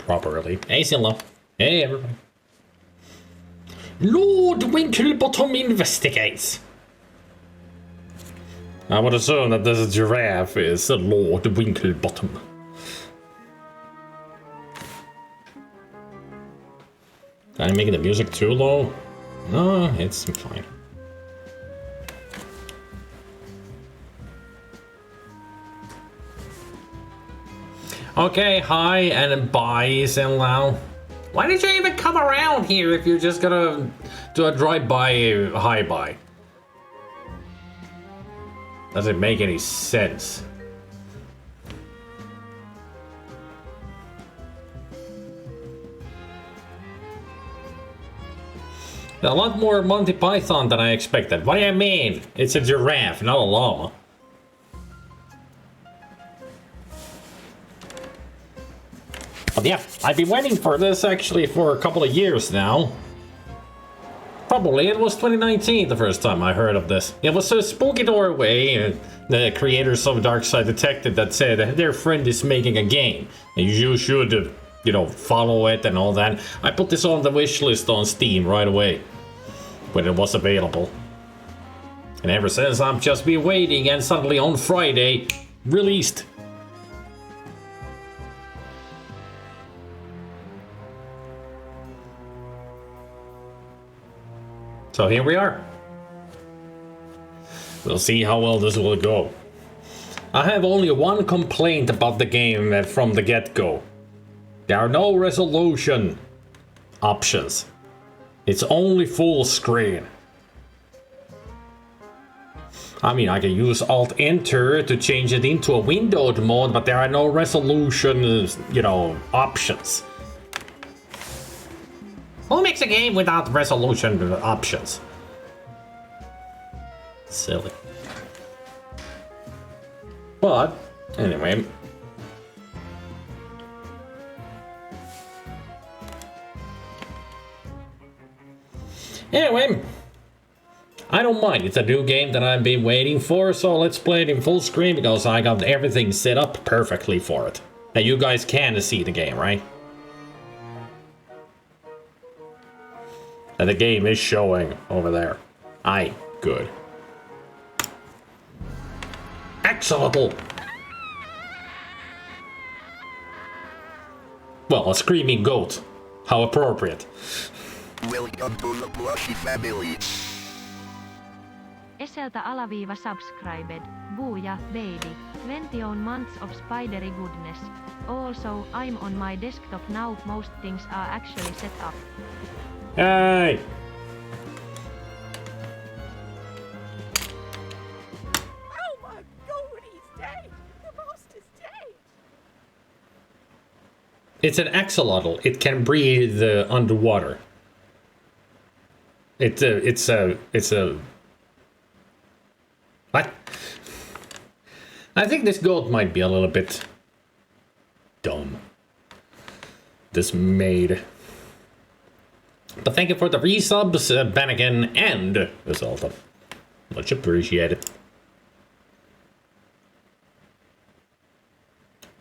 properly. Hey, Silla. Hey, everybody. Lord Winklebottom investigates. I would assume that this giraffe is Lord Winklebottom. Did I make the music too low? No, it's fine. Okay, hi and bye, Sinlau. Why did you even come around here if you're just gonna do a drive-by hi-bye? Doesn't make any sense. A lot more Monty Python than I expected. What do you mean? It's a giraffe, not a llama. But yeah, I've been waiting for this actually for a couple of years now. Probably it was 2019 the first time I heard of this. It was a spooky doorway, the creators of Darkside Detective that said that their friend is making a game. And you should, you know, follow it and all that. I put this on the wish list on Steam right away when it was available. And ever since I've just been waiting, and suddenly on Friday, released. So here we are. We'll see how well this will go. I have only one complaint about the game from the get-go. There are no resolution options. It's only full screen. I mean, I can use Alt-Enter to change it into a windowed mode, but there are no resolution, you know, options. Who makes a game without resolution options? Silly. But, anyway. Anyway, I don't mind. It's a new game that I've been waiting for, so let's play it in full screen because I got everything set up perfectly for it. Now you guys can see the game, right? And the game is showing over there. Aye, good. Excellent. Well, a screaming goat. How appropriate. Welcome to the Plushy family. Eseltä _subscribed. Booyah, baby. 21 months of spidery goodness. Also, I'm on my desktop now. Most things are actually set up. Hey! Oh my god, he's dead! The master's dead! It's an axolotl. It can breathe underwater. It's a... What? I think this goat might be a little bit dumb. Dismayed. But thank you for the resubs, Bannigan and Zelda. Much appreciated.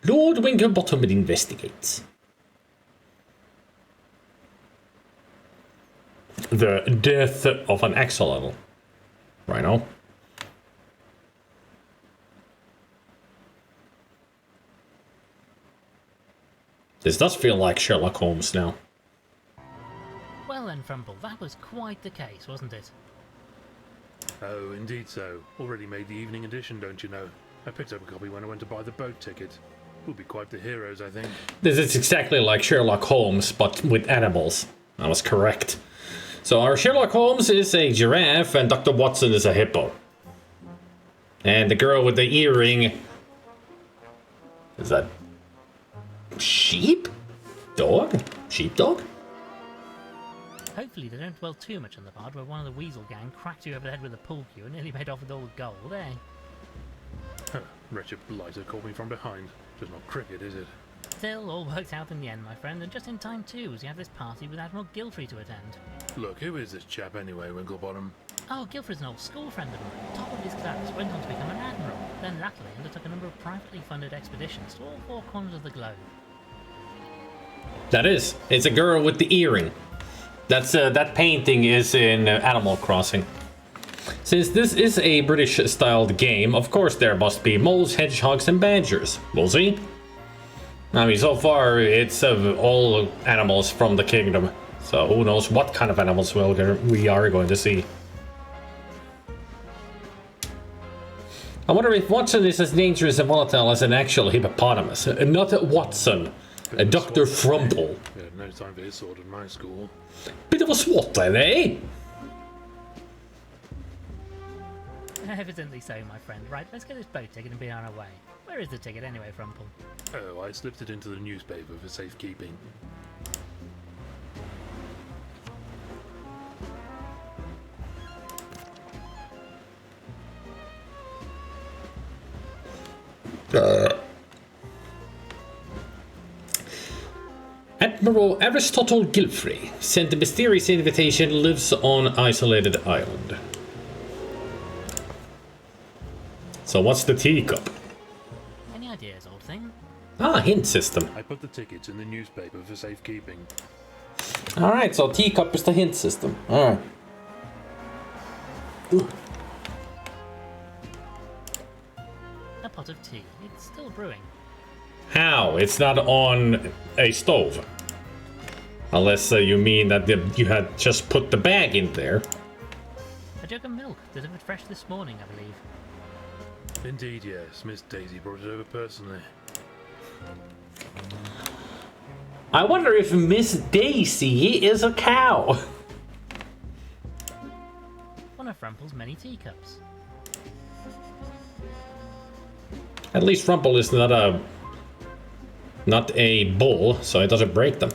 Lord Winklebottom investigates. The death of an axolotl. Rhino. This does feel like Sherlock Holmes now. Well then, Frumple, that was quite the case, wasn't it? Oh, indeed so. Already made the evening edition, don't you know? I picked up a copy when I went to buy the boat ticket. We'll be quite the heroes, I think. This is exactly like Sherlock Holmes, but with animals. I was correct. So our Sherlock Holmes is a giraffe and Dr. Watson is a hippo. And the girl with the earring... Is that... sheep? Dog? Sheepdog? Hopefully they don't dwell too much on the part where one of the Weasel gang cracked you over the head with a pool cue and nearly made off with all the gold, eh? Huh, wretched blighter caught me from behind. Just not cricket, is it? Still, all worked out in the end, my friend, and just in time too, as you have this party with Admiral Gilfrey to attend. Look, who is this chap anyway, Winklebottom? Oh, Gilfrey's an old school friend of mine. Top of his class, went on to become an admiral, then latterly undertook a number of privately funded expeditions to all four corners of the globe. That is. It's a girl with the earring. That's that painting is in Animal Crossing. Since this is a British-styled game, of course there must be moles, hedgehogs, and badgers. We'll see. I mean, so far it's all animals from the kingdom. So who knows what kind of animals we are going to see. I wonder if Watson is as dangerous and volatile as an actual hippopotamus. Not Watson, Dr. Frumple. We had no time for his sort in my school. Bit of a swat then, eh? Evidently so, my friend. Right, let's get this boat ticket and be on our way. Where is the ticket anyway, Frumple? Oh, I slipped it into the newspaper for safekeeping. Admiral Aristotle Gilfrey sent a mysterious invitation, lives on isolated island. So what's the teacup? Any ideas, old thing? Ah, hint system. I put the tickets in the newspaper for safekeeping. Alright, so teacup is the hint system. Alright. A pot of tea. It's still brewing. How? It's not on a stove. Unless you mean that you had just put the bag in there. A jug of milk, delivered fresh this morning, I believe. Indeed, yes. Miss Daisy brought it over personally. I wonder if Miss Daisy is a cow. One of Frumple's many teacups. At least Rumple is not a bull, so it doesn't break them.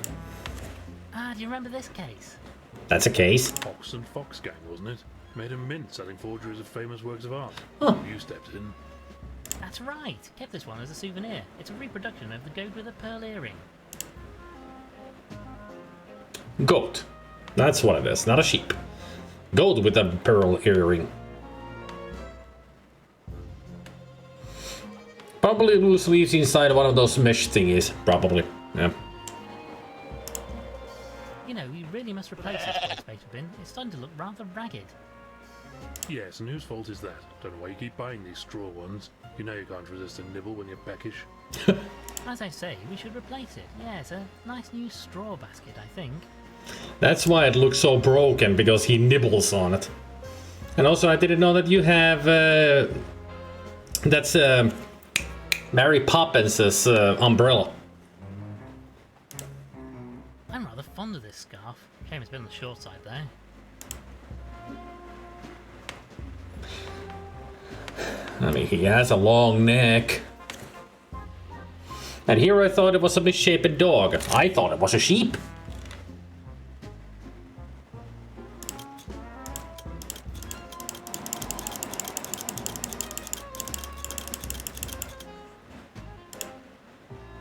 Ah, do you remember this case? That's a case. Fox and Fox gang, wasn't it? Made a mint selling forgeries of famous works of art. Huh. You stepped in. That's right. Kept this one as a souvenir. It's a reproduction of the goat with a pearl earring. Goat. That's what it is, not a sheep. Goat with a pearl earring. Probably loose leaves inside one of those mesh thingies. Probably. Yeah. You know, we really must replace this waste paper bin. It's starting to look rather ragged. Yes, and whose fault is that? Don't know why you keep buying these straw ones. You know you can't resist a nibble when you're peckish. As I say, we should replace it. Yeah, it's a nice new straw basket, I think. That's why it looks so broken, because he nibbles on it. And also, I didn't know that you have... that's Mary Poppins' umbrella. I'm rather fond of this scarf. Shame it's been on the short side, though. I mean, he has a long neck. And here I thought it was a misshapen dog. I thought it was a sheep.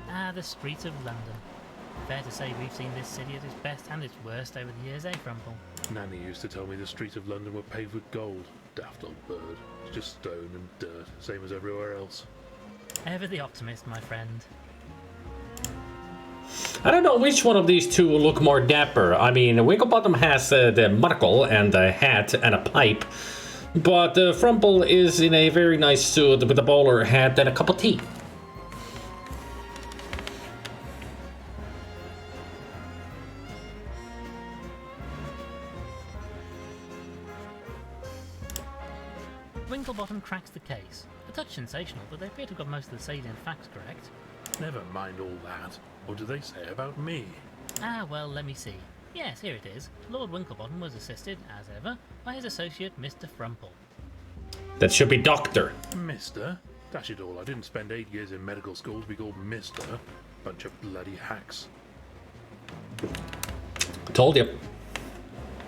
Ah, the streets of London. Fair to say we've seen this city at its best and its worst over the years, eh, Frumple? Nanny used to tell me the streets of London were paved with gold. Daft old bird. It's just stone and dirt, same as everywhere else. Ever the optimist, my friend. I don't know which one of these two will look more dapper. I mean, Winklebottom has the monocle and a hat and a pipe. But Frumple is in a very nice suit with a bowler hat and a cup of tea. Winklebottom cracks the case. A touch sensational, but they appear to have got most of the salient facts correct. Never mind all that. What do they say about me? Ah, well, let me see. Yes, here it is. Lord Winklebottom was assisted, as ever, by his associate, Mr. Frumple. That should be Doctor. Mister? Dash it all, I didn't spend 8 years in medical school to be called Mister. Bunch of bloody hacks. Told you.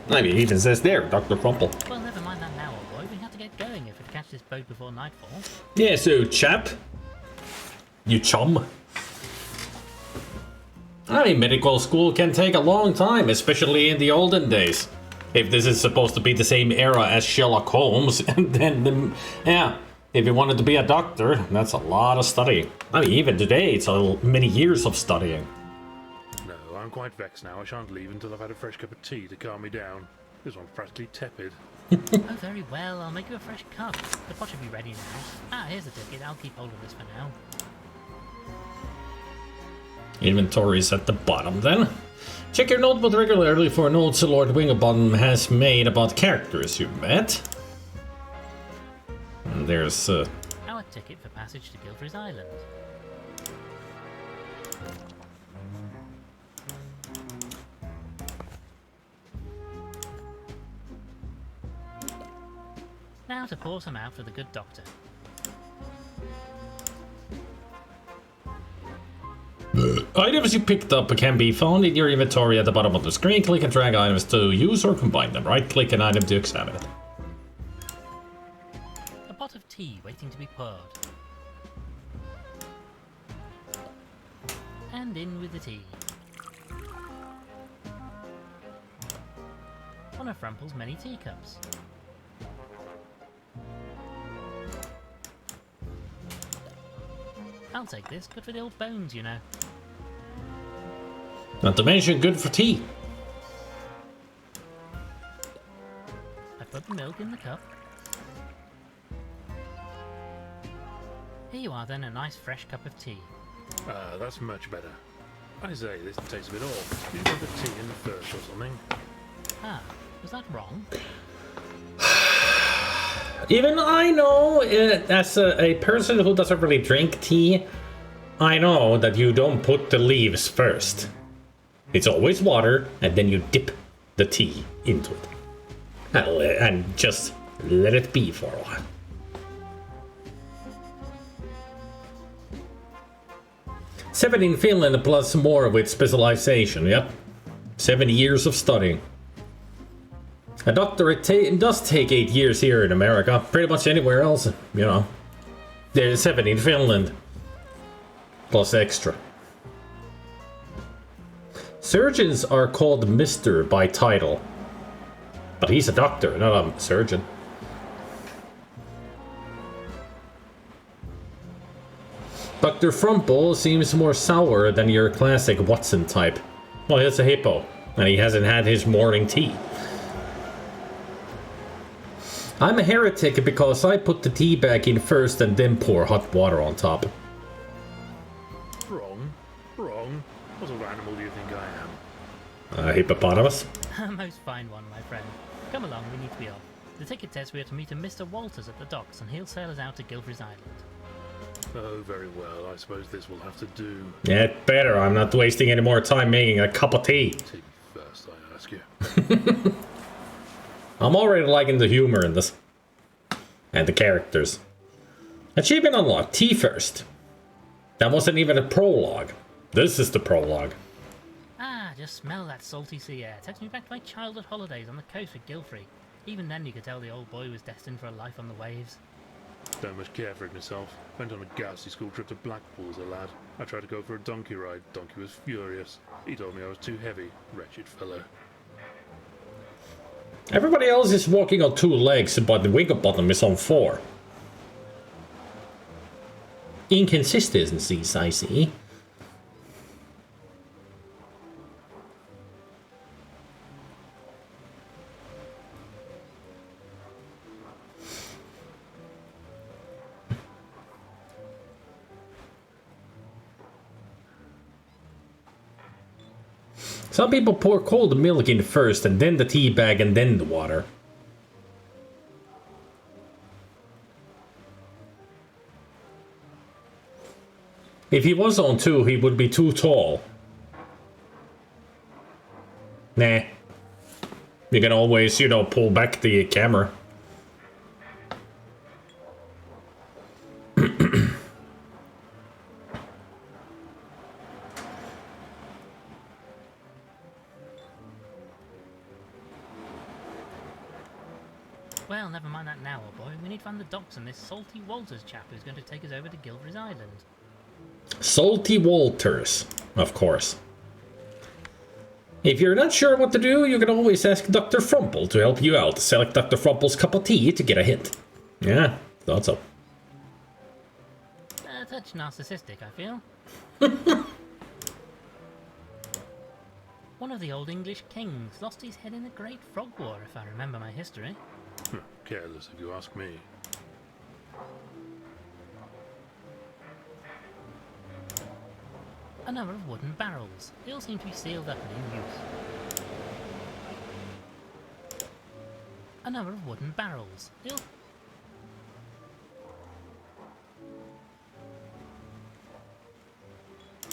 I mean, it even says there, Dr. Frumple. Well, never mind that now, old boy. We have to get going if we catch this boat before nightfall. Yeah, so, chap. You chum. I mean, medical school can take a long time, especially in the olden days. If this is supposed to be the same era as Sherlock Holmes, and then, yeah, if you wanted to be a doctor, that's a lot of studying. I mean, even today, it's many years of studying. No, I'm quite vexed now. I shan't leave until I've had a fresh cup of tea to calm me down. This one's practically tepid. Oh, very well. I'll make you a fresh cup. The pot should be ready now. Ah, here's the ticket. I'll keep hold of this for now. Inventory is at the bottom then. Check your notebook regularly for notes Lord Winklebottom has made about characters you've met. And there's Our ticket for passage to Gilfrey's Island. Now to pour some out for the good doctor. items you picked up can be found in your inventory at the bottom of the screen. Click and drag items to use or combine them. Right click an item to examine it. A pot of tea waiting to be poured. And in with the tea. One of Rumpel's many teacups. I'll take this, good for the old bones, you know. Not to mention good for tea. I put the milk in the cup. Here you are then, a nice fresh cup of tea. Ah, that's much better. I say, this tastes a bit off. Did you put the tea in first or something? Ah, was that wrong? Even I know, as a person who doesn't really drink tea, I know that you don't put the leaves first. It's always water, and then you dip the tea into it. And just let it be for a while. Seven in Finland plus more with specialization, yep. 7 years of studying. A doctorate does take 8 years here in America. Pretty much anywhere else, you know. There's 7 in Finland. Plus extra. Surgeons are called Mr. by title. But he's a doctor, not a surgeon. Dr. Frumple seems more sour than your classic Watson type. Well, he's a hippo, and he hasn't had his morning tea. I'm a heretic because I put the tea bag in first and then pour hot water on top. Wrong. Wrong. What sort of animal do you think I am? A hippopotamus? A most fine one, my friend. Come along, we need to be off. The ticket says we are to meet a Mr. Walters at the docks, and he'll sail us out to Gilfrey's Island. Oh, very well. I suppose this will have to do. Yeah, better. I'm not wasting any more time making a cup of tea. Tea first, I ask you. I'm already liking the humor in this. And the characters. Achievement unlocked. Tea first. That wasn't even a prologue. This is the prologue. Ah, just smell that salty sea air. Takes me back to my childhood holidays on the coast with Gilfrey. Even then you could tell the old boy was destined for a life on the waves. Don't much care for it myself. Went on a ghastly school trip to Blackpool as a lad. I tried to go for a donkey ride. Donkey was furious. He told me I was too heavy. Wretched fellow. Everybody else is walking on 2 legs, but the Winklebottom is on 4. Inconsistencies, I see. Some people pour cold milk in first, and then the tea bag, and then the water. If he was on 2, he would be too tall. Nah. You can always, you know, pull back the camera. Well, never mind that now, old boy. We need to find the docks and this salty Walters chap who's going to take us over to Gilfrey's Island. Salty Walters, of course. If you're not sure what to do, you can always ask Dr. Frumple to help you out. Select Dr. Frumple's cup of tea to get a hint. Yeah, thought so. A touch narcissistic, I feel. One of the old English kings lost his head in the Great Frog War, if I remember my history. Careless, if you ask me. A number of wooden barrels. They all seem to be sealed up and in use. A number of wooden barrels. They all...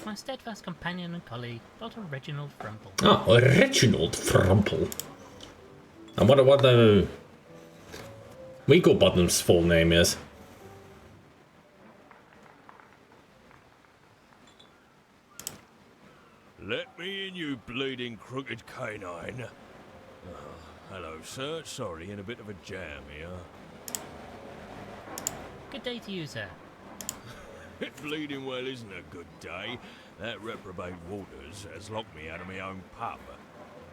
My steadfast companion and colleague, Dr. Reginald Frumple. Oh, Reginald Frumple. I wonder what the Winklebottom's full name is. Let me in, you bleeding crooked canine. Oh, hello, sir. Sorry, in a bit of a jam here. Good day to you, sir. It bleeding well isn't a good day. That reprobate Waters has locked me out of my own pub.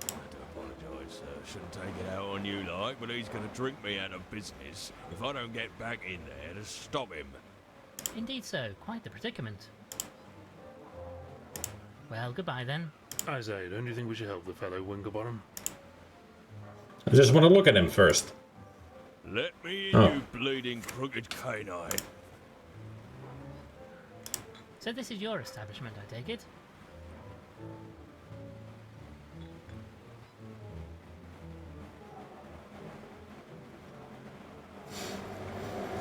I do apologise, sir. Shouldn't take it out on you like, but he's going to drink me out of business if I don't get back in there to stop him. Indeed so. Quite the predicament. Well, goodbye then. I say, don't you think we should help the fellow Winklebottom? I just want to look at him first. Let me in, you bleeding crooked canine. So this is your establishment, I take it?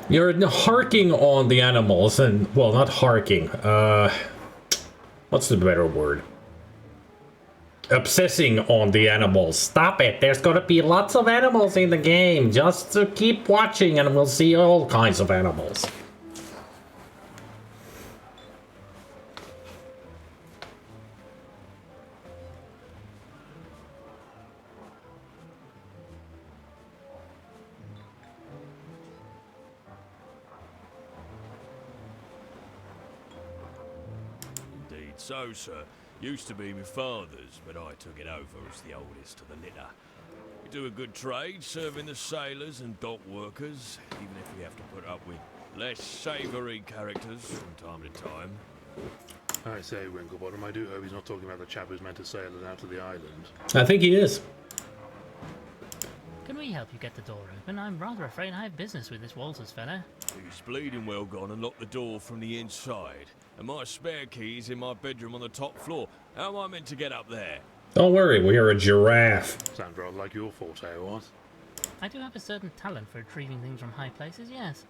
You're harking on the animals and, well, not harking. What's the better word? Obsessing on the animals. Stop it. There's gonna be lots of animals in the game. Just keep watching and we'll see all kinds of animals. Indeed so, sir. Used to be my father's, but I took it over as the oldest of the litter. We do a good trade, serving the sailors and dock workers, even if we have to put up with less savoury characters from time to time. I say, Winklebottom, I do hope he's not talking about the chap who's meant to sail us out to the island. I think he is. Can we help you get the door open? I'm rather afraid I have business with this Walters fella. He's bleeding well gone and locked the door from the inside. And my spare key's in my bedroom on the top floor. How am I meant to get up there? Don't worry, we're a giraffe. Sounds rather like your forte, what? I do have a certain talent for retrieving things from high places, yes.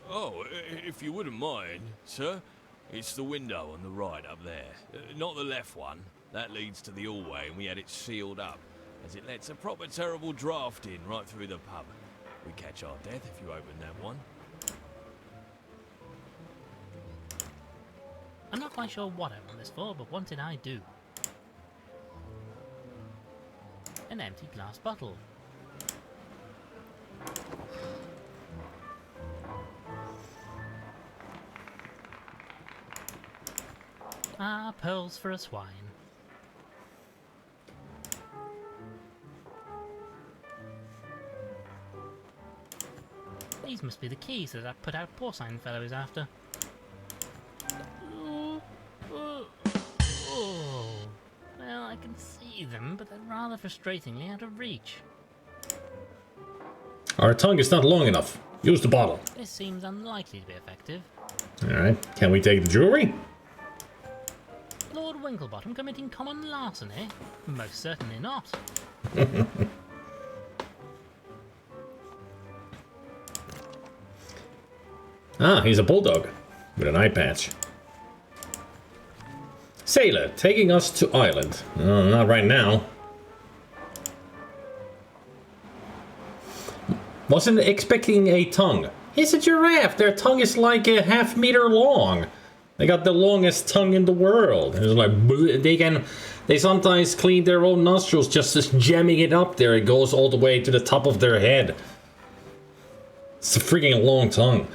Oh, if you wouldn't mind, sir. It's the window on the right up there. Not the left one. That leads to the hallway and we had it sealed up, as it lets a proper terrible draft in right through the pub. We catch our death if you open that one. I'm not quite sure what I want this for, but want it I do. An empty glass bottle. Ah, pearls for a swine. These must be the keys that that put out porcine fellow is after. Oh, well, I can see them, but they're rather frustratingly out of reach. Our tongue is not long enough. Use the bottle. This seems unlikely to be effective. Alright, can we take the jewelry? Lord Winklebottom committing common larceny? Most certainly not. Ah, he's a bulldog with an eye patch. Sailor, taking us to island. Not right now. Wasn't expecting a tongue. It's a giraffe. Their tongue is like a half-meter long. They got the longest tongue in the world. It's like they sometimes clean their own nostrils just jamming it up there. It goes all the way to the top of their head. It's a freaking long tongue.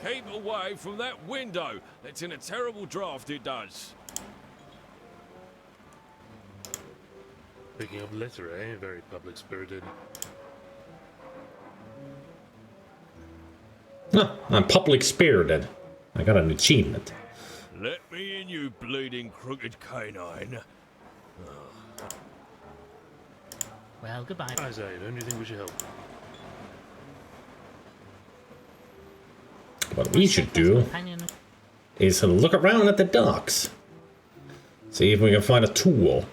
Keep away from that window. That's in a terrible draft, it does. Picking up litter, eh? Very public-spirited. No, I'm public spirited. I got an achievement. Let me in, you bleeding crooked canine. Well, goodbye. I say, don't you think we should help? What we should do Companion. is look around at the docks. See if we can find a tool.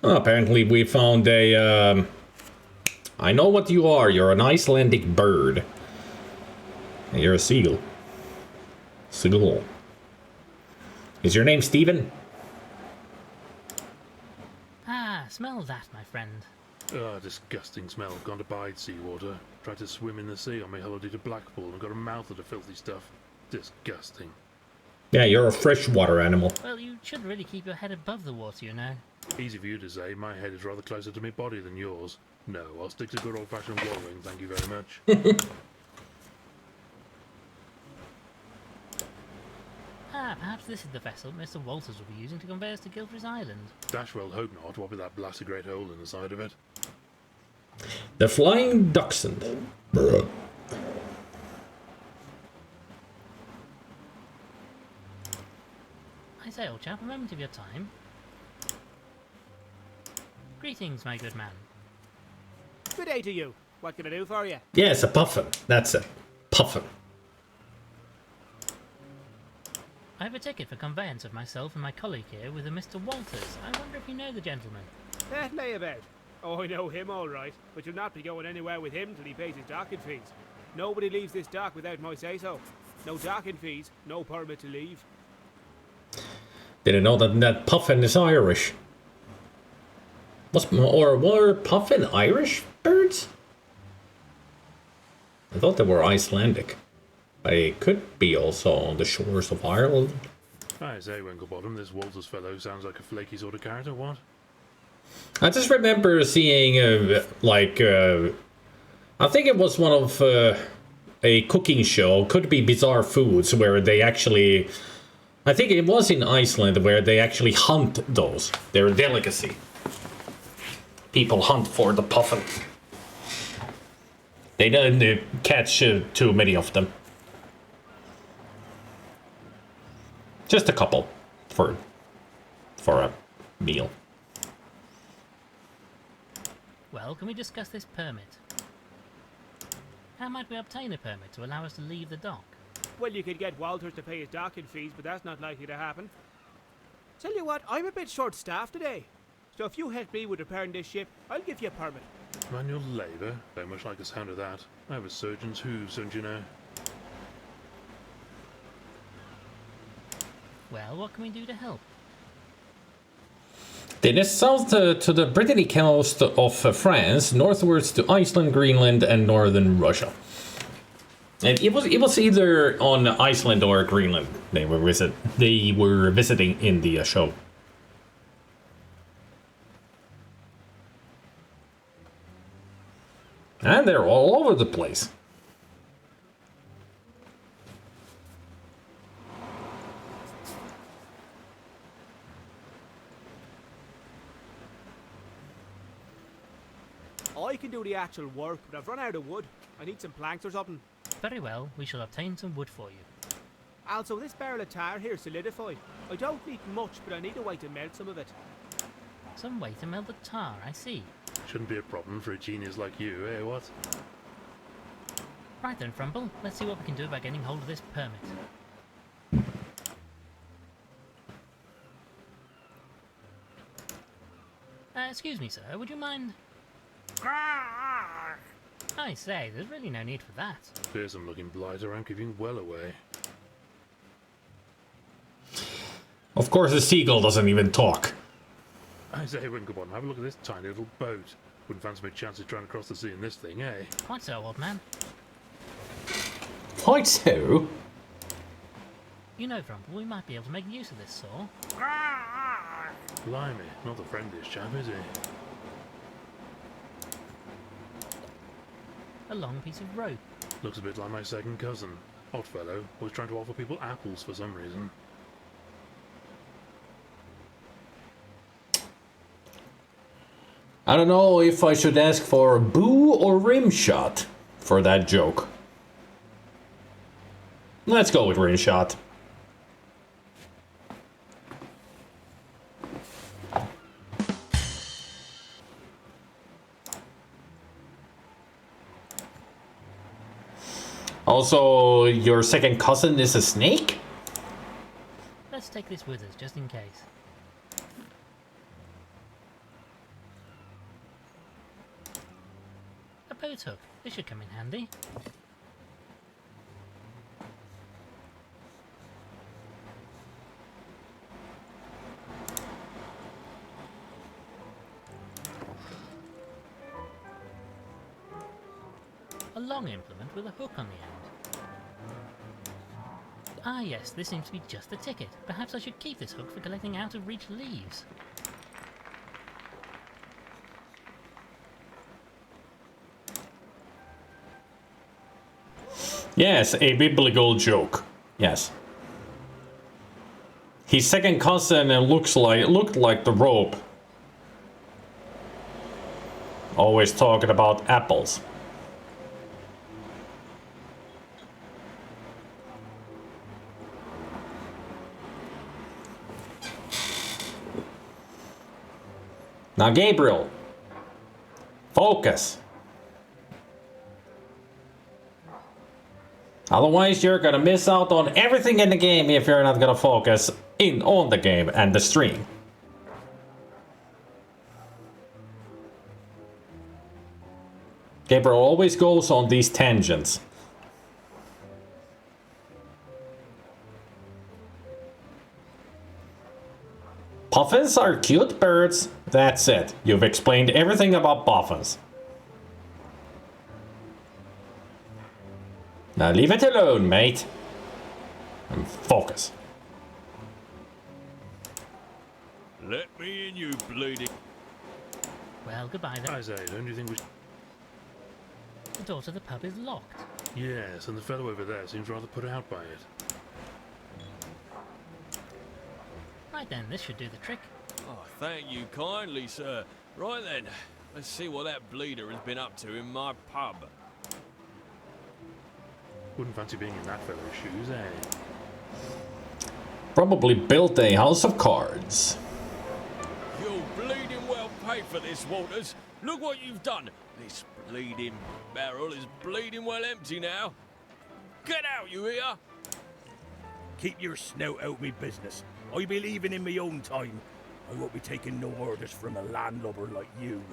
Oh, apparently we found a... I know what you are. You're an Icelandic bird. And you're a seal. Seagull. Is your name Steven? Ah, smell that, my friend. Ah, disgusting smell. Gone to bide seawater. Tried to swim in the sea on my holiday to Blackpool and got a mouth of the filthy stuff. Disgusting. Yeah, you're a freshwater animal. Well, you should really keep your head above the water, you know. Easy for you to say. My head is rather closer to my body than yours. No, I'll stick to good old-fashioned wallowing, thank you very much. Ah, perhaps this is the vessel Mr. Walters will be using to convey us to Guilfrey's Island. Dashwell hope not, what with that blasted great hole in the side of it. The Flying Dachshund. Bruh. I say, old chap, a moment of your time. Greetings, my good man. Good day to you. What can I do for you? Yes, a puffin. That's it. Puffin. I have a ticket for conveyance of myself and my colleague here with a Mr. Walters. I wonder if you know the gentleman. That lay about. Oh, I know him all right, but you'll not be going anywhere with him till he pays his docking fees. Nobody leaves this dock without my say-so. No docking fees, no permit to leave. Didn't know that puffin is Irish. Were puffin Irish birds? I thought they were Icelandic. But it could be also on the shores of Ireland. I say, Winklebottom, this Walters fellow sounds like a flaky sort of character, what? I just remember seeing, I think it was one of a cooking show, could be Bizarre Foods, where they actually, I think it was in Iceland, where they actually hunt those. They're a delicacy. People hunt for the puffin. They don't catch too many of them. Just a couple for a meal. Well, can we discuss this permit? How might we obtain a permit to allow us to leave the dock? Well, you could get Walters to pay his docking fees, but that's not likely to happen. Tell you what, I'm a bit short-staffed today. So if you help me with repairing this ship, I'll give you a permit. Manual labour? Very much like the sound of that. I have a surgeon's hooves, don't you know? Well, what can we do to help? Then it's south to the Brittany coast of France, northwards to Iceland, Greenland, and northern Russia. And it was either on Iceland or Greenland they were visiting in the show. And they're all over the place. I can do the actual work, but I've run out of wood. I need some planks or something. Very well, we shall obtain some wood for you. Also, this barrel of tar here is solidified. I don't need much, but I need a way to melt some of it. Some way to melt the tar, I see. Shouldn't be a problem for a genius like you, eh, what? Right then, Frumble, let's see what we can do about getting hold of this permit. Excuse me, sir, would you mind... I say, there's really no need for that. Fearsome looking blighter, I'm giving well away. Of course, the seagull doesn't even talk. I say, Winklebottom, have a look at this tiny little boat. Wouldn't fancy my chances trying to cross the sea in this thing, eh? Quite so, old man. Quite so. You know, Frumble, we might be able to make use of this saw. Blimey, not the friendliest chap, is he? A long piece of rope. Looks a bit like my second cousin. Odd fellow, was trying to offer people apples for some reason. I don't know if I should ask for boo or rim shot for that joke. Let's go with rim shot. Also, your second cousin is a snake? Let's take this with us, just in case. A boat hook. This should come in handy. A long implement with a hook on the end. Ah yes, this seems to be just a ticket. Perhaps I should keep this hook for collecting out-of-reach leaves. Yes, a biblical joke. Yes. His second cousin looked like the rope. Always talking about apples. Now, Gabriel, focus. Otherwise, you're gonna miss out on everything in the game if you're not gonna focus in on the game and the stream. Gabriel always goes on these tangents. Puffins are cute birds. That's it. You've explained everything about puffins. Now leave it alone, mate. And focus. Let me in, you bleeding. Well, goodbye then. Isaiah, don't you think we... The door to the pub is locked. Yes, and the fellow over there seems rather put out by it. Right then, this should do the trick. Oh, thank you kindly, sir. Right then, let's see what that bleeder has been up to in my pub. Wouldn't fancy being in that fellow's shoes, eh? Probably built a house of cards. You're bleeding well paid for this, Walters. Look what you've done. This bleeding barrel is bleeding well empty now. Get out, you hear? Keep your snout out me business. I be leaving in me own time. I won't be taking no orders from a landlubber like you.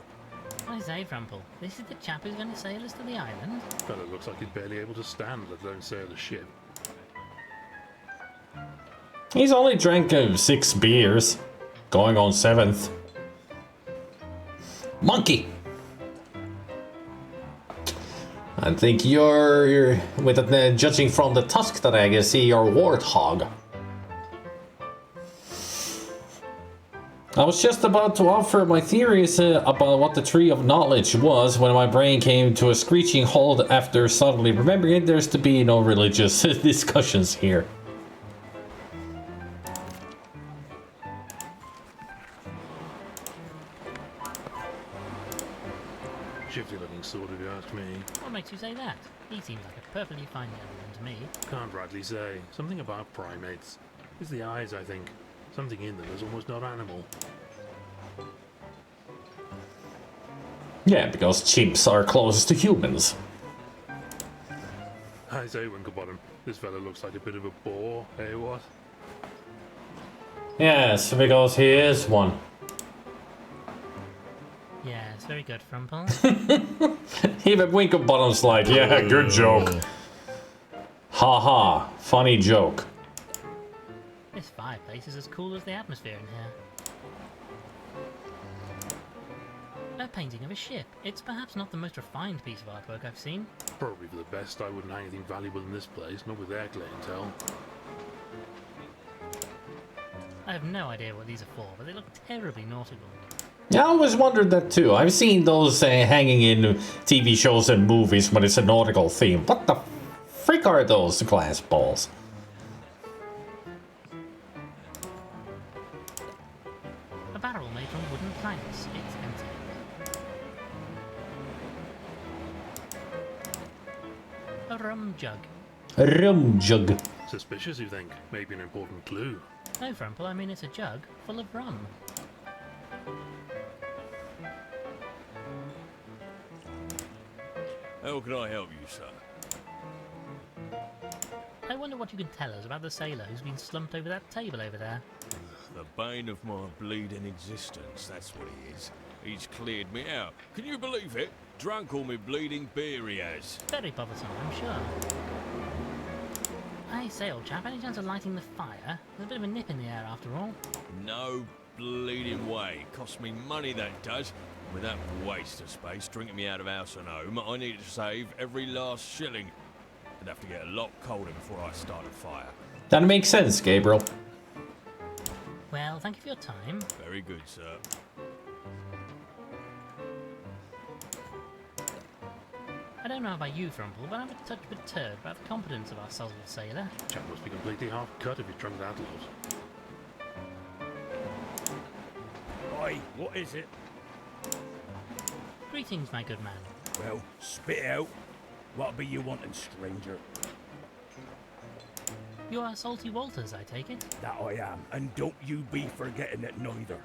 I say, Frumple, this is the chap who's going to sail us to the island? Fellow looks like he's barely able to stand, let alone sail a ship. He's only drank 6 beers. Going on 7th. Monkey! I think you're with the, judging from the tusk that I can see, you're warthog. I was just about to offer my theories about what the Tree of Knowledge was when my brain came to a screeching halt after suddenly remembering there's to be no religious discussions here. Shifty looking sword, if you ask me. What makes you say that? He seems like a perfectly fine gentleman to me. Can't rightly say. Something about primates. It's the eyes, I think. Something in them is almost not animal. Yeah, because chimps are closest to humans. I say, Winklebottom, this fellow looks like a bit of a bore, eh, what? Yes, because he is one. Yeah, it's very good, Frumple. Even Winklebottom's like, yeah, good joke. Haha, funny joke. This fireplace is as cool as the atmosphere in here. A painting of a ship. It's perhaps not the most refined piece of artwork I've seen. Probably for the best. I wouldn't hang anything valuable in this place, not with their clientele. I have no idea what these are for, but they look terribly nautical. Yeah, I always wondered that too. I've seen those hanging in TV shows and movies when it's a nautical theme. What the frick are those glass balls? A barrel made from wooden planks. It's empty. A rum jug. A rum jug. Suspicious, you think? Maybe an important clue. No, Frumple, I mean it's a jug full of rum. How can I help you, sir? wonder what you can tell us about the sailor who's been slumped over that table over there. The bane of my bleeding existence, that's what he is. He's cleared me out. Can you believe it? Drunk all me bleeding beer he has. Very bothersome, I'm sure. I say, old chap, any chance of lighting the fire? There's a bit of a nip in the air after all. No bleeding way. Cost me money, that does. With that waste of space drinking me out of house and home, I need to save every last shilling. I'd have to get a lot colder before I start a fire. That makes sense, Gabriel. Well, thank you for your time. Very good, sir. I don't know about you, Frumple, but I'm a touch perturbed about the competence of our soulful sailor. Chap must be completely half cut if he's drunk that lot. Oi, what is it? Greetings, my good man. Well, spit it out. What be you wanting, stranger? You are Salty Walters, I take it? That I am, and don't you be forgetting it neither.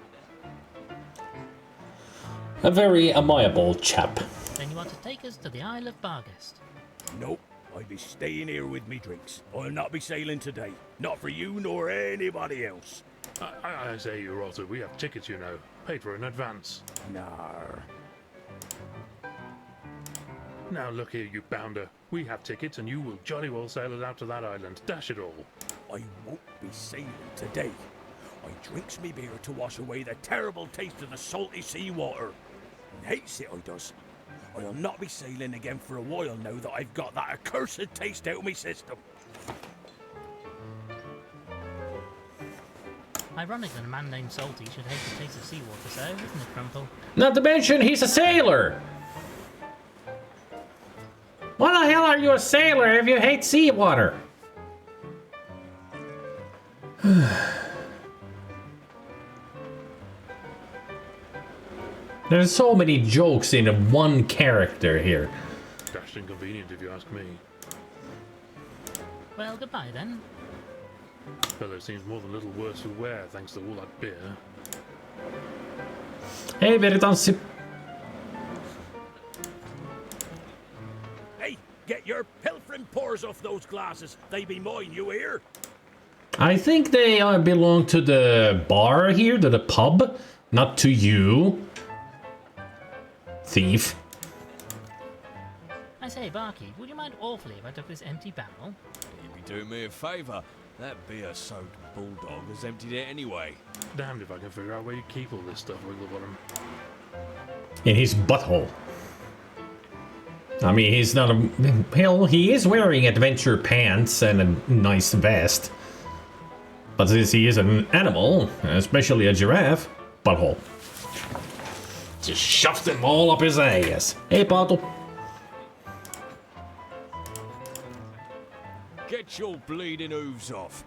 A very amiable chap. Then you want to take us to the Isle of Barghest. Nope, I be staying here with me drinks. I'll not be sailing today. Not for you nor anybody else. I say, you rotter, we have tickets, you know. Paid for in advance. Nar. Now look here, you bounder. We have tickets and you will jolly well sail us out to that island. Dash it all. I won't be sailing today. I drinks me beer to wash away the terrible taste of the salty sea water. And hates it, I does. I'll not be sailing again for a while now that I've got that accursed taste out of me system. Ironic that a man named Salty should hate the taste of seawater so, isn't it, Crumple? Not to mention, he's a sailor! Why the hell are you a sailor if you hate seawater? There's so many jokes in one character here. Dashed inconvenient if you ask me. Well, goodbye then. Fellow seems more than a little worse for wear thanks to all that beer. Hey, Veritas. Hey, get your pilfering paws off those glasses. They be mine, you hear? I think they belong to the bar here, to the pub, not to you. Thief. I say, Barkeep, would you mind awfully if I took this empty barrel? You'd be doing me a favour. That beer-soaked bulldog has emptied it anyway. Damned if I can figure out where you keep all this stuff, Winklebottom. In his butthole. I mean, he's not a... Hell, he is wearing adventure pants and a nice vest. But since he is an animal, especially a giraffe, butthole. Just shoved them all up his ass. Hey, Bottle. Get your bleeding hooves off.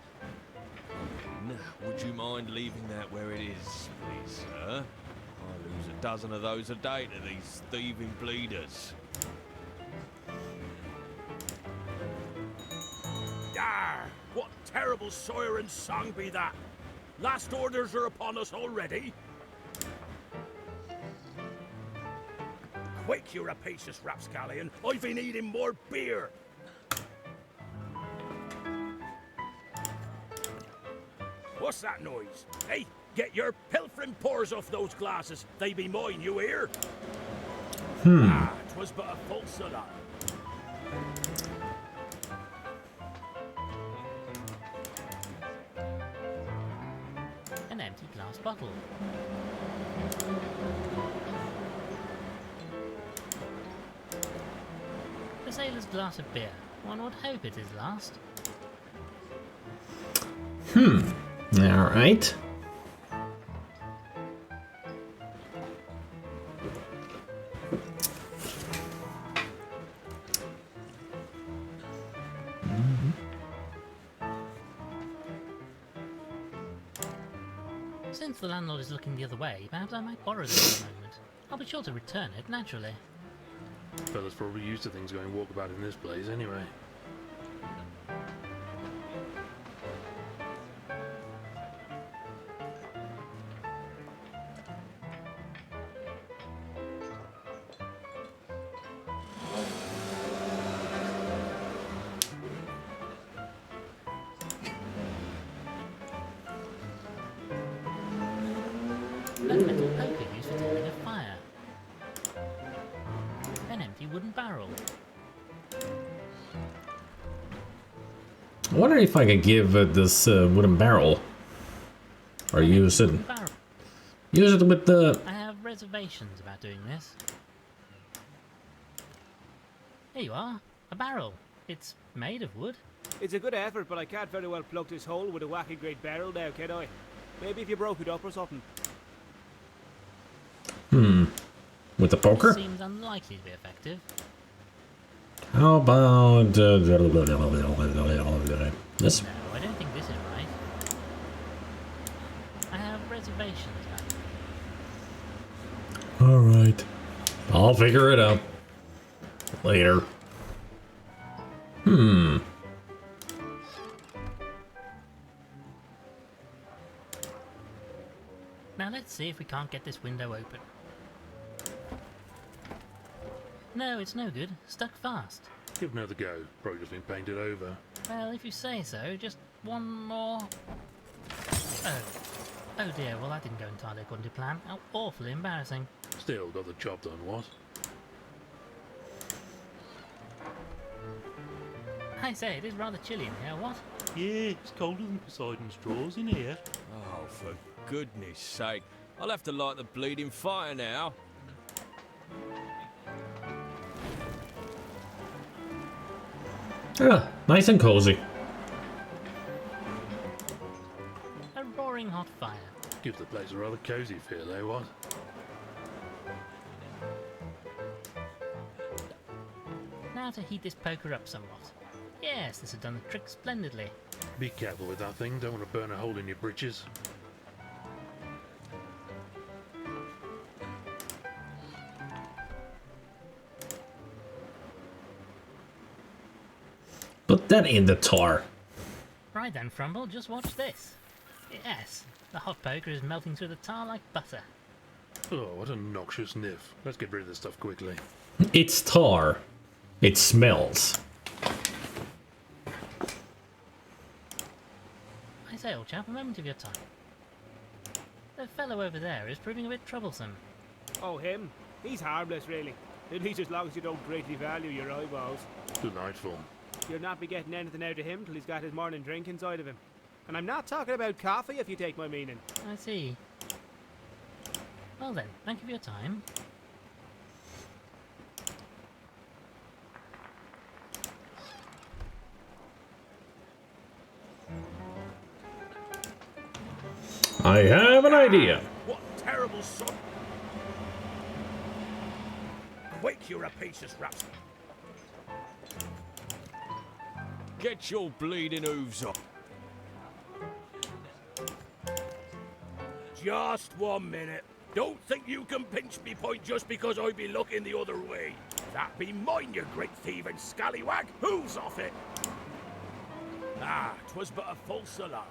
Now, would you mind leaving that where it is, please, sir? I lose a dozen of those a day to these thieving bleeders. Yar! What terrible siren song be that? Last orders are upon us already. Quick, you rapacious rapscallion. I've been eating more beer. What's that noise? Hey, get your pilfering paws off those glasses. They be mine, you hear? Ah, 'twas but a false alarm. An empty glass bottle. The sailor's glass of beer. One would hope it is last. Alright. Since the landlord is looking the other way, perhaps I might borrow this for a moment. I'll be sure to return it, naturally. Fella's probably used to things going walkabout in this place anyway. metal poker used for tending a fire. An empty wooden barrel. I wonder if I can give this wooden barrel, or use it. Barrel. Use it with the. I have reservations about doing this. Here you are, a barrel. It's made of wood. It's a good effort, but I can't very well plug this hole with a wacky great barrel now, can I? Maybe if you broke it up or something. With the poker? Seems unlikely to be effective. How about this? No, I don't think this is right. I have reservations about it. All right, I'll figure it out later. Now let's see if we can't get this window open. No, it's no good. Stuck fast. Give another go. Probably just been painted over. Well, if you say so, just one more. Oh. Oh dear, well that didn't go entirely according to plan. How awfully embarrassing. Still got the job done, what? I say, it is rather chilly in here, what? Yeah, it's colder than Poseidon's straws in here. Oh, for goodness sake. I'll have to light the bleeding fire now. Ah, nice and cozy. A roaring hot fire. Gives the place a rather cosy feel, eh, what? Now to heat this poker up somewhat. Yes, this has done the trick splendidly. Be careful with that thing, don't want to burn a hole in your breeches. Put that in the tar. Right then, Frumble, just watch this. Yes, the hot poker is melting through the tar like butter. Oh, what a noxious sniff. Let's get rid of this stuff quickly. It's tar. It smells. I say, old chap, a moment of your time. The fellow over there is proving a bit troublesome. Oh, him? He's harmless, really. At least as long as you don't greatly value your eyeballs. Delightful. You'll not be getting anything out of him till he's got his morning drink inside of him. And I'm not talking about coffee, if you take my meaning. I see. Well then, thank you for your time. I have an idea. What terrible son! Quick, you rapacious raps! Get your bleeding hooves up. Just 1 minute. Don't think you can pinch me point just because I be looking the other way. That be mine, you great thieving scallywag. Who's off it? Ah, 'twas but a false alarm.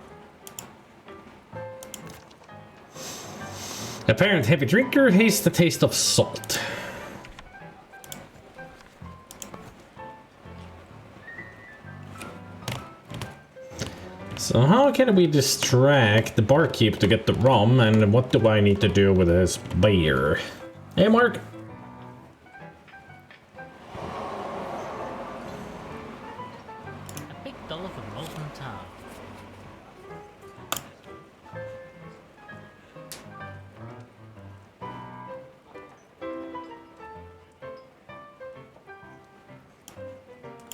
Apparent heavy drinker hates the taste of salt. So how can we distract the barkeep to get the rum, and what do I need to do with this beer? Hey, Mark. A big dollop of molten tar.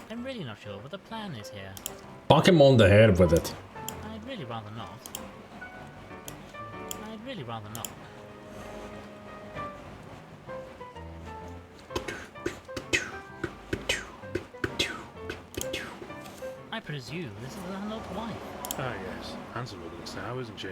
I'm really not sure what the plan is here. Bonk him on the head with it. I'd really rather not. I'd really rather not. I presume this is the landlord's wife. Ah, yes. Handsome looking sow, isn't she?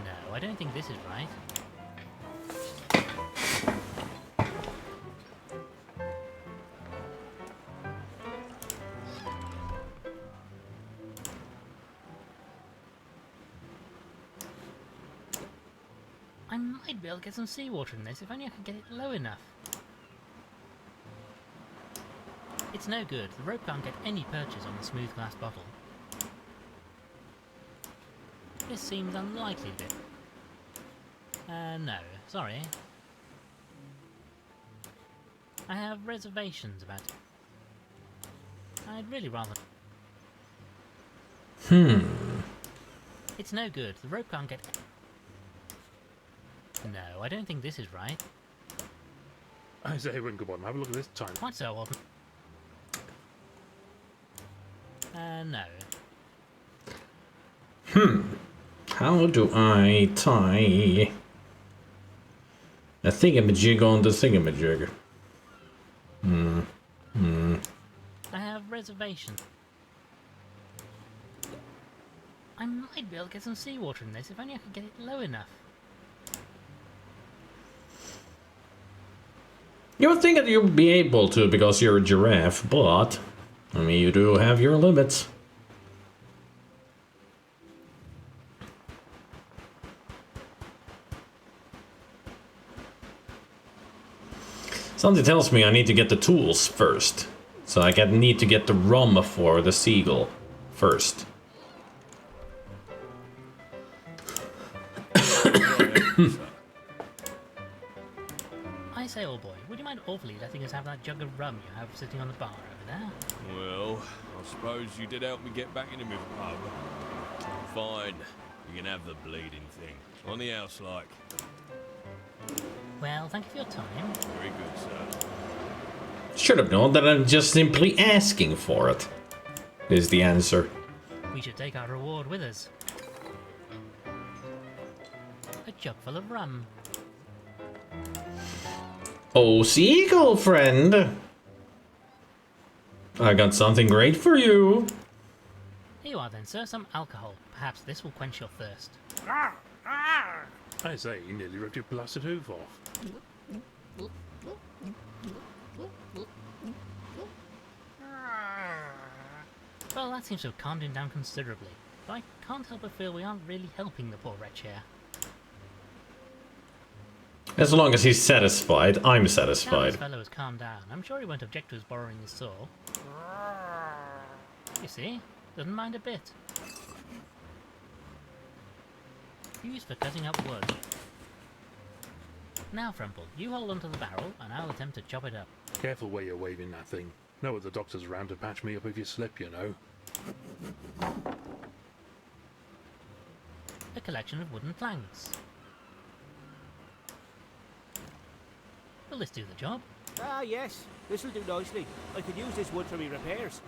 No, I don't think this is right. I might be able to get some seawater in this if only I could get it low enough. It's no good. The rope can't get any purchase on the smooth glass bottle. This seems unlikely bit. No, sorry. I have reservations about it. I'd really rather... It's no good. The rope can't get... No, I don't think this is right. I say, Winklebottom, have a look at this time. Quite so often. No. How do I tie a thingamajig on the thingamajig? I have reservations. I might be able to get some seawater in this if only I could get it low enough. You would think that you'd be able to because you're a giraffe, but I mean, you do have your limits. Something tells me I need to get the tools first. So I need to get the rum for the seagull first. I say, old boy, would you mind awfully letting us have that jug of rum you have sitting on the bar over there? Well, I suppose you did help me get back into my pub. Fine, you can have the bleeding thing. On the house, like. Well, thank you for your time. Very good, sir. Should have known that I'm just simply asking for it, is the answer. We should take our reward with us. A jug full of rum. Oh, seagull friend! I got something great for you. Here you are then, sir, some alcohol. Perhaps this will quench your thirst. I say, you nearly ripped your blasted hoof off. Well, that seems to have calmed him down considerably. But I can't help but feel we aren't really helping the poor wretch here. As long as he's satisfied, I'm Now this satisfied. fellow has calmed down. I'm sure he won't object to us borrowing his saw. You see? Doesn't mind a bit. Used for cutting up wood. Now, Frumple, you hold onto the barrel, and I'll attempt to chop it up. Careful where you're waving that thing. Know what the doctor's around to patch me up if you slip, you know. A collection of wooden planks. Will this do the job? Ah, yes. This'll do nicely. I could use this wood for me repairs.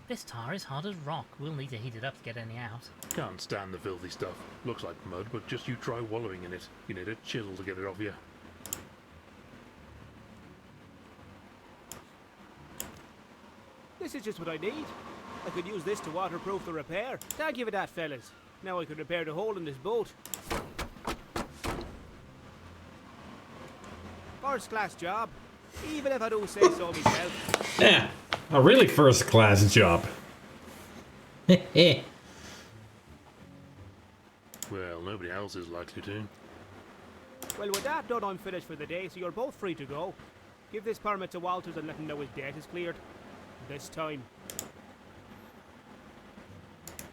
This tar is hard as rock. We'll need to heat it up to get any out. Can't stand the filthy stuff. Looks like mud, but just you try wallowing in it. You need a chisel to get it off you. This is just what I need. I could use this to waterproof the repair. Thank you for that, fellas. Now I can repair the hole in this boat. First class job. Even if I don't say so myself. Yeah, a really first class job. Well, nobody else is likely to. Well, with that done, I'm finished for the day, so you're both free to go. Give this permit to Walters and let him know his debt is cleared. This time.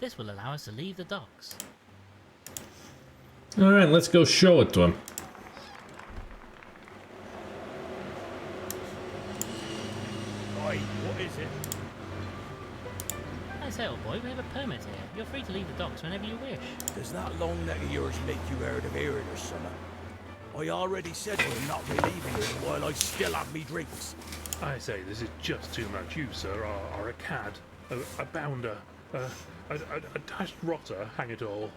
This will allow us to leave the docks. Alright, let's go show it to him. Oi, what is it? I say, old boy, we have a permit here. You're free to leave the docks whenever you wish. Does that long neck of yours make you hard of hearing or something? I already said I'm not relieving you while I still have me drinks. I say, this is just too much. You, sir, are a cad, a bounder, a dashed rotter, hang it all.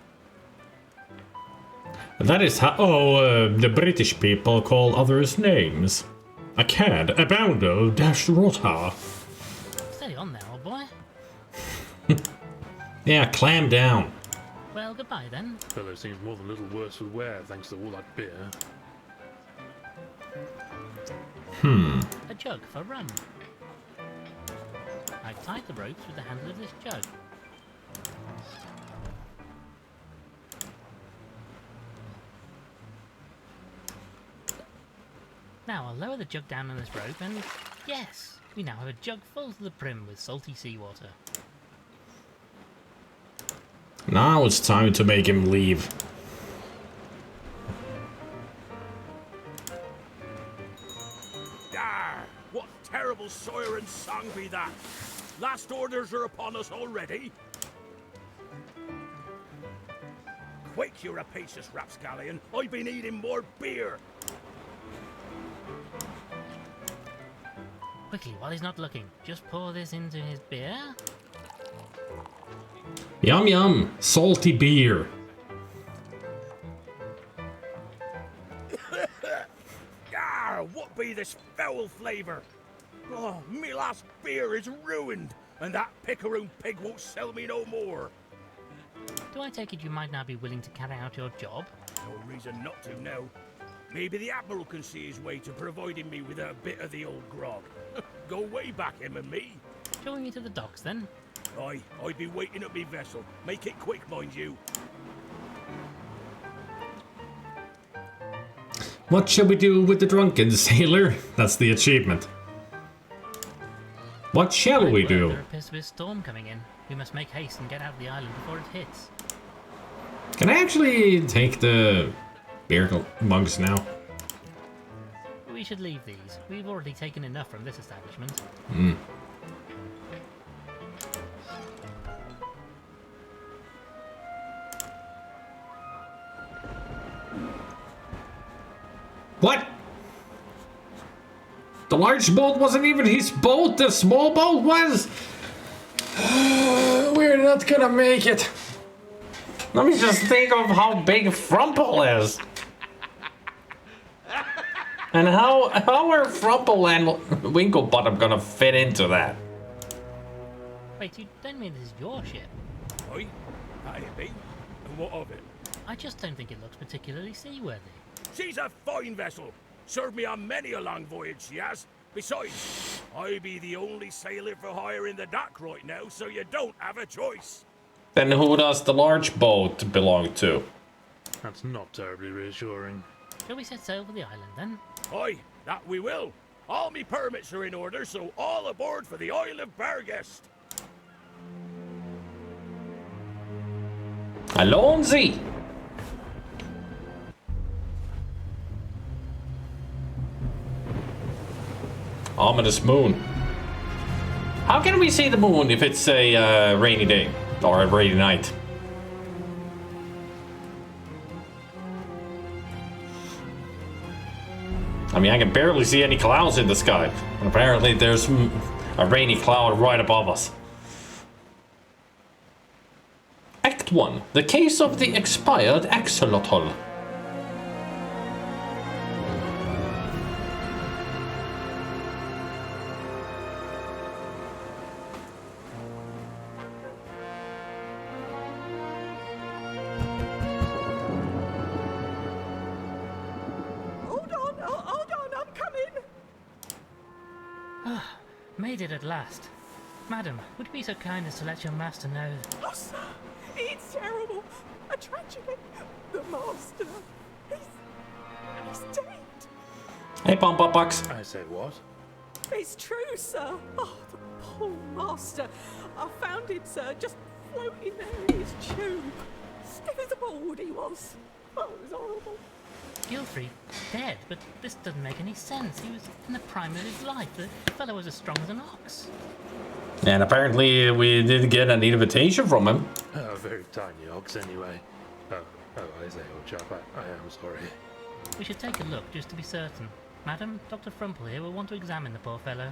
That is how the British people call others names. A cad, a bounder, dash rotter. Steady on there, old boy. Yeah, clam down. Well, goodbye then. Fellow seems more than a little worse for wear thanks to all that beer. A jug for rum. I've tied the ropes with the handle of this jug. Now I'll lower the jug down on this rope and yes, we now have a jug full to the brim with salty seawater. Now it's time to make him leave. Arr! What terrible siren song be that? Last orders are upon us already. Quick, you rapacious rapscallion. I've been eating more beer. Quickly, while he's not looking, just pour this into his beer. Yum yum, salty beer. Arr! What be this foul flavour? Oh, me last beer is ruined, and that picaroon pig won't sell me no more. Do I take it you might now be willing to carry out your job? No reason not to now. Maybe the Admiral can see his way to providing me with a bit of the old grog. Go way back, him and me. Showing me to the docks then? Aye, I'd be waiting at me vessel. Make it quick, mind you. What shall we do with the drunken sailor? That's the achievement. What shall we do? There appears to be a storm coming in. We must make haste and get out of the island before it hits. Can I actually take the beer mugs now? We should leave these. We've already taken enough from this establishment. What? The large boat wasn't even his boat, the small boat was? We're not gonna make it. Let me just think of how big Frumple is. And how are Frumple and Winklebottom gonna fit into that? Wait, you don't mean this is your ship? Aye, that it be. And what of it? I just don't think it looks particularly seaworthy. She's a fine vessel. Served me on many a long voyage, she has. Besides, I be the only sailor for hire in the dock right now, so you don't have a choice. Then who does the large boat belong to? That's not terribly reassuring. Shall we set sail for the island then? Aye, that we will. All me permits are in order, so all aboard for the Isle of Barghest. Alonzi! Ominous moon. How can we see the moon if it's a rainy day or a rainy night? I mean, I can barely see any clouds in the sky. Apparently, there's a rainy cloud right above us. Act 1. The case of the expired axolotl. Hold on, I'm coming. Made it at last. Madam, would you be so kind as to let your master know? Oh, sir, it's terrible. A tragedy. The master, he's dead. Hey, Pump Bucks. I say what? It's true, sir. Oh, the poor master. I found him, sir, just floating there in his tube. Stiff as a board he was. Oh, it was horrible. Gilfrey, dead, but this doesn't make any sense. He was in the prime of his life. The fellow was as strong as an ox. And apparently we didn't get an invitation from him. A very tiny ox, anyway. Oh, I say, old chap, I am sorry. We should take a look, just to be certain. Madam, Dr. Frumple here will want to examine the poor fellow.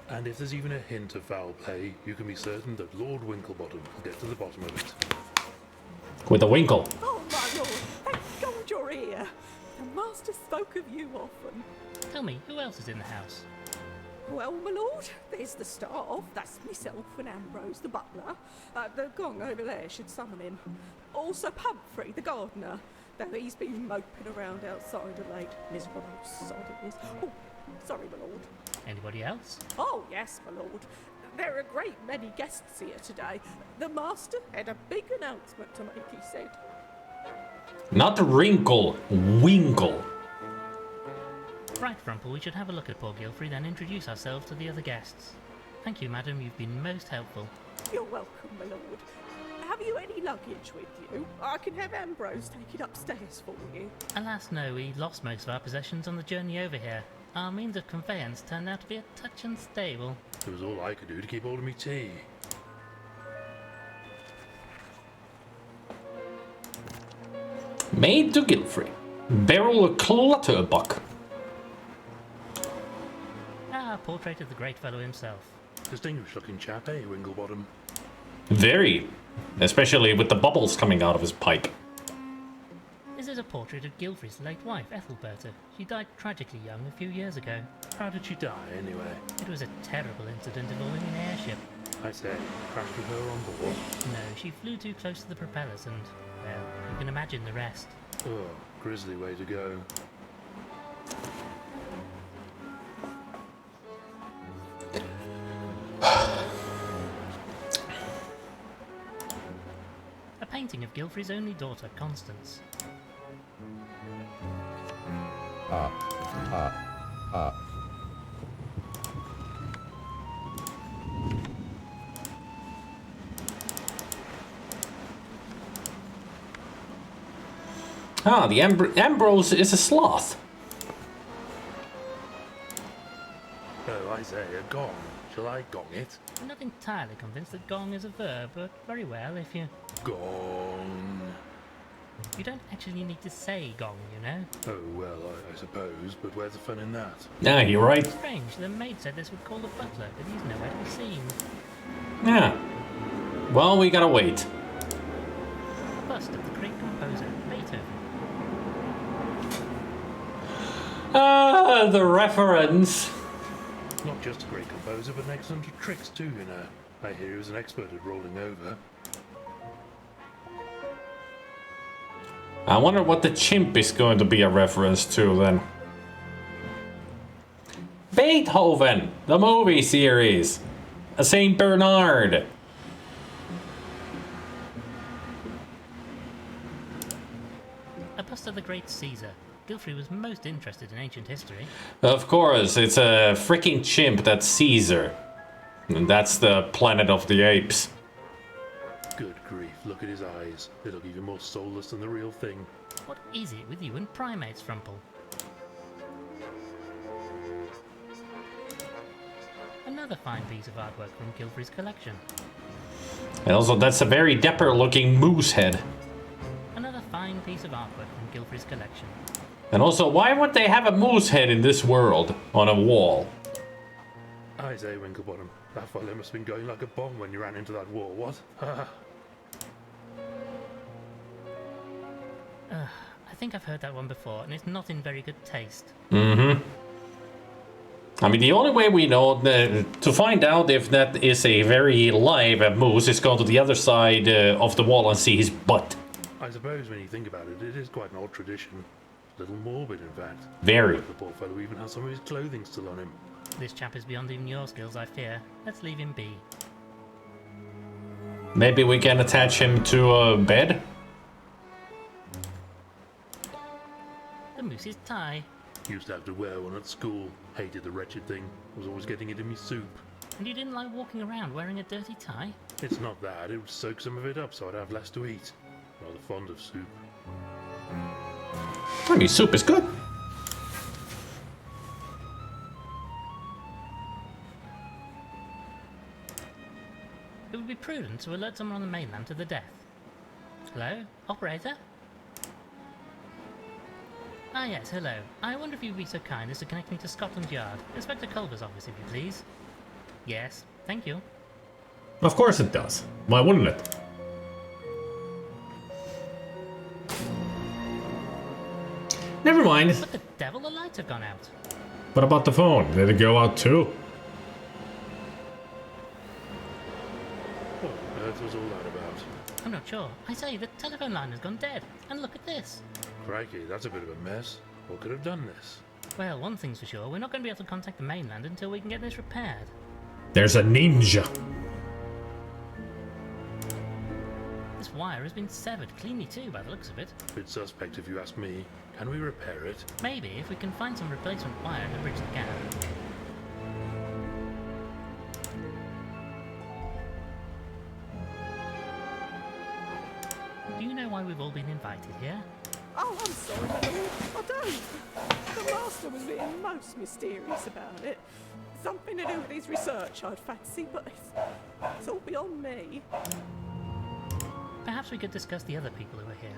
And if there's even a hint of foul play, you can be certain that Lord Winklebottom will get to the bottom of it. With a winkle. Oh, my lord, thank God you're here. The master spoke of you often. Tell me, who else is in the house? Well, my lord, there's the staff. That's myself and Ambrose, the butler. The gong over there should summon him. Also Pumphrey, the gardener. Though he's been moping around outside of late. Miserable old sod it is. Oh, sorry, my lord. Anybody else? Oh, yes, my lord. There are a great many guests here today. The master had a big announcement to make, he said. Not wrinkle, winkle. Right, Frumple, we should have a look at poor Gilfrey, then introduce ourselves to the other guests. Thank you, madam, you've been most helpful. You're welcome, my lord. Have you any luggage with you? I can have Ambrose take it upstairs for you. Alas, no, we lost most of our possessions on the journey over here. Our means of conveyance turned out to be a touch unstable. It was all I could do to keep hold of me tea. Maid to Gilfrey. Beryl Clutterbuck. Ah, portrait of the great fellow himself. Distinguished looking chap, eh, Winklebottom? Very. Especially with the bubbles coming out of his pipe. This is a portrait of Gilfrey's late wife, Ethelberta. She died tragically young a few years ago. How did she die, anyway? It was a terrible incident involving an airship. I say, crashed with her on board? No, she flew too close to the propellers and, well, you can imagine the rest. Oh, grisly way to go. A painting of Gilfrey's only daughter, Constance. Ah, the Ambrose is a sloth. Oh, I say, a gong. Shall I gong it? I'm not entirely convinced that gong is a verb, but very well if you... Gong. You don't actually need to say gong, you know? Oh, well, I suppose, but where's the fun in that? Yeah, you're right. Strange, the maid said this would call the butler, but he's nowhere to be seen. Yeah. Well, we gotta wait. Bust of the great composer, Beethoven. Ah, the reference. Not just a great composer, but an excellent at tricks too, you know. I hear he was an expert at rolling over. I wonder what the chimp is going to be a reference to then. Beethoven, the movie series. A Saint Bernard. A bust of the great Caesar. Gilfrey was most interested in ancient history. Of course, it's a freaking chimp that's Caesar. And that's the planet of the apes. Good grief, look at his eyes. They look even more soulless than the real thing. What is it with you and primates, Frumple? Another fine piece of artwork from Gilfrey's collection. And also, that's a very dapper looking moose head. Another fine piece of artwork from Gilfrey's collection. And also, why would they have a moose head in this world on a wall? I say, Winklebottom, that fella must have been going like a bomb when you ran into that wall, what? I think I've heard that one before, and it's not in very good taste. Mm-hmm. I mean, the only way we know to find out if that is a very live moose is go to the other side of the wall and see his butt. I suppose when you think about it, it is quite an old tradition. A little morbid, in fact. Very. The poor fellow even has some of his clothing still on him. This chap is beyond even your skills, I fear. Let's leave him be. Maybe we can attach him to a bed? The moose's tie. Used to have to wear one at school. Hated the wretched thing. Was always getting it in me soup. And you didn't like walking around wearing a dirty tie? It's not that. It would soak some of it up so I'd have less to eat. Rather fond of soup. I mean, soup is good. It would be prudent to alert someone on the mainland to the death. Hello? Operator? Ah yes, hello. I wonder if you'd be so kind as to connect me to Scotland Yard. Inspector Culver's office, if you please. Yes, thank you. Of course it does. Why wouldn't it? Never mind. What the devil, the lights have gone out. What about the phone? Did it go out too? What on earth was all that about? I'm not sure. I say, the telephone line has gone dead. And look at this. Crikey, that's a bit of a mess. What could have done this? Well, one thing's for sure, we're not going to be able to contact the mainland until we can get this repaired. There's a ninja. This wire has been severed cleanly too, by the looks of it. Bit suspect if you ask me. Can we repair it? Maybe if we can find some replacement wire to bridge the gap. Do you know why we've all been invited here? Oh, I'm sorry, my lord. I don't. The master was being most mysterious about it. Something to do with his research, I'd fancy, but it's all beyond me. Perhaps we could discuss the other people who are here.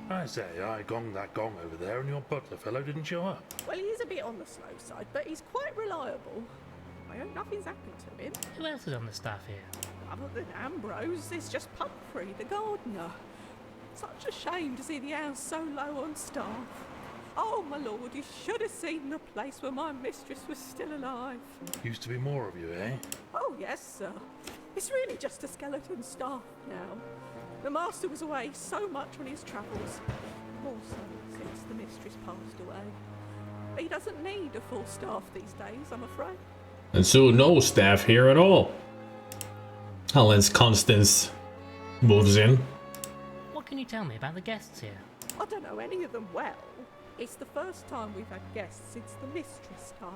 I say, I gonged that gong over there and your butler fellow didn't show up. Well, he is a bit on the slow side, but he's quite reliable. I hope nothing's happened to him. Who else is on the staff here? Other than Ambrose, it's just Pumphrey, the gardener. Such a shame to see the house so low on staff. Oh, my lord, you should have seen the place where my mistress was still alive. Used to be more of you, eh? Oh, yes, sir. It's really just a skeleton staff now. The master was away so much on his travels. Also, since the mistress passed away. He doesn't need a full staff these days, I'm afraid. And so no staff here at all. Unless Constance moves in. What can you tell me about the guests here? I don't know any of them well. It's the first time we've had guests since the mistress died.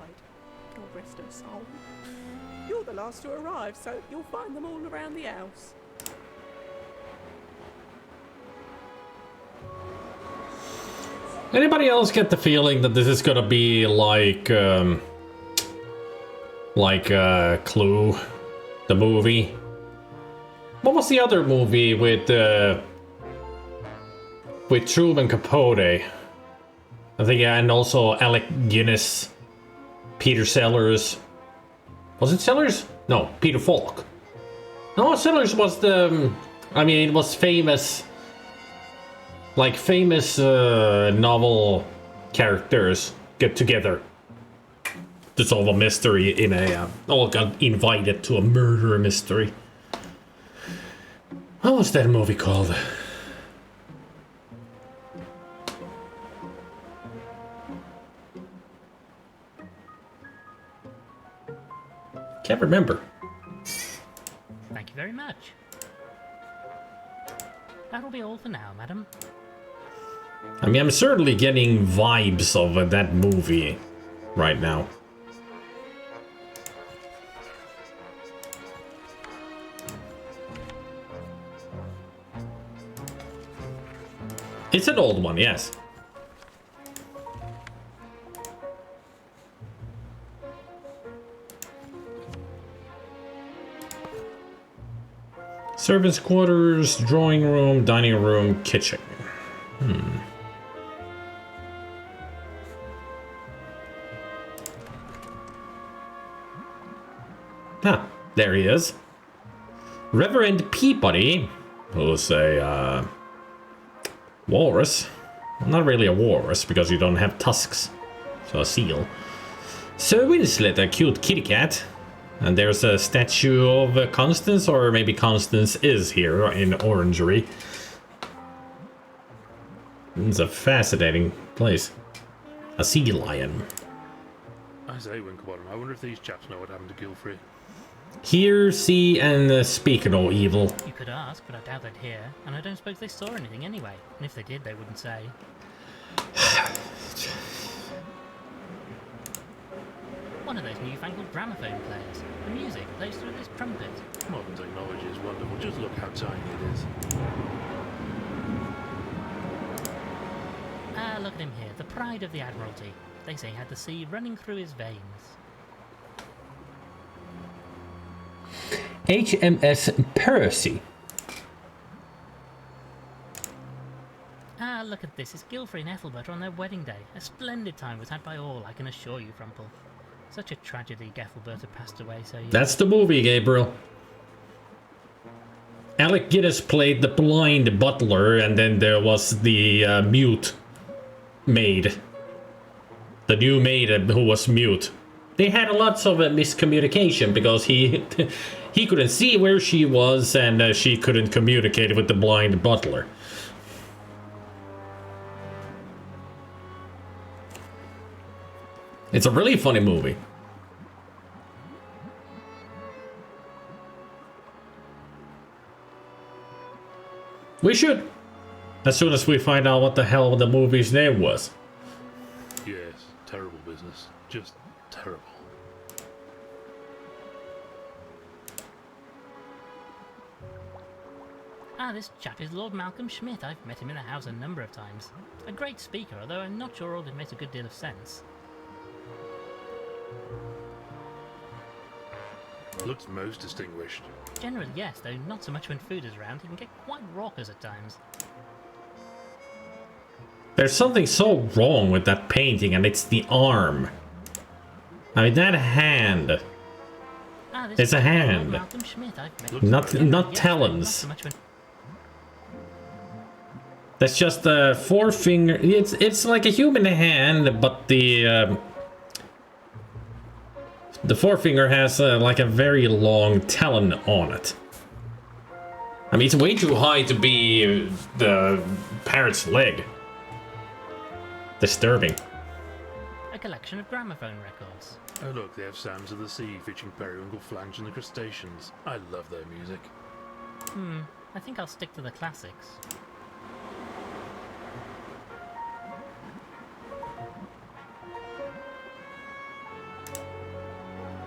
God rest her soul. You're the last to arrive, so you'll find them all around the house. Anybody else get the feeling that this is gonna be like Clue, the movie? What was the other movie with Truman Capote? I think, yeah, and also Alec Guinness, Peter Sellers. Was it Sellers? No, Peter Falk. No, Sellers was the. I mean, it was famous. Like famous novel characters get together to solve a mystery in a. All got invited to a murder mystery. What was that movie called? Can't remember. Thank you very much. That'll be all for now, madam. I mean, I'm certainly getting vibes of that movie right now. It's an old one, yes. Servants' quarters, drawing room, dining room, kitchen. Ah, there he is. Reverend Peabody, who's a walrus. Well, not really a walrus because you don't have tusks. So a seal. Sir Winslet, a cute kitty cat. And there's a statue of Constance, or maybe Constance is here in Orangery. It's a fascinating place. A sea lion. I say, Winklebottom, I wonder if these chaps know what happened to Gilfrey. Hear, see, and speak no evil. You could ask, but I doubt they'd hear, and I don't suppose they saw anything anyway. And if they did, they wouldn't say. One of those newfangled gramophone players. The music plays through this trumpet. Modern technology is wonderful. Just look how tiny it is. Ah, look at him here, the pride of the Admiralty. They say he had the sea running through his veins. HMS Percy. Ah, look at this. It's Gilfrey and Ethelbert on their wedding day. A splendid time was had by all, I can assure you, Frumple. Such a tragedy Ethelbert passed away so young. That's the movie, Gabriel. Alec Guinness played the blind butler, and then there was the mute maid. The new maid who was mute. They had lots of miscommunication because he couldn't see where she was, and she couldn't communicate with the blind butler. It's a really funny movie. We should. As soon as we find out what the hell the movie's name was. Yes, terrible business. Just terrible. Ah, this chap is Lord Malcolm Schmidt. I've met him in the house a number of times. A great speaker, although I'm not sure all of it makes a good deal of sense. Looks most distinguished. Generally, yes, though not so much when food is around. He can get quite raucous at times. There's something so wrong with that painting, and it's the arm. I mean, that hand. Ah, this It's a chap is Lord hand. Malcolm Schmidt. I've met Looks Not yes, talons. Not so much when That's just a forefinger. It's like a human hand, but the forefinger has like a very long talon on it. I mean, it's way too high to be the parrot's leg. Disturbing. a collection of gramophone records. Oh look, they have Sounds of the Sea featuring Periwinkle, Flange and the Crustaceans. I love their music. I think I'll stick to the classics.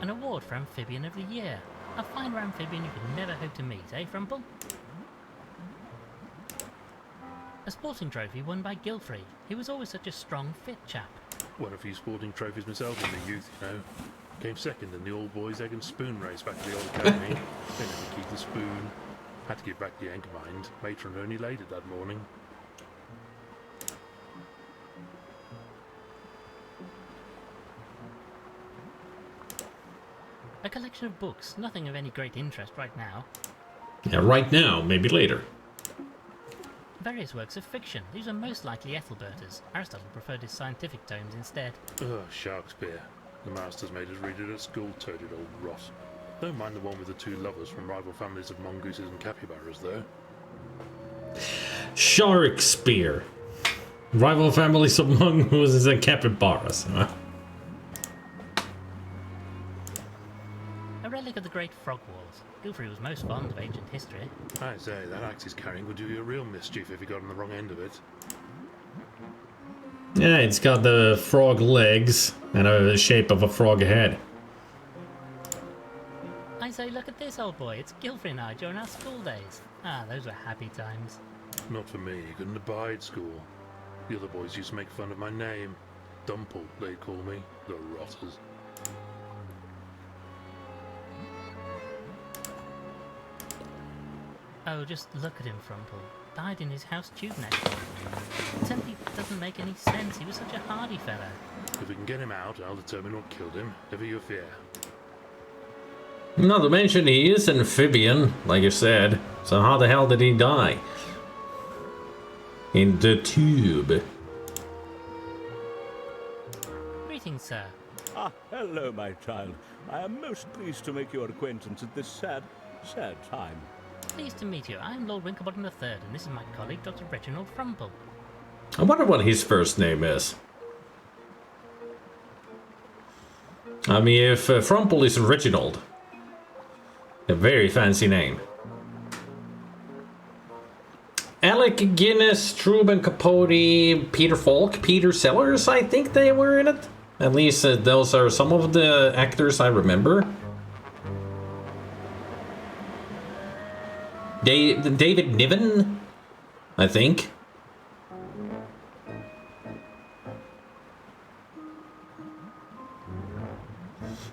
An award for Amphibian of the Year. A finer amphibian you could never hope to meet, eh, Frumple? A sporting trophy won by Gilfrey. He was always such a strong, fit chap. Won a few sporting trophies myself in the youth, you know. Came second in the all boys egg and spoon race back at the old academy. They never keep the spoon. Had to give back the anchor mind. Matron only laid it that morning. A collection of books, nothing of any great interest right now. Yeah, right now, maybe later. Various works of fiction. These are most likely Ethelberta's. Aristotle preferred his scientific tomes instead. Ugh, Shakespeare. The masters made us read it at school, toted old rot. Don't mind the one with the two lovers from rival families of mongooses and capybaras, though. Shakespeare. Rival families of mongooses and capybaras. Huh? A relic of the Great Frog Wars. Gilfrey was most fond of ancient history. I say, that axe he's carrying would do you a real mischief if you got on the wrong end of it. Yeah, it's got the frog legs and the shape of a frog head. I say, look at this, old boy. It's Gilfrey and I during our school days. Ah, those were happy times. Not for me, couldn't abide school. The other boys used to make fun of my name. Dumple, they'd call me. The rotters. Oh, just look at him, Frumple. Died in his house tube neck. It simply doesn't make any sense. He was such a hardy fellow. If we can get him out, I'll determine what killed him. Never you fear. Not to mention he is an amphibian, like you said. So how the hell did he die? In the tube. Greetings, sir. Ah, hello, my child. I am most pleased to make your acquaintance at this sad time. Pleased to meet you. I'm Lord Winklebottom III, and this is my colleague, Dr. Reginald Frumple. I wonder what his first name is. I mean, if Frumple is Reginald. A very fancy name. Alec Guinness, Truman Capote, Peter Falk, Peter Sellers, I think they were in it. At least those are some of the actors I remember. David Niven, I think.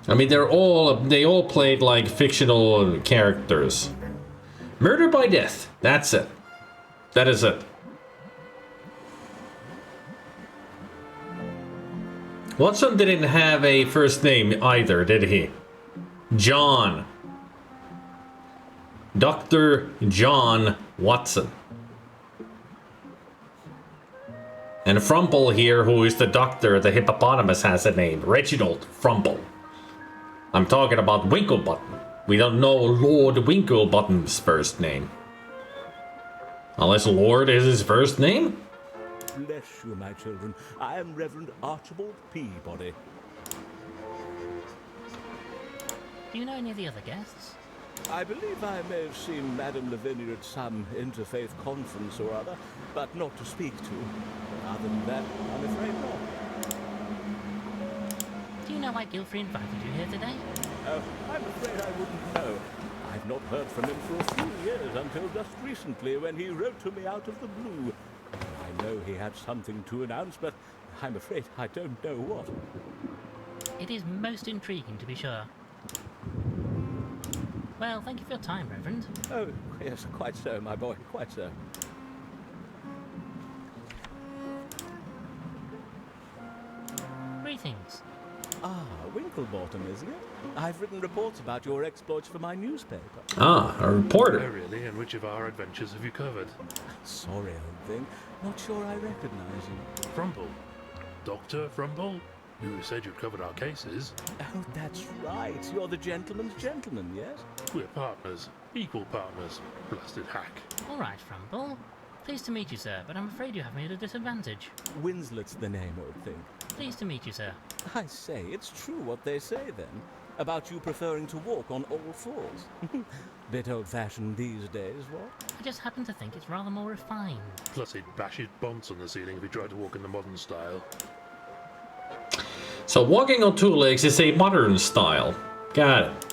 I mean, they all played like fictional characters. Murder by Death, that's it. That is it. Watson didn't have a first name either, did he? John. Dr. John Watson. And Frumple here, who is the doctor, the hippopotamus, has a name. Reginald Frumple. I'm talking about Winklebottom. We don't know Lord Winklebottom's first name. Unless Lord is his first name? Bless you, my children. I am Reverend Archibald Peabody. Do you know any of the other guests? I believe I may have seen Madame Lavinia at some interfaith conference or other, but not to speak to. Other than that, I'm afraid not. Do you know why Gilfrey invited you here today? Oh, I'm afraid I wouldn't know. I've not heard from him for a few years, until just recently when he wrote to me out of the blue. I know he had something to announce, but I'm afraid I don't know what. It is most intriguing, to be sure. Well, thank you for your time, Reverend. Oh, yes, quite so, my boy, quite so. Greetings. Ah, Winklebottom, isn't it? I've written reports about your exploits for my newspaper. Ah, a Oh, reporter. really? And which of our adventures have you covered? Sorry, old thing. Not sure I recognize you. Frumple. Dr. Frumple? You said you'd covered our cases. Oh, that's right. You're the gentleman's gentleman, yes? We're partners. Equal partners. Blasted hack. All right, Frumple. Pleased to meet you, sir, but I'm afraid you have me at a disadvantage. Winslet's the name, old thing. Pleased to meet you, sir. I say, it's true what they say, then, about you preferring to walk on all fours. Bit old-fashioned these days, what? I just happen to think it's rather more refined. Plus he'd bash his bonds on the ceiling if he tried to walk in the modern style. So walking on two legs is a modern style. Got it.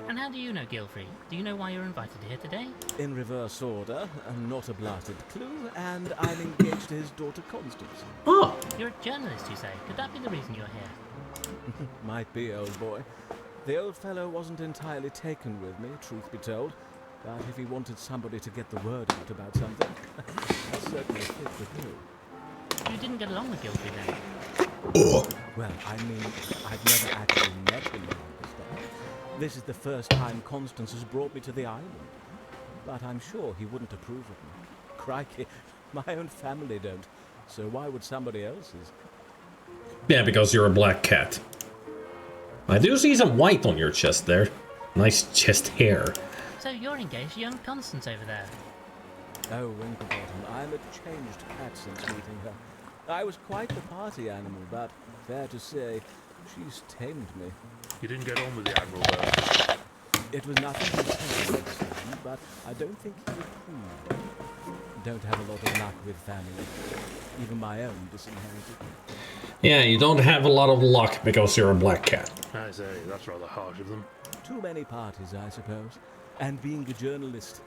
And how do you know Gilfrey? Do you know why you're invited here today? In reverse order, not a blasted clue, and I'm engaged to his daughter Constance. Oh, You're a journalist, you say. Could that be the reason you're here? Might be, old boy. The old fellow wasn't entirely taken with me, truth be told. But if he wanted somebody to get the word out about something, I certainly fit the bill. You didn't get along with Gilfrey then? Well, I mean, I've never actually met him, you understand. This is the first time Constance has brought me to the island. But I'm sure he wouldn't approve of me. Crikey, my own family don't. So why would somebody else's? yeah, because you're a black cat. I do see some white on your chest there. Nice chest hair. So you're engaged to young Constance over there. Oh, Winklebottom, I'm a changed cat since meeting her. I was quite the party animal, but fair to say, she's tamed me. You didn't get on with the Admiral, though. It was nothing intense, but I don't think he approved. Don't have a lot of luck with family. Even my own disinherited. Yeah, you don't have a lot of luck because you're a black cat. I say, that's rather harsh of them. Too many parties, I suppose. And being a journalist,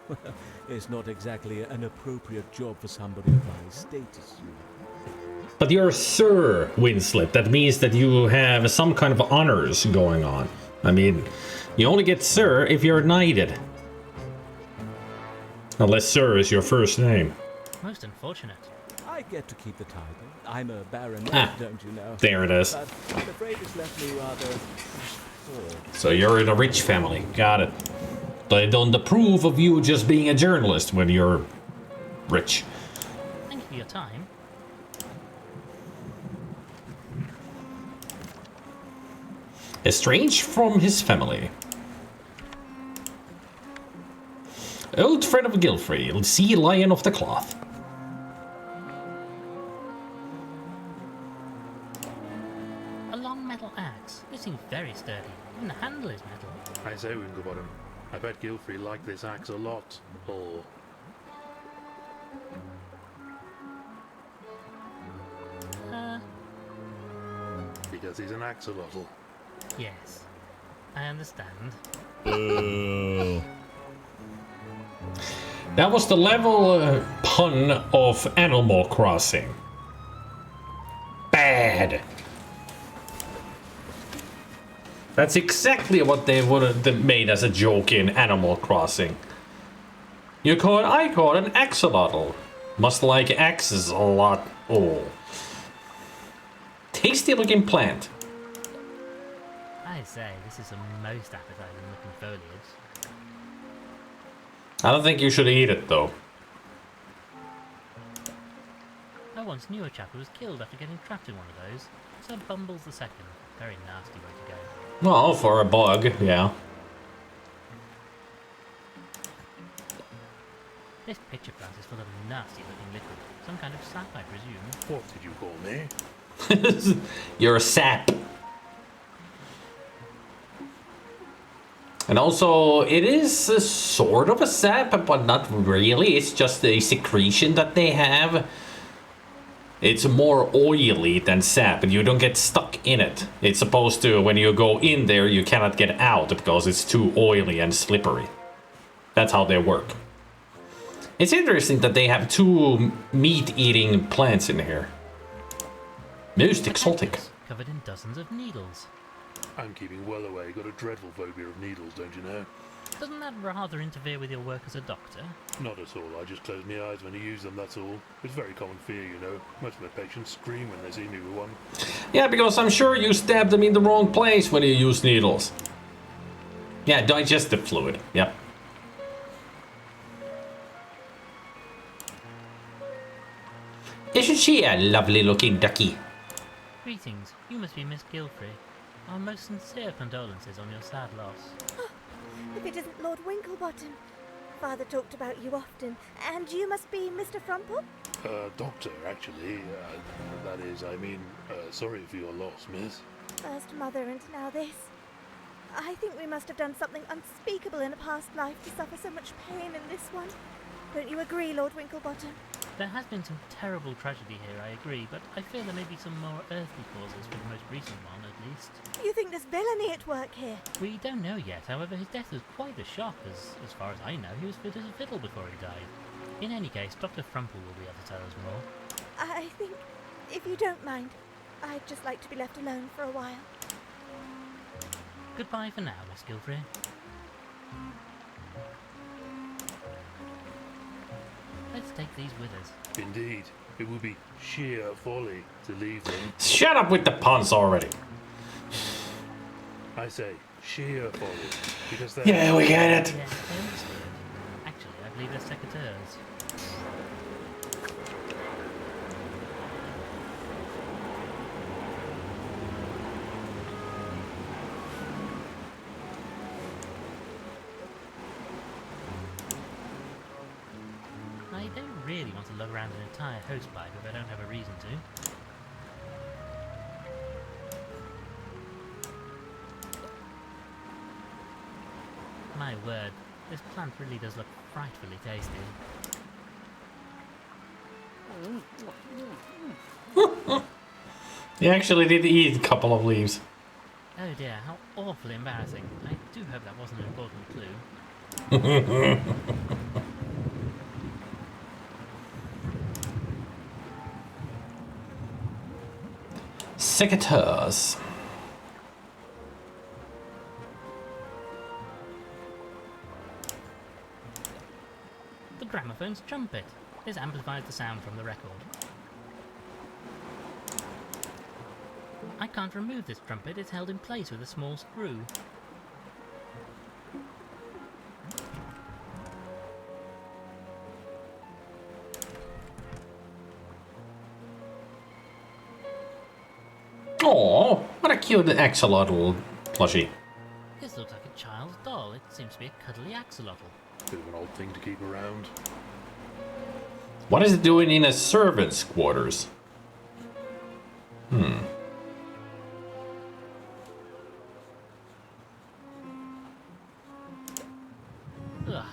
is not exactly an appropriate job for somebody of my status. But you're Sir Winslet. That means that you have some kind of honors going on. I mean, you only get Sir if you're knighted. Unless Sir is your first name. Most unfortunate. I get to keep the title. I'm a baronet, don't you know? There it is. But I'm afraid it's left me rather poor. So you're in a rich family. Got it. They don't approve of you just being a journalist when you're rich. Thank you for your time. Estranged from his family. Old friend of Gilfrey, sea lion of the cloth. A long metal axe. It seems very sturdy. Even the handle is metal. I say, Winklebottom, I bet Gilfrey liked this axe a lot. Or... Because he's an axolotl. Yes. I understand. That was the level pun of Animal Crossing. Bad. That's exactly what they would have made as a joke in Animal Crossing. I call it an axolotl. Must like axes a lot. Oh. Tasty looking plant. I say, this is a most appetizing looking foliage. I don't think you should eat it though. I once knew a chap who was killed after getting trapped in one of those. Sir Bumbles the Second. Very nasty way to go. Well, for a bug, yeah. This picture glass is full of nasty looking liquid. Some kind of sap, I presume. What did you call me? You're a sap. And also, it is a sort of a sap, but not really. It's just a secretion that they have. It's more oily than sap, and you don't get stuck in it. It's supposed to, when you go in there, you cannot get out because it's too oily and slippery. That's how they work. It's interesting that they have 2 meat-eating plants in here. Most exotic. Covered in dozens of needles. I'm keeping well away. Got a dreadful phobia of needles, don't you know? Doesn't that rather interfere with your work as a doctor? Not at all. I just close my eyes when I use them, that's all. It's very common fear, you know. Most of my patients scream when they see me with one. Yeah, because I'm sure you stabbed them in the wrong place when you use needles. Yeah, digestive fluid. Yep. Isn't she a lovely looking ducky? Greetings. You must be Miss Gilfrey. Our most sincere condolences on your sad loss. If it isn't Lord Winklebottom. Father talked about you often, and you must be Mr. Frumple? Doctor, actually. That is, I mean, sorry for your loss, miss. First mother and now this. I think we must have done something unspeakable in a past life to suffer so much pain in this one. Don't you agree, Lord Winklebottom? There has been some terrible tragedy here, I agree, but I fear there may be some more earthly causes for the most recent one, at least. You think there's villainy at work here? We don't know yet, however, his death was quite a shock, as far as I know. He was fit as a fiddle before he died. In any case, Dr. Frumple will be able to tell us more. I think, if you don't mind, I'd just like to be left alone for a while. Goodbye for now, Miss Gilfrey. Let's take these with us. Indeed. It would be sheer folly to leave them. Shut up with the puns already. I say, sheer folly. Because they're... Yeah, we get it. Yeah, I understood. Actually, I believe they're secateurs. I don't really want to lug around an entire hosepipe if I don't have a reason to. My word, this plant really does look frightfully tasty. You actually did eat a couple of leaves. Oh dear, how awfully embarrassing. I do hope that wasn't an important clue. Secateurs. The gramophone's trumpet. This amplifies the sound from the record. I can't remove this trumpet, it's held in place with a small screw. Oh, what a cute axolotl plushie. This looks like a child's doll. It seems to be a cuddly axolotl. Bit of an old thing to keep around. What is it doing in a servant's quarters? Ugh,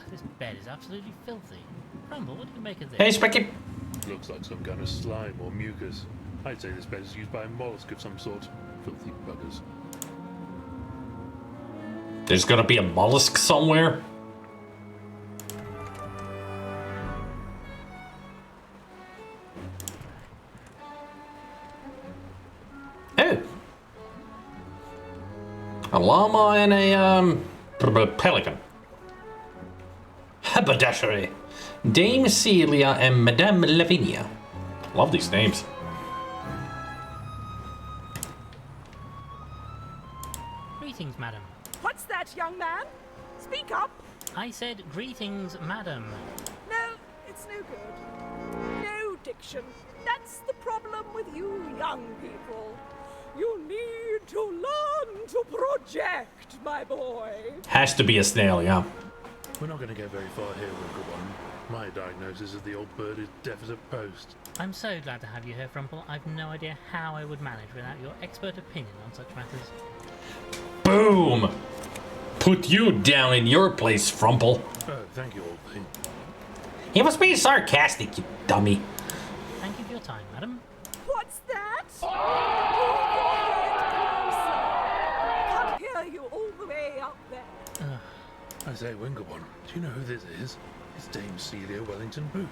this bed is absolutely filthy. Crumble, what do you make of this? Hey, Specky. Looks like some kind of slime or mucus. I'd say this bed is used by a mollusk of some sort. Filthy buggers. There's gonna be a mollusk somewhere. Oh. A llama and a pelican. Haberdashery. Dame Celia and Madame Lavinia. Love these names. Greetings, madam. What's that, young man? Speak up. I said greetings, madam. No, it's no good. No diction. That's the problem with you young people. You need to learn to project, my boy. Has to be a snail, yeah. We're not going to get very far here, Winklebottom. My diagnosis is the old bird is deaf as a post. I'm so glad to have you here, Frumple. I've no idea how I would manage without your expert opinion on such matters. Boom! put you down in your place, Frumple. Oh, thank you, old thing. He was being sarcastic, you dummy. Thank you for your time, madam. What's that? Can't hear you all the way up there. I say, Winklebottom, do you know who this is? It's Dame Celia Wellington Boot.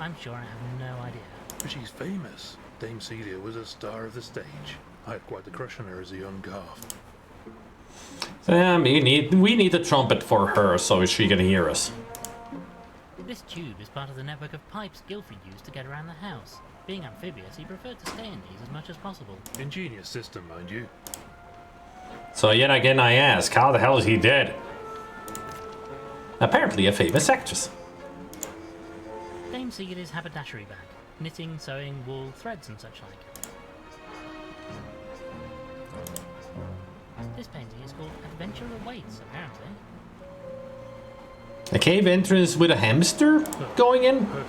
I'm sure I have no idea. But she's famous. Dame Celia was a star of the stage. I had quite the crush on her as a young calf. We need a trumpet for her so she can hear us. This tube is part of the network of pipes Gilfrey used to get around the house. Being amphibious, he preferred to stay in these as much as possible. Ingenious system, mind you. So yet again I ask, how the hell is he dead? Apparently a famous actress. Dame Celia's haberdashery bag. Knitting, sewing, wool, threads and such like. This painting is called Adventure Awaits, apparently. A cave entrance with a hamster going in? Personally,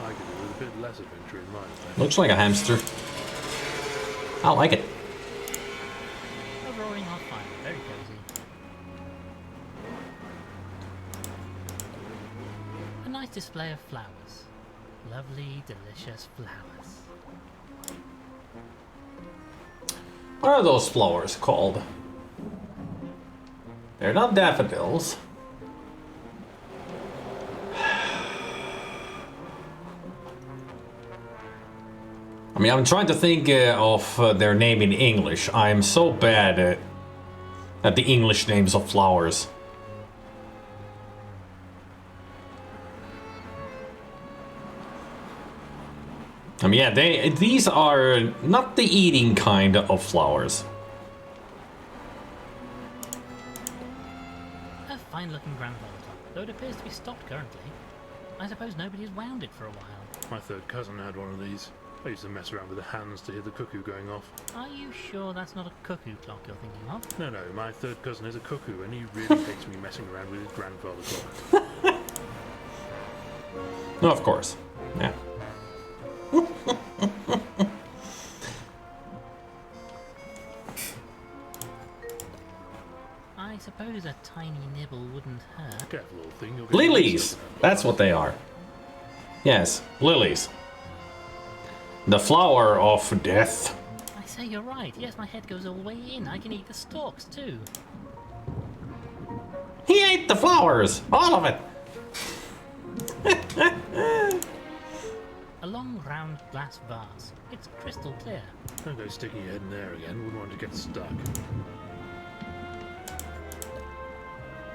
I could do with a bit less adventure in mine. Looks like a hamster. I like it. A roaring hot fire, very cozy. A nice display of flowers. Lovely, delicious flowers. What are those flowers called? They're not daffodils. I mean, I'm trying to think of their name in English. I'm so bad at the English names of flowers. I mean, yeah, these are not the eating kind of flowers. A fine-looking grandfather clock, though it appears to be stopped currently. I suppose nobody has wound it for a while. My third cousin had one of these. I used to mess around with the hands to hear the cuckoo going off. Are you sure that's not a cuckoo clock you're thinking of? No, my third cousin is a cuckoo, and he really hates me messing around with his grandfather clock. No, of course. Yeah. I suppose a tiny nibble wouldn't hurt. Careful, old thing. You'll get Lilies! That's what they are. Yes, lilies. The flower of death. I say you're right. Yes, my head goes all the way in. I can eat the stalks too. He ate the flowers! All of it! A long, round glass vase. It's crystal clear. Don't go sticking your head in there again. Wouldn't want to get stuck.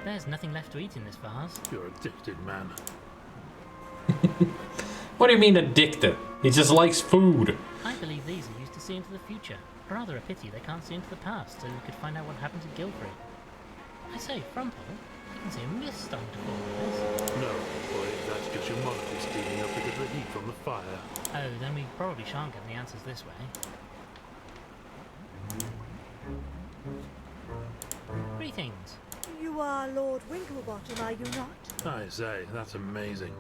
There's nothing left to eat in this vase. You're addicted, man. What do you mean addicted? He just likes food. I believe these are used to see into the future. Rather a pity they can't see into the past, so we could find out what happened to Gilfrey. I say, Frumple, I can see a mist starting to form on this. No, boy, that's just your monster steaming up because of the heat from the fire. Oh, then we probably shan't get the answers this way. Greetings. You are Lord Winklebottom, are you not? I say, that's amazing.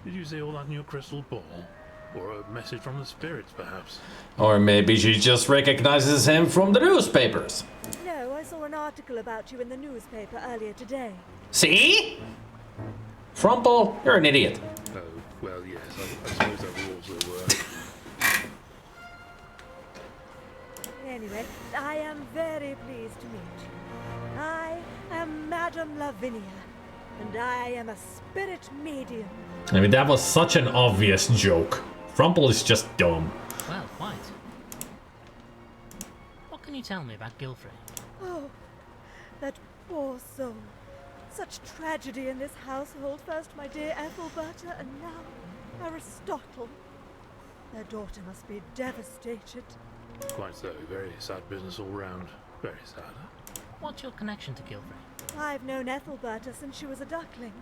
Did you see all that in your crystal ball? Or a message from the spirits, perhaps? Or maybe she just recognizes him from the newspapers. No, I saw an article about you in the newspaper earlier today. See? Frumple, you're an idiot. Oh, well, yes, I suppose that would also work. Anyway, I am very pleased to meet you. I am Madame Lavinia, and I am a spirit medium. I mean, that was such an obvious joke. Frumple is just dumb. Well, quite. What can you tell me about Gilfrey? Oh, that poor soul. Such tragedy in this household. First my dear Ethelberta, and now Aristotle. Their daughter must be devastated. Quite so. Very sad business all round. Very sad. What's your connection to Gilfrey? I've known Ethelberta since she was a duckling.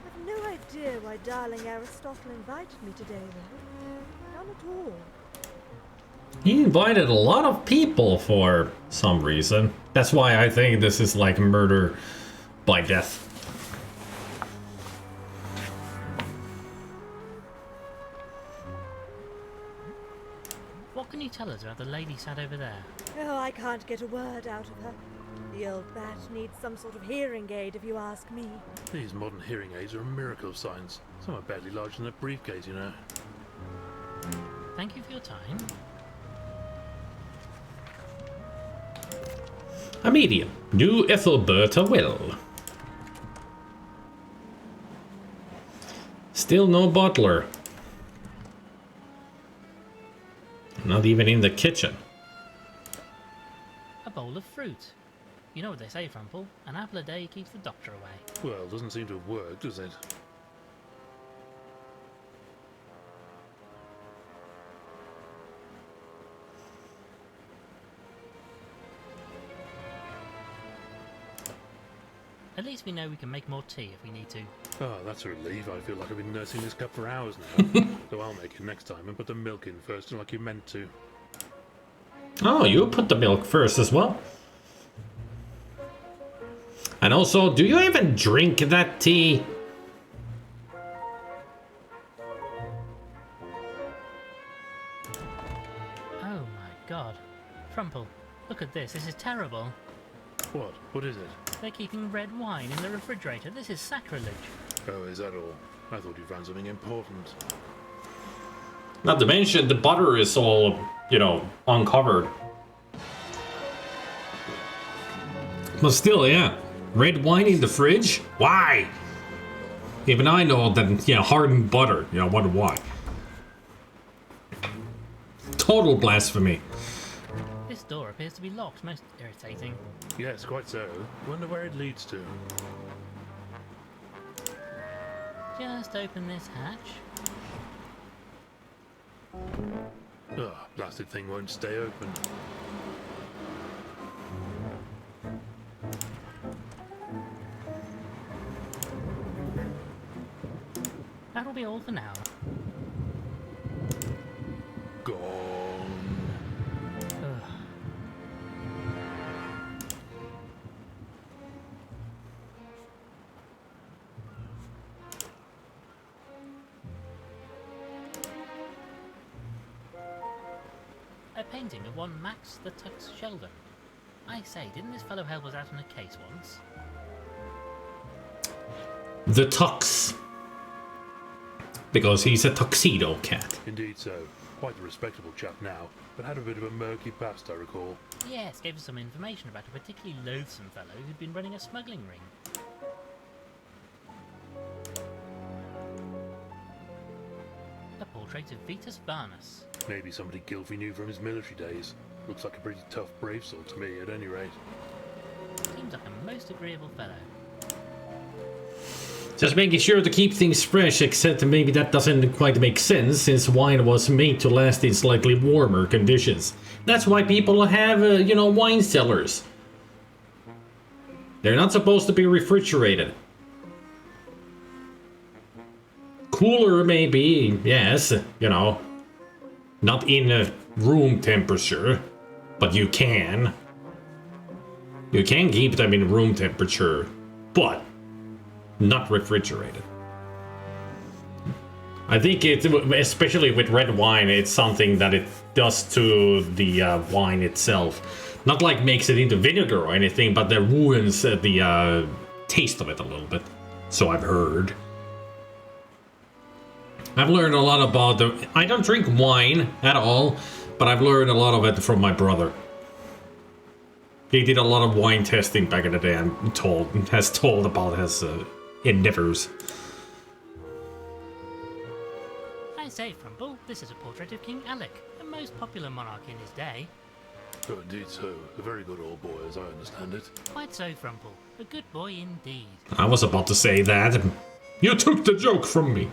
I've no idea why darling Aristotle invited me today, though. None at all. He invited a lot of people for some reason. That's why I think this is like murder by death. What can you tell us about the lady sat over there? Oh, I can't get a word out of her. The old bat needs some sort of hearing aid, if you ask me. These modern hearing aids are a miracle of science. Some are barely larger than a briefcase, you know. Thank you for your time. A medium. New Ethelberta will. Still no butler. Not even in the kitchen. A bowl of fruit. You know what they say, Frumple. An apple a day keeps the doctor away. Well, doesn't seem to have worked, does it? At least we know we can make more tea if we need to. Oh, that's a relief. I feel like I've been nursing this cup for hours now. So I'll make it next time and put the milk in first, like you meant to. Oh, you put the milk first as well. And also, do you even drink that tea? Oh my god. Frumple, look at this. This is terrible. What? What is it? They're keeping red wine in the refrigerator. This is sacrilege. Oh, is that all? I thought you found something important. Not to mention, the butter is all, you know, uncovered. But still, yeah. Red wine in the fridge? Why? Even I know that, you know, hardened butter. You know, wonder why. Total blasphemy. This door appears to be locked. Most irritating. Yes, quite so. Wonder where it leads to. Just open this hatch. Ugh, blasted thing won't stay open. That'll be all for now. Gone. Ugh. A painting of one Max the Tux Sheldon. I say, didn't this fellow help us out on a case once? The Tux. Because he's a tuxedo cat. Indeed so. Quite a respectable chap now, but had a bit of a murky past, I recall. Yes, gave us some information about a particularly loathsome fellow who'd been running a smuggling ring. A portrait of Vitus Varnus. Maybe somebody Gilfy knew from his military days. Looks like a pretty tough, brave sort to me, at any rate. Seems like a most agreeable fellow. Just making sure to keep things fresh, except maybe that doesn't quite make sense, since wine was made to last in slightly warmer conditions. That's why people have, you know, wine cellars. They're not supposed to be refrigerated. Cooler maybe, yes, you know. Not in a room temperature, but you can. You can keep them in room temperature, but not refrigerated. I think it, especially with red wine, it's something that it does to the wine itself. Not like makes it into vinegar or anything, but that ruins the taste of it a little bit. So I've heard. I've learned a lot about the... I don't drink wine at all, but I've learned a lot of it from my brother. He did a lot of wine testing back in the day and has told about his endeavors. I say, Frumple, this is a portrait of King Alec, the most popular monarch in his day. Oh, indeed so. A very good old boy, as I understand it. Quite so, Frumple. A good boy indeed. I was about to say that. You took the joke from me.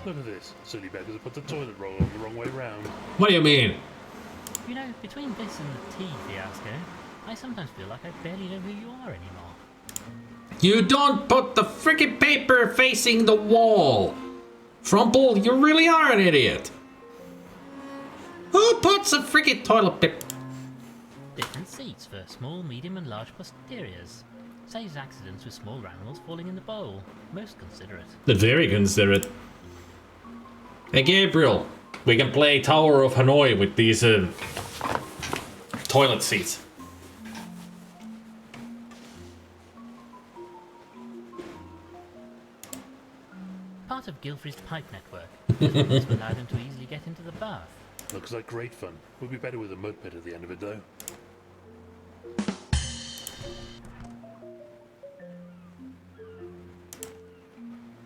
Look at this. Silly beggars have put the toilet roll on the wrong way round. What do you mean? You know, between this and the tea fiasco, I sometimes feel like I barely know who you are anymore. You don't put the frickin' paper facing the wall. Frumple, you really are an idiot. Who puts a frickin' toilet paper? Different seats for small, medium and large posteriors. Saves accidents with small animals falling in the bowl. Most considerate. Very considerate. Hey Gabriel, we can play Tower of Hanoi with these toilet seats. Part of Gilfrey's pipe network is to allow them to easily get into the bath. Looks like great fun. Would be better with a mud pit at the end of it, though.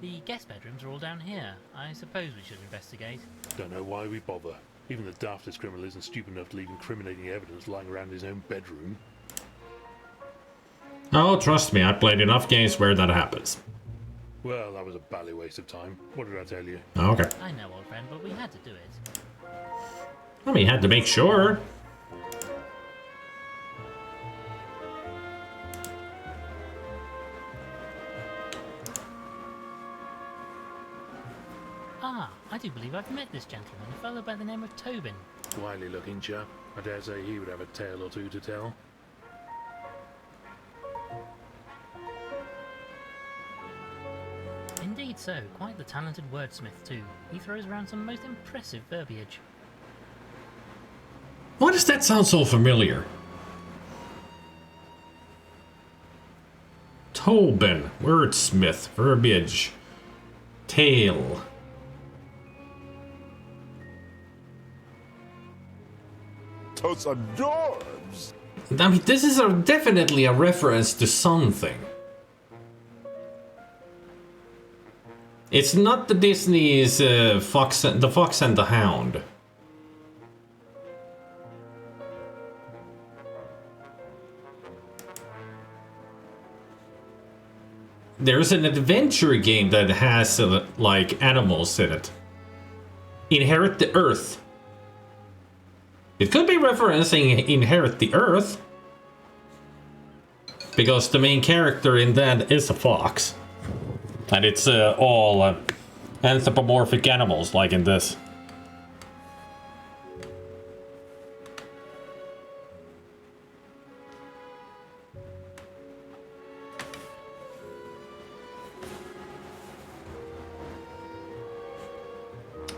The guest bedrooms are all down here. I suppose we should investigate. Don't know why we bother. Even the daftest criminal isn't stupid enough to leave incriminating evidence lying around his own bedroom. Oh, trust me, I played enough games where that happens. Well, that was a bally waste of time. What did I tell you? Okay. I know, old friend, but we had to do it. I mean, had to make sure. Ah, I do believe I've met this gentleman, a fellow by the name of Tobin. Wily looking chap. I dare say he would have a tale or two to tell. Indeed so, quite the talented wordsmith too. He throws around some most impressive verbiage. Why does that sound so familiar? Tobin, wordsmith, verbiage, tale. Totes adorbs! I mean, this is definitely a reference to something. It's not the Disney's The Fox and the Hound. There's an adventure game that has like animals in it. Inherit the Earth. It could be referencing Inherit the Earth, because the main character in that is a fox. And it's all anthropomorphic animals, like in this.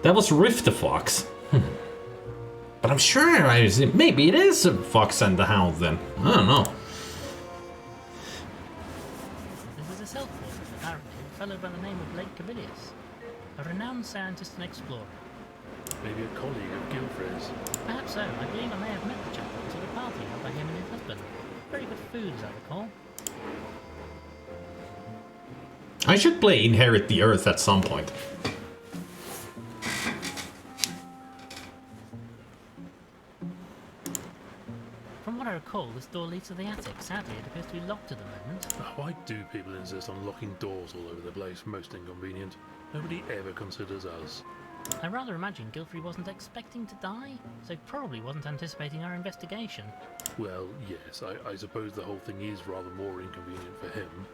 That was Riff the Fox. But I'm sure maybe it is a Fox and the Hound then. I don't know. This is a self-portrait, apparently, a fellow by the name of Lake Cabilius, a renowned scientist and explorer. Maybe a colleague of Gilfrey's. Perhaps so. I believe I may have met the chap at a party held by him and his husband. Very good food, as I recall. I should play Inherit the Earth at some point. From what I recall, this door leads to the attic. Sadly, it appears to be locked at the moment. Why do people insist on locking doors all over the place? Most inconvenient. Nobody ever considers us. I rather imagine Gilfrey wasn't expecting to die, so probably wasn't anticipating our investigation. Well, yes, I suppose the whole thing is rather more inconvenient for him.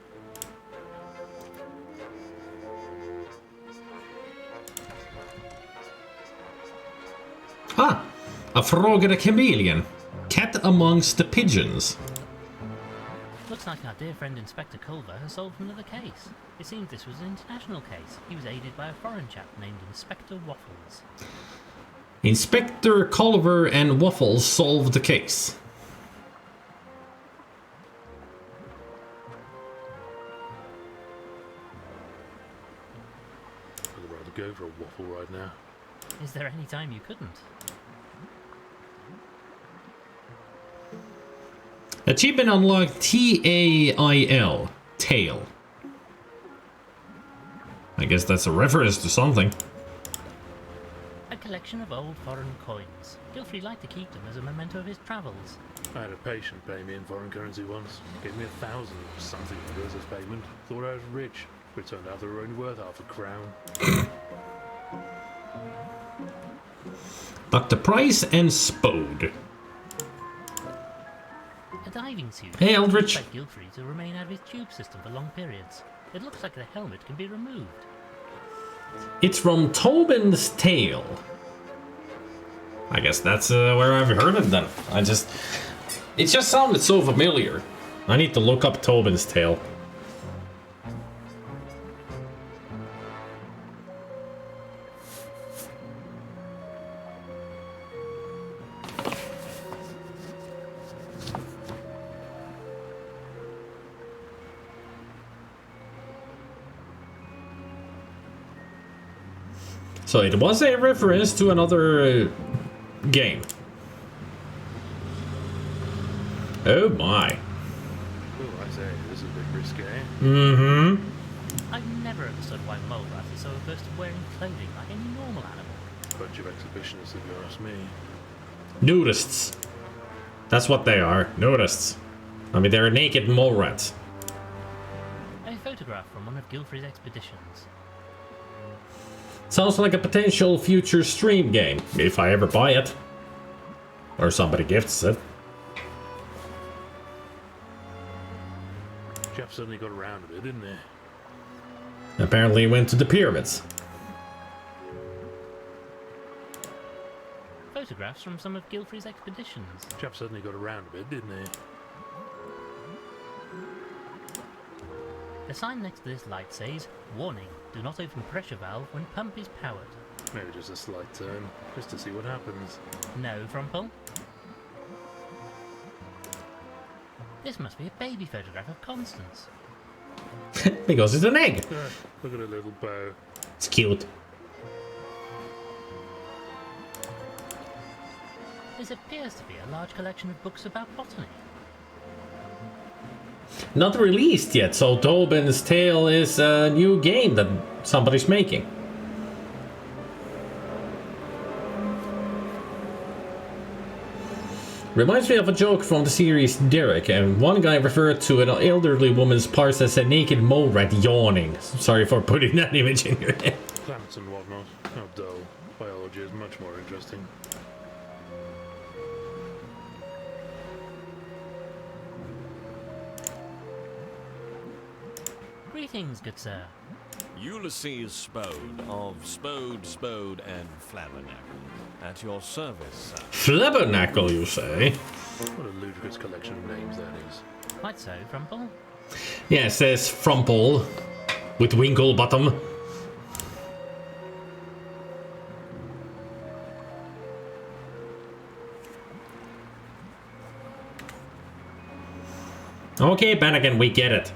Ah! A frog and a chameleon. Cat amongst the pigeons. Looks like our dear friend Inspector Culver has solved another case. It seems this was an international case. He was aided by a foreign chap named Inspector Waffles. Inspector Culver and Waffles solved the case. I'd rather go for a waffle right now. Is there any time you couldn't? Achievement unlocked TAIL. Tail. I guess that's a reference to something. A collection of old foreign coins. Gilfrey liked to keep them as a memento of his travels. I had a patient pay me in foreign currency once. Gave me 1,000 or something as payment. Thought I was rich, but it turned out they were only worth half a crown. Dr. Price and Spode. A diving suit. Hey, Eldritch. Expect Gilfrey to remain out of his tube system for long periods. It looks like the helmet can be removed. It's from Tobin's Tale. I guess that's where I've heard it then. It just sounded so familiar. I need to look up Tobin's Tale. So it was a reference to another game. Oh my. Oh, I say, this is a bit risque. Mm-hmm. I've never understood why mole rats are so averse to wearing clothing like any normal animal. Bunch of exhibitionists, if you ask me. Nudists. That's what they are. Nudists. I mean, they're naked mole rats. A photograph from one of Gilfrey's expeditions. Sounds like a potential future stream game, if I ever buy it. Or somebody gifts it. Jeff suddenly got around a bit, didn't he? Apparently he went to the pyramids. Photographs from some of Gilfrey's expeditions. Jeff suddenly got around a bit, didn't he? The sign next to this light says, "Warning, do not open pressure valve when pump is powered." Maybe just a slight turn, just to see what happens. No, Frumple. This must be a baby photograph of Constance. Because it's an egg. Look at her little bow. It's cute. This appears to be a large collection of books about botany. Not released yet, so Tobin's Tale is a new game that somebody's making. Reminds me of a joke from the series Derek, and one guy referred to an elderly woman's parts as a naked mole rat yawning. Sorry for putting that image in your head. Planets and whatnot. How dull. Biology is much more interesting. Greetings, good sir. Ulysses Spode of Spode, and Flabbernacle. At your service, sir. Flabbernacle, you say? What a ludicrous collection of names that is. Quite so, Frumple. Yeah, it says Frumple with Winklebottom. Okay, Bannigan, we get it.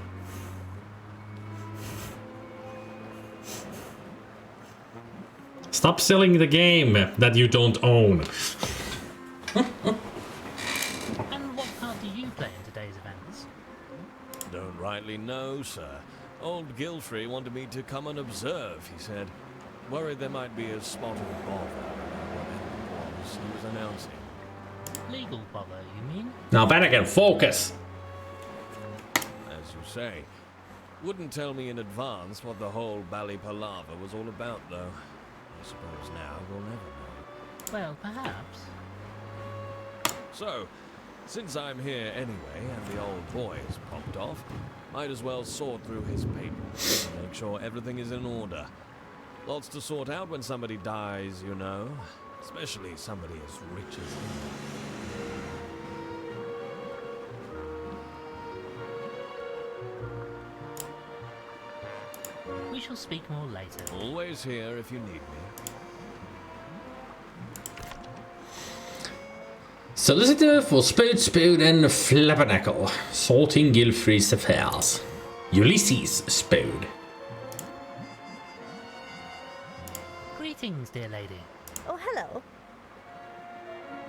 Stop selling the game that you don't own. And what part do you play in today's events? Don't rightly know, sir. Old Gilfrey wanted me to come and observe, he said. Worried there might be a spot of bother about whatever it was he was announcing. Legal bother, you mean? Now, Bannigan, focus. As you say. Wouldn't tell me in advance what the whole bally palaver was all about, though. I suppose now we'll never know. Well, perhaps. So, since I'm here anyway and the old boy has popped off, might as well sort through his papers and make sure everything is in order. Lots to sort out when somebody dies, you know. Especially somebody as rich as him. We shall speak more later. Always here if you need me. Solicitor for Spode and Flabbernacle, sorting Gilfrey's affairs. Ulysses Spode. Greetings, dear lady. Oh, hello.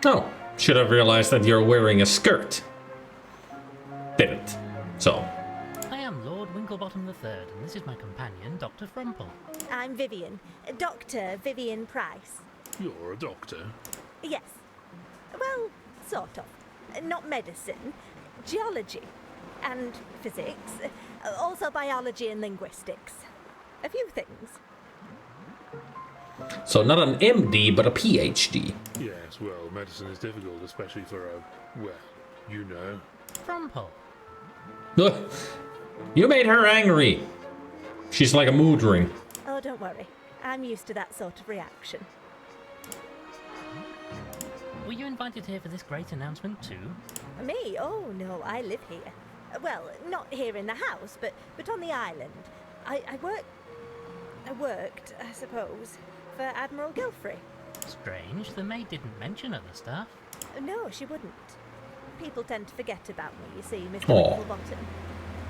Oh, should have realized that you're wearing a skirt. Didn't. So. I am Lord Winklebottom III, and this is my companion, Dr. Frumple. I'm Vivian. Dr. Vivian Price. You're a doctor. Yes. Well, sort of. Not medicine. Geology. And physics. Also biology and linguistics. A few things. So not an MD, but a PhD. Yes, well, medicine is difficult, especially for a, well, you know. Frumple. You made her angry. She's like a mood ring. Oh, don't worry. I'm used to that sort of reaction. Were you invited here for this great announcement too? Me? Oh, no, I live here. Well, not here in the house, but on the island. I worked, I suppose, for Admiral Gilfrey. Strange, the maid didn't mention other stuff. No, she wouldn't. People tend to forget about me, you see, Mr. Aw. Winklebottom.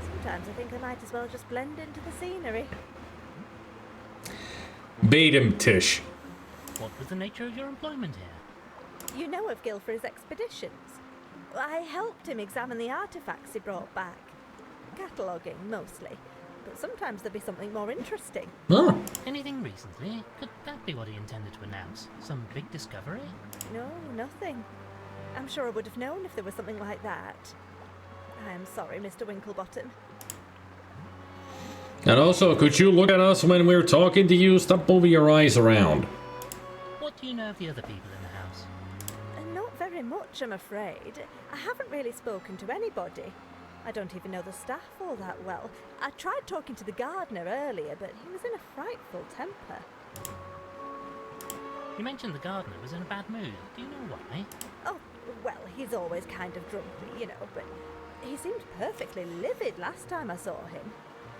Sometimes I think I might as well just blend into the scenery. Bait him, Tish. What was the nature of your employment here? You know of Gilfrey's expeditions? I helped him examine the artifacts he brought back. Cataloguing, mostly. But sometimes there'd be something more interesting. Oh. Anything recently? Could that be what he intended to announce? Some big discovery? No, nothing. I'm sure I would have known if there was something like that. I am sorry, Mr. Winklebottom. And also, could you look at us when we're talking to you? Stop moving your eyes around. What do you know of the other people in the house? Not very much, I'm afraid. I haven't really spoken to anybody. I don't even know the staff all that well. I tried talking to the gardener earlier, but he was in a frightful temper. You mentioned the gardener was in a bad mood. Do you know why? Oh, well, he's always kind of grumpy, you know, but he seemed perfectly livid last time I saw him.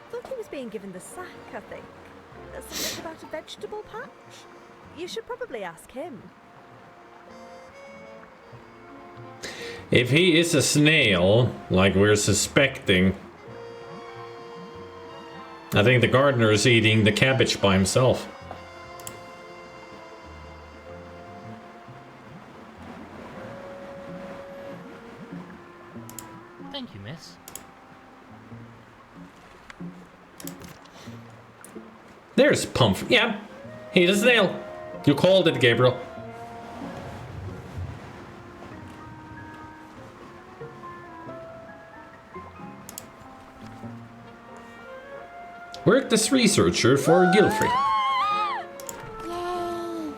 Thought he was being given the sack, I think. Something about a vegetable patch? You should probably ask him. If he is a snail, like we're suspecting, I think the gardener is eating the cabbage by himself. Thank you, miss. There's Pumph. Yeah, he's a snail. You called it, Gabriel. Worked as researcher for Gilfrey. Yay!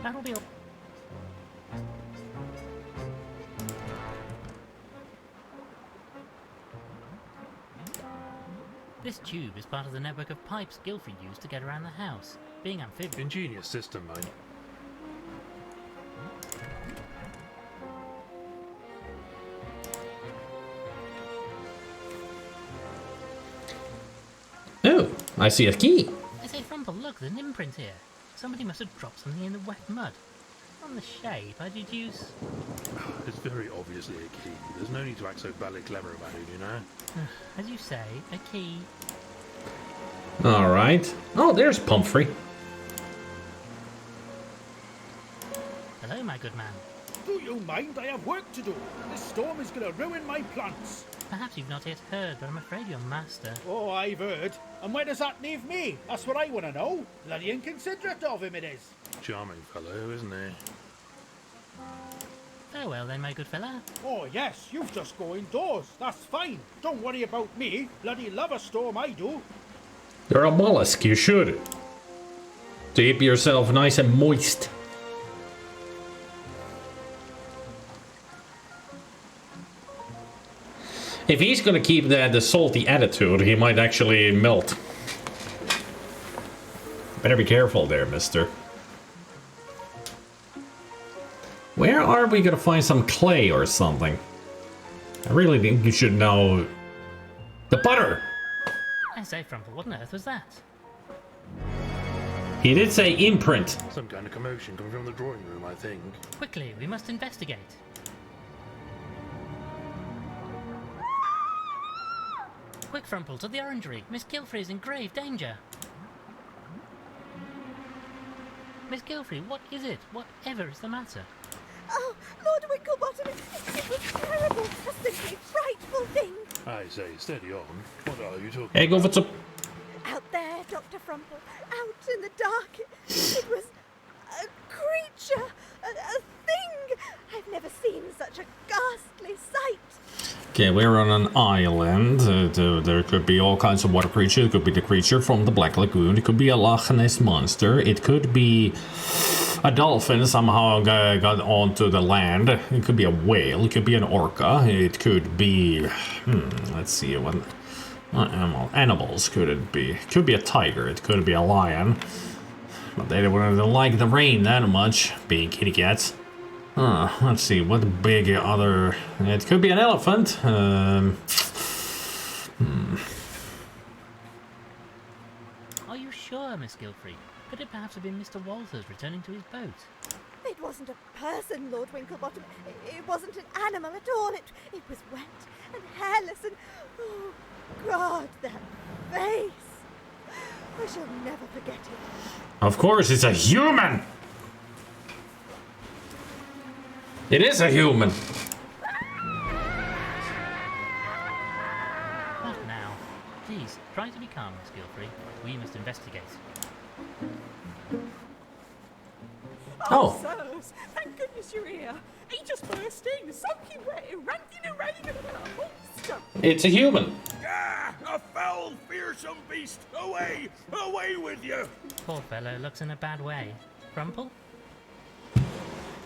That'll be all. This tube is part of the network of pipes Gilfrey used to get around the house. Being amphibious. Ingenious system, mate. Oh, I see a key. I say, Frumple, look, there's an imprint here. Somebody must have dropped something in the wet mud. From the shape, I deduce... It's very obviously a key. There's no need to act so badly clever about it, you know? As you say, a key. Alright. Oh, there's Pumphrey. Hello, my good man. Do you mind? I have work to do. This storm is going to ruin my plants. Perhaps you've not yet heard, but I'm afraid your master... Oh, I've heard. And where does that leave me? That's what I want to know. Bloody inconsiderate of him it is. Charming fellow, isn't he? Farewell then, my good fella. Oh, yes, you've just go indoors. That's fine. Don't worry about me. Bloody love a storm, I do. You're a mollusk, you should. Keep yourself nice and moist. If he's gonna keep the salty attitude, he might actually melt. Better be careful there, mister. Where are we gonna find some clay or something? I really think you should know... The butter! I say, Frumple, what on earth was that? He did say imprint. Some kind of commotion coming from the drawing room, I think. Quickly, we must investigate. Quick, Frumple, to the orangery. Miss Gilfrey is in grave danger. Miss Gilfrey, what is it? Whatever is the matter? Oh, Lord Winklebottom, it was terrible, a simply frightful thing. I say, steady on. What are you talking Hey, go for some... Out there, Dr. Frumple, out in the dark, it was a creature, a thing. I've never seen such a ghastly sight. Okay, we're on an island. There could be all kinds of water creatures. It could be the creature from the Black Lagoon. It could be a Loch Ness monster. It could be a dolphin somehow got onto the land. It could be a whale. It could be an orca. It could be... let's see, what animals could it be? It could be a tiger. It could be a lion. But they wouldn't like the rain that much, being kitty cats. Let's see, what big other... It could be an elephant. Are you sure, Miss Gilfrey? Could it perhaps have been Mr. Walters returning to his boat? It It wasn't a person, Lord Winklebottom. It wasn't an animal at all. It was wet and hairless and... Oh, God, that face! I shall never forget it. Of course, it's a human! It is a human! What now? Please, try to be calm, Miss Gilfrey. We must investigate. Oh. Sirs, thank goodness you're here. He just burst in, soaking wet, ranting and raving about a monster. It's a human. Ah, a foul, fearsome beast! Away! Away with you! Poor fellow looks in a bad way. Crumple?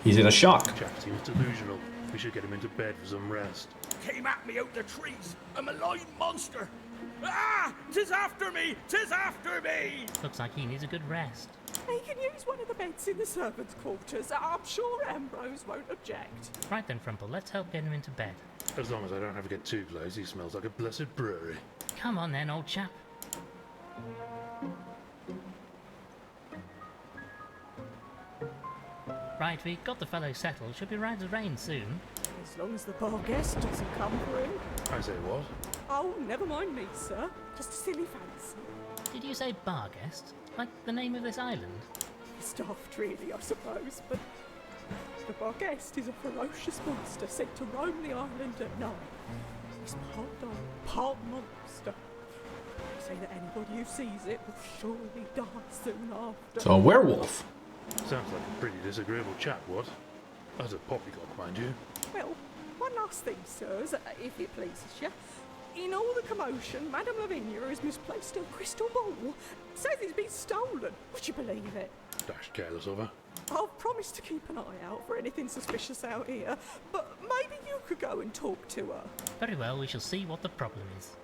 He's in a shock. Chap seems delusional. We should get him into bed for some rest. Came at me out the trees, a malign monster! Ah! 'Tis after me! 'Tis after me! Looks like he needs a good rest. He can use one of the beds in the servants' quarters. I'm sure Ambrose won't object. Right then, Crumple, let's help get him into bed. As long as I don't have to get too close, he smells like a blessed brewery. Come on then, old chap. Right, we got the fellow settled. Should be right as rain soon. As long as the bar guest doesn't come for him. I say what? Oh, never mind me, sir. Just a silly fancy. Did you say bar guest? Like the name of this island? Stuffed, really, I suppose, but the bar guest is a ferocious monster sent to roam the island at night. He's part dog, part monster. They say that anybody who sees it will surely die soon after. So a werewolf. Sounds like a pretty disagreeable chap, what? As a poppycock, mind you. Well, one last thing, sirs, if it pleases you. In all the commotion, Madame Lavinia has misplaced her crystal ball. Says it's been stolen. Would you believe it? Dashed careless of her. I've promised to keep an eye out for anything suspicious out here, but maybe you could go and talk to her. Very well, we shall see what the problem is.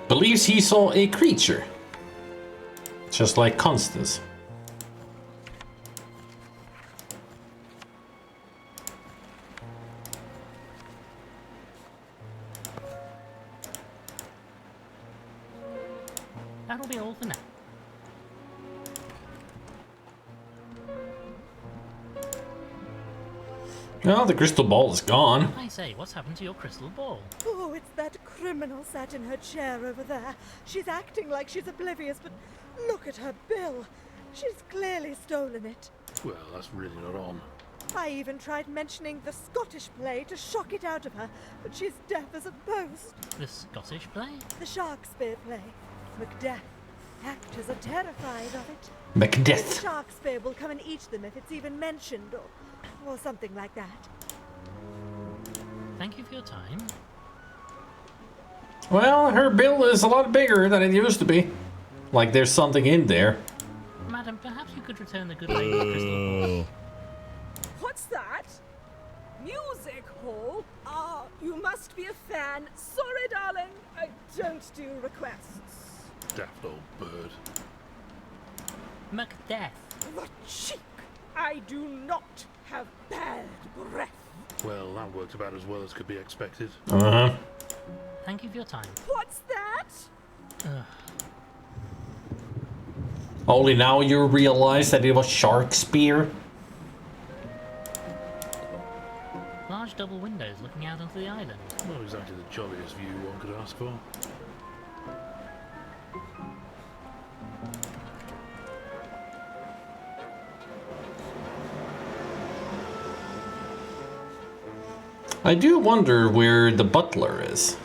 Believes he saw a creature. Just like Constance. That'll be all for now. Well, the crystal ball is gone. I say, what's happened to your crystal ball? Oh, it's that criminal sat in her chair over there. She's acting like she's oblivious, but look at her bill. She's clearly stolen it. Well, that's really not on. I even tried mentioning the Scottish play to shock it out of her, but she's deaf as a post. The Scottish play? The Sharkspere play. Macbeth. Actors are terrified of it. Macbeth. The Sharkspere will come and eat them if it's even mentioned, or something like that. Thank you for your time. Well, her bill is a lot bigger than it used to be. Like there's something in there. Madam, perhaps you could return the good lady's crystal ball. What's that? Music hall? Ah, you must be a fan. Sorry, darling, I don't do requests. Daft old bird. Macbeth. The cheek! I do not have bad breath. Well, that worked about as well as could be expected. Uh-huh. Thank you for your time. What's that? Ugh. Only now you realize that it was Sharkspere. Large double windows looking out onto the island. Not exactly the jolliest view one could ask for. I do wonder where the butler is.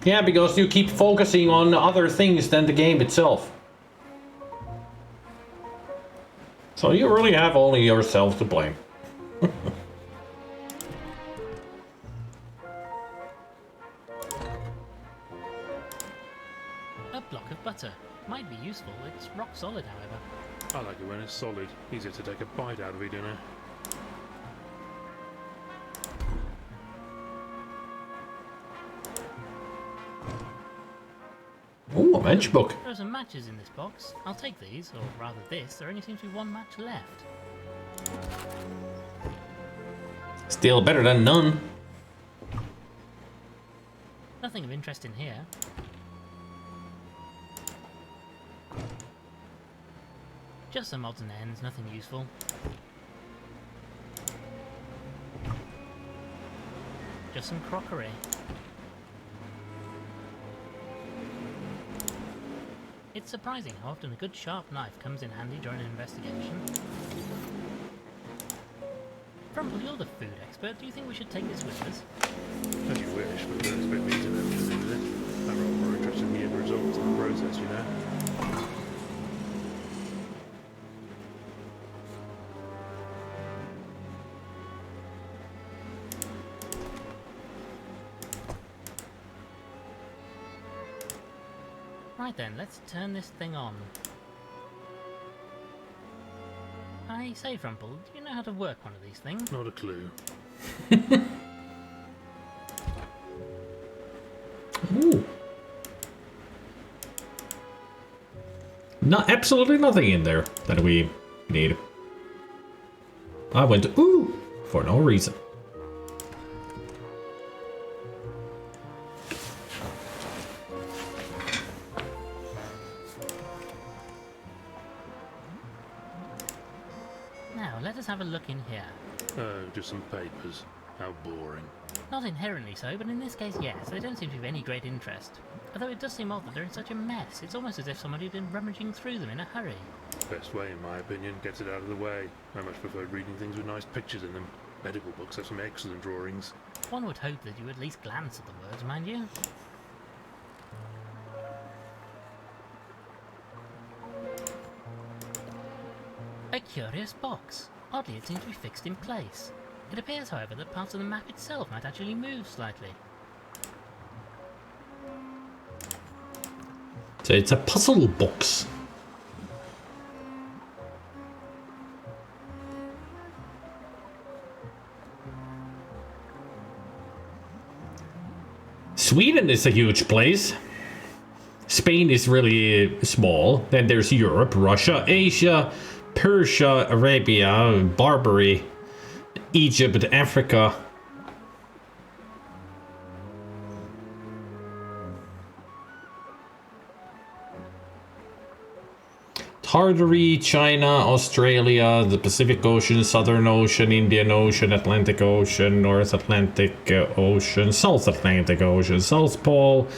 Yeah, because you keep focusing on other things than the game itself. So you really have only yourself to blame. A block of butter. Might be useful. It's rock solid, however. I like it when it's solid. Easier to take a bite out of it, you know. Ooh, a matchbook. There are some matches in this box. I'll take these, or rather this. There only seems to be one match left. Still better than none. Nothing of interest in here. Just some odds and ends, nothing useful. Just some crockery. It's surprising how often a good sharp knife comes in handy during an investigation. Frumple, you're the food expert. Do you think we should take this with us? As you wish, but don't expect me to know what to do with it. I'm rather more interested in the end results of the process, you know. Right then, let's turn this thing on. I say, Frumple, do you know how to work one of these things? Not a clue. Ooh. Absolutely nothing in there that we need. I went ooh for no reason. Now, let us have a look in here. Oh, just some papers. How boring. Not inherently so, but in this case, yes. They don't seem to be of any great interest. Although it does seem odd that they're in such a mess. It's almost as if somebody had been rummaging through them in a hurry. Best way, in my opinion, gets it out of the way. I much prefer reading things with nice pictures in them. Medical books have some excellent drawings. One would hope that you at least glance at the words, mind you. A curious box. Oddly, it seems to be fixed in place. It appears, however, that parts of the map itself might actually move slightly. So it's a puzzle box. Sweden is a huge place. Spain is really small. Then there's Europe, Russia, Asia, Persia, Arabia, Barbary, Egypt, Africa. Tartary, China, Australia, the Pacific Ocean, Southern Ocean, Indian Ocean, Atlantic Ocean, North Atlantic Ocean, South Atlantic Ocean, South Pole,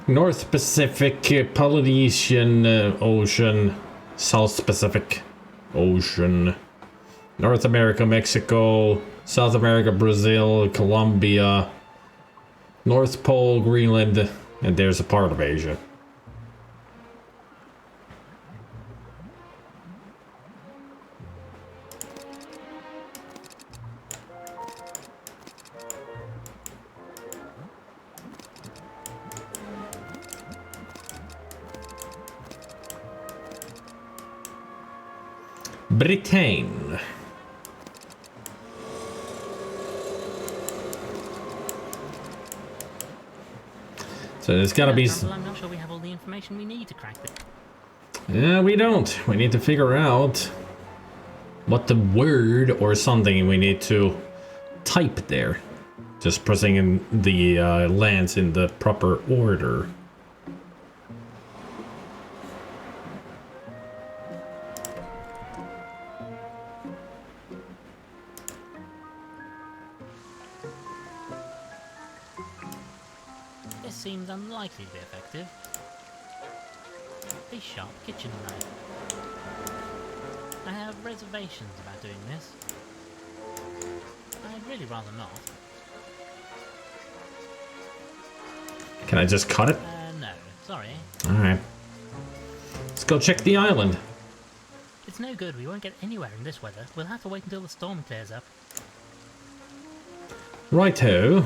North Pacific, Polynesian Ocean, South Pacific Ocean, North America, Mexico, South America, Brazil, Colombia, North Pole, Greenland, and there's a part of Asia. Britain. So there's gotta be. I'm not sure we have all the information we need to crack this. Yeah, we don't. We need to figure out what the word or something we need to type there. Just pressing in the lands in the proper order. This seems unlikely to be effective. A sharp kitchen knife. I have reservations about doing this. I'd really rather not. Can I just cut it? No, sorry. Alright. Let's go check the island. It's no good, we won't get anywhere in this weather. We'll have to wait until the storm clears up. Righto.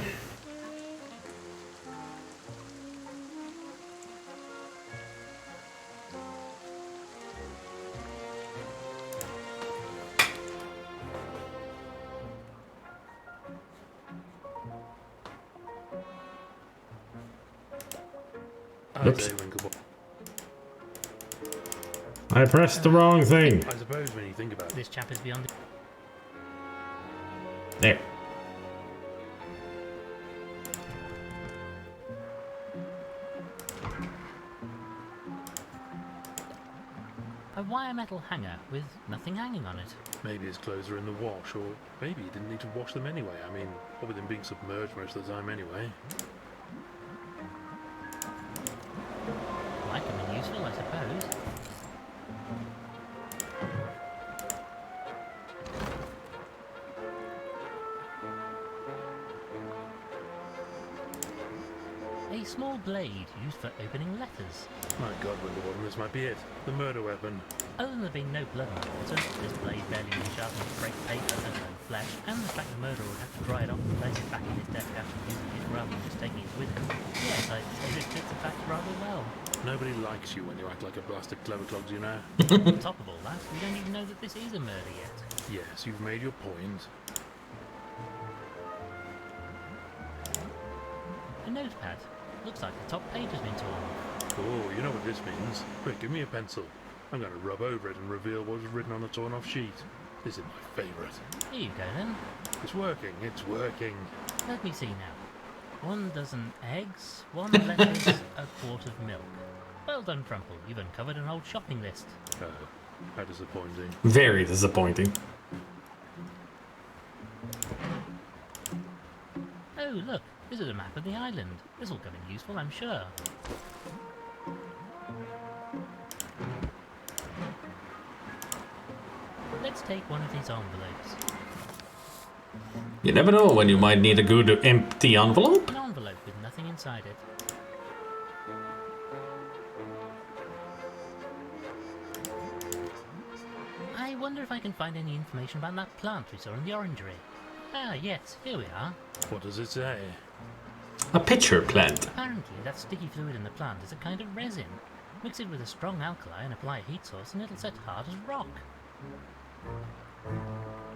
Oops. I pressed the wrong thing. I suppose when you think about it. This chap is beyond. There. wire metal hanger with nothing hanging on it. Maybe his clothes are in the wash, or maybe he didn't need to wash them anyway. I mean, what with him being submerged most of the time anyway. Might come in useful, I suppose. A small blade used for opening letters. My God, Winklebottom, this might be it. The murder weapon. Other than there being no blood on the water, this blade barely even sharpened to break paper, let alone flesh, and the fact the murderer would have to dry it off and place it back in his desk after using it rather than just taking it with him. Yes, I'd say this fits the fact rather well. Nobody likes you when you act like a blasted clever clogs, you know. On top of all that, we don't even know that this is a murder yet. Yes, you've made your point. A notepad. Looks like the top page has been torn. Oh, you know what this means. Quick, give me a pencil. I'm going to rub over it and reveal what was written on the torn off sheet. This is my favourite. Here you go then. It's working, it's working. Let me see now. 1 dozen eggs, 1 lettuce, a quart of milk. Well done, Crumple. You've uncovered an old shopping list. Oh, how disappointing. Very disappointing. Oh, look. This is a map of the island. This will come in useful, I'm sure. Let's take one of these envelopes. You never know when you might need a good empty envelope. An envelope with nothing inside it. I wonder if I can find any information about that plant we saw in the orangery. Ah, yes, here we are. What does it say? A pitcher plant. Apparently, that sticky fluid in the plant is a kind of resin. Mix it with a strong alkali and apply a heat source and it'll set hard as rock.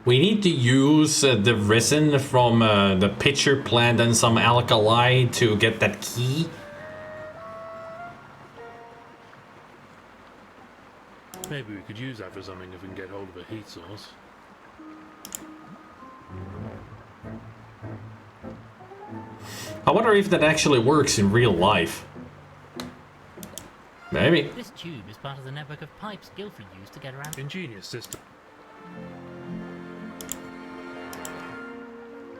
We need to use the resin from the pitcher plant and some alkali to get that key. Maybe we could use that for something if we can get hold of a heat source. I wonder if that actually works in real life. Maybe. This tube is part of the network of pipes Gilfrey used to get around. Ingenious system.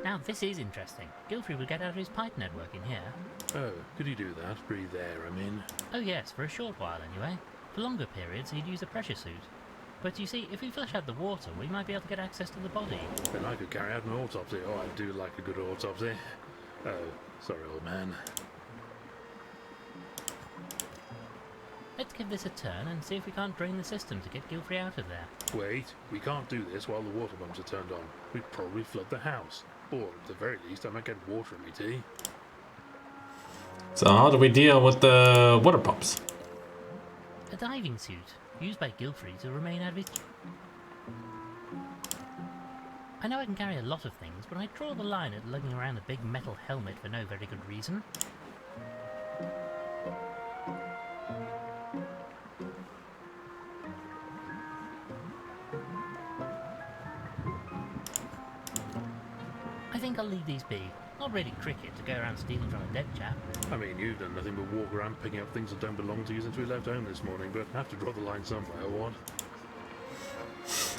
Now this is interesting. Gilfrey would get out of his pipe network in here. Oh, could he do that? Breathe air, I mean. Oh yes, for a short while anyway. For longer periods he'd use a pressure suit. But you see, if we flush out the water, we might be able to get access to the body. Then I could carry out an autopsy. Oh, I do like a good autopsy. Oh, sorry, old man. Let's give this a turn and see if we can't drain the system to get Gilfrey out of there. Wait, we can't do this while the water pumps are turned on. We'd probably flood the house. Or, at the very least, I might get water in me tea. So how do we deal with the water pumps? A diving suit, used by Gilfrey to remain out of his... I know I can carry a lot of things, but I draw the line at lugging around a big metal helmet for no very good reason. I think I'll leave these be. Not really cricket to go around stealing from a dead chap. I mean, you've done nothing but walk around picking up things that don't belong to you since we left home this morning, but I have to draw the line somewhere, what?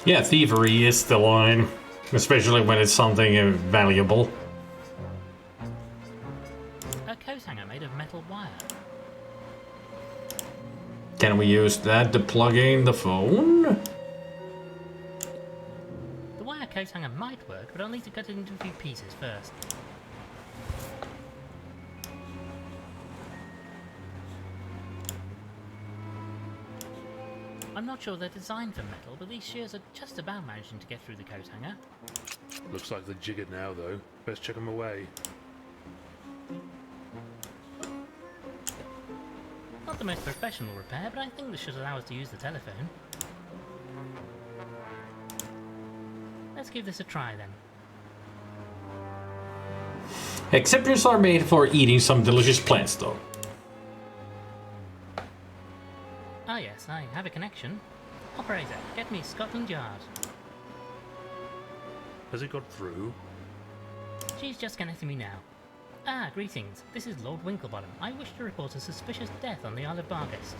Yeah, thievery is the line. Especially when it's something valuable. A coat hanger made of metal wire. Can we use that to plug in the phone? The wire coat hanger might work, but I'll need to cut it into a few pieces first. I'm not sure they're designed for metal, but these shears are just about managing to get through the coat hanger. Looks like they're jiggered now, though. Best chuck them away. Not the most professional repair, but I think this should allow us to use the telephone. Let's give this a try then. Acceptors are made for eating some delicious plants, though. Ah yes, I have a connection. Operator, get me Scotland Yard. Has it got through? She's just connecting me now. Ah, greetings. This is Lord Winklebottom. I wish to report a suspicious death on the Isle of Barghest.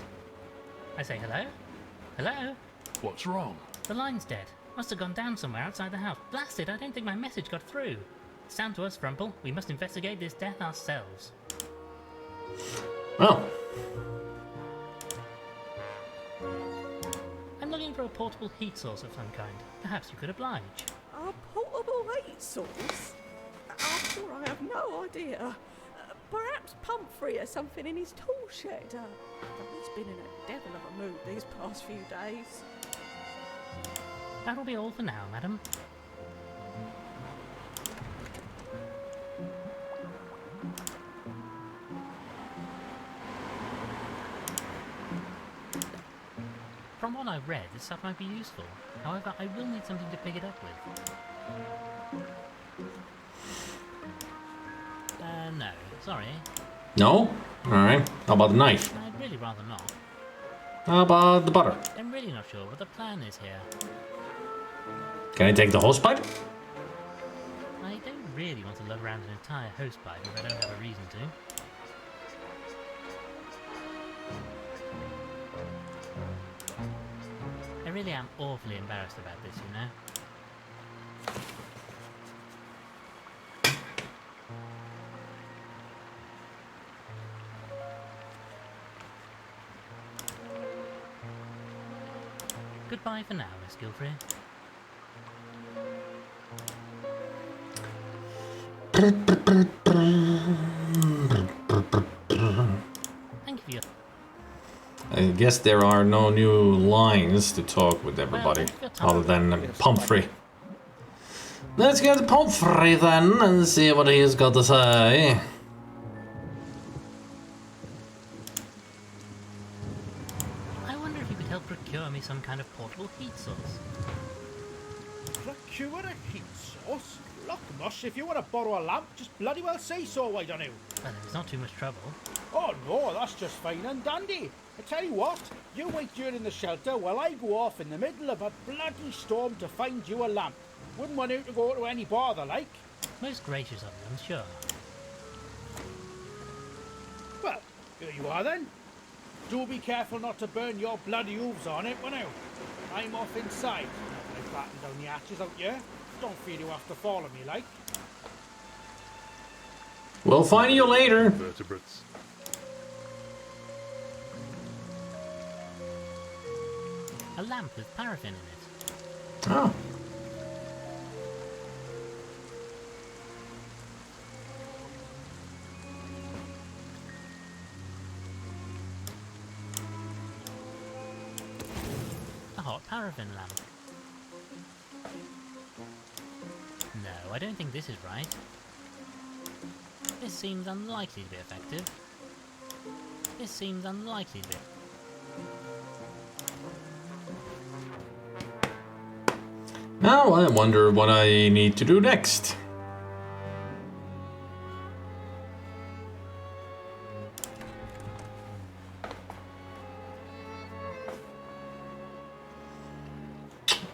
I say hello? Hello? What's wrong? The line's dead. Must have gone down somewhere outside the house. Blast it, I don't think my message got through. It's down to us, Frumple. We must investigate this death ourselves. Oh. I'm looking for a portable heat source of some kind. Perhaps you could oblige. A portable heat source? After all, I have no idea. Perhaps Pumphrey has something in his tool shed. He's been in a devil of a mood these past few days. That'll be all for now, madam. From what I read, this stuff might be useful. However, I will need something to pick it up with. No. Sorry. No? Alright. How about the knife? I'd really rather not. How about the butter? I'm really not sure what the plan is here. Can I take the hosepipe? I don't really want to lug around an entire hosepipe if I don't have a reason to. I really am awfully embarrassed about this, you know. Goodbye for now, Miss Gilfrey. Thank you for your... I guess there are no new lines to talk with everybody, other than Pumphrey. Let's get Pumphrey then, and see what he's got to say. I wonder if you could help procure me some kind of portable heat source. Procure a heat source? Look, Mush, if you want to borrow a lamp, just bloody well say so, why don't you? Well, it's not too much trouble. Oh no, that's just fine and dandy. I tell you what, you wait here in the shelter while I go off in the middle of a bloody storm to find you a lamp. Wouldn't want you to go to any bother, like. Most gracious of them, sure. Well, here you are then. Do be careful not to burn your bloody hooves on it, won't you? I'm off inside. I've battened down the hatches out here. Don't feel you have to follow me, like. We'll find you later. Vertebrates. A lamp with paraffin in it. Oh. A hot paraffin lamp. No, I don't think this is right. This seems unlikely to be effective. This seems unlikely to be... Now I wonder what I need to do next.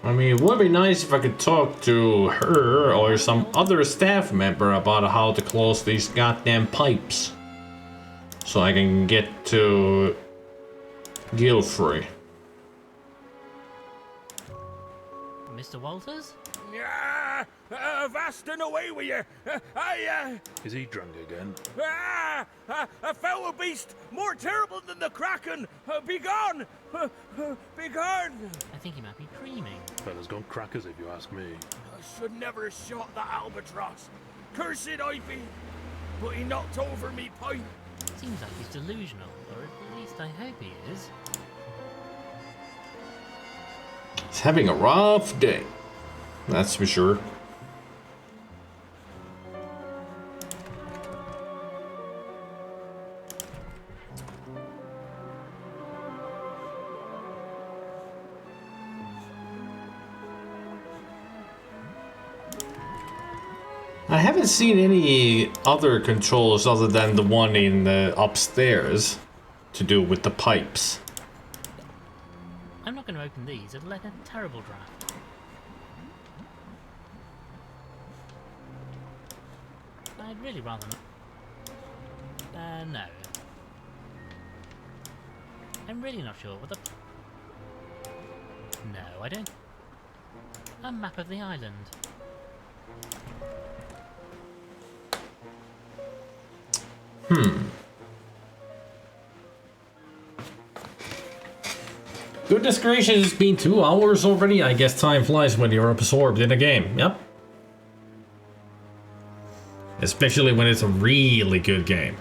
I mean, it would be nice if I could talk to her or some other staff member about how to close these goddamn pipes. So I can get to Gilfrey. Mr. Walters? Yeah, vast and away with you. Is he drunk again? A foul beast more terrible than the Kraken. Begone! Begone! I think he might be dreaming. Fella's gone crackers if you ask me. I should never have shot that albatross. Cursed I be. But he knocked over me pipe. Seems like he's delusional, or at least I hope he is. He's having a rough day. That's for sure. I haven't seen any other controls other than the one in the upstairs to do with the pipes. I'm not going to open these, it'll let a terrible draft. I'd really rather not. No. I'm really not sure what the... No, I don't. A map of the island. Goodness gracious, it's been 2 hours already. I guess time flies when you're absorbed in a game. Yep. Especially when it's a really good game.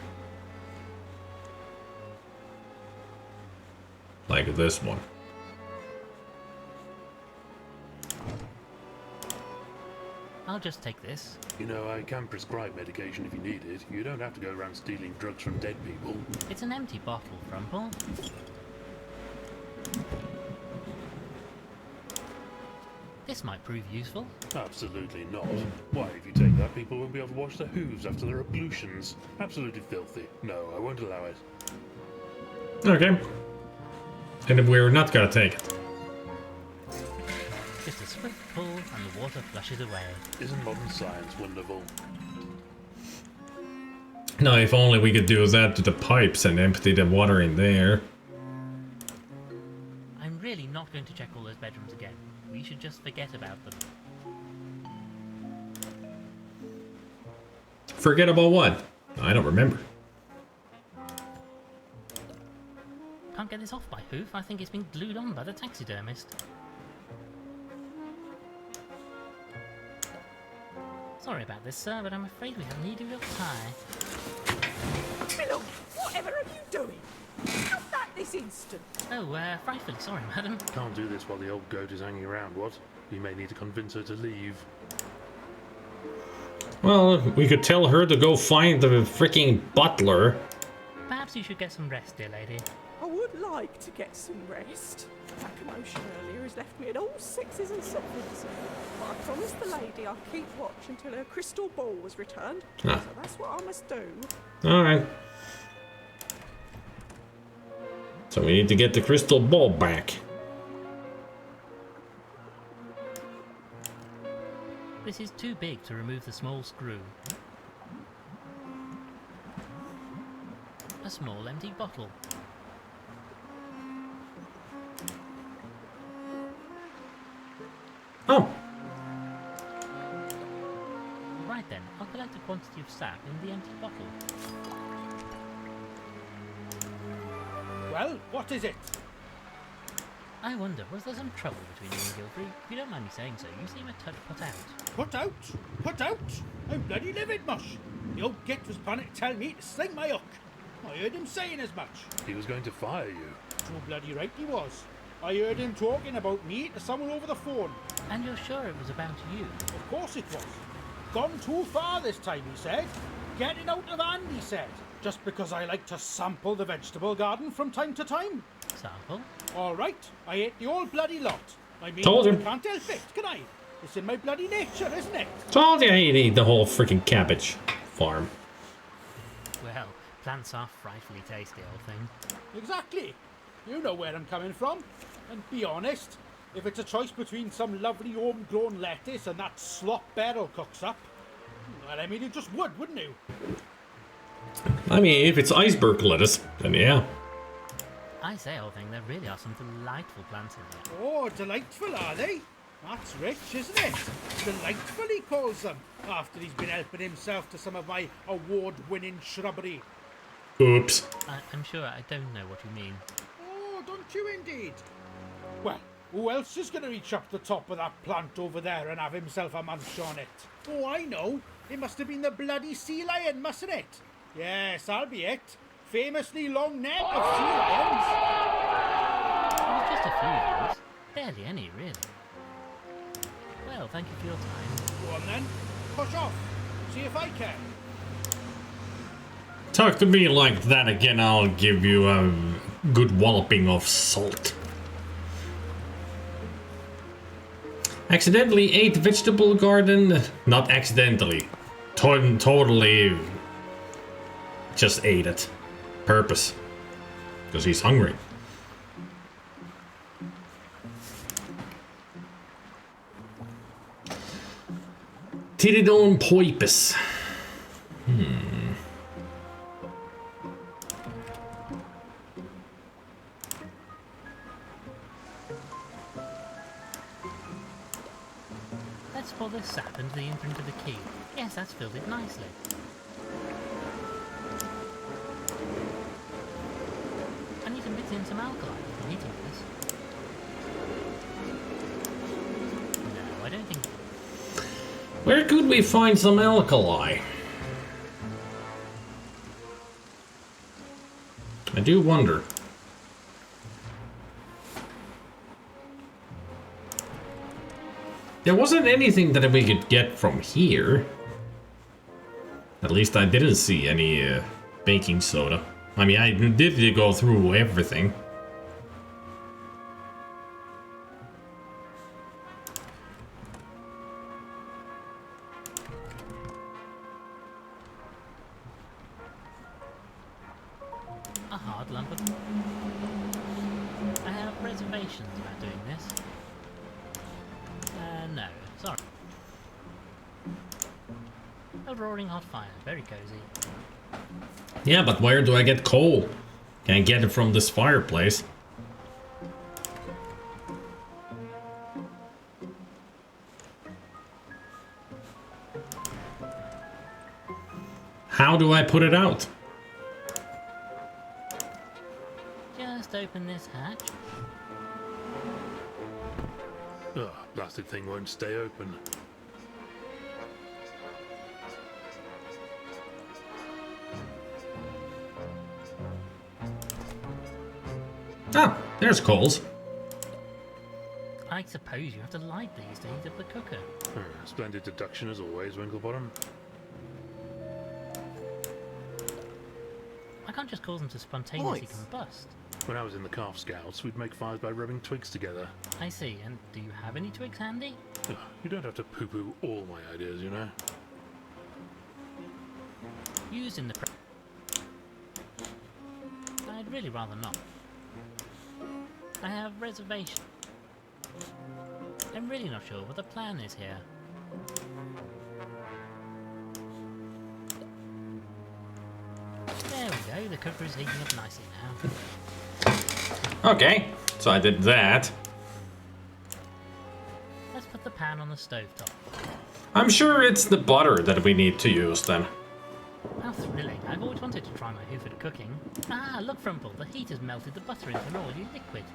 Like this one. I'll just take this. You know, I can prescribe medication if you need it. You don't have to go around stealing drugs from dead people. It's an empty bottle, Frumple. This might prove useful. Absolutely not. Why, if you take that, people won't be able to wash their hooves after their ablutions. Absolutely filthy. No, I won't allow it. Okay. And we're not gonna take it. Just a swift pull and the water flushes away. Isn't modern science wonderful? Now, if only we could do that to the pipes and empty the water in there. I'm really not going to check all those bedrooms again. We should just forget about them. Forget about what? I don't remember. Can't get this off by hoof. I think it's been glued on by the taxidermist. Sorry about this, sir, but I'm afraid we have need of your tie. Milo, whatever are you doing? Stop that this instant. Oh, frightfully sorry, madam. Can't do this while the old goat is hanging around, what? We may need to convince her to leave. Well, we could tell her to go find the freaking butler. Perhaps you should get some rest, dear lady. I would like to get some rest. That commotion earlier has left me at all sixes and sevens. But I promised the lady I'd keep watch until her crystal ball was returned. Ah. So that's what I must do. Alright. So we need to get the crystal ball back. This is too big to remove the small screw. A small empty bottle. Oh. Right then, I'll collect a quantity of sap in the empty bottle. Well, what is it? I wonder, was there some trouble between you and Gilfrey? If you don't mind me saying so, you seem a touch put out. Put out? Put out? I'm bloody livid, mush. The old git was planning to tell me to sling my hook. I heard him saying as much. He was going to fire you. Too bloody right he was. I heard him talking about me to someone over the phone. And you're sure it was about you? Of course it was. Gone too far this time, he said. Getting out of hand, he said. Just because I like to sample the vegetable garden from time to time. Sample? All right, I ate the old bloody lot. I mean, Told you. I can't help it, can I? It's in my bloody nature, isn't it? Told you he'd eat the whole freaking cabbage farm. Well, plants are frightfully tasty, old thing. Exactly. You know where I'm coming from. And be honest, if it's a choice between some lovely homegrown lettuce and that slop Beryl cooks up, well, I mean, you just would, wouldn't you? I mean, if it's iceberg lettuce, then yeah. I say, old thing, there really are some delightful plants in here. Oh, delightful, are they? That's rich, isn't it? Delightful, he calls them, after he's been helping himself to some of my award-winning shrubbery. Oops. I'm sure I don't know what you mean. Oh, don't you indeed? Well, who else is going to reach up the top of that plant over there and have himself a munch on it? Oh, I know. It must have been the bloody sea lion, mustn't it? Yes, that'll be it. Famously long neck of sea lions. It was just a few years. Barely any, really. Well, thank you for your time. Go on then. Push off. See if I can. Talk to me like that again, I'll give you a good walloping of salt. Accidentally ate vegetable garden? Not accidentally. Totally just ate it. Purpose. Because he's hungry. Titidon poipus. of the imprint of the key. Yes, that's filled it nicely. I need to mix in some alkali for heating this. No, I don't think... Where could we find some alkali? I do wonder. There wasn't anything that we could get from here. At least I didn't see any baking soda. I mean, I did go through everything. A hard lump of... I have reservations about doing this. No, sorry. A roaring hot fire, very cozy. Yeah, but where do I get coal? Can't get it from this fireplace. How do I put it out? Just open this hatch. Ugh, blasted thing won't stay open. Ah, there's coals. I suppose you have to light these to heat up the cooker. Splendid deduction as always, Winklebottom. I can't just cause them to spontaneously combust. When I was in the Calf Scouts, we'd make fires by rubbing twigs together. I see, and do you have any twigs handy? Ugh, you don't have to poo-poo all my ideas, you know. Used in the... I'd really rather not. I have reservations. I'm really not sure what the plan is here. There we go, the cooker is heating up nicely now. Okay, so I did that. Let's put the pan on the stovetop. I'm sure it's the butter that we need to use then. How thrilling. I've always wanted to try my Hoofed cooking. Ah, look, Frumple, the heat has melted the butter into an oily liquid.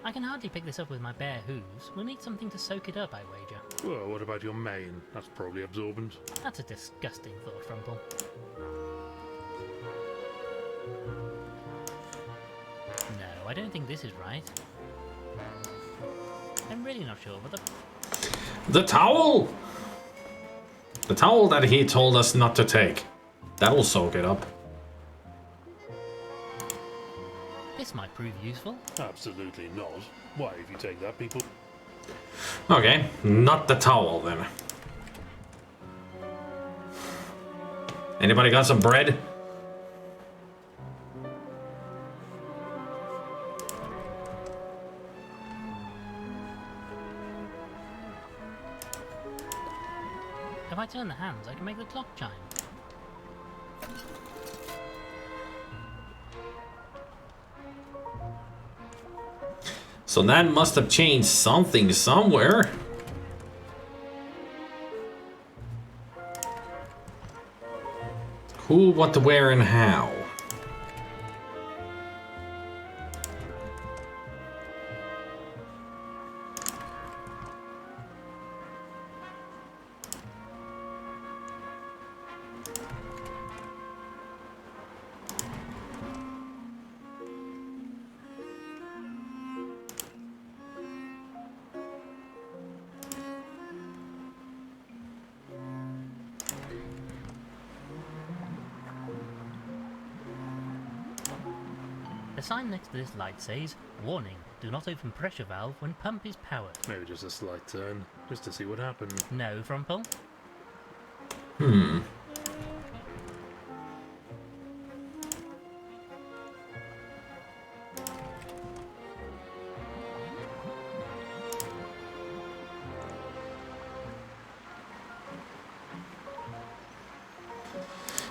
I can hardly pick this up with my bare hooves. We'll need something to soak it up, I wager. Well, what about your mane? That's probably absorbent. That's a disgusting thought, Frumple. No, I don't think this is right. I'm really not sure what The towel! The towel that he told us not to take. That'll soak it up. This might prove useful. Absolutely not. Why, if you take that, people... Okay, not the towel then. Anybody got some bread? If I turn the hands, I can make the clock chime. So that must have changed something somewhere. Who, what, where, and how? The sign next to this light says, "Warning, do not open pressure valve when pump is powered." Maybe just a slight turn, just to see what happened. No, Frumple?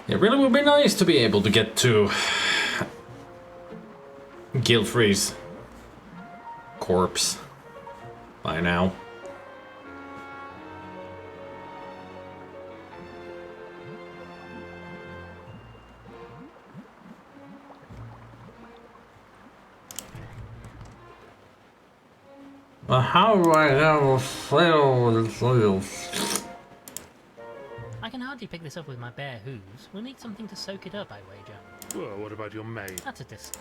It really would be nice to be able to get to Guild-Free's corpse by now. But how do I have a flail with oils? I can hardly pick this up with my bare hooves. We'll need something to soak it up, I wager. Well, what about your maid? That's a dis...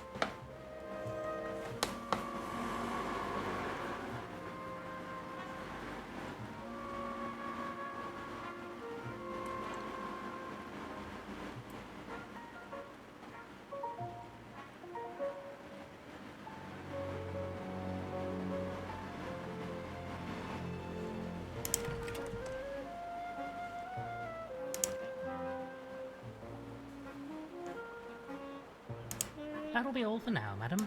That'll be all for now, madam.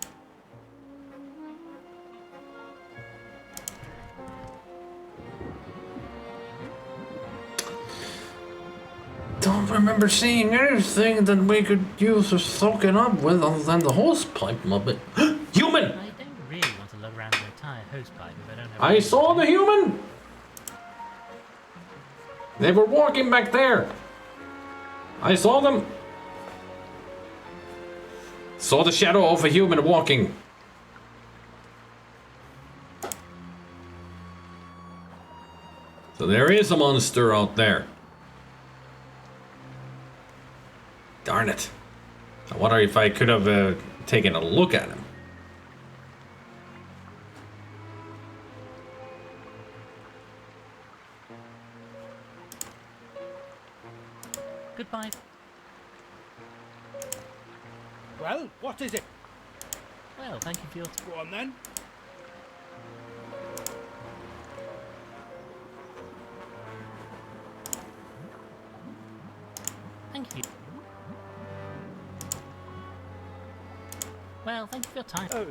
Don't remember seeing anything that we could use to soak it up with other than the hose pipe muppet. Human! I don't really want to lug around an entire hosepipe if I don't have... I saw the human! They were walking back there. I saw them. Saw the shadow of a human walking. So there is a monster out there. Darn it. I wonder if I could have taken a look at him. Goodbye. Well, what is it? Well, thank you for your... Go on then. Thank you. Well, thank you for your time. Oh.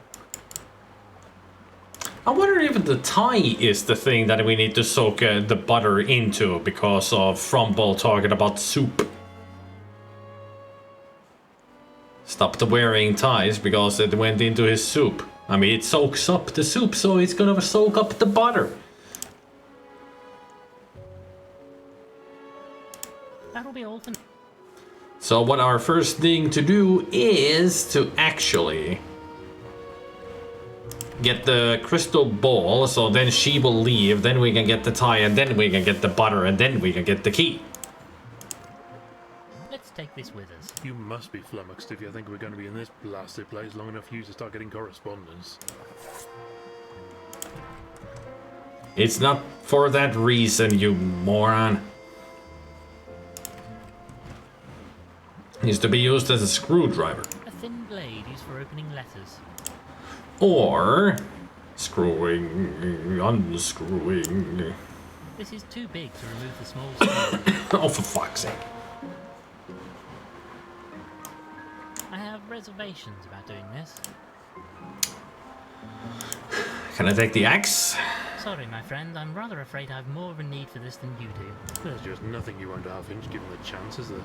I wonder if the tie is the thing that we need to soak the butter into because of Frumble talking about soup. Stopped wearing ties because it went into his soup. I mean, it soaks up the soup, so it's gonna soak up the butter. That'll be all for... So what our first thing to do is to actually get the crystal ball, so then she will leave, then we can get the tie, and then we can get the butter, and then we can get the key. Let's take this with us. You must be flummoxed if you think we're going to be in this blasted place long enough for you to start getting correspondence. It's not for that reason, you moron. Needs to be used as a screwdriver. A thin blade used for opening letters. Or screwing, unscrewing. This is too big to remove the small screw. Oh, for fuck's sake. I have reservations about doing this. Can I take the axe? Sorry, my friend, I'm rather afraid I have more of a need for this than you do. There's just nothing you won't half inch given the chance, is there?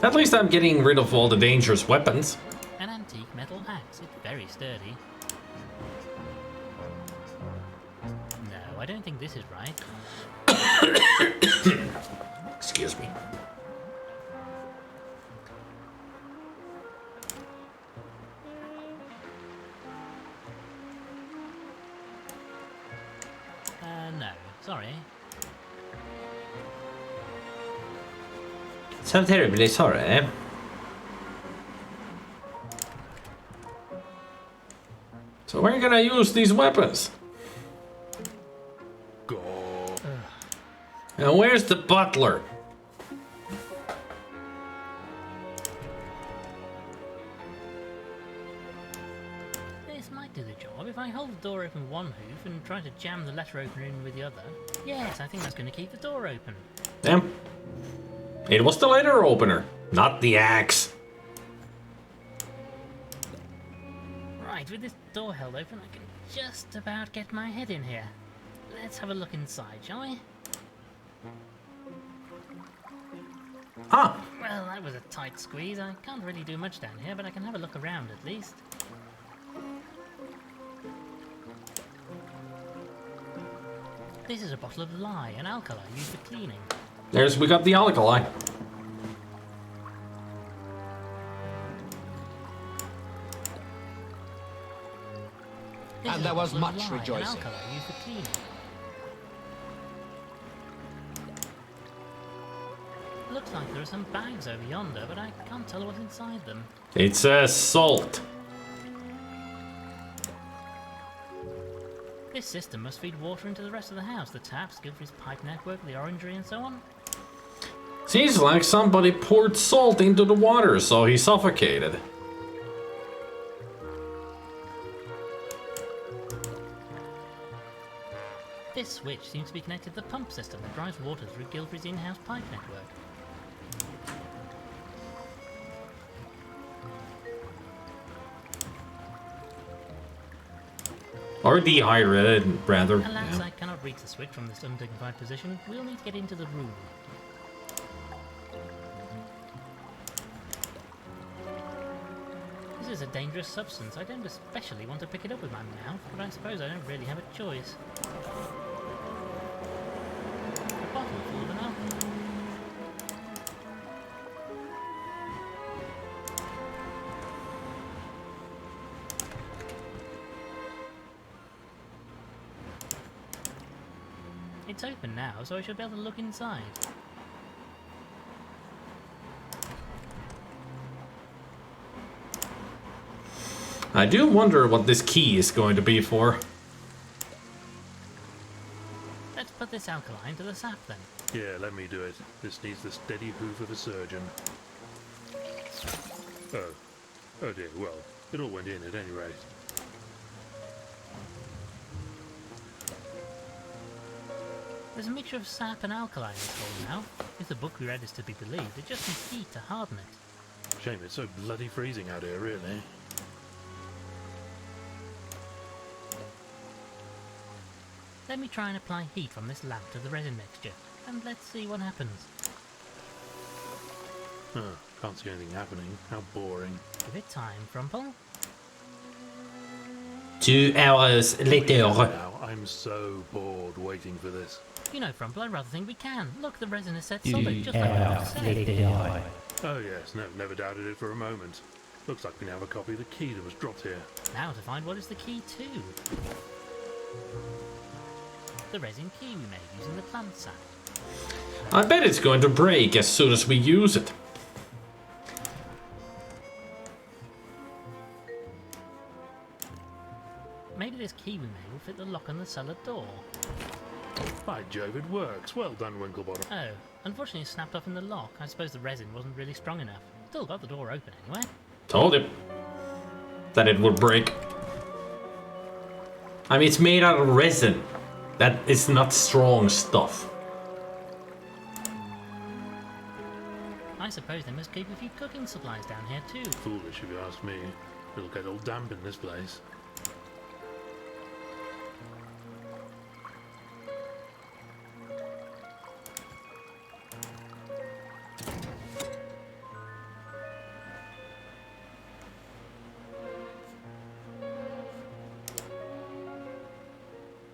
At least I'm getting rid of all the dangerous weapons. An antique metal axe. It's very sturdy. No, I don't think this is right. Excuse me. No, sorry. So terribly sorry. So we're gonna use these weapons. Go. And where's the butler? This might do the job. If I hold the door open with one hoof and try to jam the letter opener in with the other. Yes, I think that's going to keep the door open. Damn. It was the letter opener, not the axe. Right, with this door held open, I can just about get my head in here. Let's have a look inside, shall we? Ah, Well, that was a tight squeeze. I can't really do much down here, but I can have a look around at least. This is a bottle of lye, an alkali used for cleaning. We got the alkali. And there was much rejoicing. An alkali used for cleaning. Looks like there are some bags over yonder, but I can't tell what's inside them. It says salt. This system must feed water into the rest of the house. The taps, Gilfrey's pipe network, the orangery and so on. Seems like somebody poured salt into the water, so he suffocated. This switch seems to be connected to the pump system that drives water through Gilfrey's in-house pipe network. Or dehydrated, rather. Alas, I cannot reach the switch from this undignified position. We'll need to get into the room. This is a dangerous substance. I don't especially want to pick it up with my mouth, but I suppose I don't really have a choice. A bottle full of an alcohol. It's open now, so I should be able to look inside. I do wonder what this key is going to be for. Let's put this alkali into the sap then. Yeah, let me do it. This needs the steady hoof of a surgeon. Oh dear, well, it all went in at any rate. There's a mixture of sap and alkali in this hole now. If the book we read is to be believed, it just needs heat to harden it. Shame it's so bloody freezing out here, really. Let me try and apply heat from this lamp to the resin mixture, and let's see what happens. Can't see anything happening. How boring. Give it time, Frumple. 2 hours later. Now, I'm so bored waiting for this. You know, Frumple, I rather think we can. Look, the resin is set solid, just like I said. Oh yes, no, never doubted it for a moment. Looks like we now have a copy of the key that was dropped here. Now to find what is the key to. The resin key we made using the plant sap. I bet it's going to break as soon as we use it. Maybe this key we made will fit the lock on the cellar door. By Jove, it works. Well done, Winklebottom. Oh, unfortunately it snapped off in the lock. I suppose the resin wasn't really strong enough. Still got the door open anyway. Told him that it would break. I mean, it's made out of resin. That is not strong stuff. I suppose they must keep a few cooking supplies down here too. Foolish if you ask me. It'll get all damp in this place.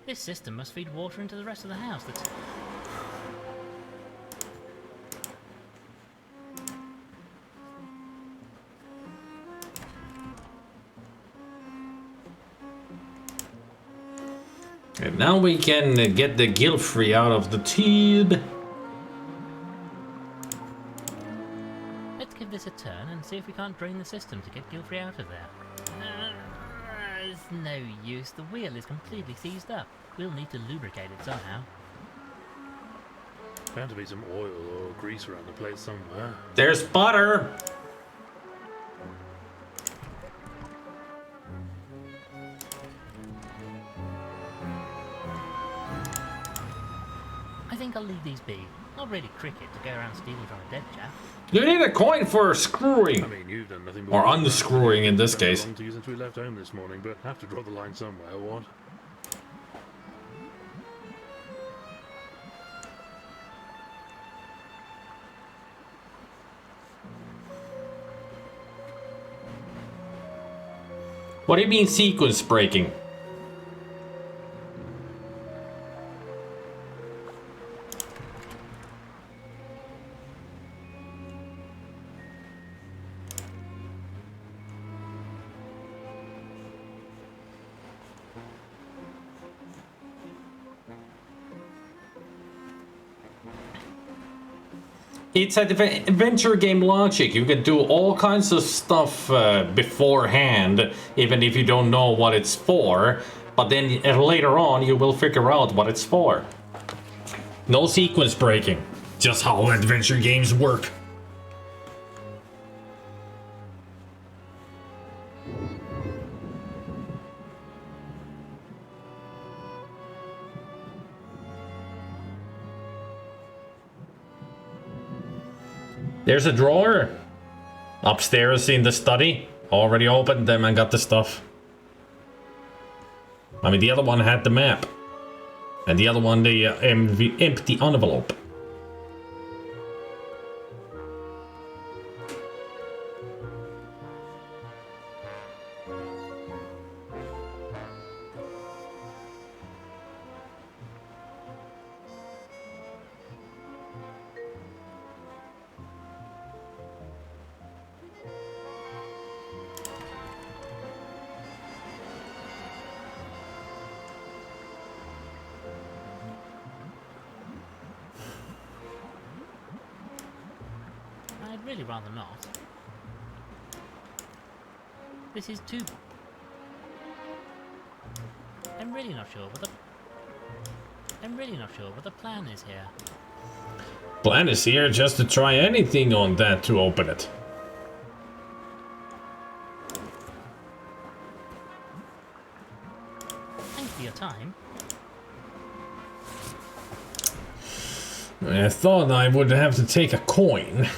This system must feed water into the rest of the house. And now we can get the Gilfrey out of the tube. Let's give this a turn and see if we can't drain the system to get Gilfrey out of there. It's no use. The wheel is completely seized up. We'll need to lubricate it somehow. Bound to be some oil or grease around the place somewhere. There's butter. I think I'll leave these be. Not really cricket to go around stealing from a dead chap. You need a coin for screwing. I mean, you've done nothing or unscrewing in this case. To you since we left home this morning, but have to draw the line somewhere, what? What do you mean sequence breaking? It's adventure game logic. You can do all kinds of stuff beforehand, even if you don't know what it's for. But then later on, you will figure out what it's for. No sequence breaking. Just how adventure games work. There's a drawer upstairs in the study. Already opened them and got the stuff. I mean, the other one had the map. And the other one, the empty envelope. I'd really rather not. This is too... I'm really not sure what the plan is here. Plan is here just to try anything on that to open it. Thanks for your time. I thought I would have to take a coin.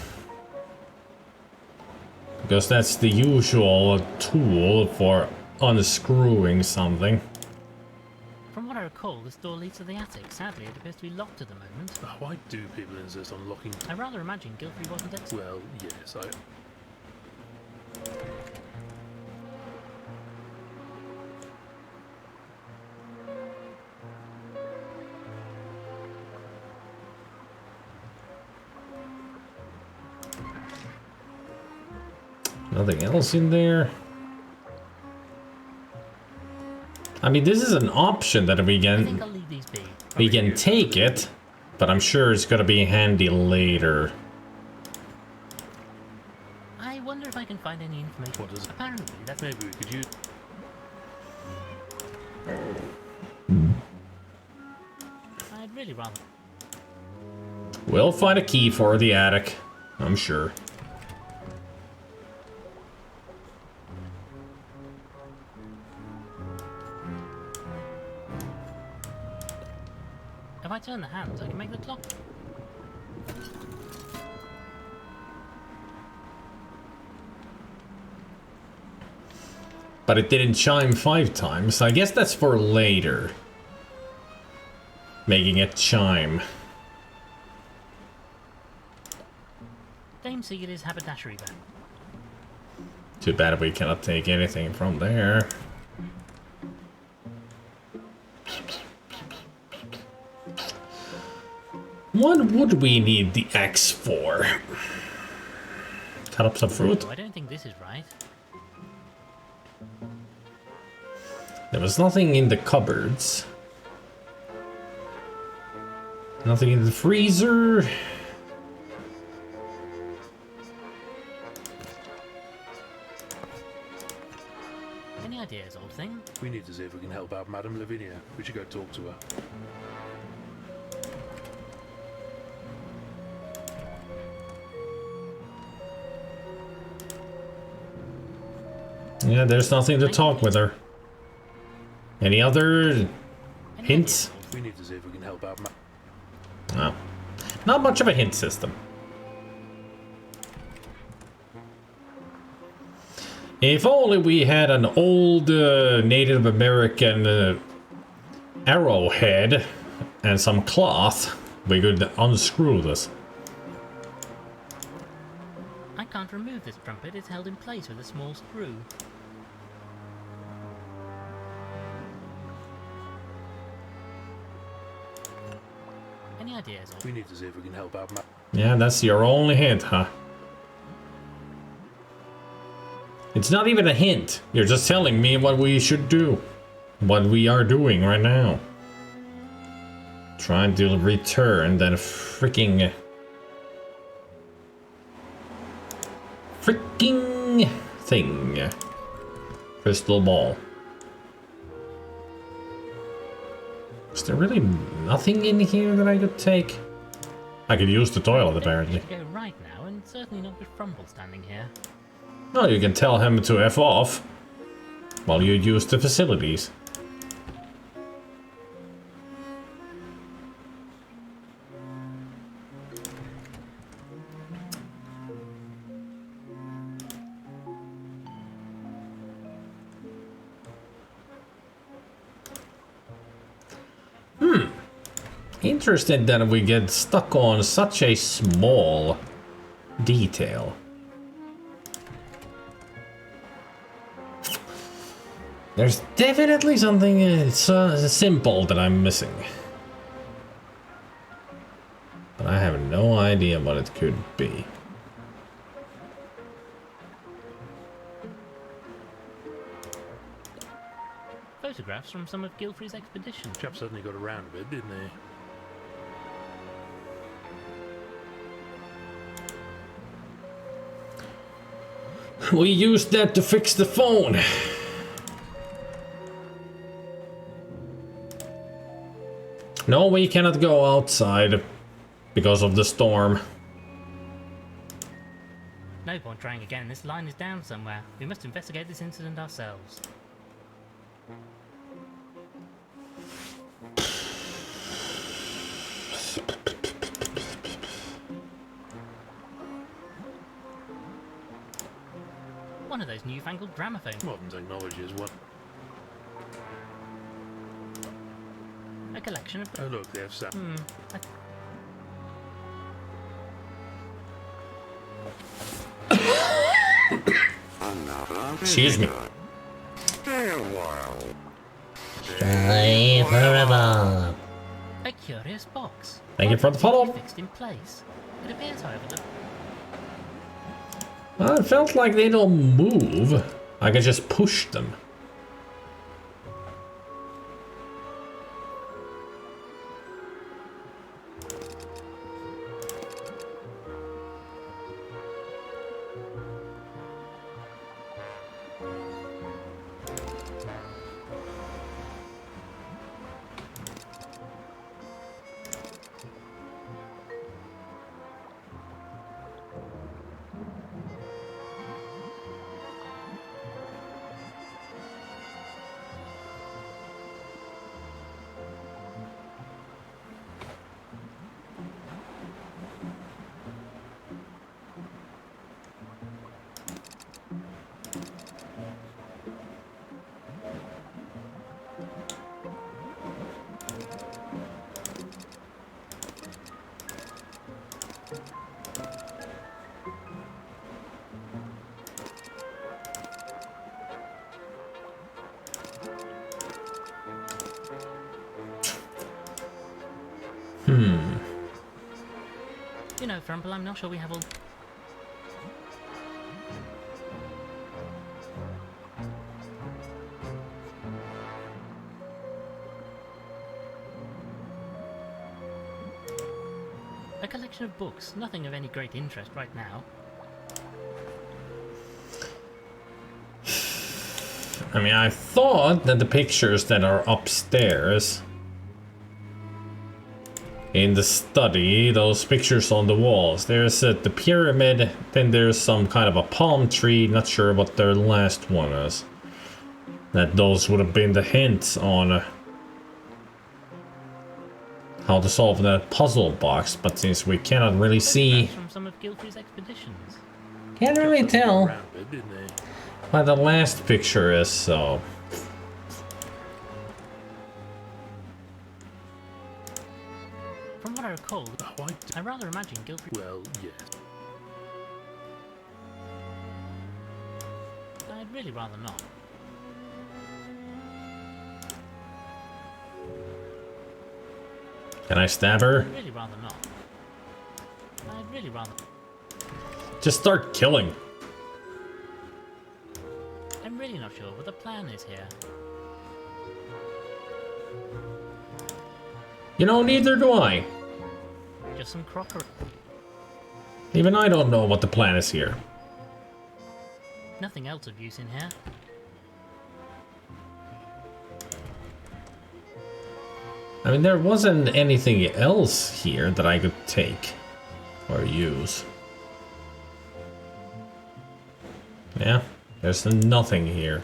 Because that's the usual tool for unscrewing something. From what I recall, this door leads to the attic. Sadly, it appears to be locked at the moment. Why do people insist on locking? I rather imagine Guilfrey wasn't it. Well, yes, Nothing else in there. I mean, this is an option that we can take it, but I'm sure it's gonna be handy later. I wonder if I can find any information. What is it? Apparently, that's maybe we could use. I'd really rather. We'll find a key for the attic, I'm sure. If I turn the hands, I can make the clock. But it didn't chime 5 times. I guess that's for later. Making it chime. Dame Sigurd's haberdashery bag. Too bad we cannot take anything from there. What would we need the axe for? Cut up some fruit? Oh, I don't think this is right. There was nothing in the cupboards. Nothing in the freezer. Any ideas, old thing? We need to see if we can help out Madame Lavinia. We should go talk to her. Yeah, there's nothing to talk with her. Any other hints? We need to see if we can help out. No. Not much of a hint system. If only we had an old Native American arrowhead and some cloth, we could unscrew this. I can't remove this trumpet. It's held in place with a small screw. Any ideas? We need to see if we can help out. Yeah, that's your only hint, huh? It's not even a hint. You're just telling me what we should do. What we are doing right now. Trying to return that freaking freaking thing. Crystal ball. Is there really nothing in here that I could take? I could use the toilet, apparently. Go right now, and certainly not with Frumble standing here. No, you can tell him to F off while you use the facilities. Interested that we get stuck on such a small detail. There's definitely something simple that I'm missing. But I have no idea what it could be. Photographs from some of Gilfrey's expeditions. Chap suddenly got around a bit, didn't he? We used that to fix the phone. No, we cannot go outside because of the storm. No point trying again. This line is down somewhere. We must investigate this incident ourselves. One of those newfangled gramophones. Modern technology is what. A collection of... Oh look, they have some. Excuse me. A curious box. Thank you for the follow. Fixed in place. It appears, however, that... Well, it felt like they don't move. I could just push them. You know, Frumple, I'm not sure we have all... A collection of books, nothing of any great interest right now. I mean, I thought that the pictures that are upstairs in the study, those pictures on the walls, there's the pyramid, then there's some kind of a palm tree, not sure what their last one is. That those would have been the hints on how to solve that puzzle box, but since we cannot really see, From some of Gilfrey's expeditions. can't really tell Around a bit, didn't they? what the last picture is, so... From what I recall, Oh, I rather imagine Gilfrey... well, yes. I'd really rather not. Can I stab her? I'd really rather not. I'd really rather... Just start killing. I'm really not sure what the plan is here. You know, neither do I. Just some crockery. Even I don't know what the plan is here. Nothing else of use in here. I mean, there wasn't anything else here that I could take or use. Yeah, there's nothing here.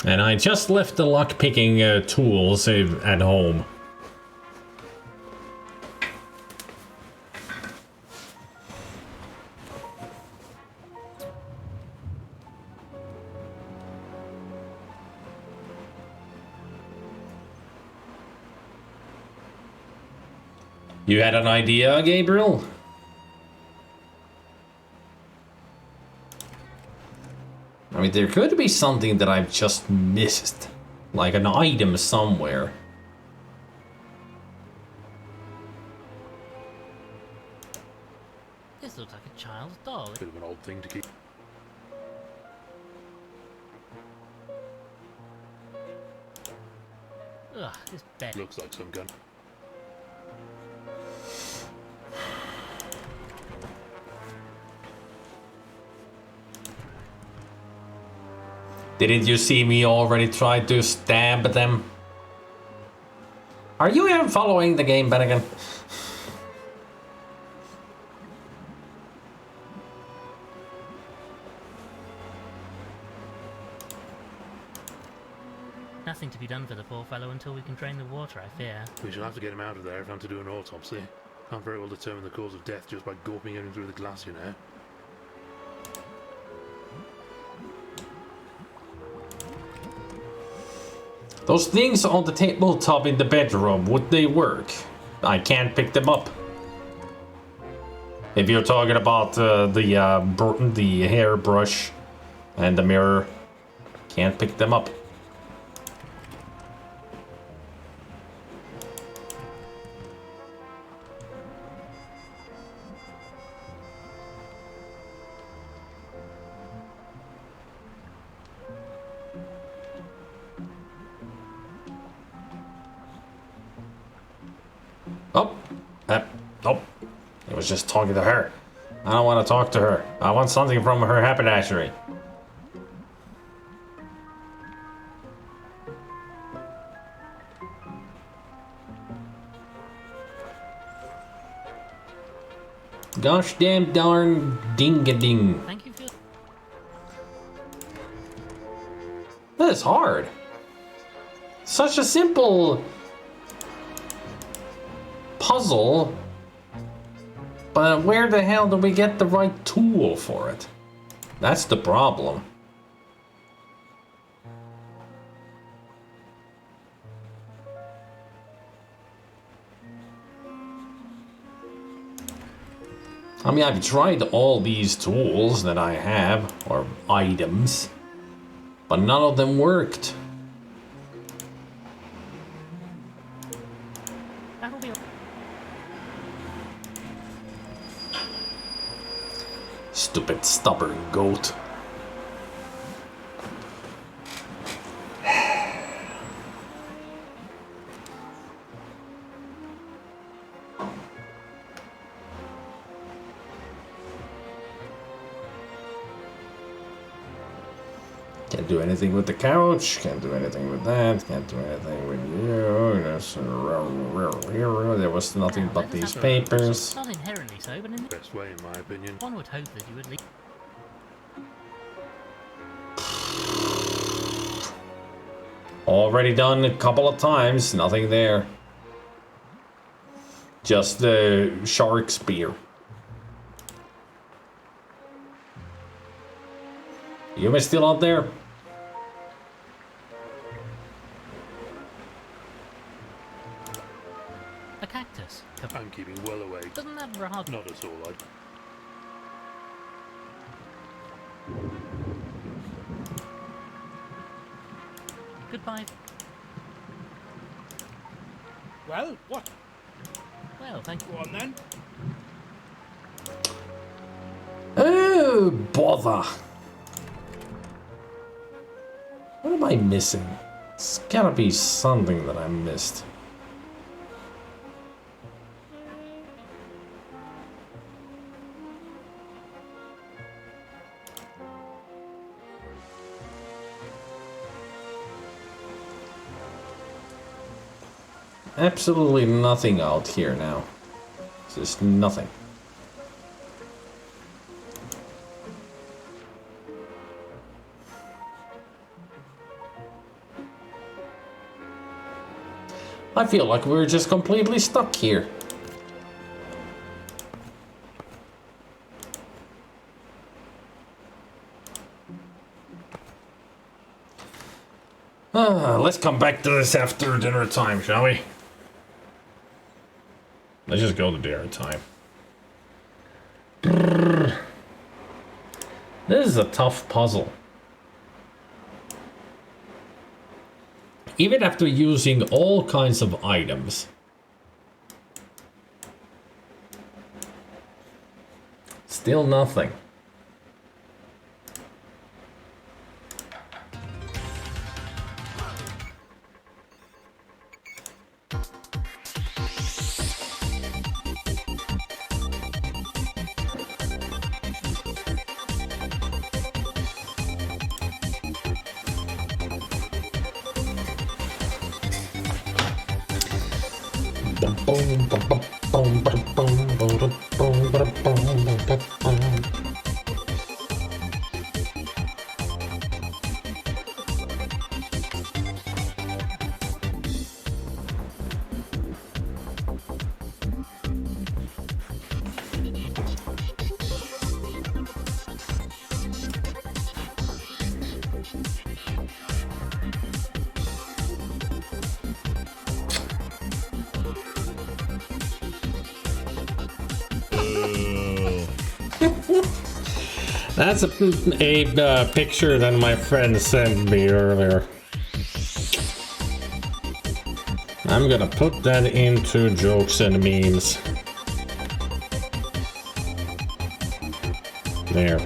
And I just left the lockpicking tools at home. You had an idea, Gabriel? I mean, there could be something that I've just missed. Like an item somewhere. This looks like a child's doll. Bit of an old thing to keep. Ugh, this bed. Looks like some gun. Didn't you see me already try to stab them? Are you even following the game, Bennigan? Nothing to be done for the poor fellow until we can drain the water, I fear. We shall have to get him out of there if I'm to do an autopsy. Can't very well determine the cause of death just by gawping him through the glass, you know. Those things on the tabletop in the bedroom, would they work? I can't pick them up. If you're talking about the hairbrush and the mirror, can't pick them up. Nope. I was just talking to her. I don't want to talk to her. I want something from her haberdashery. Gosh damn darn ding-a-ding. Thank you for... That is hard. Such a simple puzzle. But where the hell do we get the right tool for it? That's the problem. I mean, I've tried all these tools that I have, or items, but none of them worked. That'll be... Stupid stubborn goat. Can't do anything with the couch, can't do anything with that, can't do anything with you. There was nothing but these papers. Not inherently so, but in the Best way, in my opinion. one would hope that you would leave. Already done a couple of times, nothing there. Just the shark spear. You still out there? A cactus. I'm keeping well away. Doesn't that rather... Not at all, Goodbye. Well, what? Well, thank you. Go on then. Oh, bother. What am I missing? It's gotta be something that I missed. Absolutely nothing out here now. Just nothing. I feel like we're just completely stuck here. Let's come back to this after dinner time, shall we? Let's just go to dinner time. This is a tough puzzle. Even after using all kinds of items. Still nothing. That's a picture that my friend sent me earlier. I'm gonna put that into jokes and memes. There.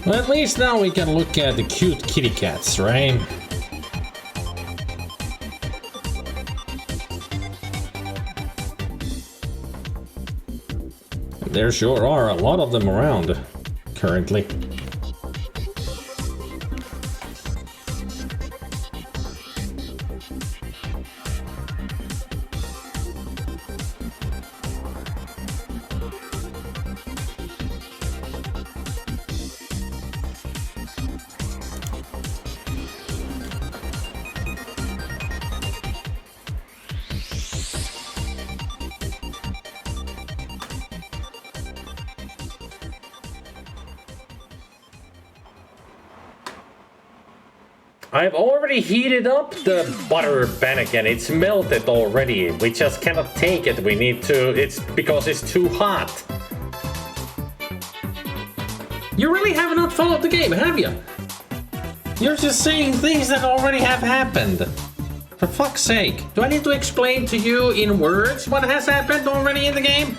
Well, at least now we can look at the cute kitty cats, right? There sure are a lot of them around currently. I've already heated up the butter bannikin. It's melted already. We just cannot take it. We need to. It's because it's too hot. You really have not followed the game, have you? You're just saying things that already have happened. For fuck's sake. Do I need to explain to you in words what has happened already in the game?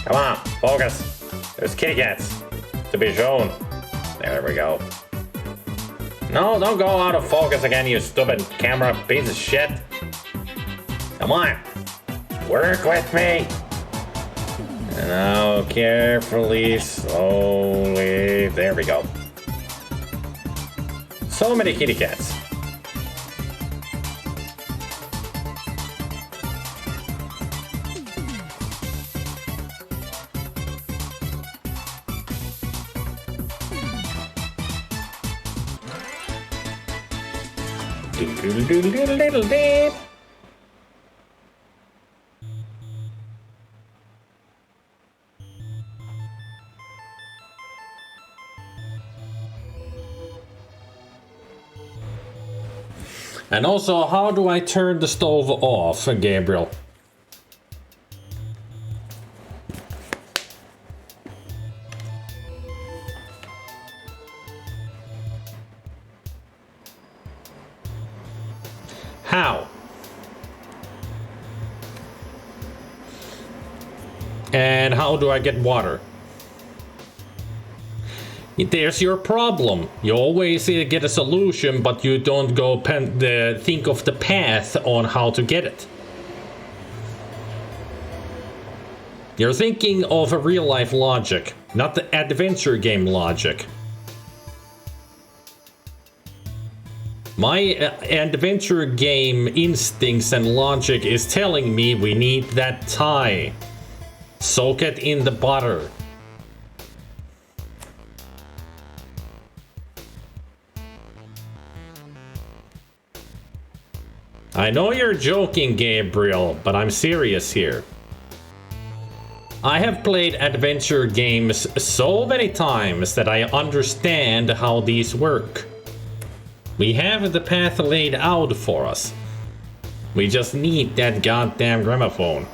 Come on, focus. There's kitty cats to be shown. There we go. No, don't go out of focus again, you stupid camera piece of shit. Come on. Work with me. Now, carefully, slowly. There we go. So many kitty cats. Doodle-doodle-doodle-doodle-dip. And also, how do I turn the stove off, Gabriel? How? And how do I get water? There's your problem. You always get a solution, but you don't go think of the path on how to get it. You're thinking of a real-life logic, not the adventure game logic. My adventure game instincts and logic is telling me we need that tie. Soak it in the butter. I know you're joking, Gabriel, but I'm serious here. I have played adventure games so many times that I understand how these work. We have the path laid out for us. We just need that goddamn gramophone.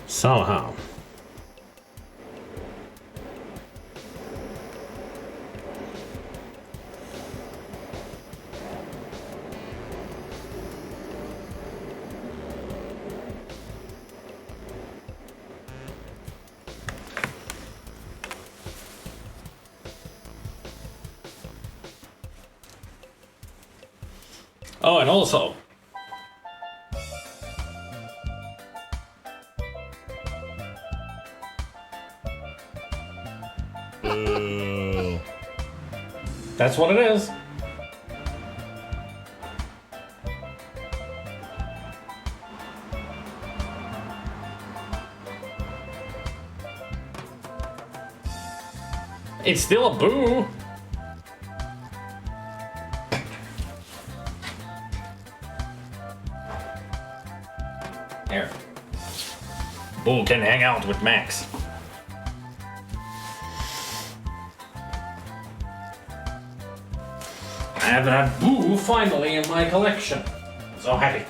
Somehow. Oh, and also, that's what it is. It's still a boo. There. Boo can hang out with Max. I have that Boo finally in my collection. So happy.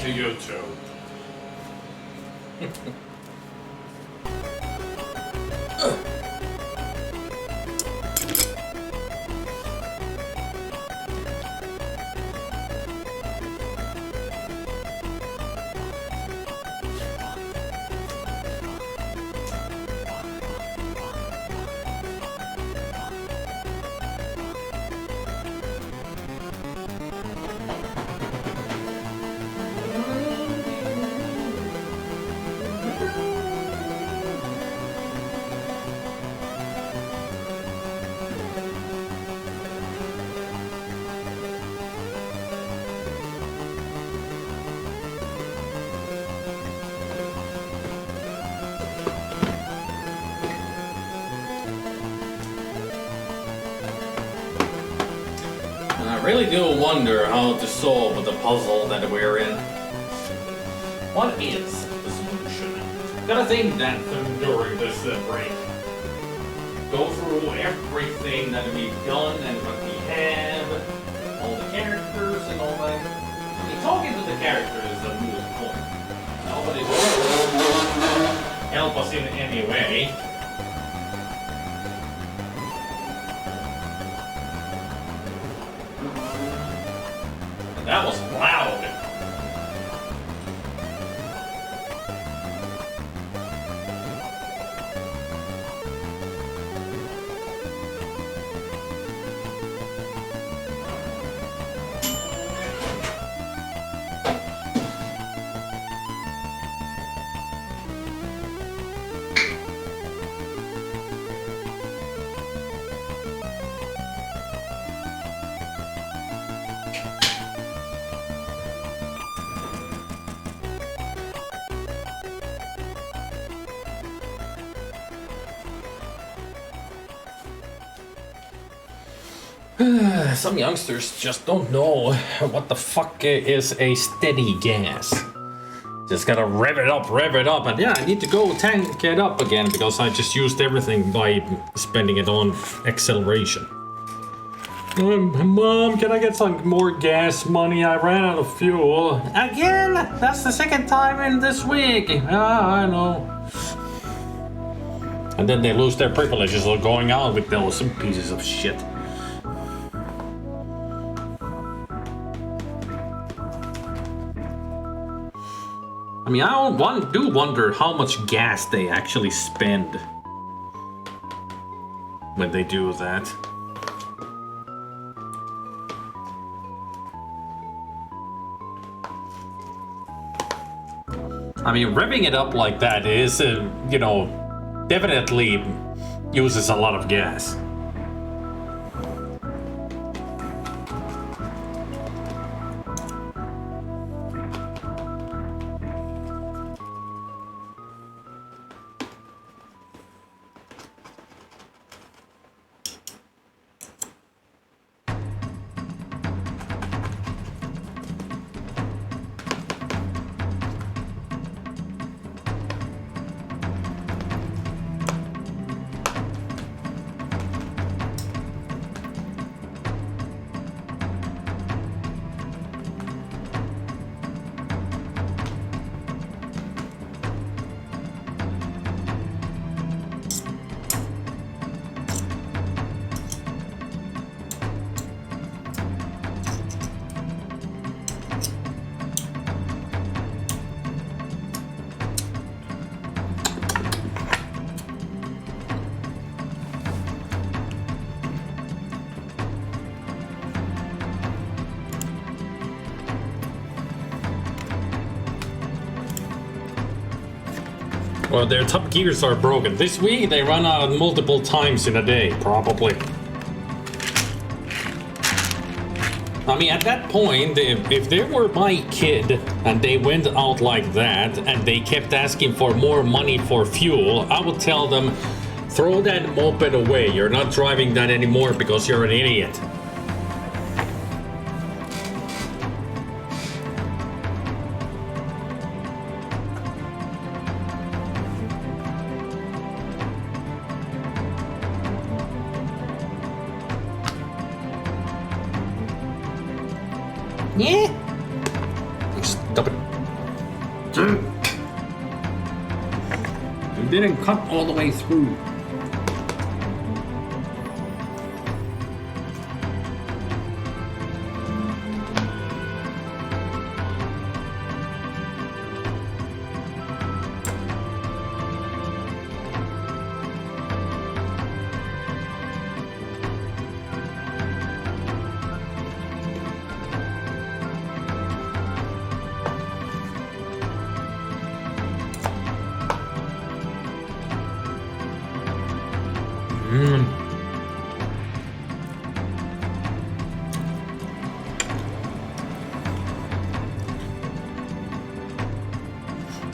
To you too. I really do wonder how to solve the puzzle that we're in. What is the solution? Gotta think that during this break. Go through everything that we've done and what we have, all the characters and all that. I mean, talking to the characters is a moot point. Nobody will help us in any way. That was loud. Some youngsters just don't know what the fuck is a steady gas. Just gotta rev it up, and yeah, I need to go tank it up again because I just used everything by spending it on acceleration. Mom, can I get some more gas money? I ran out of fuel. Again? That's the second time in this week. I know. And then they lose their privileges of going out with those pieces of shit. I mean, I do wonder how much gas they actually spend when they do that. I mean, revving it up like that is, you know, definitely uses a lot of gas. Well, their top gears are broken. This week they run out multiple times in a day, probably. I mean, at that point, if they were my kid and they went out like that and they kept asking for more money for fuel, I would tell them, throw that moped away. You're not driving that anymore because you're an idiot. Yeah. Stop it. You didn't cut all the way through.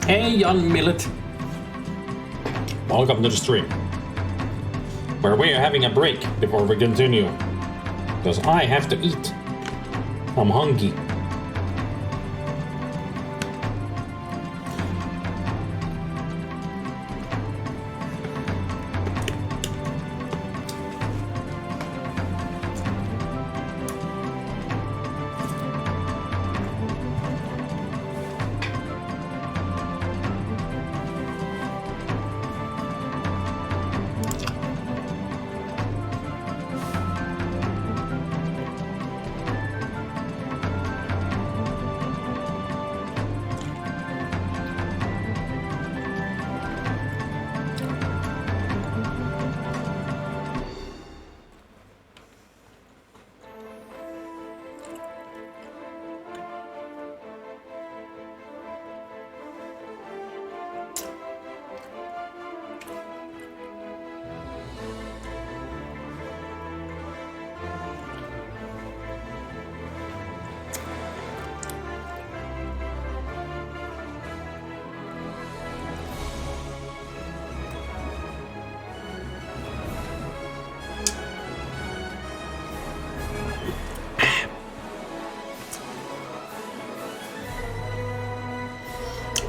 Hey, young millet. Welcome to the stream, where we are having a break before we continue, because I have to eat. I'm hungry.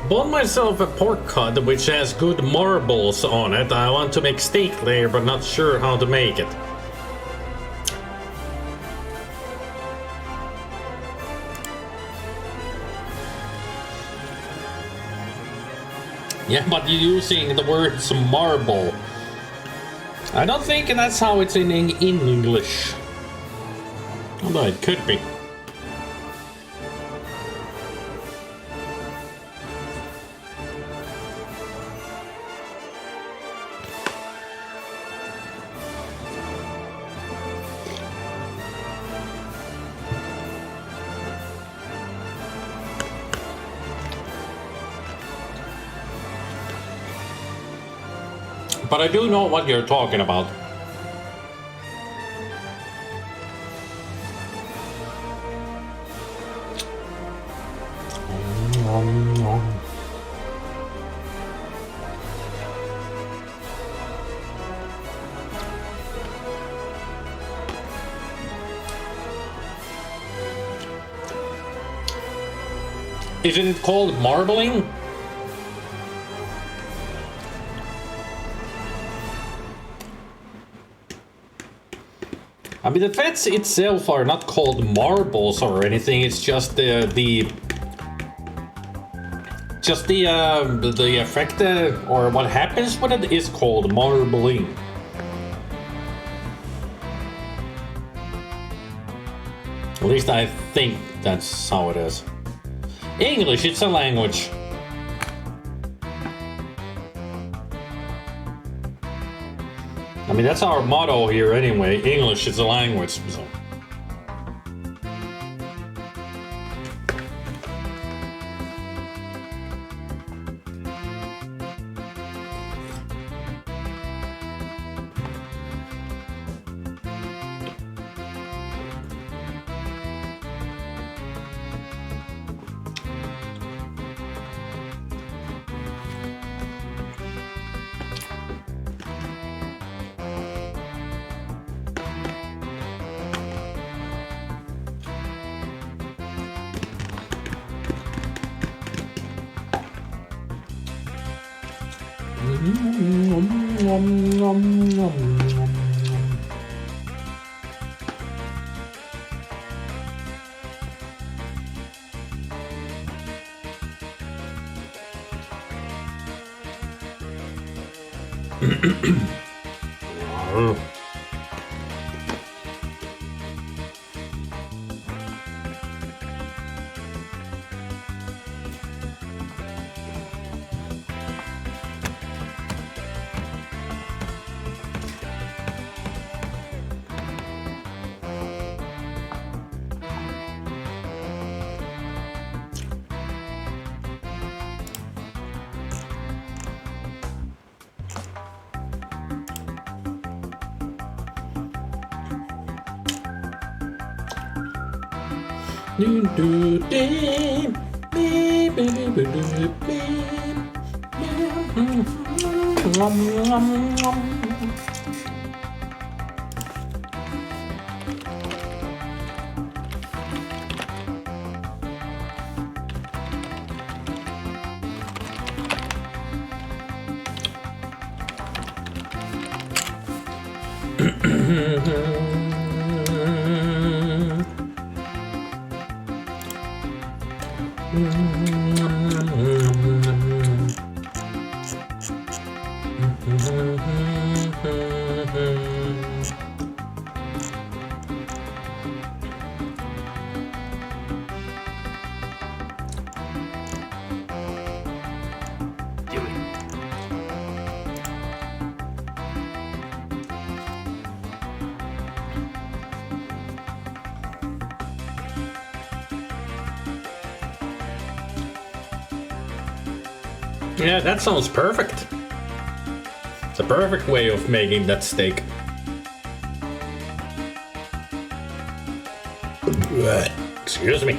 Bought myself a pork cut which has good marbles on it. I want to make steak layer, but not sure how to make it. Yeah, but you're using the words marble. I don't think that's how it's in English. Although it could be. But I do know what you're talking about. Isn't it called marbling? I mean, the fats itself are not called marbles or anything. It's just the effect or what happens with it is called marbling. At least I think that's how it is. English, it's a language. I mean, that's our motto here anyway. English is a language. So. Yeah, that sounds perfect. It's a perfect way of making that steak. Excuse me.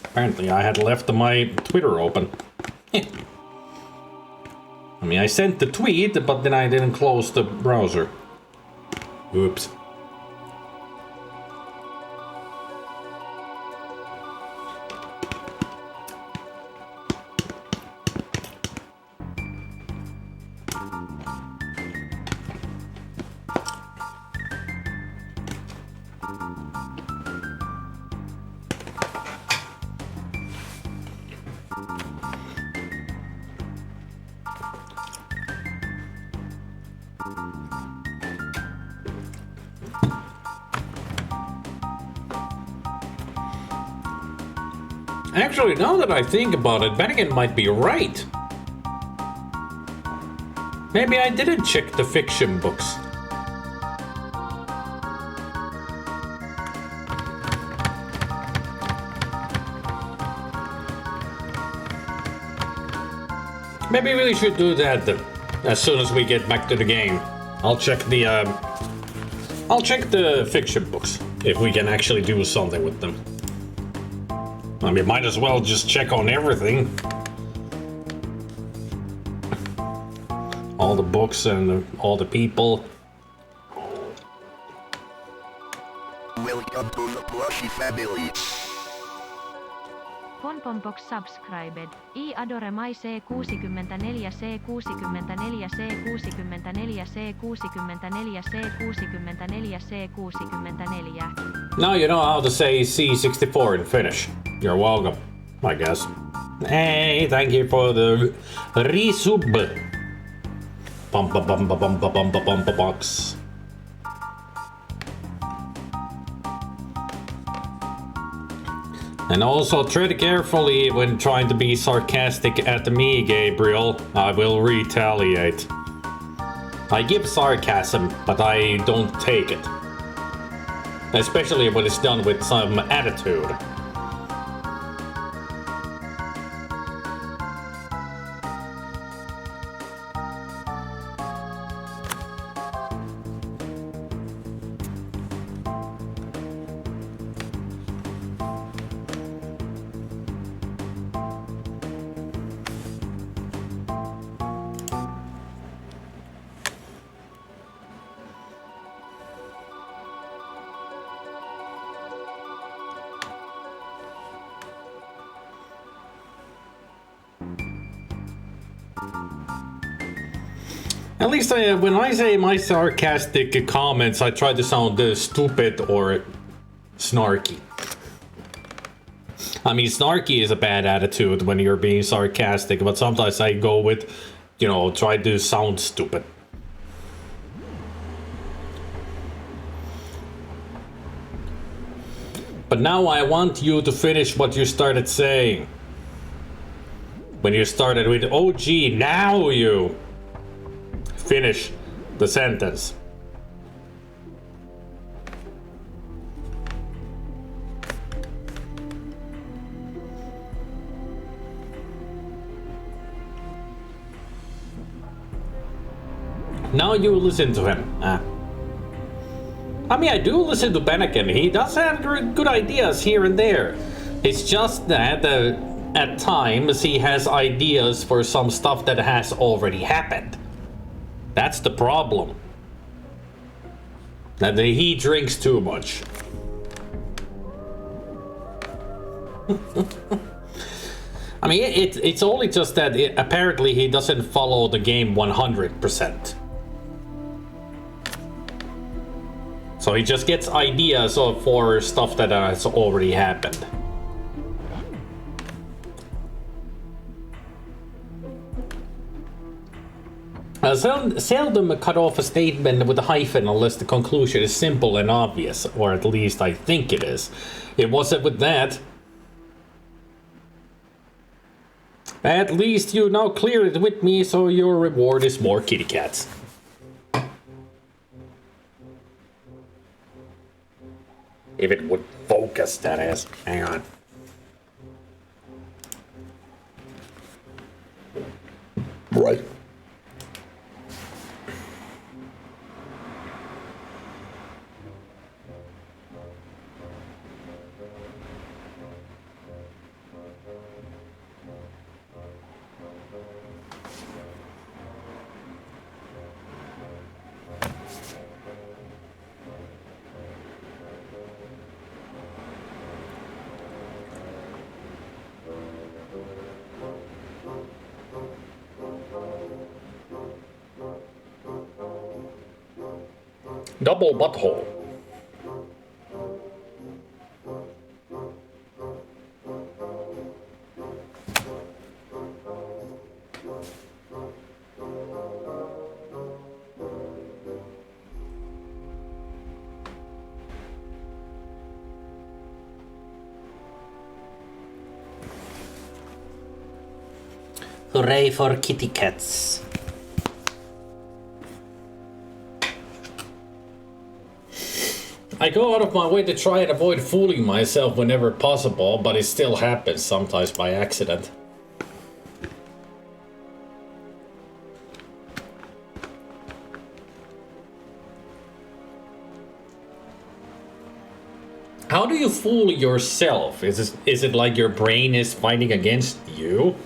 Apparently I had left my Twitter open. I mean, I sent the tweet, but then I didn't close the browser. Oops. Actually, now that I think about it, Bennigan might be right. Maybe I didn't check the fiction books. Maybe we should do that as soon as we get back to the game. I'll check the fiction books if we can actually do something with them. I mean, might as well just check on everything. All the books and all the people. Welcome to the Plushy family. Bonbonbox subscribed. I adore my C64, C64, C64, C64, C64, C64. Now you know how to say C64 in Finnish. You're welcome, I guess. Hey, thank you for the resub. Bumpa box. And also tread carefully when trying to be sarcastic at me, Gabriel. I will retaliate. I give sarcasm, but I don't take it. Especially when it's done with some attitude. At least when I say my sarcastic comments, I try to sound stupid or snarky. I mean, snarky is a bad attitude when you're being sarcastic, but sometimes I go with, you know, try to sound stupid. But now I want you to finish what you started saying. When you started with, oh gee, now you finish the sentence. Now you listen to him. I mean, I do listen to Bennigan. He does have good ideas here and there. It's just that at times he has ideas for some stuff that has already happened. That's the problem. That he drinks too much. I mean, it's only just that apparently he doesn't follow the game 100%. So he just gets ideas for stuff that has already happened. Seldom cut off a statement with a hyphen unless the conclusion is simple and obvious, or at least I think it is. It wasn't with that. At least you now clear it with me, so your reward is more kitty cats. If it would focus, that is. Hang on. Right. Double butthole. Hooray for kitty cats. I go out of my way to try and avoid fooling myself whenever possible, but it still happens sometimes by accident. How do you fool yourself? Is it like your brain is fighting against you?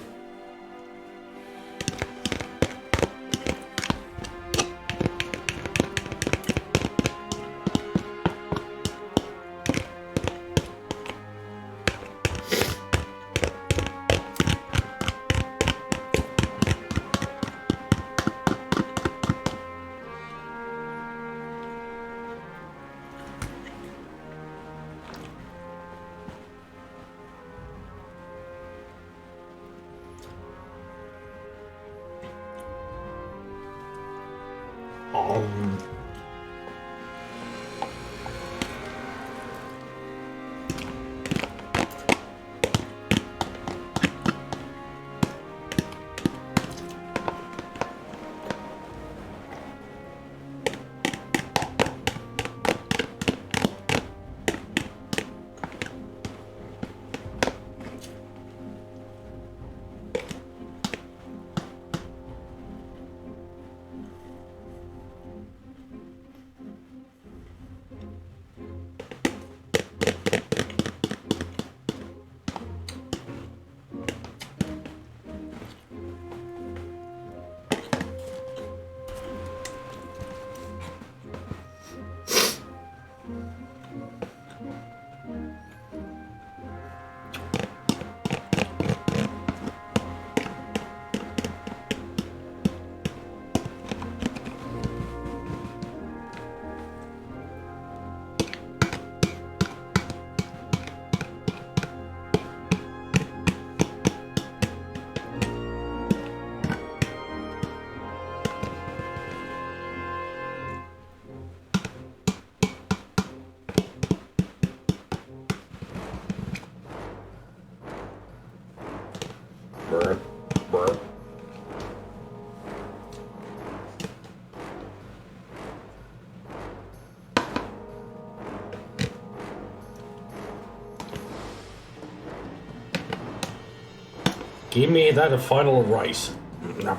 Give me that final rice. No.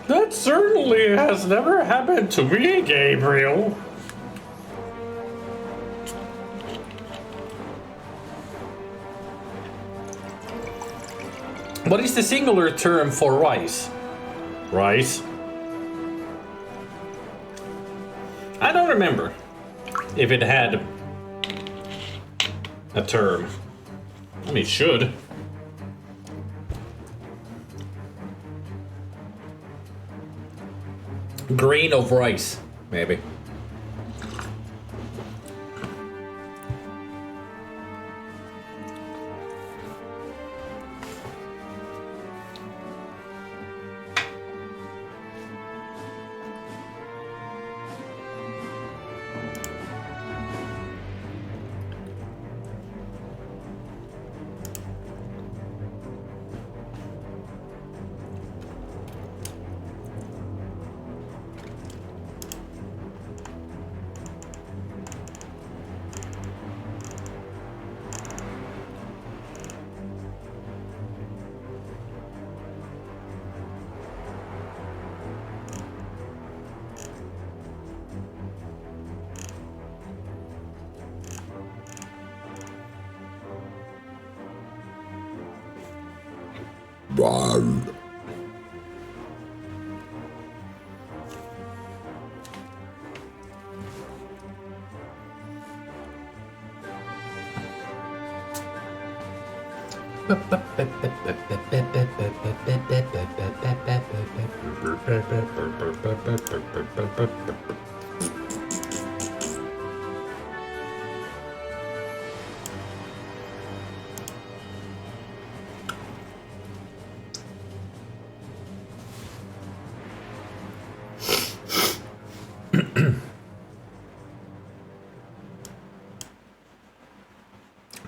That certainly has never happened to me, Gabriel. What is the singular term for rice? Rice? I don't remember if it had a term. I mean, it should. Grain of rice, maybe.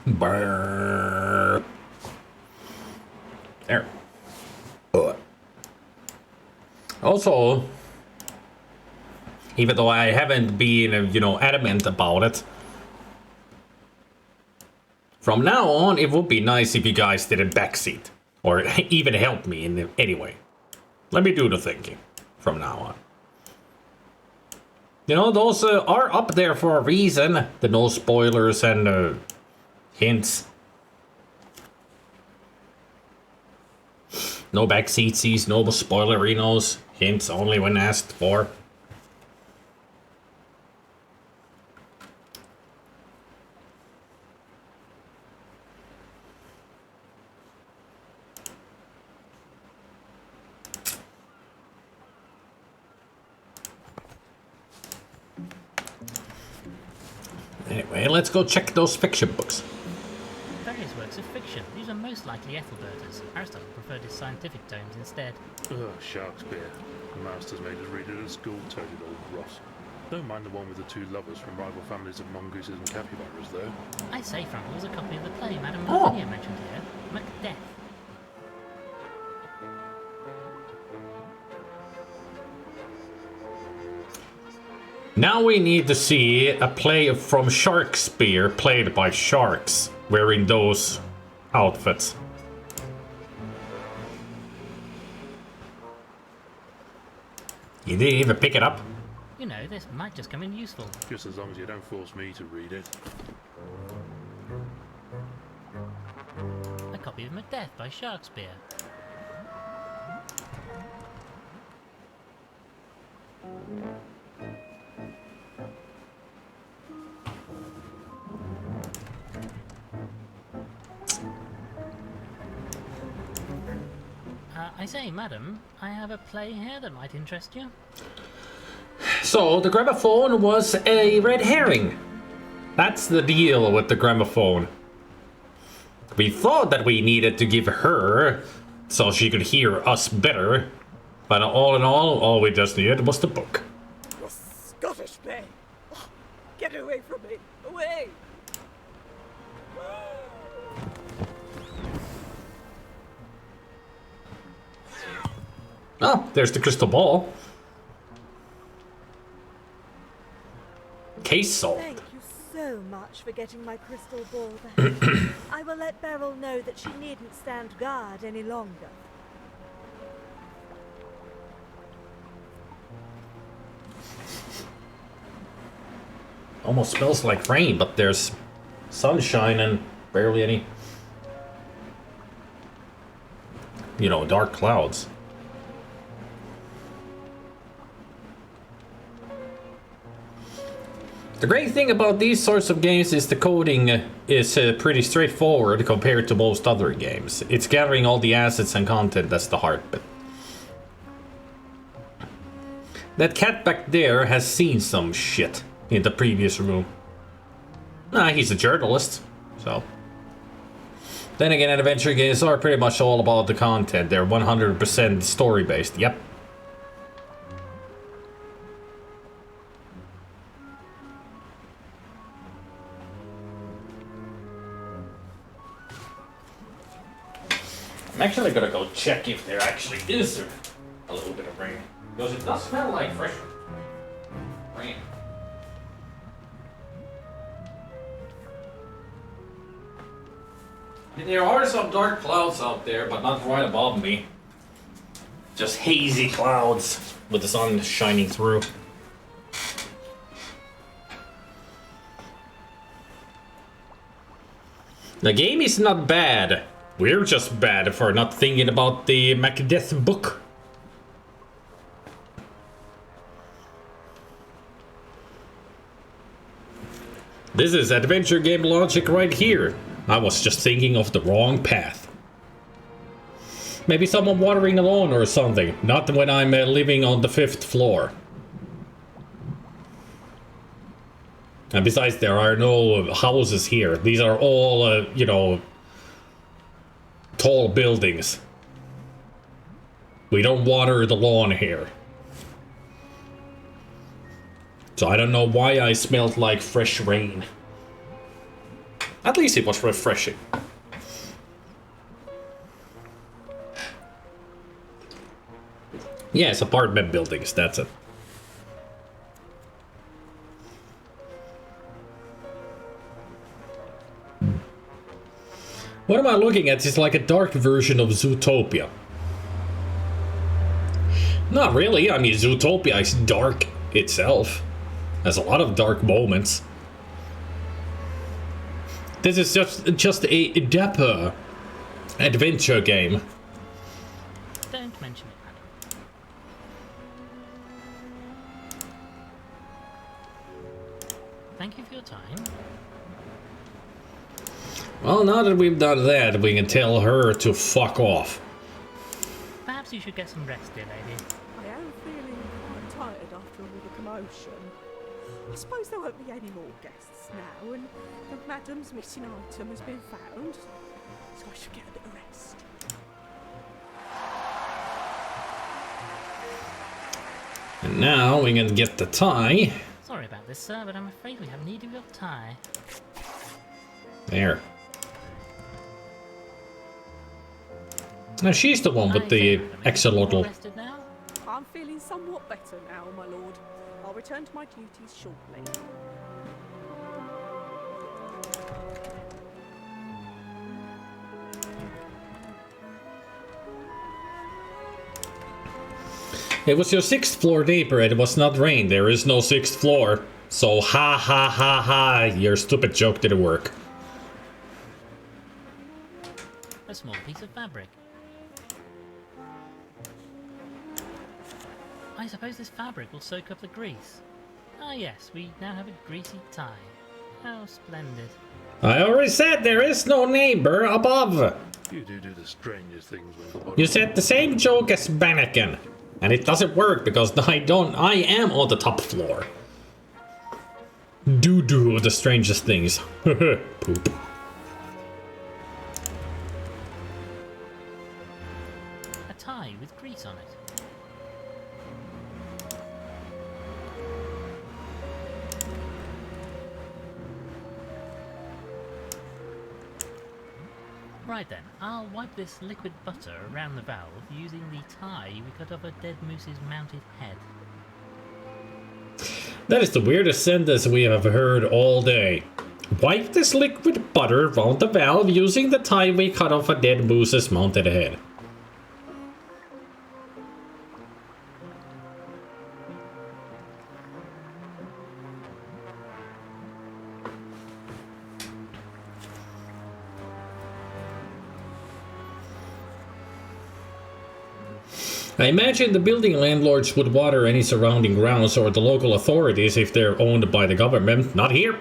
Brrr. There. Also, even though I haven't been, you know, adamant about it, from now on, it would be nice if you guys did a backseat, or even help me in any way. Let me do the thinking from now on. You know, those are up there for a reason. The no spoilers and hints. No backseatsies, no spoilerinos. Hints only when asked for. Anyway, let's go check those fiction books. Various works of fiction. These are most likely Ethelberta's. Aristotle preferred his scientific tomes instead. Ugh, Shakespeare. The masters made us read it at school, toted old Ross. Don't mind the one with the two lovers from rival families of mongooses and capybaras, though. I say, Frank, there was a copy of the play Madame Oh. Lavinia mentioned here. Macbeth. Now we need to see a play from Shakespeare played by sharks wearing those outfits. You didn't even pick it up? You know, this might just come in useful. Just as long as you don't force me to read it. A copy of Macbeth by Shakespeare. I say, madam, I have a play here that might interest you. So, the gramophone was a red herring. That's the deal with the gramophone. We thought that we needed to give her so she could hear us better. But all in all we just needed was the book. You Scottish man! Oh, get away from me! Away! Oh, there's the crystal ball. Case solved. Thank you so much for getting my crystal ball back. I will let Beryl know that she needn't stand guard any longer. Almost smells like rain, but there's sunshine and barely any, you know, dark clouds. The great thing about these sorts of games is the coding is pretty straightforward compared to most other games. It's gathering all the assets and content that's the hard bit. That cat back there has seen some shit in the previous room. He's a journalist, so. Then again, adventure games are pretty much all about the content. They're 100% story-based, yep. I'm actually gonna go check if there actually is a little bit of rain. Because it does smell like fresh rain. There are some dark clouds out there, but not right above me. Just hazy clouds with the sun shining through. The game is not bad. We're just bad for not thinking about the Macbeth book. This is adventure game logic right here. I was just thinking of the wrong path. Maybe someone watering a lawn or something. Not when I'm living on the 5th floor. And besides, there are no houses here. These are all, you know, tall buildings. We don't water the lawn here. So I don't know why I smelled like fresh rain. At least it was refreshing. Yes, apartment buildings, that's it. What am I looking at? It's like a dark version of Zootopia. Not really, I mean Zootopia is dark itself. Has a lot of dark moments. This is just a dapper adventure game. Don't mention it, Adam. Thank you for your time. Well, now that we've done that, we can tell her to fuck off. Perhaps you should get some rest, dear lady. I am feeling quite tired after all the commotion. I suppose there won't be any more guests now, and the madam's missing item has been found, so I should get a bit of rest. And now we can get the tie. Sorry about this, sir, but I'm afraid we have need of your tie. There. Now she's the one with the axolotl. Rested now? I'm feeling somewhat better now, my lord. I'll return to my duties shortly. It was your 6th floor neighbor and it was not rain. There is no 6th floor. So ha ha ha ha, your stupid joke didn't work. A small piece of fabric. I suppose this fabric will soak up the grease. Ah yes, we now have a greasy tie. How splendid. I already said there is no neighbor above. You do the strangest things, Winklebottom. You said the same joke as Banneken. And it doesn't work because I am on the top floor. Do the strangest things. Poop. A tie with grease on it. Right then, I'll wipe this liquid butter around the valve using the tie we cut off a dead moose's mounted head. That is the weirdest sentence we have heard all day. Wipe this liquid butter around the valve using the tie we cut off a dead moose's mounted head. I imagine the building landlords would water any surrounding grounds or the local authorities if they're owned by the government. Not here.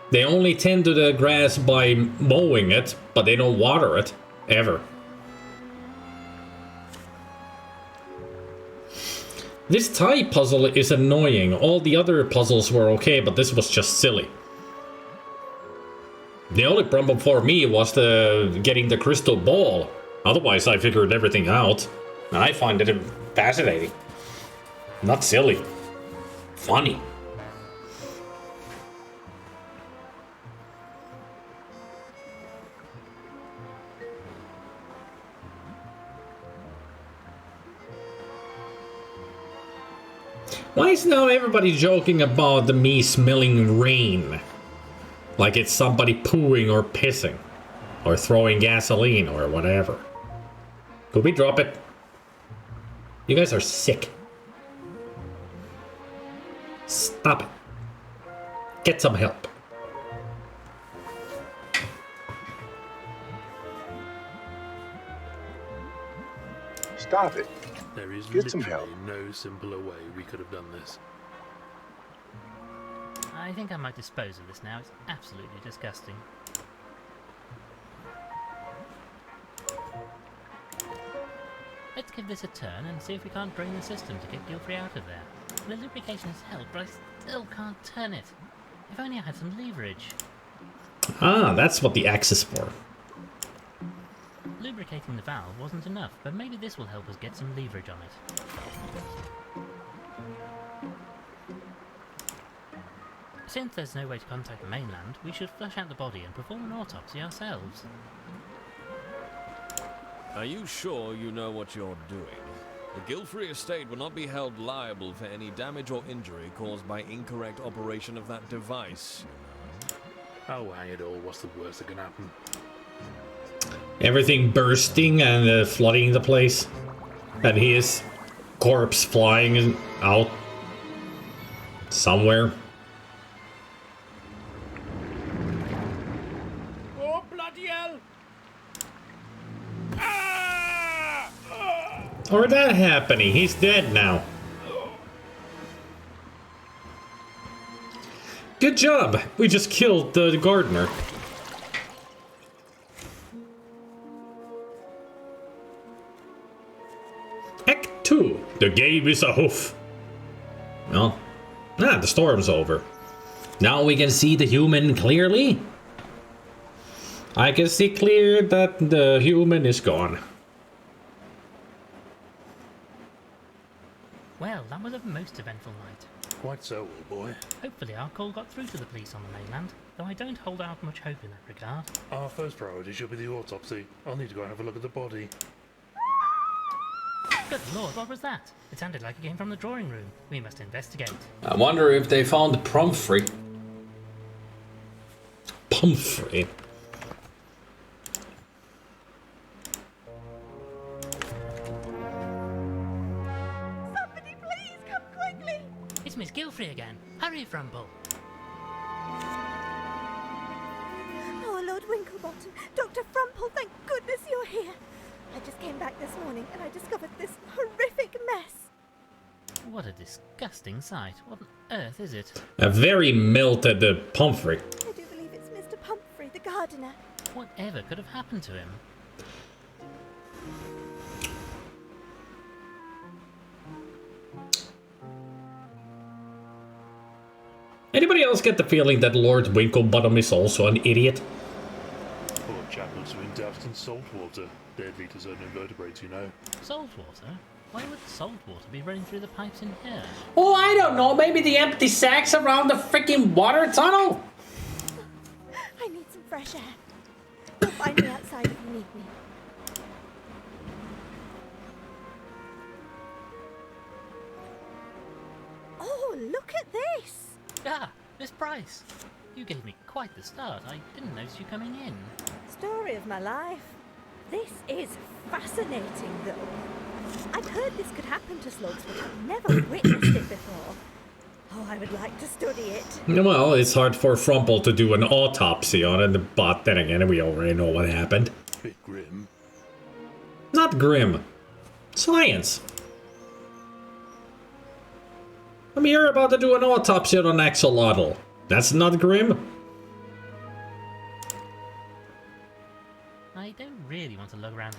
They only tend to the grass by mowing it, but they don't water it. Ever. This tie puzzle is annoying. All the other puzzles were okay, but this was just silly. The only problem for me was getting the crystal ball. Otherwise, I figured everything out. And I find it fascinating. Not silly. Funny. Why is now everybody joking about me smelling rain? Like it's somebody pooing or pissing. Or throwing gasoline or whatever. Could we drop it? You guys are sick. Stop it. Get some help. Stop it. There is Get some literally help. no simpler way we could have done this. I think I might dispose of this now. It's absolutely disgusting. Let's give this a turn and see if we can't drain the system to get Gilfrey out of there. The lubrication has helped, but I still can't turn it. If only I had some leverage. Ah, that's what the axe is for. Lubricating the valve wasn't enough, but maybe this will help us get some leverage on it. Since there's no way to contact the mainland, we should flush out the body and perform an autopsy ourselves. Are you sure you know what you're doing? The Gilfrey estate will not be held liable for any damage or injury caused by incorrect operation of that device, you know? Oh, hang it all, what's the worst that can happen? Everything bursting and flooding the place. And his corpse flying out somewhere. Oh, bloody hell! Or that happening? He's dead now. Good job. We just killed the gardener. Act 2. The game is a hoof. Well, the storm's over. Now we can see the human clearly. I can see clear that the human is gone. Well, that was a most eventful night. Quite so, old boy. Hopefully our call got through to the police on the mainland, though I don't hold out much hope in that regard. Our first priority should be the autopsy. I'll need to go and have a look at the body. Good lord, what was that? It sounded like it came from the drawing room. We must investigate. I wonder if they found Pumphrey. Pumphrey. Somebody please come quickly! It's Miss Gilfrey again. Hurry, Frumple. Oh, Lord Winklebottom, Dr. Frumple, thank goodness you're here. I just came back this morning and I discovered this horrific mess. What a disgusting sight. What on earth is it? A very melted Pumphrey. I do believe it's Mr. Pumphrey, the gardener. Whatever could have happened to him? Anybody else get the feeling that Lord Winklebottom is also an idiot? Poor chap will swim daft in salt water. Deadly to certain invertebrates, you know. Salt water? Why would salt water be running through the pipes in here? Oh, I don't know. Maybe the empty sacks around the freaking water tunnel? I need some fresh air. You'll find me outside if you need me. Oh, look at this! Ah, Miss Price. You gave me quite the start. I didn't notice you coming in. Story of my life. This is fascinating, though. I've heard this could happen to slugs, but I've never witnessed it before. Oh, I would like to study it. Well, it's hard for Frumple to do an autopsy on it, but then again, we already know what happened. Bit grim. Not grim. Science. I mean, you're about to do an autopsy on an axolotl. That's not grim. I don't really want to lug around.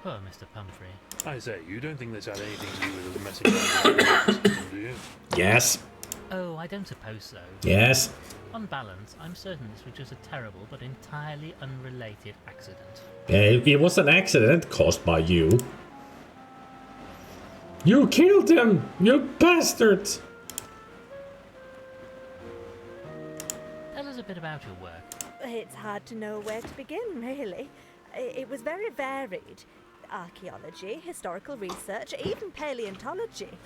Poor Mr. Pumphrey. I say, you don't think this had anything to do with us messing around with the system, do you? Yes. Oh, I don't suppose so. Yes. On balance, I'm certain this was just a terrible but entirely unrelated accident. It was an accident caused by you. You killed him, you bastards! Tell us a bit about your work. It's hard to know where to begin, really. It was very varied. Archaeology, historical research, even paleontology.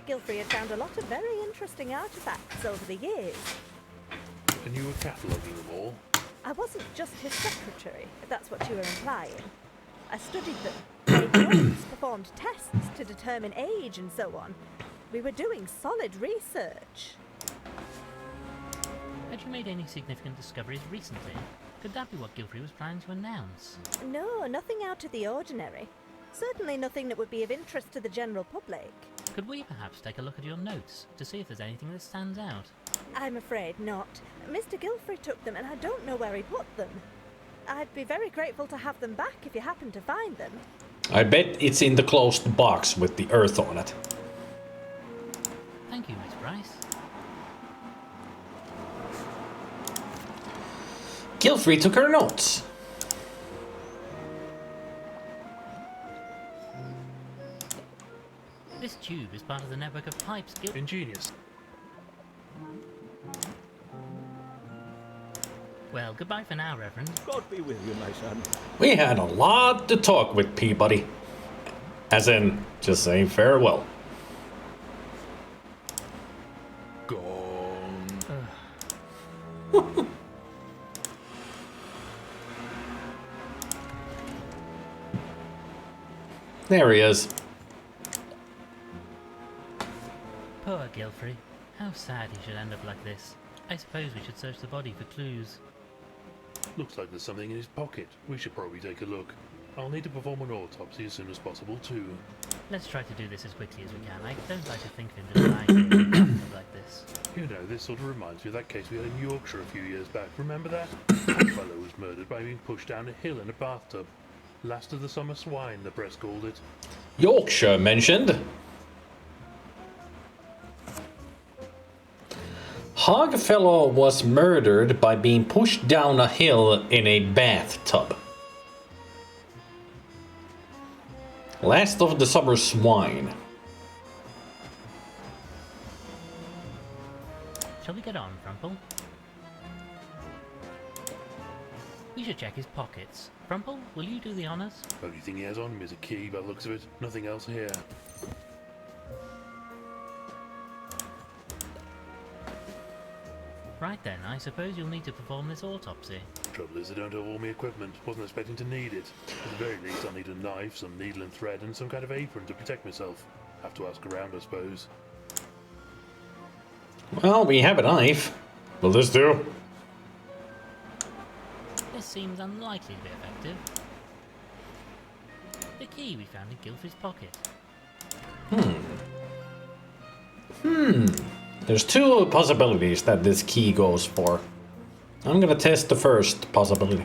Gilfrey had found a lot of very interesting artifacts over the years. And you were cataloguing them all? I wasn't just his secretary, if that's what you were implying. I studied them, made notes, performed tests to determine age and so on. We were doing solid research. Had you made any significant discoveries recently? Could that be what Gilfrey was planning to announce? No, nothing out of the ordinary. Certainly nothing that would be of interest to the general public. Could we perhaps take a look at your notes to see if there's anything that stands out? I'm afraid not. Mr. Gilfrey took them and I don't know where he put them. I'd be very grateful to have them back if you happen to find them. I bet it's in the closed box with the earth on it. Thank you, Miss Bryce. Gilfrey took her notes. This tube is part of the network of pipes Ingenious. Well, goodbye for now, Reverend. God be with you, my son. We had a lot to talk with Peabody. As in, just saying farewell. Gone. There he is. Poor Gilfrey. How sad he should end up like this. I suppose we should search the body for clues. Looks like there's something in his pocket. We should probably take a look. I'll need to perform an autopsy as soon as possible, too. Let's try to do this as quickly as we can. I don't like to think of him just lying here in a bathtub like this. You know, this sort of reminds me of that case we had in Yorkshire a few years back. Remember that? That fellow was murdered by being pushed down a hill in a bathtub. Last of the summer swine, the press called it. Yorkshire mentioned. Hogfellow was murdered by being pushed down a hill in a bathtub. Last of the summer swine. Shall we get on, Frumple? We should check his pockets. Frumple, will you do the honors? Only thing he has on him is a key by the looks of it. Nothing else here. Right then, I suppose you'll need to perform this autopsy. Trouble is I don't have all my equipment. Wasn't expecting to need it. At the very least I'll need a knife, some needle and thread, and some kind of apron to protect myself. Have to ask around, I suppose. Well, we have a knife. Will this do? This seems unlikely to be effective. The key we found in Gilfrey's pocket. There's two possibilities that this key goes for. I'm gonna test the first possibility.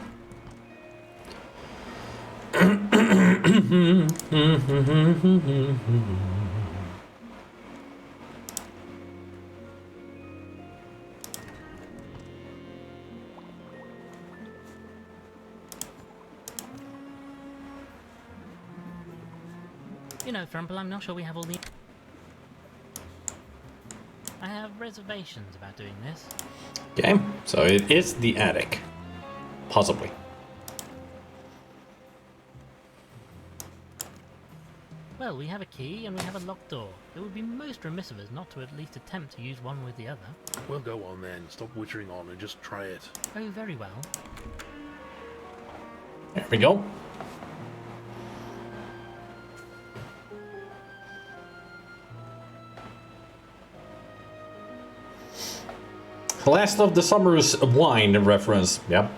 You know, Frumple, I'm not sure we have all the... I have reservations about doing this. Okay, so it is the attic. Possibly. Well, we have a key and we have a locked door. It would be most remiss of us not to at least attempt to use one with the other. Well, go on then. Stop wittering on and just try it. Oh, very well. There we go. Last of the Summer's wine reference. Yep.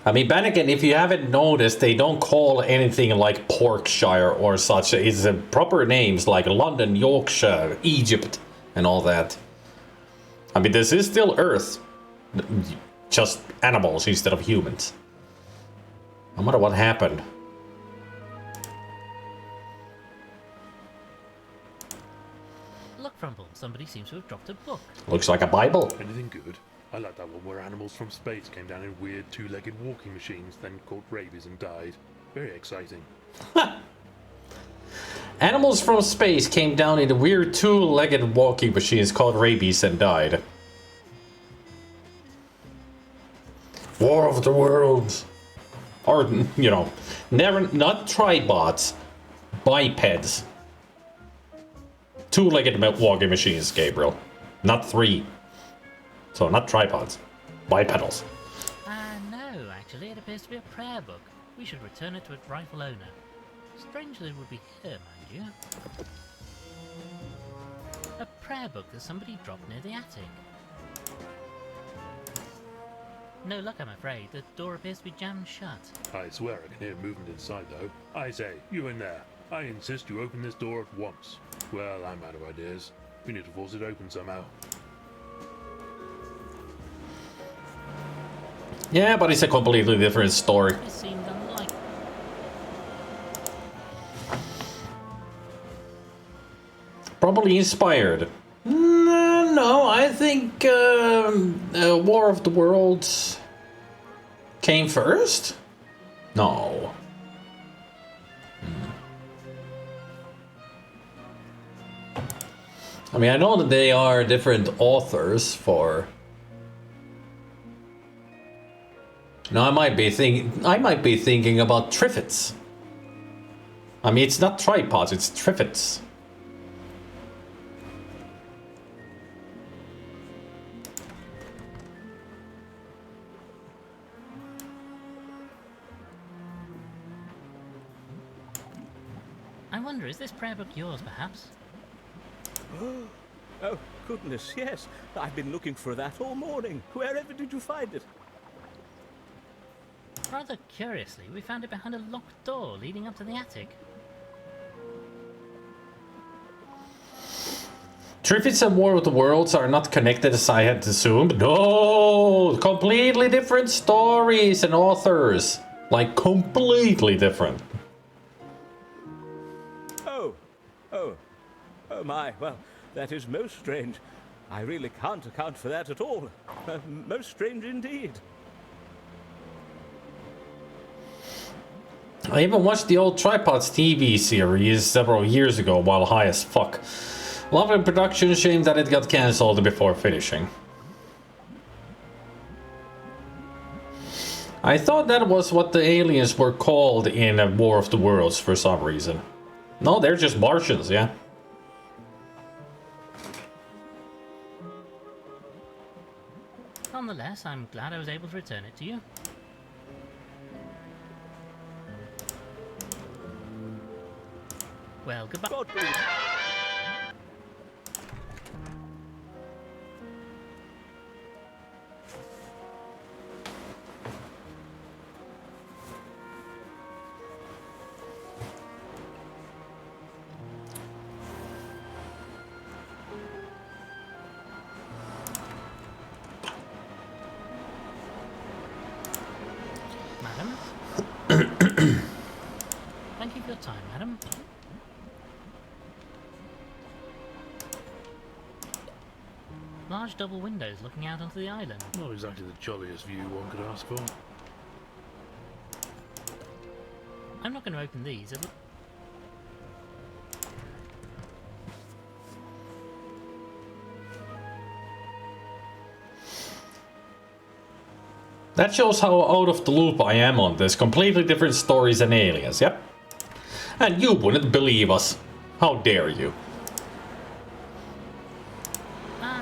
I mean, then again, if you haven't noticed, they don't call anything like Porkshire or such. It's proper names like London, Yorkshire, Egypt, and all that. I mean, this is still Earth. Just animals instead of humans. I wonder what happened. Look, Frumple, somebody seems to have dropped a book. Looks like a Bible. Anything good? I like that one where animals from space came down in weird two-legged walking machines, then caught rabies and died. Very exciting. Animals from space came down in weird two-legged walking machines called rabies and died. War of the Worlds. Or, you know, not tribots, bipeds. Two-legged walking machines, Gabriel. Not three. So, not tripods. Bipedals. No, actually, it appears to be a prayer book. We should return it to its rightful owner. Strangely, it would be here, mind you. A prayer book that somebody dropped near the attic. No luck, I'm afraid. The door appears to be jammed shut. I swear I can hear movement inside, though. I say, you in there. I insist you open this door at once. Well, I'm out of ideas. We need to force it open somehow. Yeah, but it's a completely different story. This seems unlikely. Probably inspired. No, I think War of the Worlds came first? No. I mean, I know that they are different authors for... No, I might be thinking about Triffids. I mean, it's not tripods, it's Triffids. I wonder, is this prayer book yours, perhaps? Oh, goodness, yes. I've been looking for that all morning. Wherever did you find it? Rather curiously, we found it behind a locked door leading up to the attic. Triffids and War of the Worlds are not connected as I had assumed. No! Completely different stories and authors. Like, completely different. Oh my, well, that is most strange. I really can't account for that at all. Most strange indeed. I even watched the old Tripods TV series several years ago while high as fuck. Lovely production, shame that it got cancelled before finishing. I thought that was what the aliens were called in War of the Worlds for some reason. No, they're just Martians, yeah. Nonetheless, I'm glad I was able to return it to you. Well, goodbye. God, Madam? Thank you for your time, madam. Large double windows looking out onto the island. Not exactly the jolliest view one could ask for. I'm not going to open these. That shows how out of the loop I am on this. Completely different stories and aliens, yep. And you wouldn't believe us. How dare you?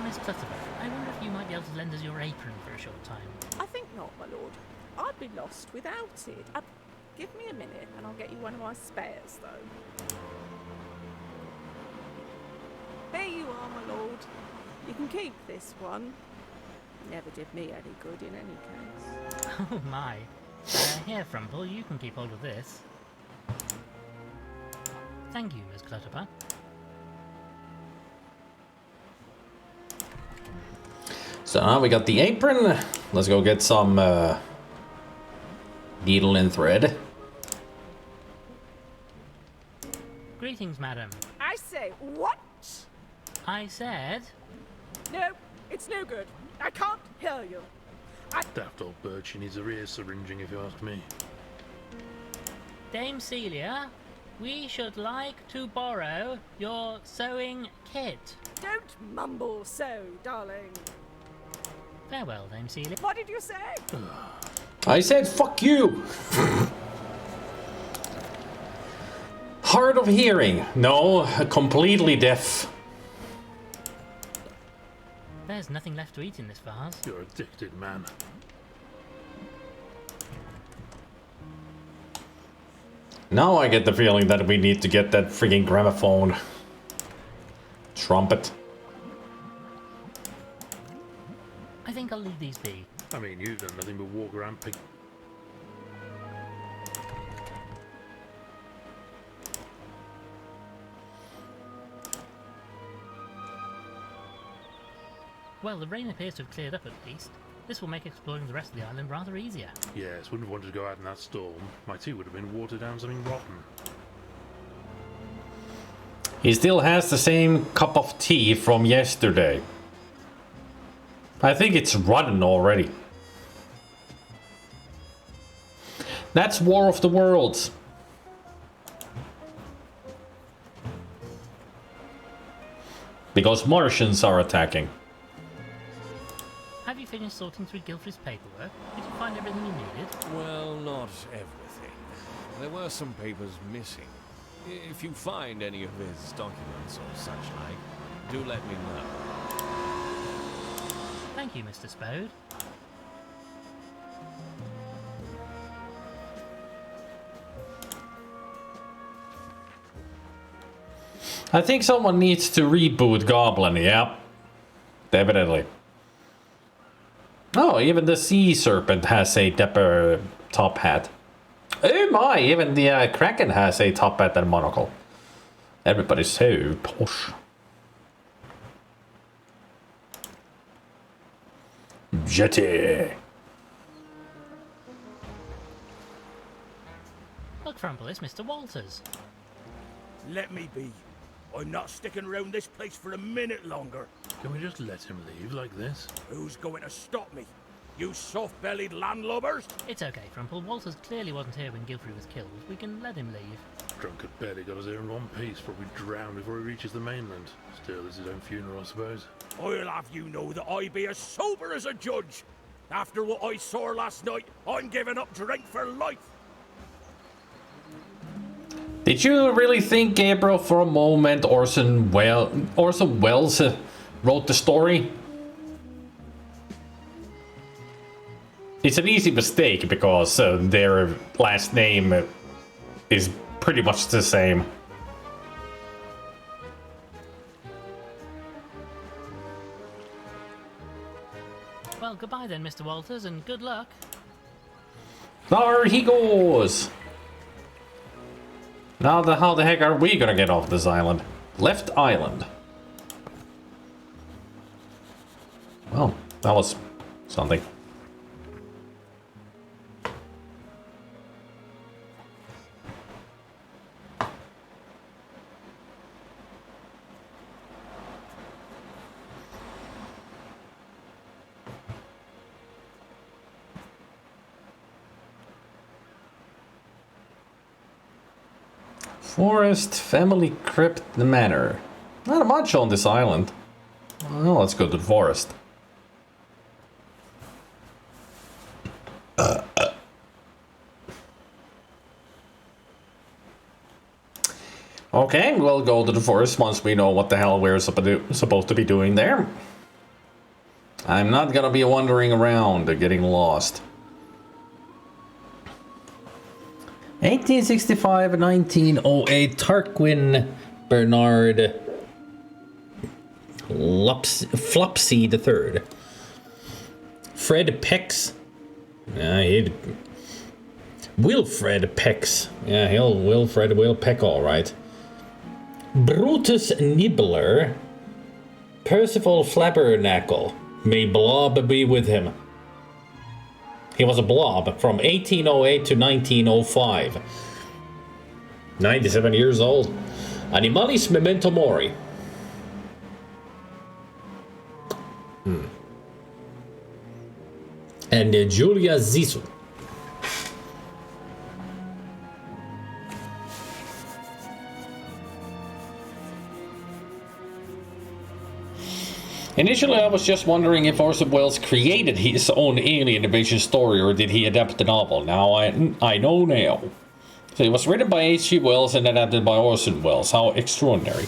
Miss Clutterbuck, I wonder if you might be able to lend us your apron for a short time. I think not, my lord. I'd be lost without it. Give me a minute and I'll get you one of my spares, though. There you are, my lord. You can keep this one. Never did me any good in any case. Oh my. Here, Frumple, you can keep hold of this. Thank you, Miss Clutterbuck. So now we got the apron. Let's go get some needle and thread. Greetings, madam. I say, what? I said... No, it's no good. I can't hear you. Daft old bird, she needs her ears syringing if you ask me. Dame Celia, we should like to borrow your sewing kit. Don't mumble so, darling. Farewell, Dame Celia. What did you say? I said fuck you! Hard of hearing. No, completely deaf. There's nothing left to eat in this vase. You're addicted, man. Now I get the feeling that we need to get that freaking gramophone. Trumpet. I think I'll leave these be. I mean, you've done nothing but walk around pig. Well, the rain appears to have cleared up at least. This will make exploring the rest of the island rather easier. Yes, wouldn't have wanted to go out in that storm. My tea would have been watered down something rotten. He still has the same cup of tea from yesterday. I think it's rotten already. That's War of the Worlds. Because Martians are attacking. Have you finished sorting through Guilfrey's paperwork? Did you find everything you needed? Well, not everything. There were some papers missing. If you find any of his documents or such like, do let me know. Thank you, Mr. Spode. I think someone needs to reboot Goblin, yeah. Definitely. Oh, even the sea serpent has a dapper top hat. Oh my, even the Kraken has a top hat and monocle. Everybody's so posh. Jetty. Look, Frumple, it's Mr. Walters. Let me be. I'm not sticking around this place for a minute longer. Can we just let him leave like this? Who's going to stop me? You soft-bellied landlubbers? It's okay, Frumple. Walters clearly wasn't here when Guilfrey was killed. We can let him leave. Drunkard barely got us here in one piece, probably drowned before he reaches the mainland. Still, it's his own funeral, I suppose. I'll have you know that I be as sober as a judge. After what I saw last night, I'm giving up drink for life. Did you really think, Gabriel, for a moment Orson Welles wrote the story? It's an easy mistake because their last name is pretty much the same. Well, goodbye then, Mr. Walters, and good luck. There he goes! Now, how the heck are we gonna get off this island? Left island. Well, that was something. Forest, family crypt, the manor. Not much on this island. Well, let's go to the forest. Okay, we'll go to the forest once we know what the hell we're supposed to be doing there. I'm not gonna be wandering around getting lost. 1865-1908, Tarquin Bernard Flopsy III. Fred Pex. Wilfred Pex. Yeah, Wilfred will peck all right. Brutus Nibbler. Percival Flabbernacle. May Blob be with him. He was a blob from 1808 to 1905. 97 years old. Animalis memento mori. And Julia Zissou. Initially, I was just wondering if Orson Welles created his own alien invasion story or did he adapt the novel. Now I know now. So it was written by H.G. Wells and adapted by Orson Welles. How extraordinary.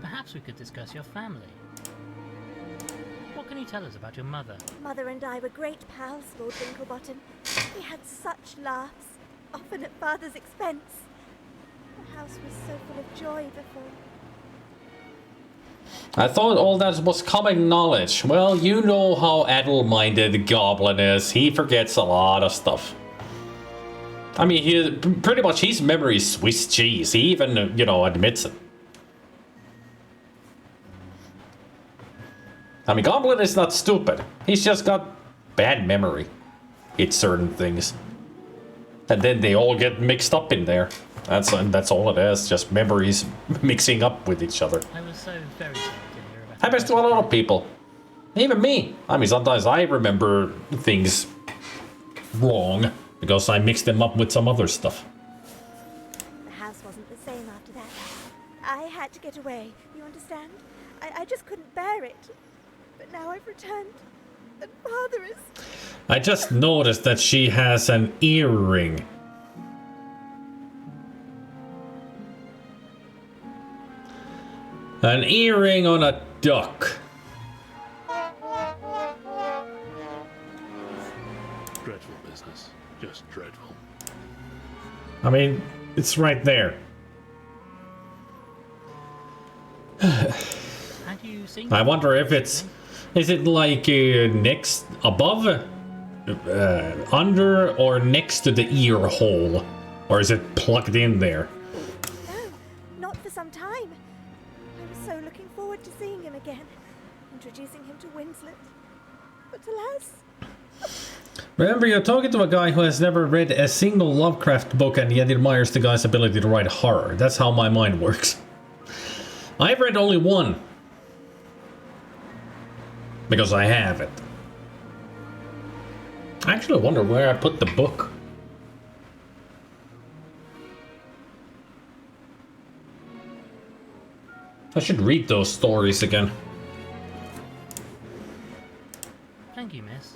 Perhaps we could discuss your family. What can you tell us about your mother? Mother and I were great pals, Lord Winklebottom. We had such laughs, often at Father's expense. house was so full of joy before. I thought all that was common knowledge. Well, you know how addle-minded the goblin is. He forgets a lot of stuff. I mean, he pretty much his memory is Swiss cheese. He even, you know, admits it. I mean, Goblin is not stupid. He's just got bad memory. It's certain things. And then they all get mixed up in there. That's all it is. Just memories mixing up with each other. I was so very sorry to hear about Happens to a lot of people. Even me. I mean, sometimes I remember things wrong because I mixed them up with some other stuff. The house wasn't the same after that. I had to get away, you understand? I just couldn't bear it. But now I've returned, and Father is... I just noticed that she has an earring. An earring on a duck. Dreadful business. Just dreadful. I mean, it's right there. Had you seen I wonder if it's... Is it like next, above, under, or next to the ear hole? Or is it plugged in there? No, not for some time. I was so looking forward to seeing him again, introducing him to Winslet. But alas... Remember, you're talking to a guy who has never read a single Lovecraft book and yet admires the guy's ability to write horror. That's how my mind works. I've read only one. Because I have it. I actually wonder where I put the book. I should read those stories again. Thank you, miss.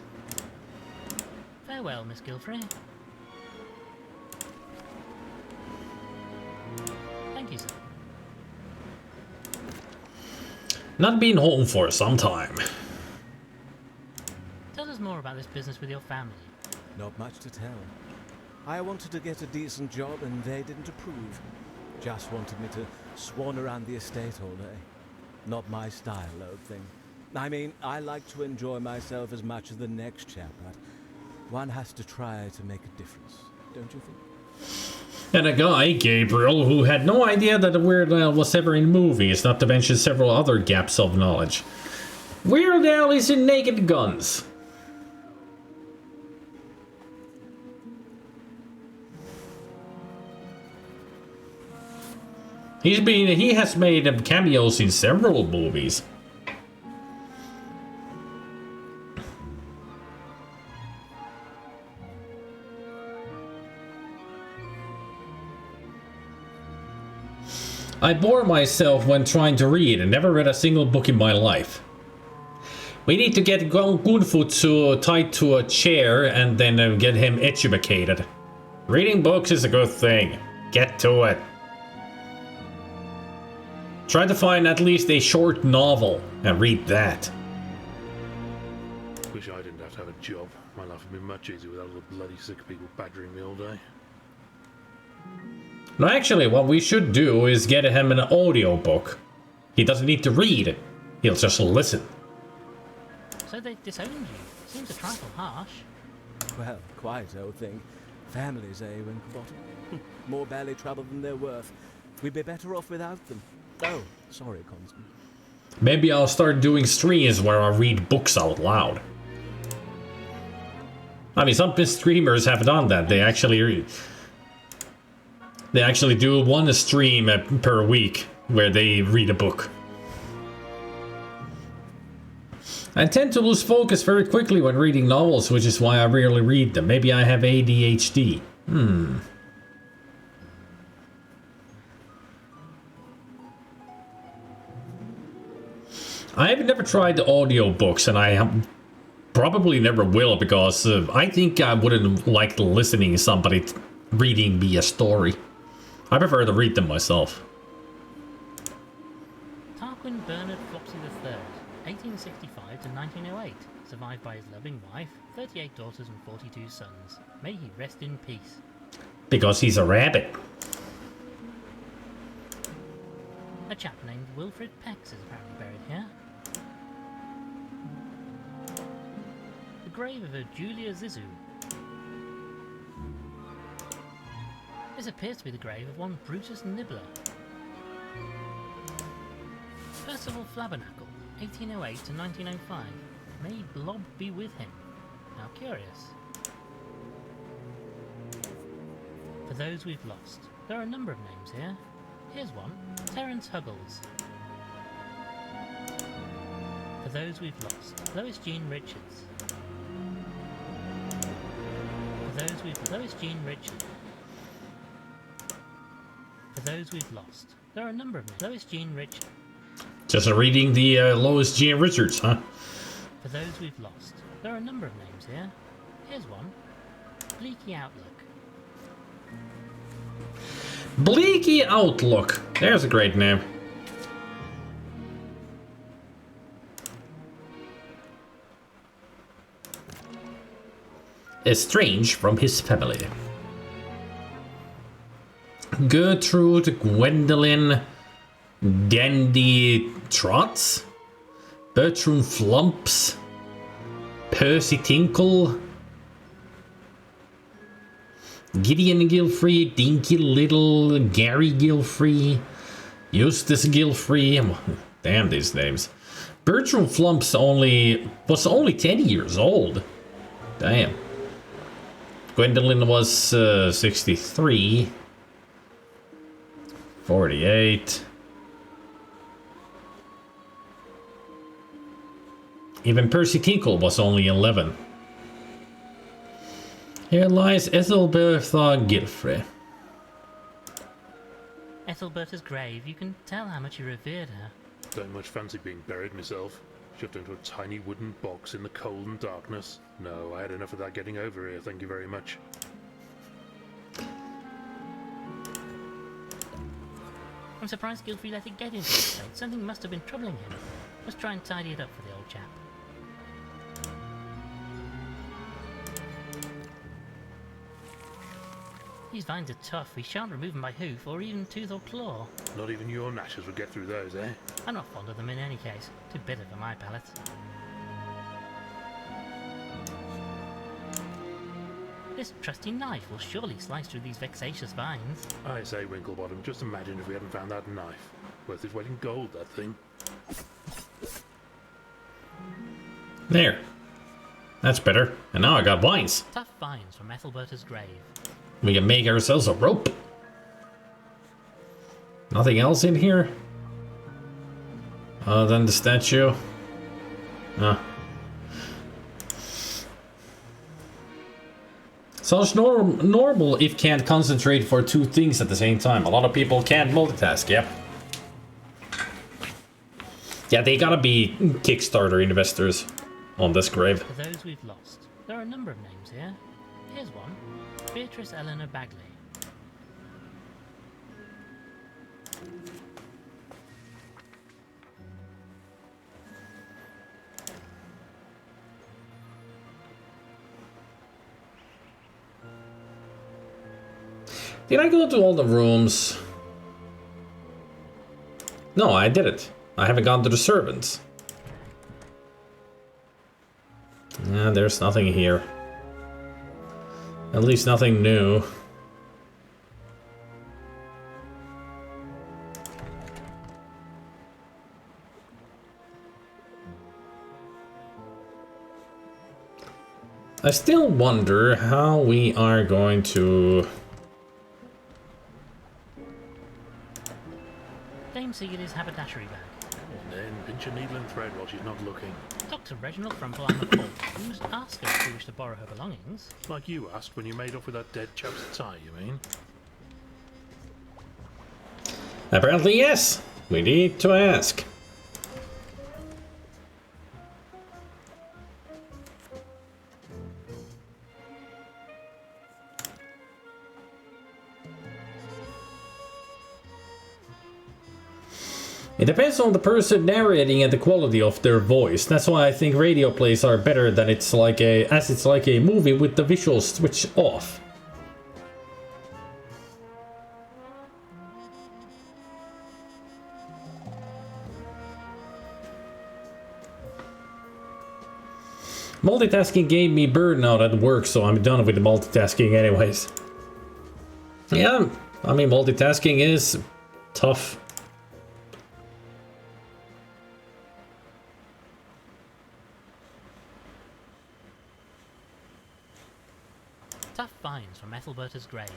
Farewell, Miss Gilfrey. Thank you, sir. Not been home for some time. Tell us more about this business with your family. Not much to tell. I wanted to get a decent job and they didn't approve. Just wanted me to swan around the estate all day. Not my style, old thing. I mean, I like to enjoy myself as much as the next chap, but one has to try to make a difference, don't you think? And a guy, Gabriel, who had no idea that the Weird Al was ever in movies, not to mention several other gaps of knowledge. Weird Al is in Naked Guns. He has made cameos in several movies. I bore myself when trying to read and never read a single book in my life. We need to get Gunfoot tied to a chair and then get him educated. Reading books is a good thing. Get to it. Try to find at least a short novel and read that. Wish I didn't have to have a job. My life would be much easier without all the bloody sick people badgering me all day. No, actually, what we should do is get him an audiobook. He doesn't need to read it. He'll just listen. So they disowned you. Seems a trifle harsh. Well, quite, old thing. Families, eh, Winklebottom? More belly trouble than they're worth. We'd be better off without them. Oh, sorry, Constant. Maybe I'll start doing streams where I read books out loud. I mean, some streamers have done that. They actually do one stream per week where they read a book. I tend to lose focus very quickly when reading novels, which is why I rarely read them. Maybe I have ADHD. I've never tried the audiobooks, and I probably never will, because I think I wouldn't like listening to somebody reading me a story. I prefer to read them myself. Tarquin Bernard Flopsy III, 1865 to 1908, survived by his loving wife, 38 daughters and 42 sons. May he rest in peace. Because he's a rabbit. chap named Wilfred Pex is apparently buried here. The grave of a Julia Zizou. This appears to be the grave of one Brutus Nibbler. Percival Flabbernacle, 1808 to 1905. May Blob be with him. How curious. For those we've lost. There are a number of names here. Here's one, Terence Huggles. For those we've lost. Lois Jean Richards. For those we've Lois Jean Richards. For those we've lost. There are a number of names. Lois Jean Richards. Just reading the Lois Jean Richards, huh? For those we've lost. There are a number of names here. Here's one. Bleaky Outlook. Bleaky Outlook. There's a great name. Estranged from his family. Gertrude Gwendolyn Dandy Trots, Bertram Flumps, Percy Tinkle, Gideon Gilfrey, Dinky Little, Gary Gilfrey, Eustace Gilfrey. Damn these names. Bertram Flumps was only 10 years old. Damn. Gwendolyn was 63. 48. Even Percy Tinkle was only 11. Here lies Ethelbertha Gilfrey. Ethelberta's grave, you can tell how much he revered her. Don't much fancy being buried myself. Shoved into a tiny wooden box in the cold and darkness. No, I had enough of that getting over here, thank you very much. I'm surprised Gilfrey let it get into this state. Something must have been troubling him. Let's try and tidy it up for the old chap. These vines are tough. We shan't remove them by hoof or even tooth or claw. Not even your gnashes would get through those, eh? I'm not fond of them in any case. Too bitter for my palate. This trusty knife will surely slice through these vexatious vines. I say, Winklebottom, just imagine if we hadn't found that knife. Worth its weight in gold, that thing. There. That's better. And now I got vines. Tough vines from Ethelberta's grave. We can make ourselves a rope. Nothing else in here? Other than the statue? So it's normal if can't concentrate for two things at the same time. A lot of people can't multitask, yeah. Yeah, they gotta be Kickstarter investors on this grave. For those we've lost. There are a number of names here. Here's one. Beatrice Eleanor Bagley. Did I go to all the rooms? No, I didn't. I haven't gone to the servants. Yeah, there's nothing here. At least nothing new. I still wonder how we are going to... Dame Sigurdy's haberdashery bag. And then pinch a needle and thread while she's not looking. Dr. Reginald Frumple on the call. You must ask her if you wish to borrow her belongings. Like you asked when you made off with that dead chap's tie, you mean? Apparently, yes. We need to ask. It depends on the person narrating and the quality of their voice. That's why I think radio plays are better than it's like a movie with the visuals switched off. Multitasking gave me burnout at work, so I'm done with the multitasking anyways. Yeah, I mean, multitasking is tough. Tough finds from Ethelberta's grave.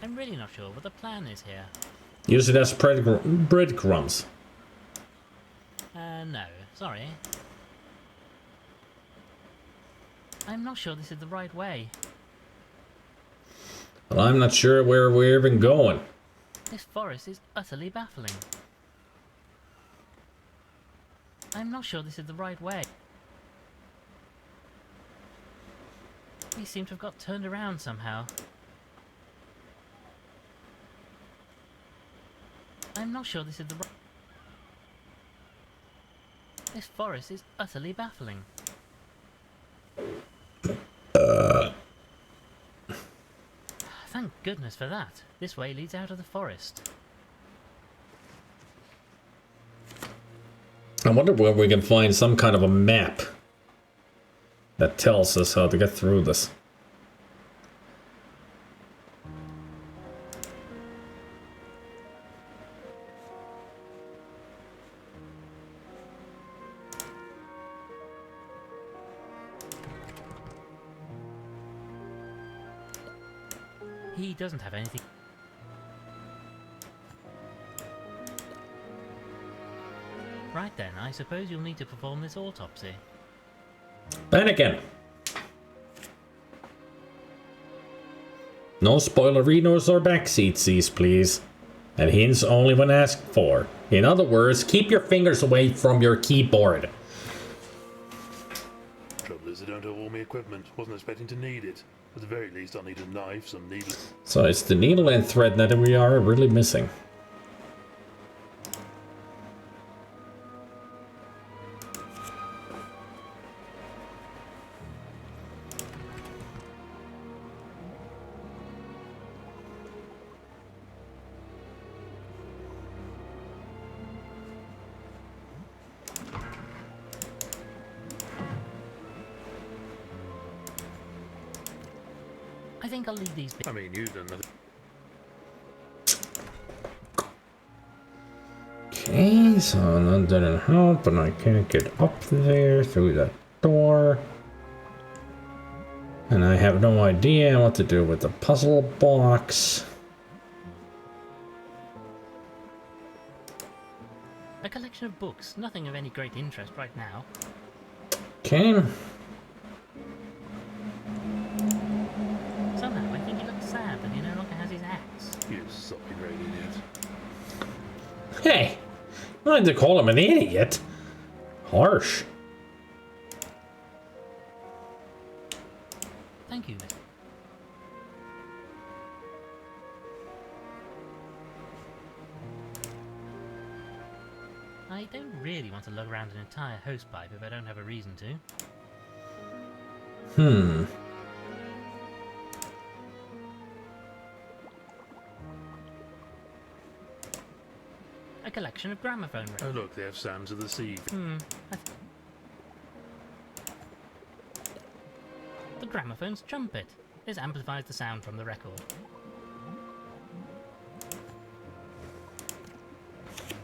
I'm really not sure what the plan is here. Use it as breadcrumbs. No, sorry. I'm not sure this is the right way. Well, I'm not sure where we're even going. This forest is utterly baffling. I'm not sure this is the right way. We seem to have got turned around somehow. I'm not sure this is the right... This forest is utterly baffling. Thank goodness for that. This way leads out of the forest. I wonder where we can find some kind of a map that tells us how to get through this. He doesn't have anything. Right then, I suppose you'll need to perform this autopsy. Anakin! No spoilerinos or backseatsies, please. And hints only when asked for. In other words, keep your fingers away from your keyboard. Trouble is, I don't have all my equipment. Wasn't expecting to need it. At the very least, I'll need a knife, some needles. So it's the needle and thread that we are really missing. I think I'll leave these. I mean, you've done nothing. Okay, so that didn't help, and I can't get up there through that door. And I have no idea what to do with the puzzle box. A collection of books, nothing of any great interest right now. Okay. Somehow I think he looks sad that he no longer has his axe. You soppy red idiot. Hey, I like to call him an idiot. Harsh. Thank you. I don't really want to lug around an entire hosepipe if I don't have a reason to. A collection of gramophone records. Oh look, they have sounds of the sea. The gramophone's trumpet. This amplifies the sound from the record.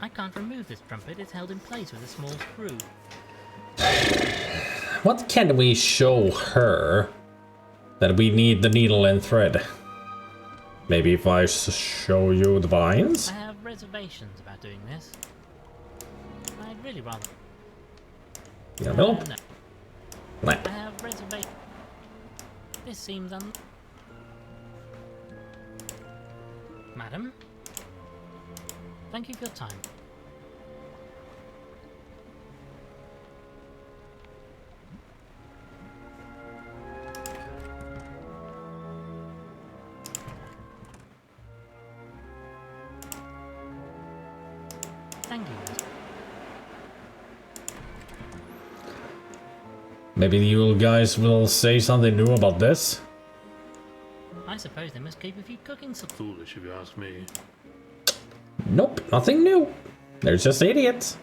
I can't remove this trumpet, it's held in place with a small screw. What can we show her that we need the needle and thread? Maybe if I show you the vines? I have reservations about doing this. I'd really rather... Yeah, no. No. Nah. I have reservations. This seems Madam? Thank you for your time. Thank you. Maybe you guys will say something new about this? I suppose they must keep a few cooking supplies. Foolish if you ask me. Nope, nothing new. They're just idiots.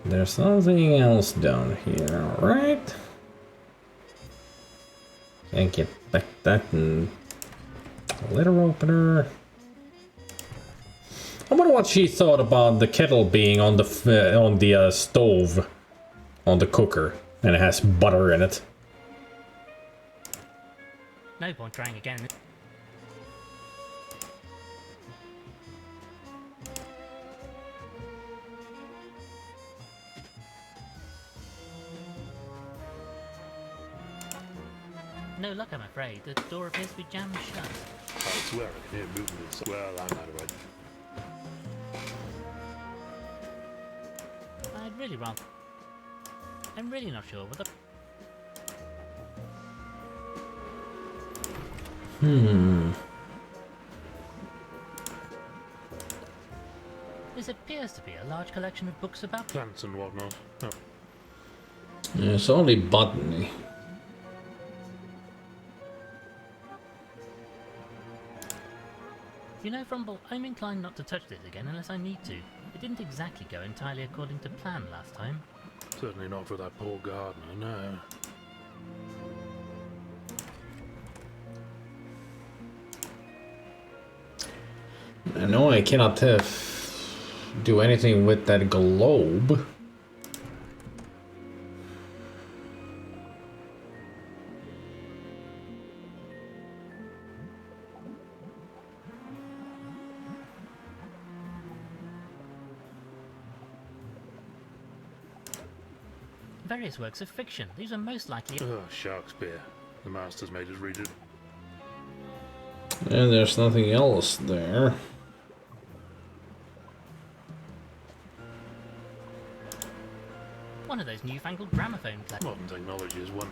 There's nothing else down here, alright? Can't get back that letter opener. I wonder what she thought about the kettle being on the stove, on the cooker, and it has butter in it. No point trying again. No luck, I'm afraid. The door appears to be jammed shut. I swear I can hear movement inside. Well, I'm out of it. I'd really rather... I'm really not sure whether... This appears to be a large collection of books about... Plants and whatnot. Oh. It's only botany. You know, Frumble, I'm inclined not to touch this again unless I need to. It didn't exactly go entirely according to plan last time. Certainly not for that poor gardener, no. I know I cannot do anything with that globe. Various works of fiction. These are most likely... Oh, Shakespeare. The master's made us read it. And there's nothing else there. One of those newfangled gramophone players. Modern technology is one.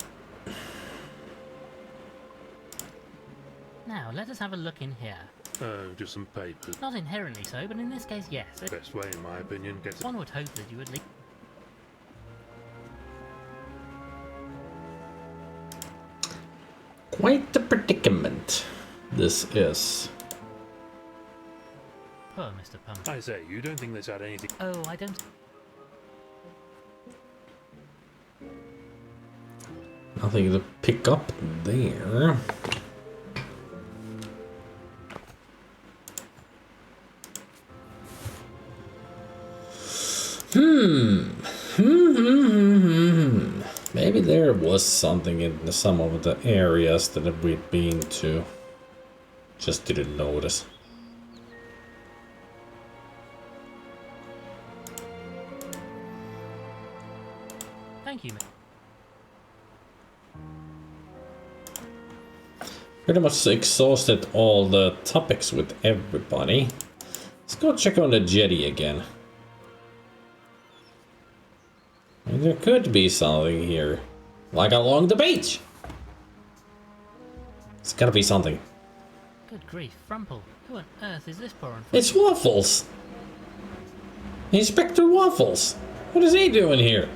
Now, let us have a look in here. Oh, just some papers. Not inherently so, but in this case, yes. Best way, in my opinion, gets... One would hope that you would leave... Quite the predicament this is. Poor Mr. Pump. I say, you don't think this had anything... Oh, I don't... Nothing to pick up there. Maybe there was something in some of the areas that we'd been to. Just didn't notice. Thank you, mate. Pretty much exhausted all the topics with everybody. Let's go check on the jetty again. And there could be something here. Like along the beach! It's gotta be something. Good grief, Frumple. Who on earth is this poor unfortunate? It's Waffles! Inspector Waffles! What is he doing here?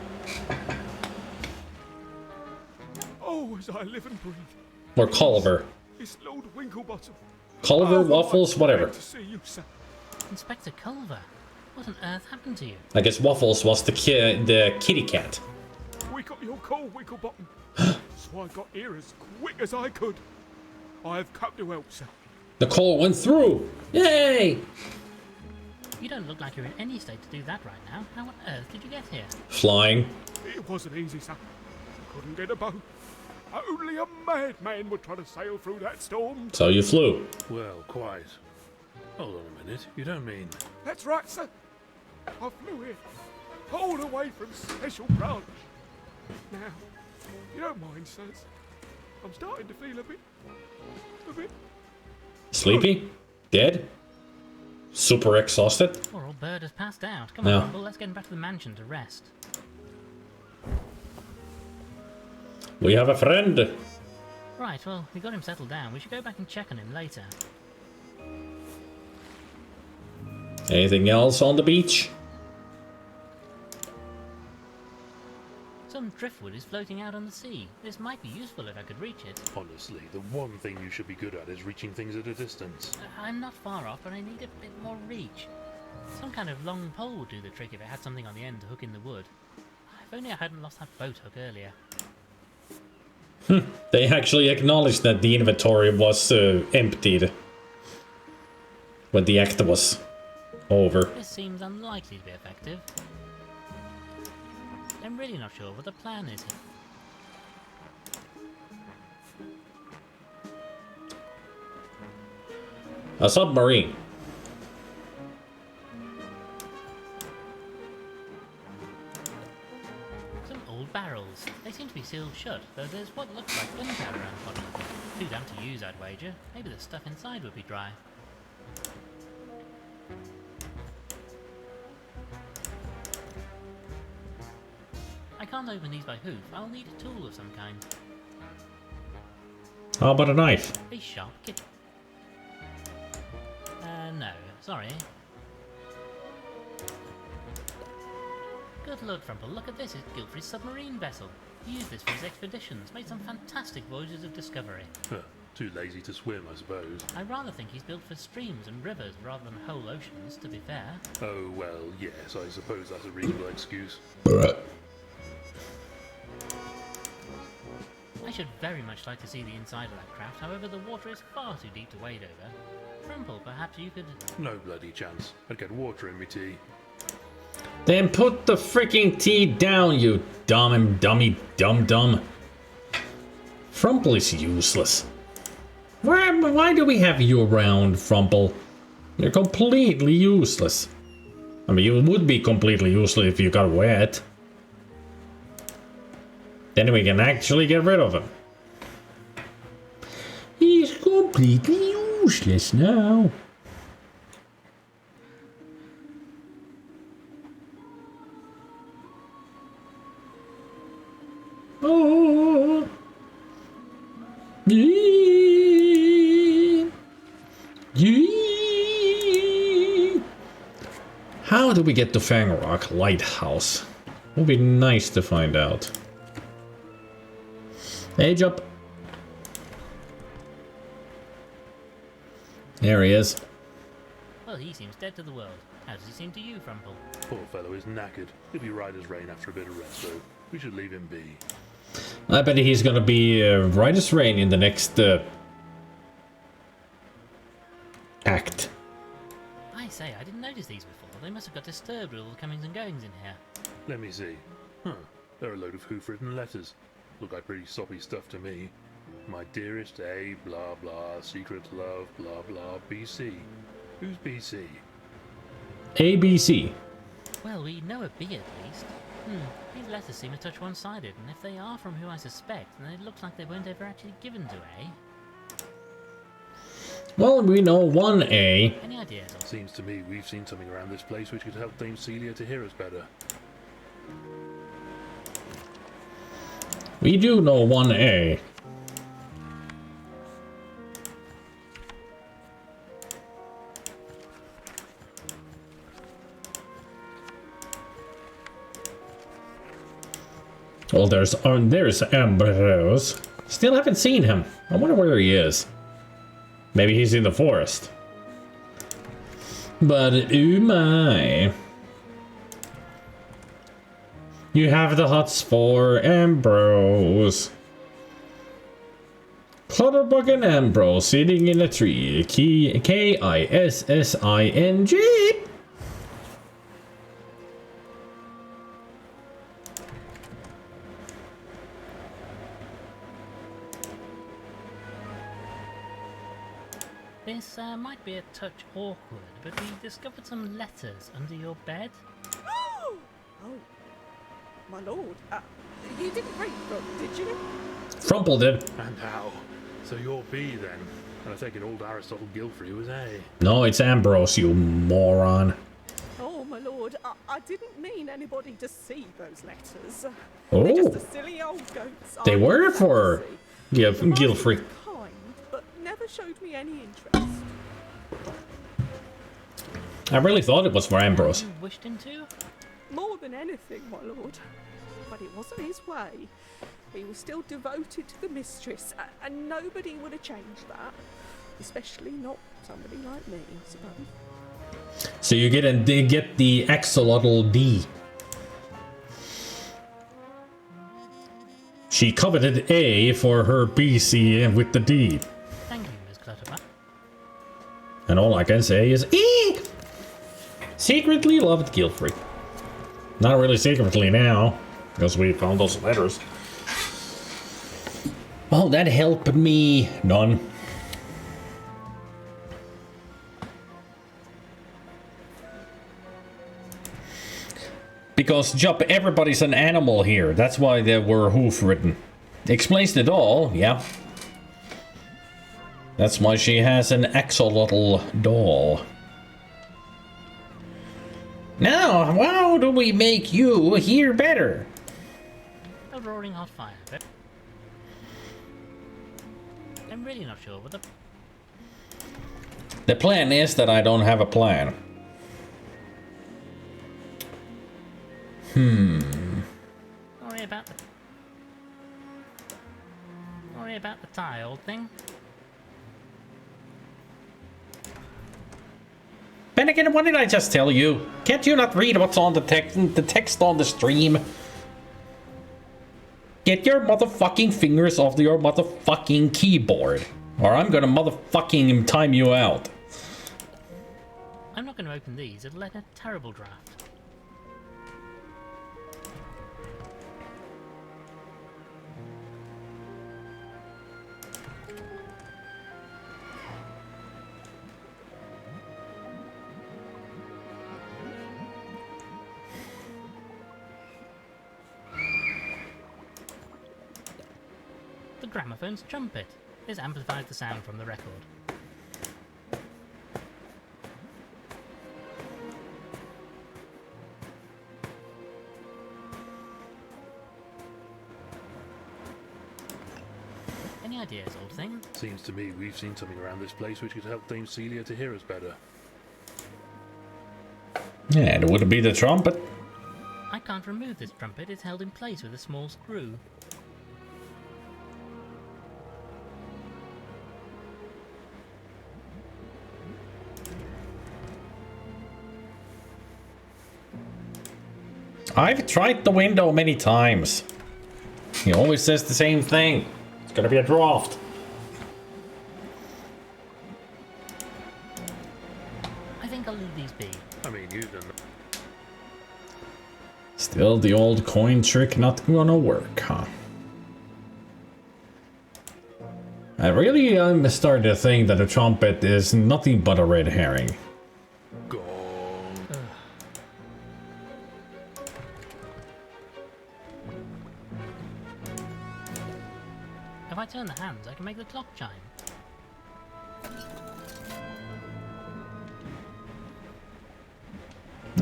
Oh, as I live and breathe. Or Culliver. It's Lord Winklebottom. Culliver, Waffles, whatever. To see you, sir. Inspector Culliver, what on earth happened to you? I guess Waffles was the kitty cat. We got your call, Winklebottom. So I got here as quick as I could. I have come to help, sir. The call went through! Yay! You don't look like you're in any state to do that right now. How on earth did you get here? Flying. It wasn't easy, sir. Couldn't get a boat. Only a madman would try to sail through that storm. So you flew. Well, quite. Hold on a minute. You don't mean... That's right, sir. I flew here. All the way from Special Branch. Now, you don't mind, sirs. I'm starting to feel a bit... Sleepy? Dead? Super exhausted? Poor old bird has passed out. Come Yeah. on, Rumble, let's get him back to the mansion to rest. We have a friend. Right, well, we got him settled down. We should go back and check on him later. Anything else on the beach? Some driftwood is floating out on the sea. This might be useful if I could reach it. Honestly, the one thing you should be good at is reaching things at a distance. I'm not far off, but I need a bit more reach. Some kind of long pole would do the trick if it had something on the end to hook in the wood. If only I hadn't lost that boat hook earlier. They actually acknowledged that the inventory was emptied when the act was over. This seems unlikely to be effective. I'm really not sure what the plan is. A submarine. Some old barrels. They seem to be sealed shut, though there's what looks like gunpowder around the bottom. Too damp to use, I'd wager. Maybe the stuff inside would be dry. I can't open these by hoof. I'll need a tool of some kind. How about a knife? Be sharp, kid. No. Sorry. Good Lord, Frumple, look at this. It's Gilfrey's submarine vessel. He used this for his expeditions, made some fantastic voyages of discovery. Too lazy to swim, I suppose. I rather think he's built for streams and rivers rather than whole oceans, to be fair. Oh, well, yes, I suppose that's a reasonable excuse. I should very much like to see the inside of that craft, however the water is far too deep to wade over. Frumple, perhaps you could... No bloody chance. I'd get water in me tea. Then put the freaking tea down, you dumb and dummy dum-dum. Frumple is useless. Why do we have you around, Frumple? You're completely useless. I mean, you would be completely useless if you got wet. Then we can actually get rid of him. He's completely useless now. Oh. Yeah. How do we get to Fang Rock Lighthouse? Would be nice to find out. Age up. There he is. Well, he seems dead to the world. How does he seem to you, Frumple? Poor fellow is knackered. He'll be right as rain after a bit of rest, though. We should leave him be. I bet he's gonna be right as rain in the next act. I say, I didn't notice these before. They must have got disturbed with all the comings and goings in here. Let me see. They're a load of hoof-written letters. Look like pretty soppy stuff to me. My dearest A, blah blah, secret love, blah blah, BC. Who's BC? ABC. Well, we know a B at least. These letters seem a touch one-sided, and if they are from who I suspect, then it looks like they weren't ever actually given to A. Well, we know one A. Any ideas? Seems to me we've seen something around this place which could help Dame Celia to hear us better. We do know one A. Well, there's Ambrose. Still haven't seen him. I wonder where he is. Maybe he's in the forest. But oh my. You have the huts for Ambrose. Clutterbug and Ambrose sitting in a tree. K-I-S-S-I-N-G. This might be a touch awkward, but we discovered some letters under your bed. Oh, my lord. You didn't read them, did you? Frumple did. And how? So you're B then? And I take it old Aristotle Gilfrey was A. No, it's Ambrose, you moron. Oh, my lord, I didn't mean anybody to see those letters. Oh. They're just the silly old goats. They were for Gilfrey. Kind, but never showed me any interest. I really thought it was for Ambrose. You wished him to? More than anything, my lord. But it wasn't his way. He was still devoted to the mistress, and nobody would have changed that. Especially not somebody like me, I suppose. So you get the axolotl D. She coveted A for her BC with the D. Thank you, Miss Clutterbuck. And all I can say is eek! Secretly loved Gilfrey. Not really secretly now, because we found those letters. Well, that helped me none. Because, Jup, everybody's an animal here. That's why there were hoof written. Explains it all, yeah. That's why she has an axolotl doll. Now, how do we make you hear better? A roaring hot fire, but I'm really not sure what The plan is that I don't have a plan. Worry about the tile thing. Ben again, what did I just tell you? Can't you not read what's on the text on the stream? Get your motherfucking fingers off your motherfucking keyboard, or I'm gonna motherfucking time you out. I'm not going to open these. It'll let a terrible draft. The gramophone's trumpet. This amplifies the sound from the record. Any ideas, old thing? Seems to me we've seen something around this place which could help Dame Celia to hear us better. Yeah, it would be the trumpet. I can't remove this trumpet. It's held in place with a small screw. I've tried the window many times. He always says the same thing. It's gonna be a draft. I think I'll leave these be. I mean, you've done that. Still the old coin trick not gonna work, huh? I really am starting to think that the trumpet is nothing but a red herring. If I turn the hands, I can make the clock chime.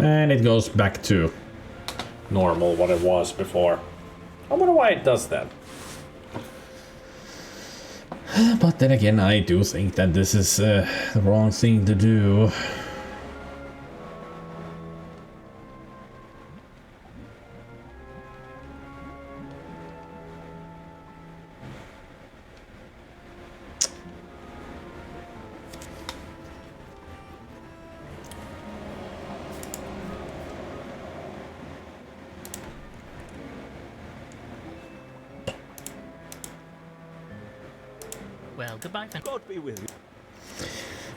And it goes back to normal, what it was before. I wonder why it does that. But then again, I do think that this is the wrong thing to do. Well, goodbye, then. God be with you.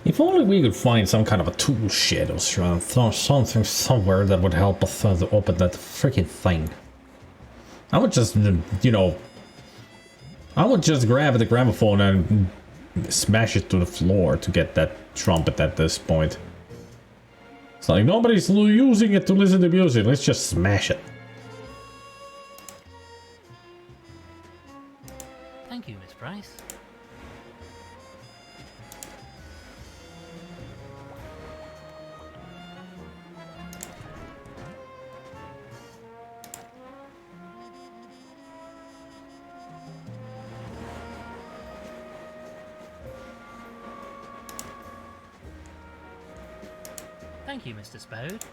If only we could find some kind of a tool shed or something somewhere that would help us open that freaking thing. I would just, you know, I would just grab the gramophone and smash it to the floor to get that trumpet at this point. It's like nobody's using it to listen to music, let's just smash it. Thank you, Miss Price. Thank you, Mr. Spode.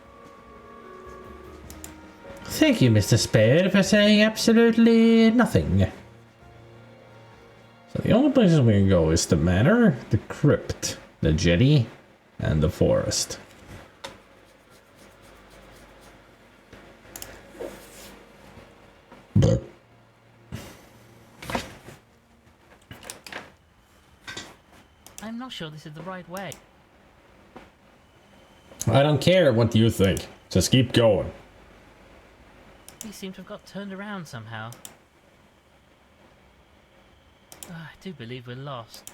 Thank you, Mr. Spade, for saying absolutely nothing. So the only places we can go is the manor, the crypt, the jetty, and the forest. I'm not sure this is the right way. I don't care what you think. Just keep going. We seem to have got turned around somehow. I do believe we're lost.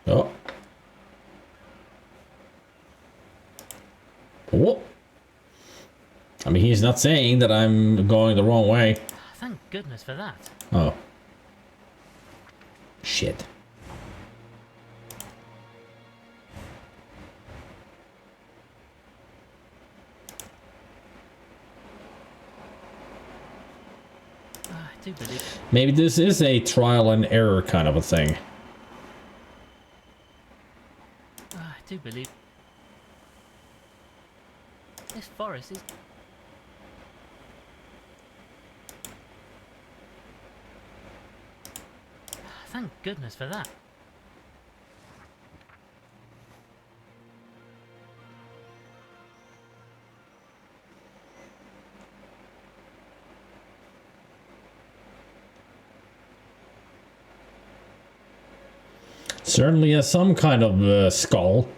Oh. Oh. I mean, he's not saying that I'm going the wrong way. Thank goodness for that. Oh. Shit. I do believe... Maybe this is a trial and error kind of a thing. I do believe... This forest is... Thank goodness for that. Certainly has some kind of skull.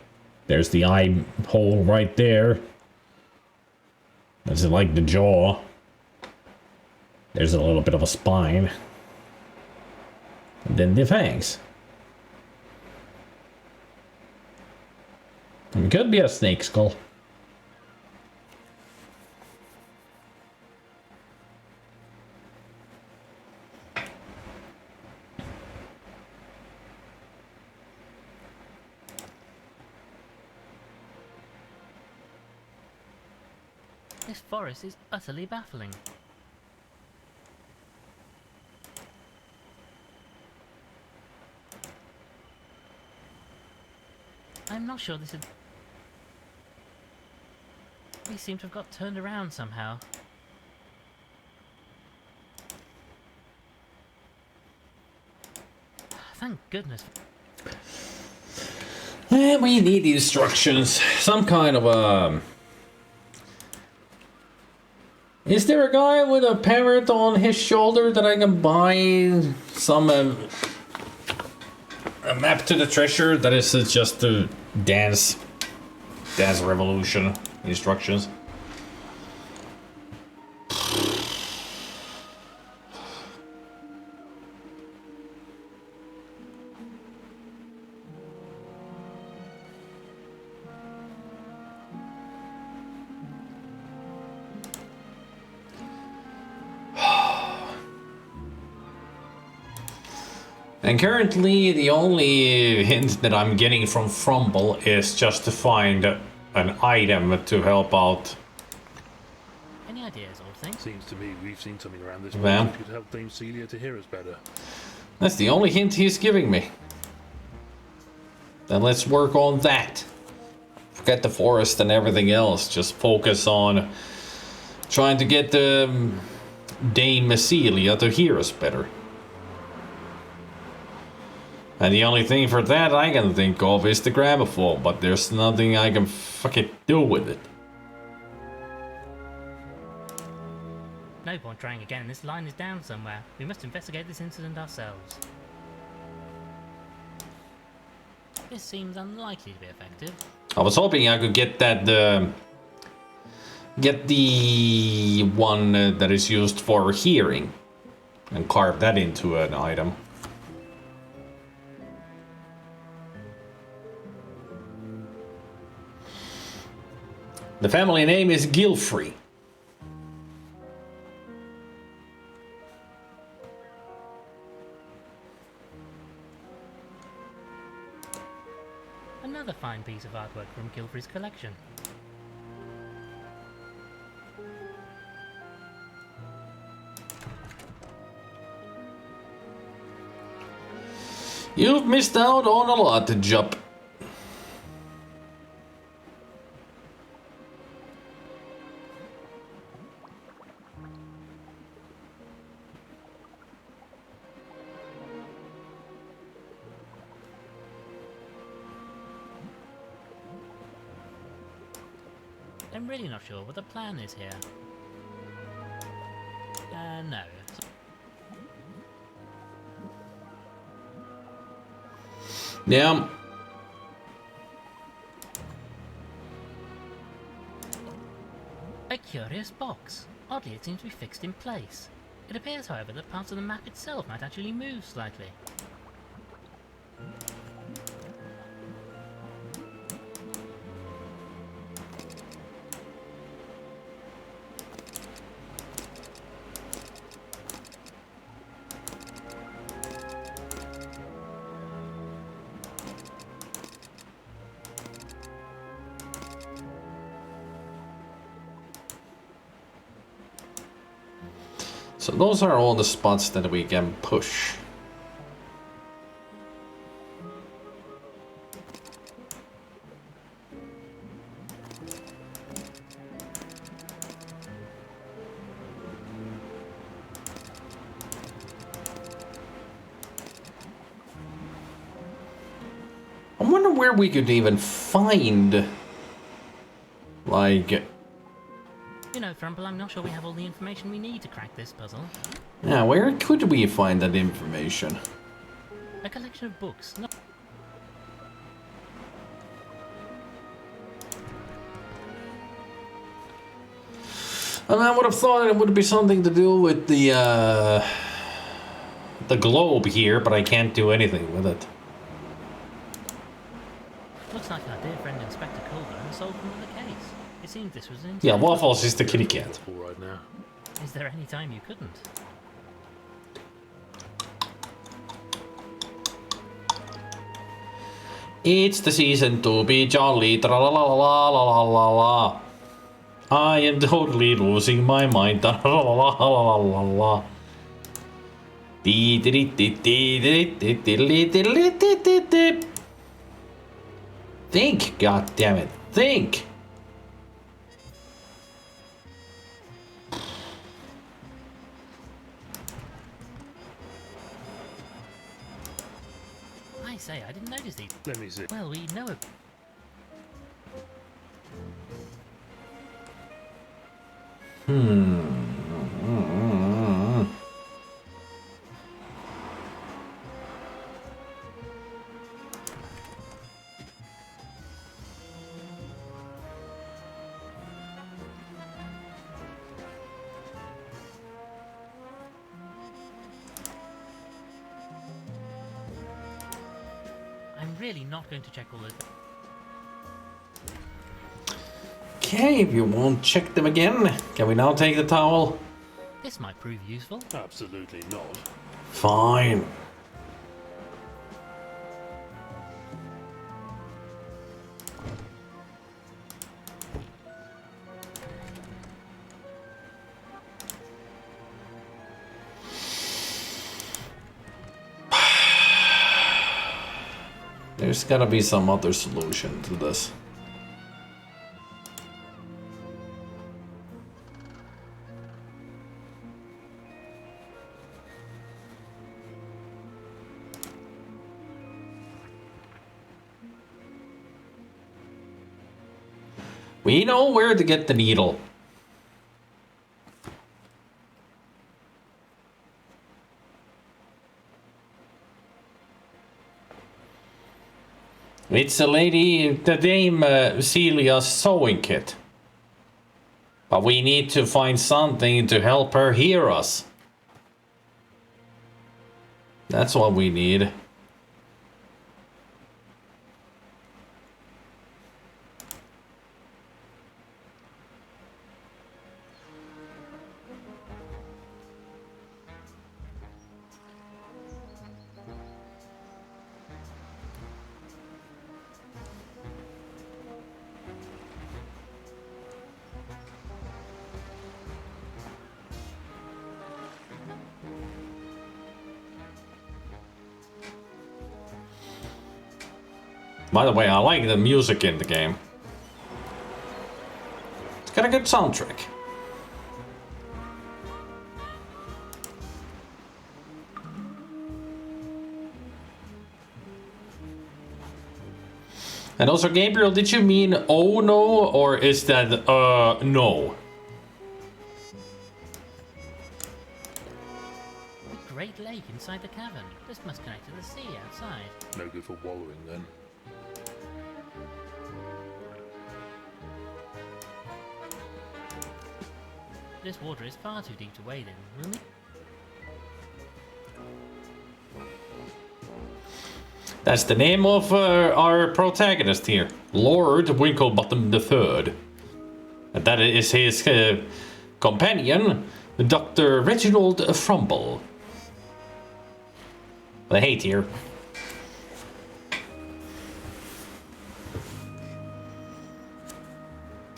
There's the eye hole right there. That's like the jaw. There's a little bit of a spine. And then the fangs. It could be a snake skull. This forest is utterly baffling. I'm not sure this is... We seem to have got turned around somehow. Thank goodness. We need the instructions. Some kind of a... Is there a guy with a parrot on his shoulder that I can buy some a map to the treasure that is just the dance revolution instructions? And currently, the only hint that I'm getting from Frumble is just to find an item to help out. Any ideas, old thing? Seems to me we've seen something around this Well, place that could help Dame Celia to hear us better. That's the only hint he's giving me. Then let's work on that. Forget the forest and everything else. Just focus on trying to get Dame Celia to hear us better. And the only thing for that I can think of is the gramophone, but there's nothing I can fucking do with it. No point trying again. This line is down somewhere. We must investigate this incident ourselves. This seems unlikely to be effective. I was hoping I could get that, get the one that is used for hearing and carve that into an item. The family name is Gilfrey. Another fine piece of artwork from Gilfrey's collection. You've missed out on a lot, Jup. I'm really not sure what the plan is here. No. Yeah. A curious box. Oddly, it seems to be fixed in place. It appears, however, that parts of the map itself might actually move slightly. So those are all the spots that we can push. I wonder where we could even find, like... You know, Frumple, I'm not sure we have all the information we need to crack this puzzle. Yeah, where could we find that information? A collection of books. No. And I would have thought it would be something to do with the globe here, but I can't do anything with it. Looks like our dear friend Inspector Culver has solved another case. It seems this was an Yeah, Waffles is the kitty cat. All right now. Is there any time you couldn't? It's the season to be jolly, tra la la la la la la la. I am totally losing my mind, tra la la la la la la. Think, goddammit, think! I say, I didn't notice these. Let me see. Well, we know it. I'm really not going to check all those. Okay, if you won't check them again, can we now take the towel? This might prove useful. Absolutely not. Fine. There's gotta be some other solution to this. We know where to get the needle. It's a lady, the Dame Celia's sewing kit. But we need to find something to help her hear us. That's what we need. By the way, I like the music in the game. It's got a good soundtrack. And also, Gabriel, did you mean oh no, or is that no? great lake inside the cavern. This must connect to the sea outside. No good for wallowing then. This water is far too deep to wade in. We'll need... That's the name of our protagonist here, Lord Winklebottom III. And that is his companion, Dr. Reginald Frumble. I hate here.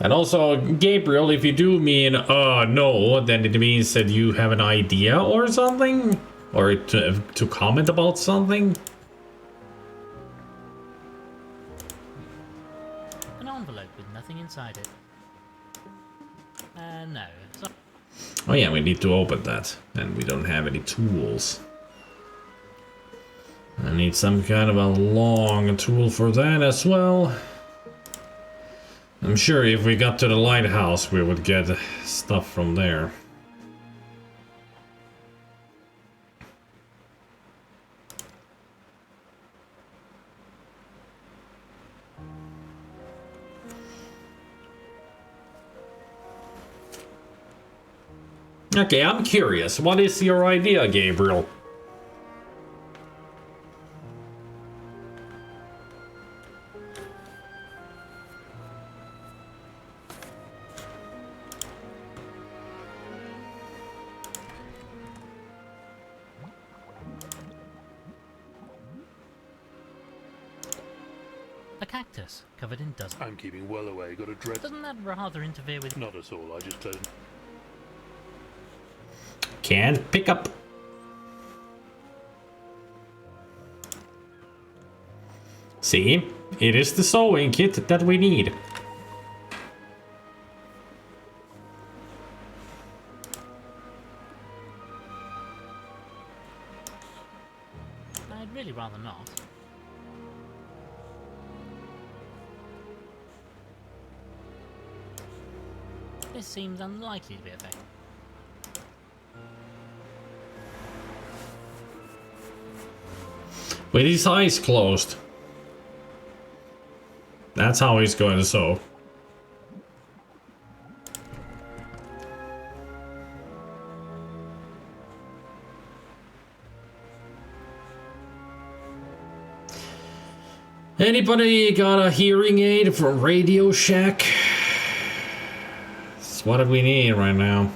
And also, Gabriel, if you do mean, no, then it means that you have an idea or something? Or to comment about something? An envelope with nothing inside it. No. So Oh yeah, we need to open that. And we don't have any tools. I need some kind of a long tool for that as well. I'm sure if we got to the lighthouse, we would get stuff from there. Okay, I'm curious. What is your idea, Gabriel? a cactus covered in dust. I'm keeping well away. Got a dread. Doesn't that rather interfere with... Not at all. I just don't... Can't pick up. See? It is the sewing kit that we need. I'd really rather not. This seems unlikely to be effective. With his eyes closed. That's how he's going to sew. Anybody got a hearing aid from Radio Shack? That's what we need right now.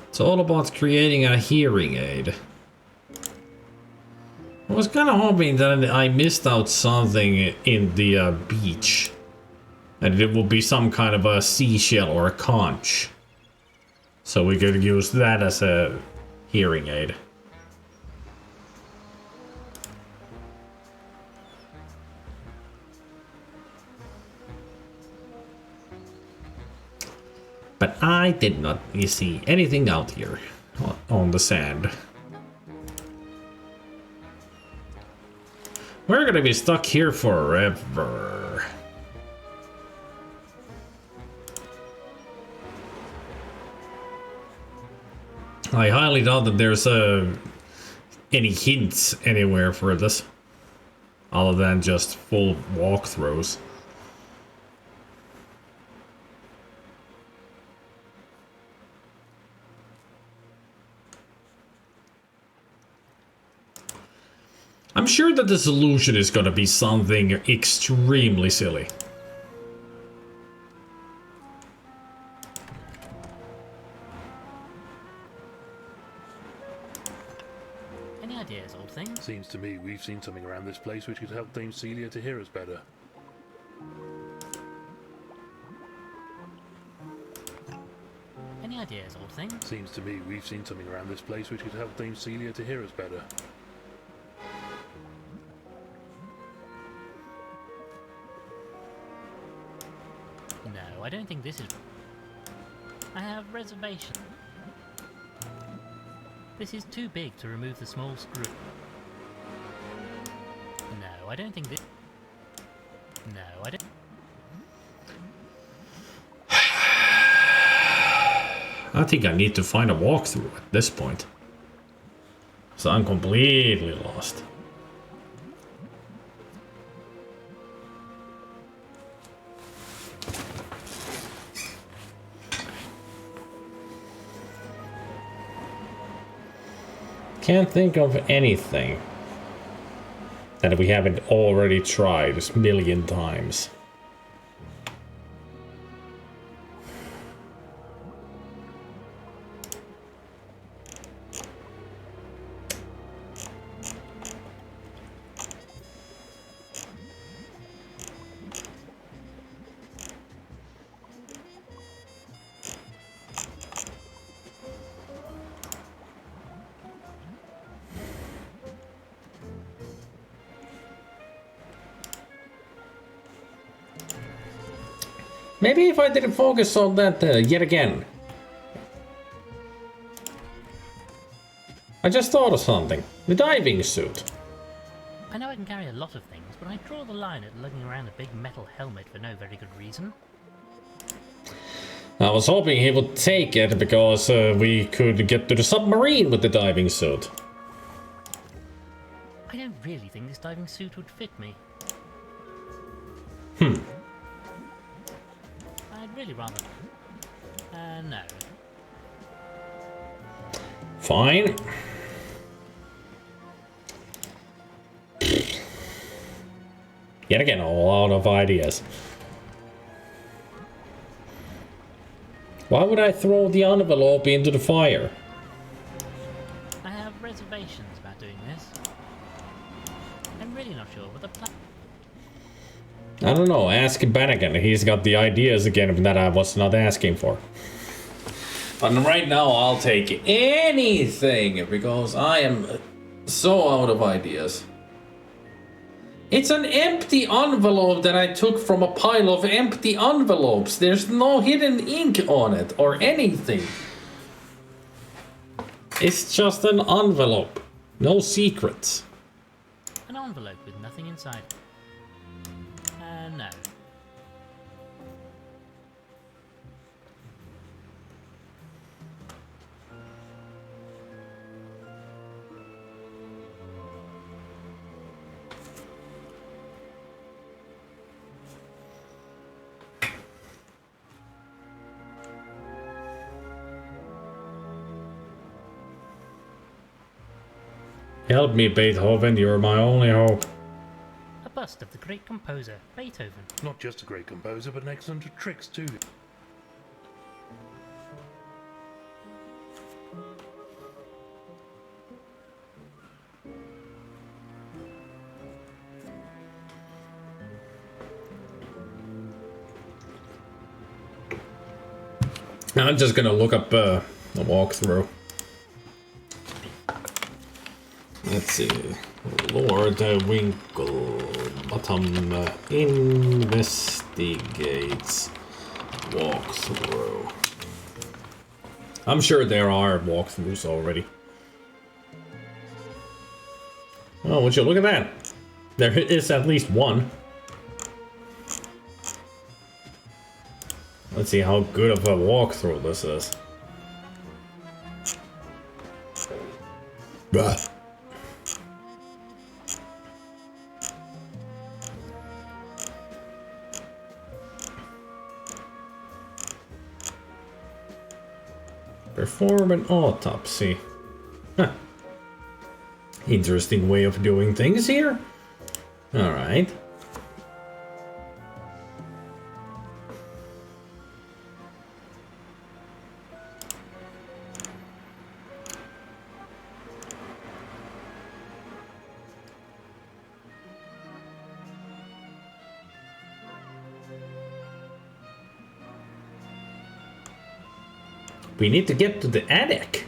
It's all about creating a hearing aid. I was kind of hoping that I missed out something in the beach. And it would be some kind of a seashell or a conch. So we could use that as a hearing aid. But I did not see anything out here on the sand. We're gonna be stuck here forever. I highly doubt that there's any hints anywhere for this. Other than just full walkthroughs. I'm sure that the solution is gonna be something extremely silly. Any ideas, old thing? Seems to me we've seen something around this place which could help Dame Celia to hear us better. Any ideas, old thing? Seems to me we've seen something around this place which could help Dame Celia to hear us better. No, I don't think this is... I have reservations. This is too big to remove the small screw. No, I don't think this... No, I don't... I think I need to find a walkthrough at this point. So I'm completely lost. Can't think of anything that we haven't already tried a million times. Maybe if I didn't focus on that yet again. I just thought of something. The diving suit. I know I can carry a lot of things, but I draw the line at lugging around a big metal helmet for no very good reason. I was hoping he would take it because we could get to the submarine with the diving suit. I don't really think this diving suit would fit me. I'd really rather... no. Fine. Yet again, a lot of ideas. Why would I throw the envelope into the fire? I have reservations about doing this. I'm really not sure what the plan... I don't know, ask Bannigan. He's got the ideas again that I was not asking for. But right now I'll take anything because I am so out of ideas. It's an empty envelope that I took from a pile of empty envelopes. There's no hidden ink on it or anything. It's just an envelope. No secrets. An envelope with nothing inside. No. Help me, Beethoven. You're my only hope. A bust of the great composer, Beethoven. Not just a great composer, but an excellent at tricks too. I'm just gonna look up the walkthrough. Let's see. Lord Winklebottom investigates walkthrough. I'm sure there are walkthroughs already. Oh, would you look at that? There is at least one. Let's see how good of a walkthrough this is. Bah. Perform an autopsy. Huh. Interesting way of doing things here. Alright. We need to get to the attic.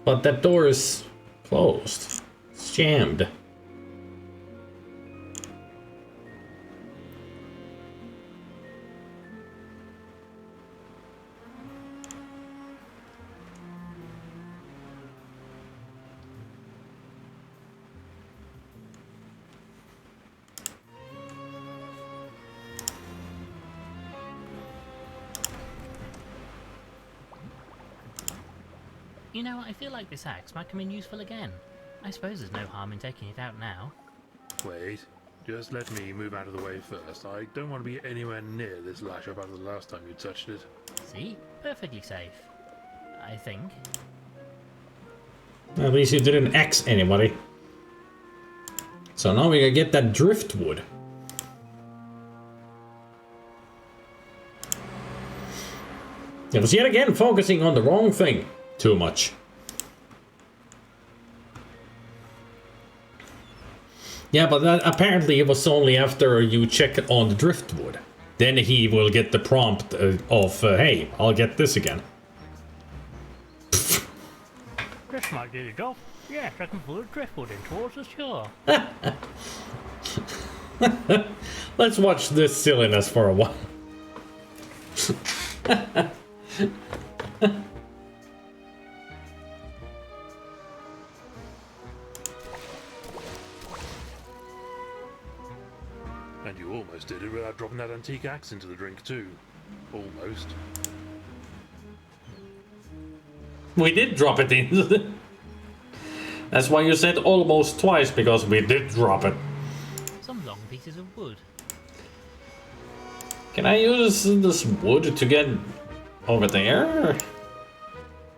But that door is closed. It's jammed. You know, I feel like this axe might come in useful again. I suppose there's no harm in taking it out now. Wait, just let me move out of the way first. I don't want to be anywhere near this lash up after the last time you touched it. See? Perfectly safe. I think. At least you didn't X anybody. So now we gotta get that driftwood. It was yet again focusing on the wrong thing too much. Yeah, but that, apparently it was only after you check on the driftwood. Then he will get the prompt of, hey, I'll get this again. This might do the job. Yes, I can pull a driftwood in towards the shore. Let's watch this silliness for a while. And you almost did it without dropping that antique axe into the drink too. Almost. We did drop it in. That's why you said almost twice, because we did drop it. Some long pieces of wood. Can I use this wood to get over there?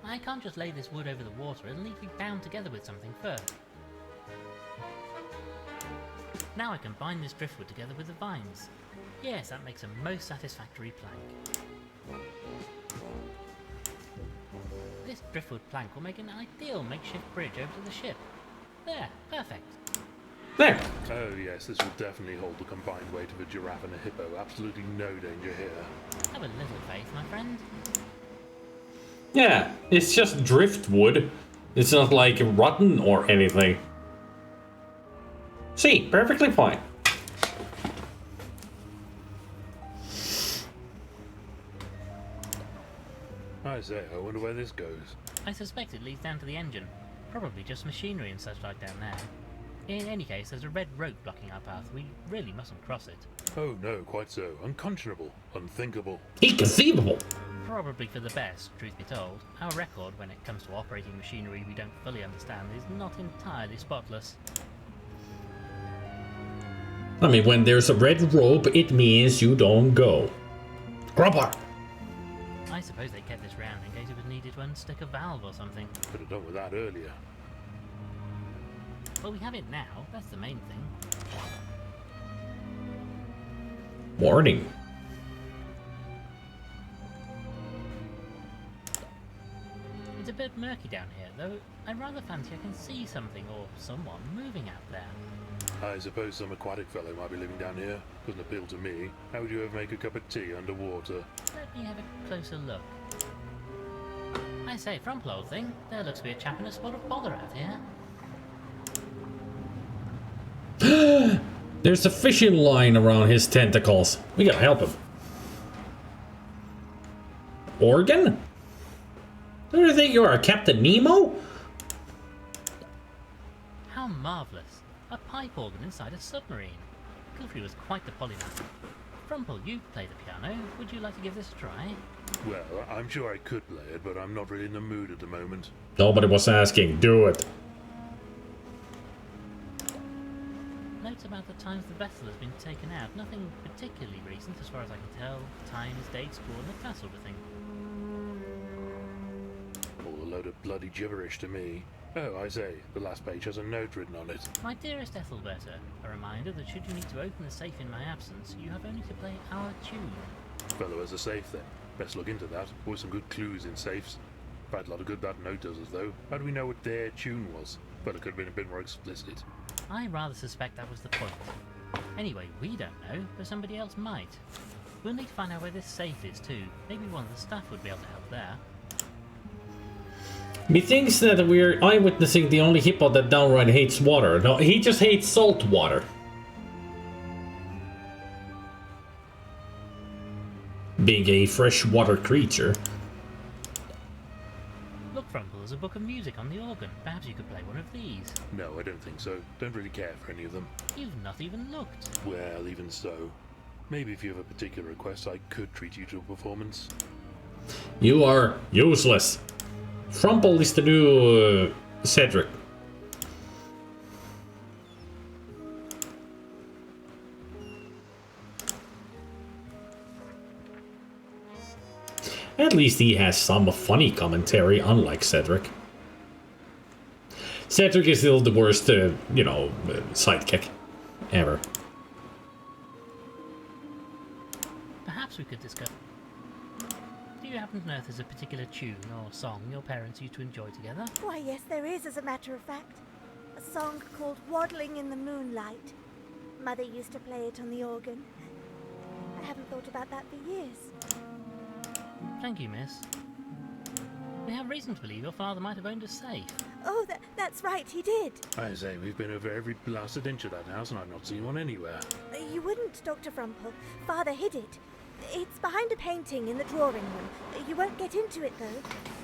I can't just lay this wood over the water. It'll need to be bound together with something first. Now I can bind this driftwood together with the vines. Yes, that makes a most satisfactory plank. This driftwood plank will make an ideal makeshift bridge over to the ship. There, perfect. There. Oh yes, this will definitely hold the combined weight of a giraffe and a hippo. Absolutely no danger here. Have a little faith, my friend. Yeah, it's just driftwood. It's not like rotten or anything. See, perfectly fine. I say, I wonder where this goes. I suspect it leads down to the engine. Probably just machinery and such like down there. In any case, there's a red rope blocking our path. We really mustn't cross it. Oh no, quite so. Unconscionable. Unthinkable. Inconceivable. Probably for the best, truth be told. Our record when it comes to operating machinery we don't fully understand is not entirely spotless. I mean, when there's a red rope, it means you don't go. Grubber. I suppose they kept this round in case it was needed to unstick a valve or something. Could have done with that earlier. Well, we have it now. That's the main thing. Warning. It's a bit murky down here, though. I rather fancy I can see something or someone moving out there. I suppose some aquatic fellow might be living down here. Doesn't appeal to me. How would you ever make a cup of tea underwater? Let me have a closer look. I say, Frumple, old thing, there looks to be a chap in a spot of bother out here. There's a fishing line around his tentacles. We gotta help him. Organ? Who do you think you are, Captain Nemo? How marvellous. A pipe organ inside a submarine. Goofy was quite the polymath. Frumple, you play the piano. Would you like to give this a try? Well, I'm sure I could play it, but I'm not really in the mood at the moment. Nobody was asking. Do it. Notes about the times the vessel has been taken out. Nothing particularly recent as far as I can tell. Times, dates, coordinates, that sort of thing. All a load of bloody gibberish to me. Oh, I say, the last page has a note written on it. My dearest Ethelberta, a reminder that should you need to open the safe in my absence, you have only to play our tune. Fellow has a safe then. Best look into that. Always some good clues in safes. Bad lot of good that note does us though. How do we know what their tune was? Well, it could have been a bit more explicit. I rather suspect that was the point. Anyway, we don't know, but somebody else might. We'll need to find out where this safe is too. Maybe one of the staff would be able to help there. Methinks that we're eyewitnessing the only hippo that downright hates water. No, he just hates salt water. Being a freshwater creature. Look, Frumple, there's a book of music on the organ. Perhaps you could play one of these. No, I don't think so. Don't really care for any of them. You've not even looked. Well, even so. Maybe if you have a particular request, I could treat you to a performance. You are useless. Frumple is the new Cedric. At least he has some funny commentary, unlike Cedric. Cedric is still the worst, sidekick ever. Perhaps we could discuss. Do you happen to know if there's a particular tune or song your parents used to enjoy together? Why, yes, there is, as a matter of fact. A song called Waddling in the Moonlight. Mother used to play it on the organ. I haven't thought about that for years. Thank you, miss. We have reason to believe your father might have owned a safe. Oh, that's right, he did. I say, we've been over every blasted inch of that house and I've not seen one anywhere. You wouldn't, Dr. Frumple. Father hid it. It's behind a painting in the drawing room. You won't get into it, though.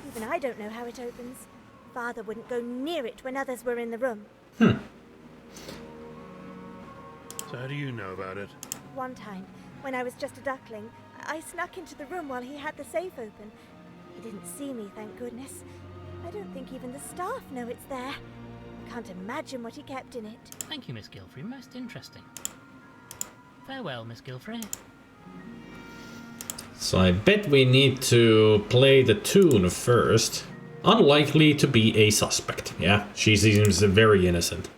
Even I don't know how it opens. Father wouldn't go near it when others were in the room. So how do you know about it? One time, when I was just a duckling, I snuck into the room while he had the safe open. He didn't see me, thank goodness. I don't think even the staff know it's there. I can't imagine what he kept in it. Thank you, Miss Gilfrey. Most interesting. Farewell, Miss Gilfrey. So I bet we need to play the tune first. Unlikely to be a suspect. Yeah, she seems very innocent.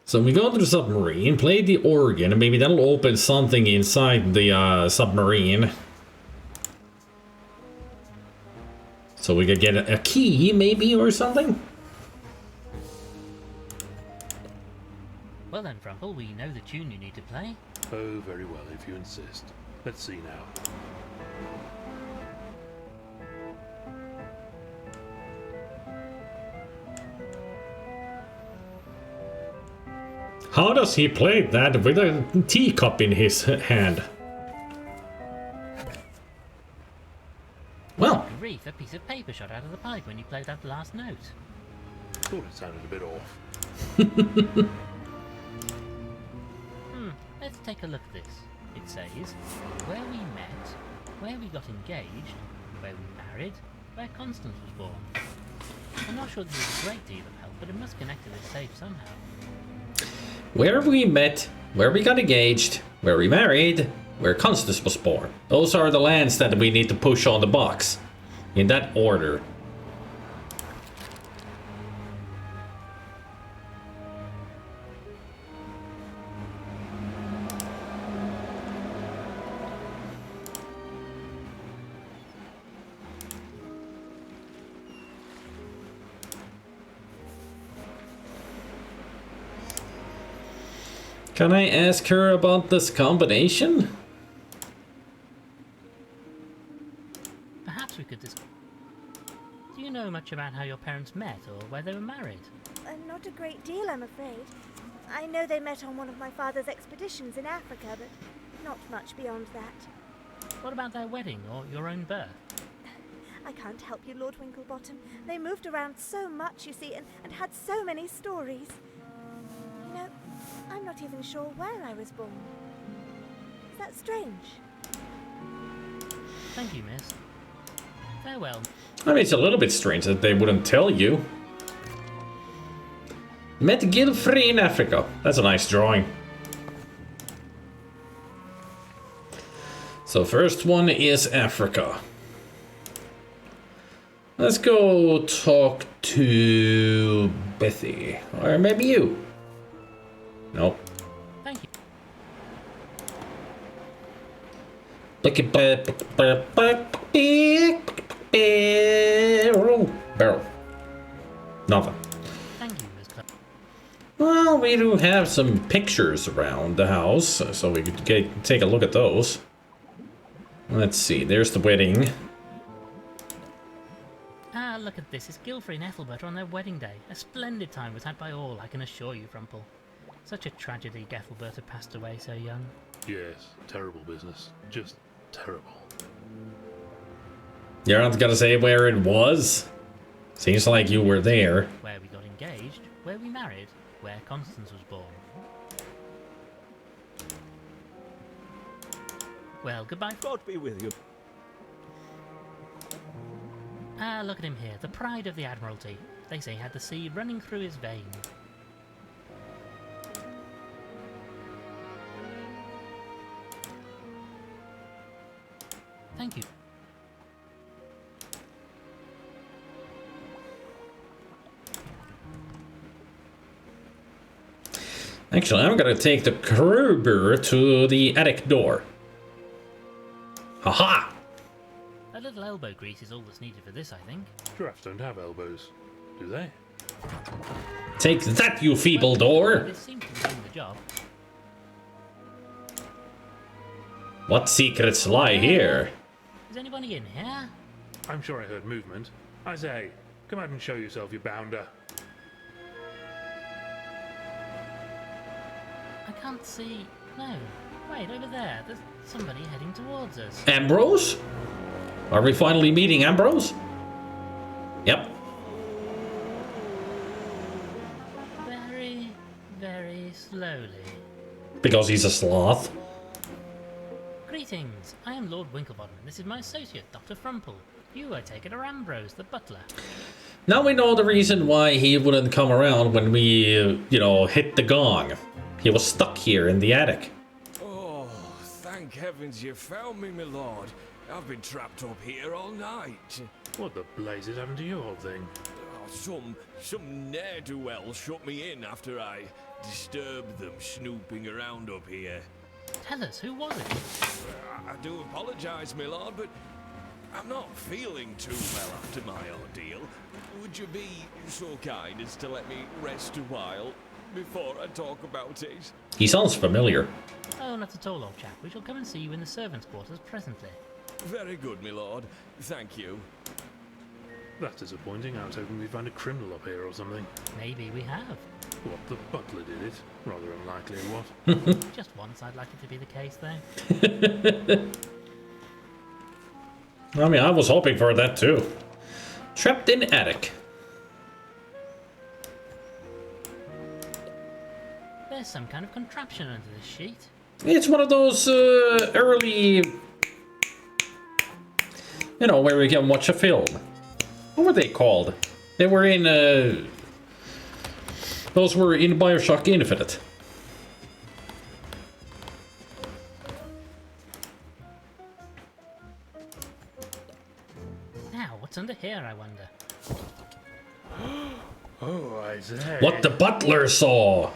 So we go to the submarine, play the organ, and maybe that'll open something inside the submarine. So we could get a key, maybe, or something? Well then, Frumple, we know the tune you need to play. Oh, very well, if you insist. Let's see now. How does he play that with a teacup in his hand? Well. Reef, a piece of paper shot out of the pipe when you played that last note. Thought it sounded a bit off. Let's take a look at this. It says, where we met, where we got engaged, where we married, where Constance was born. I'm not sure this is a great deal of help, but it must connect to this safe somehow. Where we met, where we got engaged, where we married, where Constance was born. Those are the lands that we need to push on the box. In that order. Can I ask her about this combination? Perhaps we could discuss. Do you know much about how your parents met or where they were married? Not a great deal, I'm afraid. I know they met on one of my father's expeditions in Africa, but not much beyond that. What about their wedding or your own birth? I can't help you, Lord Winklebottom. They moved around so much, you see, and had so many stories. You know, I'm not even sure where I was born. Is that strange? Thank you, miss. Farewell. I mean, it's a little bit strange that they wouldn't tell you. Met Gilfrey in Africa. That's a nice drawing. So first one is Africa. Let's go talk to Bethy. Or maybe you. Nope. Thank you. Barrel. Nothing. Thank you, Miss Clark. Well, we do have some pictures around the house, so we could take a look at those. Let's see, there's the wedding. Ah, look at this. It's Gilfrey and Ethelbert on their wedding day. A splendid time was had by all, I can assure you, Frumple. Such a tragedy Ethelbert had passed away so young. Yes, terrible business. Just terrible. You're not gonna say where it was? Seems like you were there. Where we got engaged, where we married, where Constance was born. Well, goodbye. God be with you. Ah, look at him here, the pride of the Admiralty. They say he had the sea running through his veins. Thank you. Actually, I'm gonna take the crowbar to the attic door. Haha! A little elbow grease is all that's needed for this, I think. Giraffes don't have elbows, do they? Take that, you feeble door! This seems to be doing the job. What secrets lie here? Is anybody in here? I'm sure I heard movement. I say, come out and show yourself, you bounder. I can't see. No. Wait, over there. There's somebody heading towards us. Ambrose? Are we finally meeting Ambrose? Yep. Very, very slowly. Because he's a sloth. Greetings. I am Lord Winklebottom, and this is my associate, Dr. Frumple. You, I take it, are Ambrose, the butler. Now we know the reason why he wouldn't come around when we, hit the gong. He was stuck here in the attic. Oh, thank heavens you found me, my lord. I've been trapped up here all night. What the blazes happened to you, old thing? Oh, some ne'er-do-well shut me in after I disturbed them snooping around up here. Tell us, who was it? I do apologise, my lord, but I'm not feeling too well after my ordeal. Would you be so kind as to let me rest a while before I talk about it? He sounds familiar. Oh, not at all, old chap. We shall come and see you in the servants' quarters presently. Very good, my lord. Thank you. That's disappointing. I was hoping we'd find a criminal up here or something. Maybe we have. What, the butler did it? Rather unlikely, what? Just once I'd like it to be the case, though. I mean, I was hoping for that too. Trapped in attic. There's some kind of contraption under this sheet. It's one of those early, where we can watch a film. What were they called? They were in, those were in Bioshock Infinite. Now, what's under here, I wonder? Oh, I say. What the butler saw!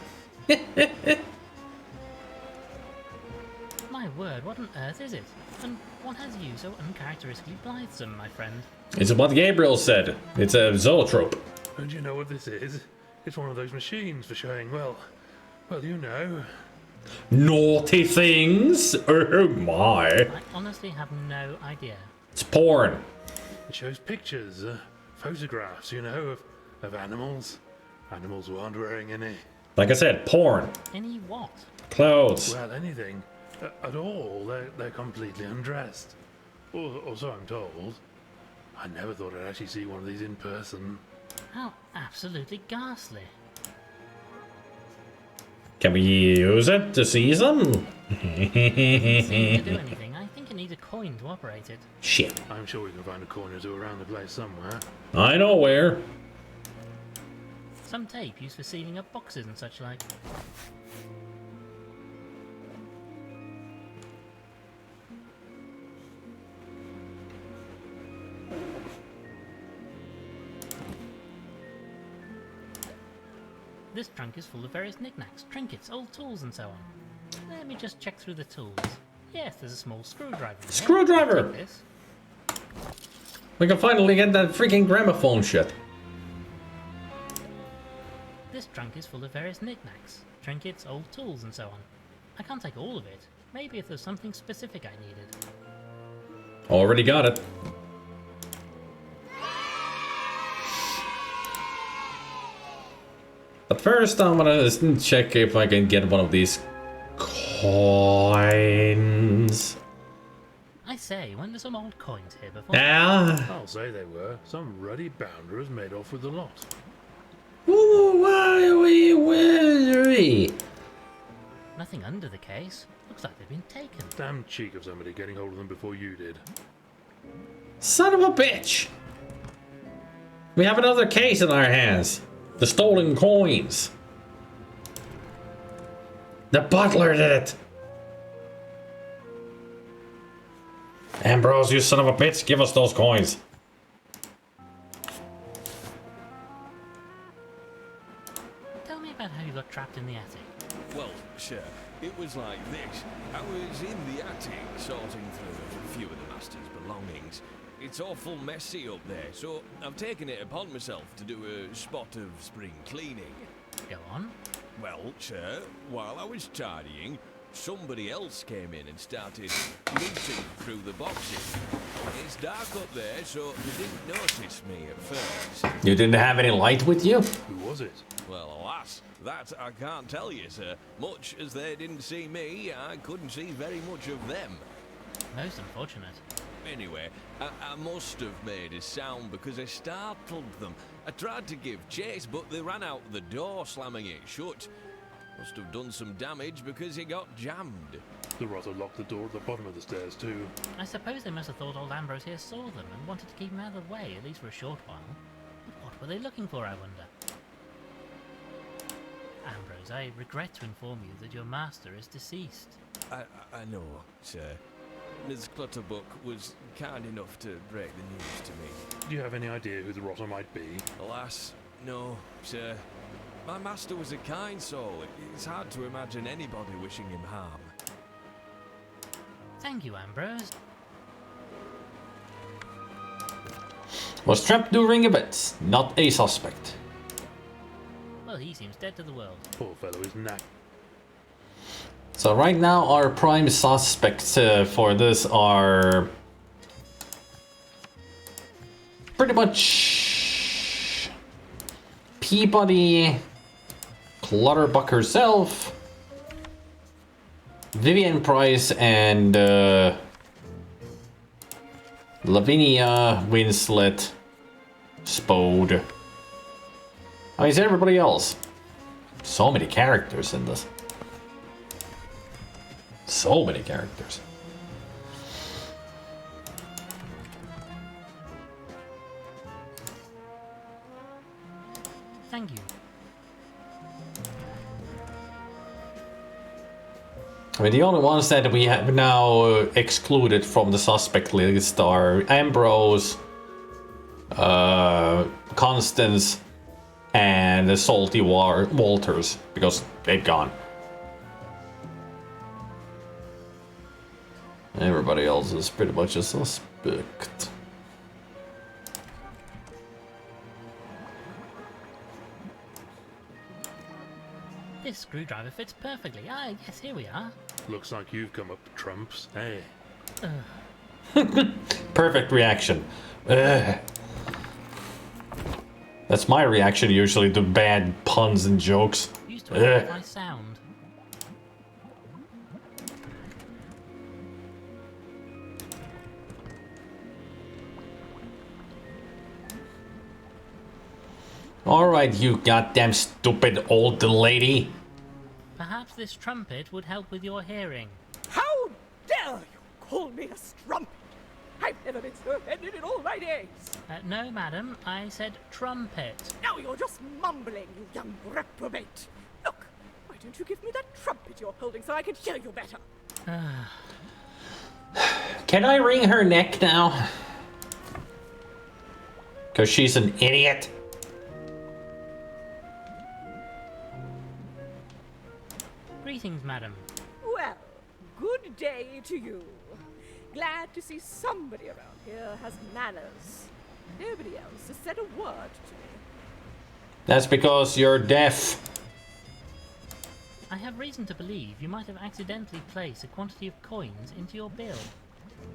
My word, what on earth is it? And what has you so uncharacteristically blithesome, my friend? It's what Gabriel said. It's a zoetrope. And you know what this is? It's one of those machines for showing, well, you know. Naughty things? Oh my. I honestly have no idea. It's porn. It shows pictures, photographs, of animals. Animals who aren't wearing any. Like I said, porn. Any what? Clothes. Well, anything. At all. They're completely undressed. Or so I'm told. I never thought I'd actually see one of these in person. How absolutely ghastly. Can we use it to see some? Doesn't seem to do anything. I think it needs a coin to operate it. Shit. I'm sure we can find a coin or two around the place somewhere. I know where. Some tape used for sealing up boxes and such like. This trunk is full of various knickknacks, trinkets, old tools and so on. Let me just check through the tools. Yes, there's a small screwdriver. Screwdriver! This. We can finally get that freaking gramophone shit. This trunk is full of various knickknacks, trinkets, old tools and so on. I can't take all of it. Maybe if there's something specific I needed. Already got it. But first I'm gonna check if I can get one of these coins. I say, weren't there some old coins here before? Yeah. I'll say they were. Some ruddy bounder has made off with the lot. Ooh, why are we worried? Nothing under the case. Looks like they've been taken. Damn cheek of somebody getting hold of them before you did. Son of a bitch! We have another case in our hands. The stolen coins. The butler did it. Ambrose, you son of a bitch, give us those coins. Tell me about how you got trapped in the attic. Well, sure. It was like this. I was in the attic sorting through a few of the master's belongings. It's awful messy up there, so I've taken it upon myself to do a spot of spring cleaning. Go on. Well, sir, while I was tidying, somebody else came in and started looting through the boxes. It's dark up there, so they didn't notice me at first. You didn't have any light with you? Who was it? Well, alas, that I can't tell you, sir. Much as they didn't see me, I couldn't see very much of them. Most unfortunate. Anyway, I must have made a sound because I startled them. I tried to give chase, but they ran out the door, slamming it shut. Must have done some damage because it got jammed. The rotter locked the door at the bottom of the stairs too. I suppose they must have thought old Ambrose here saw them and wanted to keep him out of the way, at least for a short while. But what were they looking for, I wonder? Ambrose, I regret to inform you that your master is deceased. I know, sir. Ms. Clutterbuck was kind enough to break the news to me. Do you have any idea who the rotter might be? Alas, no, sir. My master was a kind soul. It's hard to imagine anybody wishing him harm. Thank you, Ambrose. Was trapped during events, not a suspect. Well, he seems dead to the world. Poor fellow is knack. So right now our prime suspects for this are pretty much Peabody, Clutterbuck herself, Vivian Price, and Lavinia Winslet Spode. I mean, it's everybody else. So many characters in this. So many characters. Thank you. I mean, the only ones that we have now excluded from the suspect list are Ambrose, Constance, and Salty Walters, because they've gone. Everybody else is pretty much a suspect. This screwdriver fits perfectly. Ah, yes, here we are. Looks like you've come up trumps. Hey. Perfect reaction. That's my reaction usually to bad puns and jokes. Used to amplify sound. Alright, you goddamn stupid old lady. Perhaps this trumpet would help with your hearing. How dare you call me a strumpet? I've never been so offended in all my days. No, madam, I said trumpet. Now you're just mumbling, you young reprobate. Look, why don't you give me that trumpet you're holding so I can hear you better? Can I wring her neck now? Because she's an idiot. Greetings, madam. Well, good day to you. Glad to see somebody around here has manners. Nobody else has said a word to me. That's because you're deaf. I have reason to believe you might have accidentally placed a quantity of coins into your bill.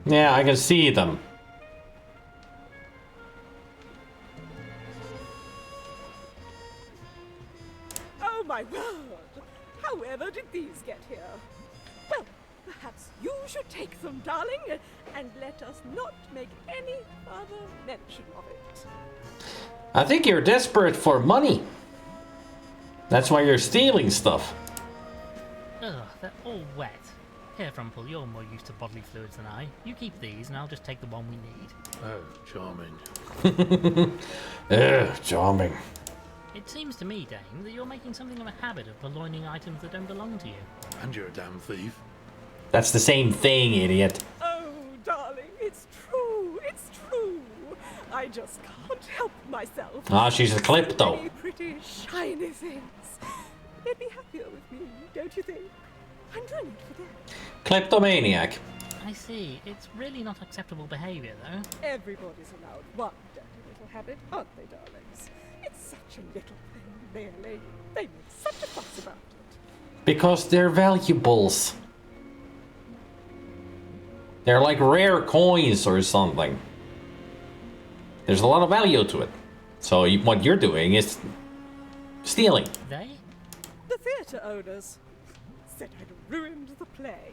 Yeah, I can see them. Oh my word! However did these get here? Well, perhaps you should take them, darling, and let us not make any further mention of it. I think you're desperate for money. That's why you're stealing stuff. Ugh, they're all wet. Here, Frumple, you're more used to bodily fluids than I. You keep these, and I'll just take the one we need. Oh, charming. Charming. It seems to me, Dame, that you're making something of a habit of purloining items that don't belong to you. And you're a damn thief. That's the same thing, idiot. Oh, darling, it's true. It's true. I just can't help myself. Ah, she's a klepto. Many pretty, shiny things. They'd be happier with me, don't you think? I'm doing it for them. Kleptomaniac. I see. It's really not acceptable behaviour, though. Everybody's allowed one dirty little habit, aren't they, darlings? It's such a little thing, really. They make such a fuss about it. Because they're valuables. They're like rare coins or something. There's a lot of value to it. So what you're doing is stealing. They? The theatre owners said I'd ruined the play.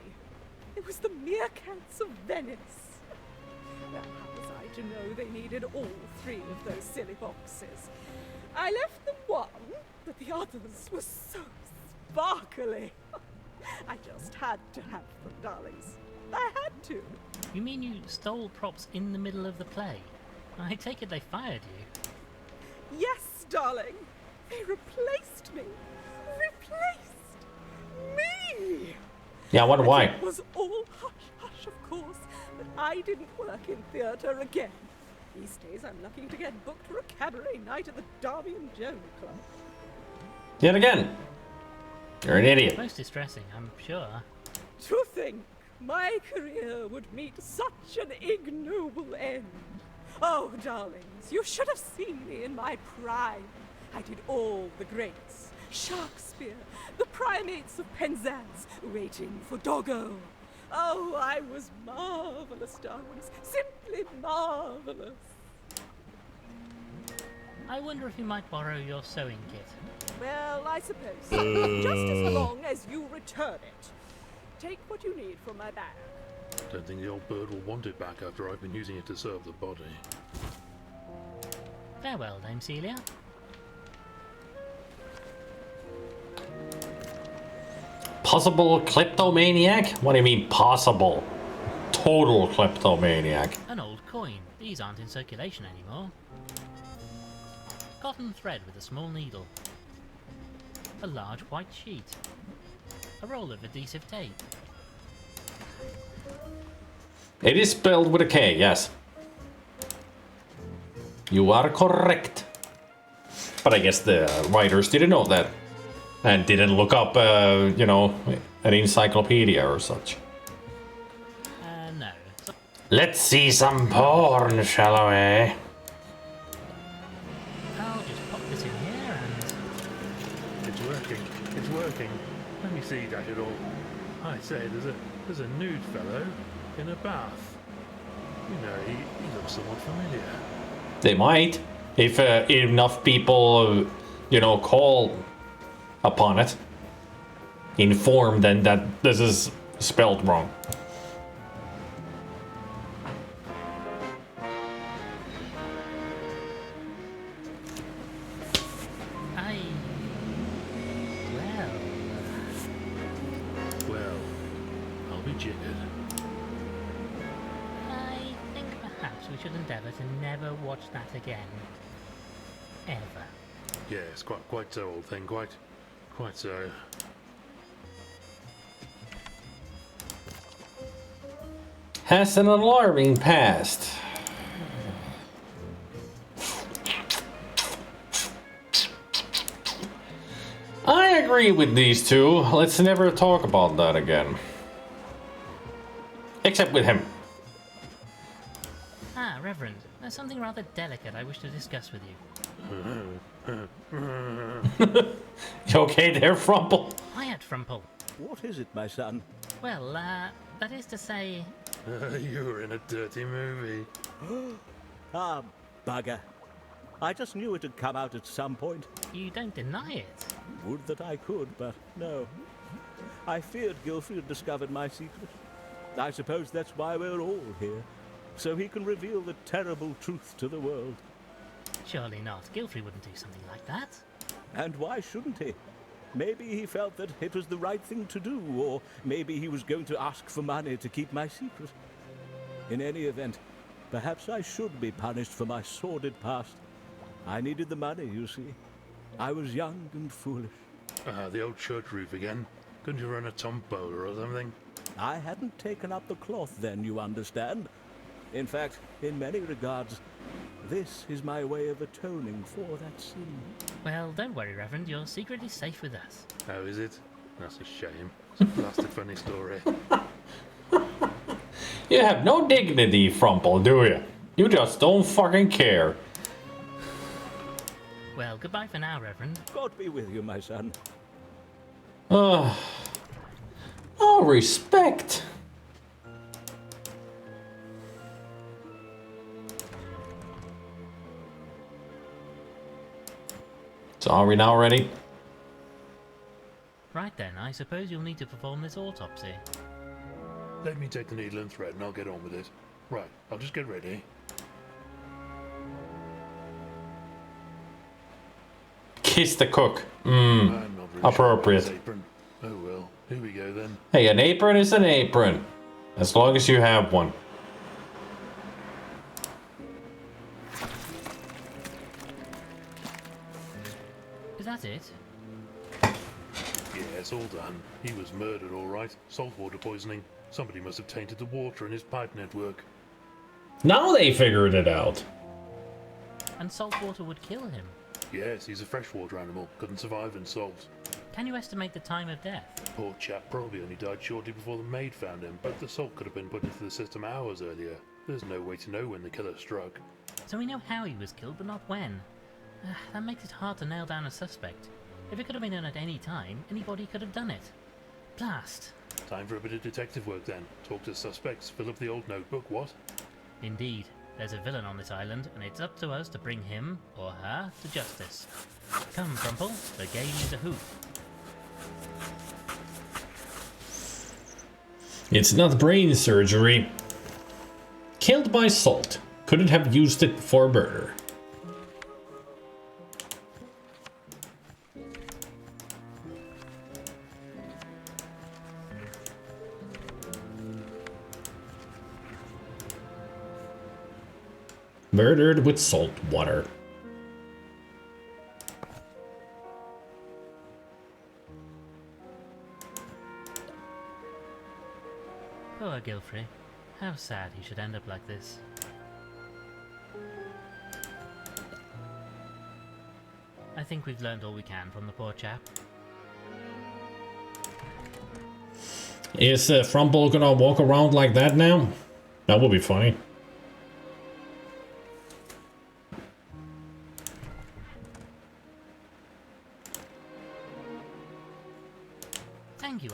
It was the meerkats of Venice. Now, how was I to know they needed all 3 of those silly boxes? I left them one, but the others were so sparkly. I just had to have them, darlings. I had to. You mean you stole props in the middle of the play? I take it they fired you. Yes, darling. They replaced me. Replaced me. Yeah, I wonder why. It was all hush-hush, of course, but I didn't work in theatre again. These days I'm lucky to get booked for a cabaret night at the Darby and Joan Club. Yet again. You're an idiot. Most distressing, I'm sure. To think my career would meet such an ignoble end. Oh, darlings, you should have seen me in my prime. I did all the greats. Shakespeare, the primates of Penzance, waiting for Doggo. Oh, I was marvellous, darlings, simply marvellous. I wonder if you might borrow your sewing kit. Well, I suppose so. Just as long as you return it. Take what you need from my bag. Don't think the old bird will want it back after I've been using it to serve the body. Farewell, Dame Celia. Possible kleptomaniac? What do you mean possible? Total kleptomaniac. An old coin. These aren't in circulation anymore. Cotton thread with a small needle. A large white sheet. A roll of adhesive tape. It is spelled with a K, yes. You are correct. But I guess the writers didn't know that. And didn't look up, you know, an encyclopedia or such. No. Let's see some porn, shall we? I'll just pop this in here and... It's working. It's working. Let me see, dash it all. I say, there's a nude fellow in a bath. You know, he looks somewhat familiar. They might. If enough people, you know, call upon it. Inform them that this is spelled wrong. Well, I'll be jiggered. I think perhaps we should endeavour to never watch that again. Ever. Yes, quite so, old thing, quite so. Has an alarming past. I agree with these two. Let's never talk about that again. Except with him. Ah, Reverend, there's something rather delicate I wish to discuss with you. You okay there, Frumple? Quiet, Frumple. What is it, my son? Well, that is to say... You were in a dirty movie. Ah, bugger. I just knew it had come out at some point. You don't deny it. Would that I could, but no. I feared Gilfrey had discovered my secret. I suppose that's why we're all here. So he can reveal the terrible truth to the world. Surely not. Gilfrey wouldn't do something like that. And why shouldn't he? Maybe he felt that it was the right thing to do, or maybe he was going to ask for money to keep my secret. In any event, perhaps I should be punished for my sordid past. I needed the money, you see. I was young and foolish. The old church roof again. Couldn't you run a tombola or something? I hadn't taken up the cloth then, you understand. In fact, in many regards, this is my way of atoning for that sin. Well, don't worry, Reverend. Your secret is safe with us. How is it? That's a shame. It's a blasted funny story. You have no dignity, Frumple, do you? You just don't fucking care. Well, goodbye for now, Reverend. God be with you, my son. Oh, respect. So are we now ready? Right then, I suppose you'll need to perform this autopsy. Let me take the needle and thread and I'll get on with it. Right, I'll just get ready. Kiss the cook. I'm not really Appropriate. sure about his apron. Oh well, here we go then. Hey, an apron is an apron. As long as you have one. Is that it? Yeah, it's all done. He was murdered, all right. Saltwater poisoning. Somebody must have tainted the water in his pipe network. Now they figured it out. And salt water would kill him. Yes, he's a freshwater animal. Couldn't survive in salt. Can you estimate the time of death? Poor chap probably only died shortly before the maid found him, but the salt could have been put into the system hours earlier. There's no way to know when the killer struck. So we know how he was killed, but not when. That makes it hard to nail down a suspect. If it could have been done at any time, anybody could have done it. Blast! Time for a bit of detective work then. Talk to suspects, fill up the old notebook, what? Indeed. There's a villain on this island, and it's up to us to bring him, or her, to justice. Come, Crumple, the game is a hoop. It's not brain surgery. Killed by salt. Couldn't have used it for murder. Murdered with salt water. Poor Gilfrey. How sad he should end up like this. I think we've learned all we can from the poor chap. Is Frumple gonna walk around like that now? That would be funny. Thank you,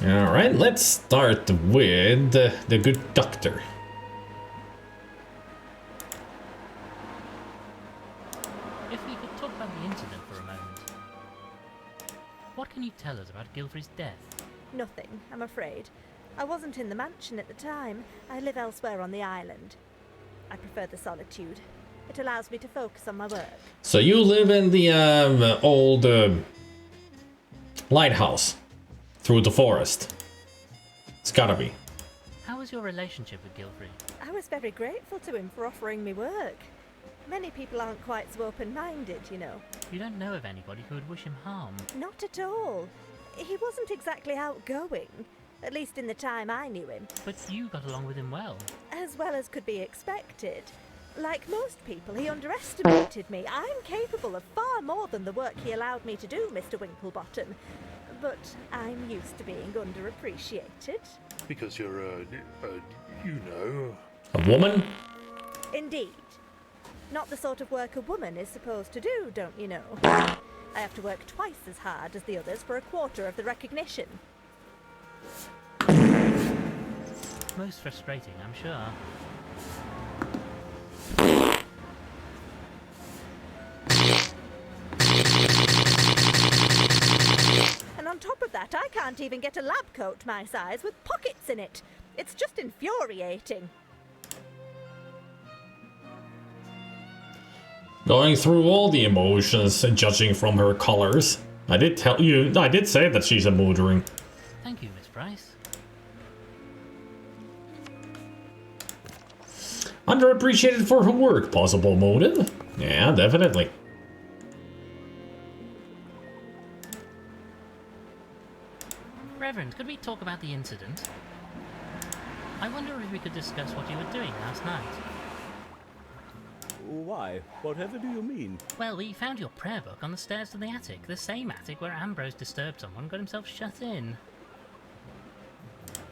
Anne. Alright, let's start with the good doctor. If we could talk about the incident for a moment. What can you tell us about Gilfrey's death? Nothing, I'm afraid. I wasn't in the mansion at the time. I live elsewhere on the island. I prefer the solitude. It allows me to focus on my work. So you live in the old lighthouse through the forest. It's gotta be. How was your relationship with Gilfrey? I was very grateful to him for offering me work. Many people aren't quite so open-minded, you know. You don't know of anybody who would wish him harm. Not at all. He wasn't exactly outgoing, at least in the time I knew him. But you got along with him well. As well as could be expected. Like most people, he underestimated me. I'm capable of far more than the work he allowed me to do, Mr. Winklebottom. But I'm used to being underappreciated. Because you're you know... A woman? Indeed. Not the sort of work a woman is supposed to do, don't you know? I have to work twice as hard as the others for a quarter of the recognition. Most frustrating, I'm sure. And on top of that, I can't even get a lab coat my size with pockets in it. It's just infuriating. Going through all the emotions and judging from her colors. I did say that she's a mood ring. Thank you, Miss Price. Underappreciated for her work, possible motive? Yeah, definitely. Reverend, could we talk about the incident? I wonder if we could discuss what you were doing last night. Why? Whatever do you mean? Well, we found your prayer book on the stairs to the attic. The same attic where Ambrose disturbed someone and got himself shut in.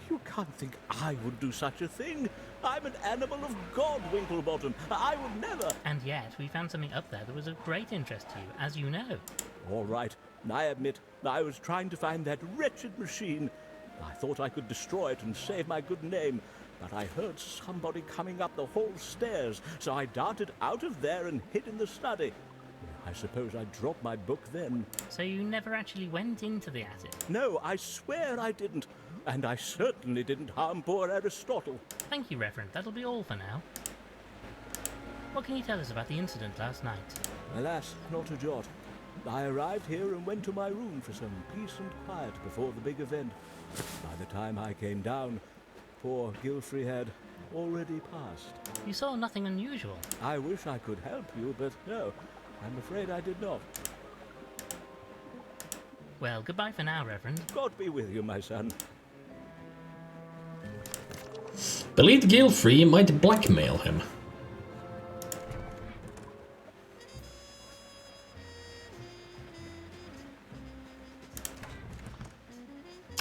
You can't think I would do such a thing. I'm an animal of God, Winklebottom. I would never. And yet, we found something up there that was of great interest to you, as you know. All right. I admit, I was trying to find that wretched machine. I thought I could destroy it and save my good name, but I heard somebody coming up the hall stairs, so I darted out of there and hid in the study. I suppose I dropped my book then. So you never actually went into the attic? No, I swear I didn't. And I certainly didn't harm poor Aristotle. Thank you, Reverend. That'll be all for now. What can you tell us about the incident last night? Alas, not a jot. I arrived here and went to my room for some peace and quiet before the big event. By the time I came down, poor Gilfrey had already passed. You saw nothing unusual. I wish I could help you, but no, I'm afraid I did not. Well, goodbye for now, Reverend. God be with you, my son. Believed Gilfrey might blackmail him.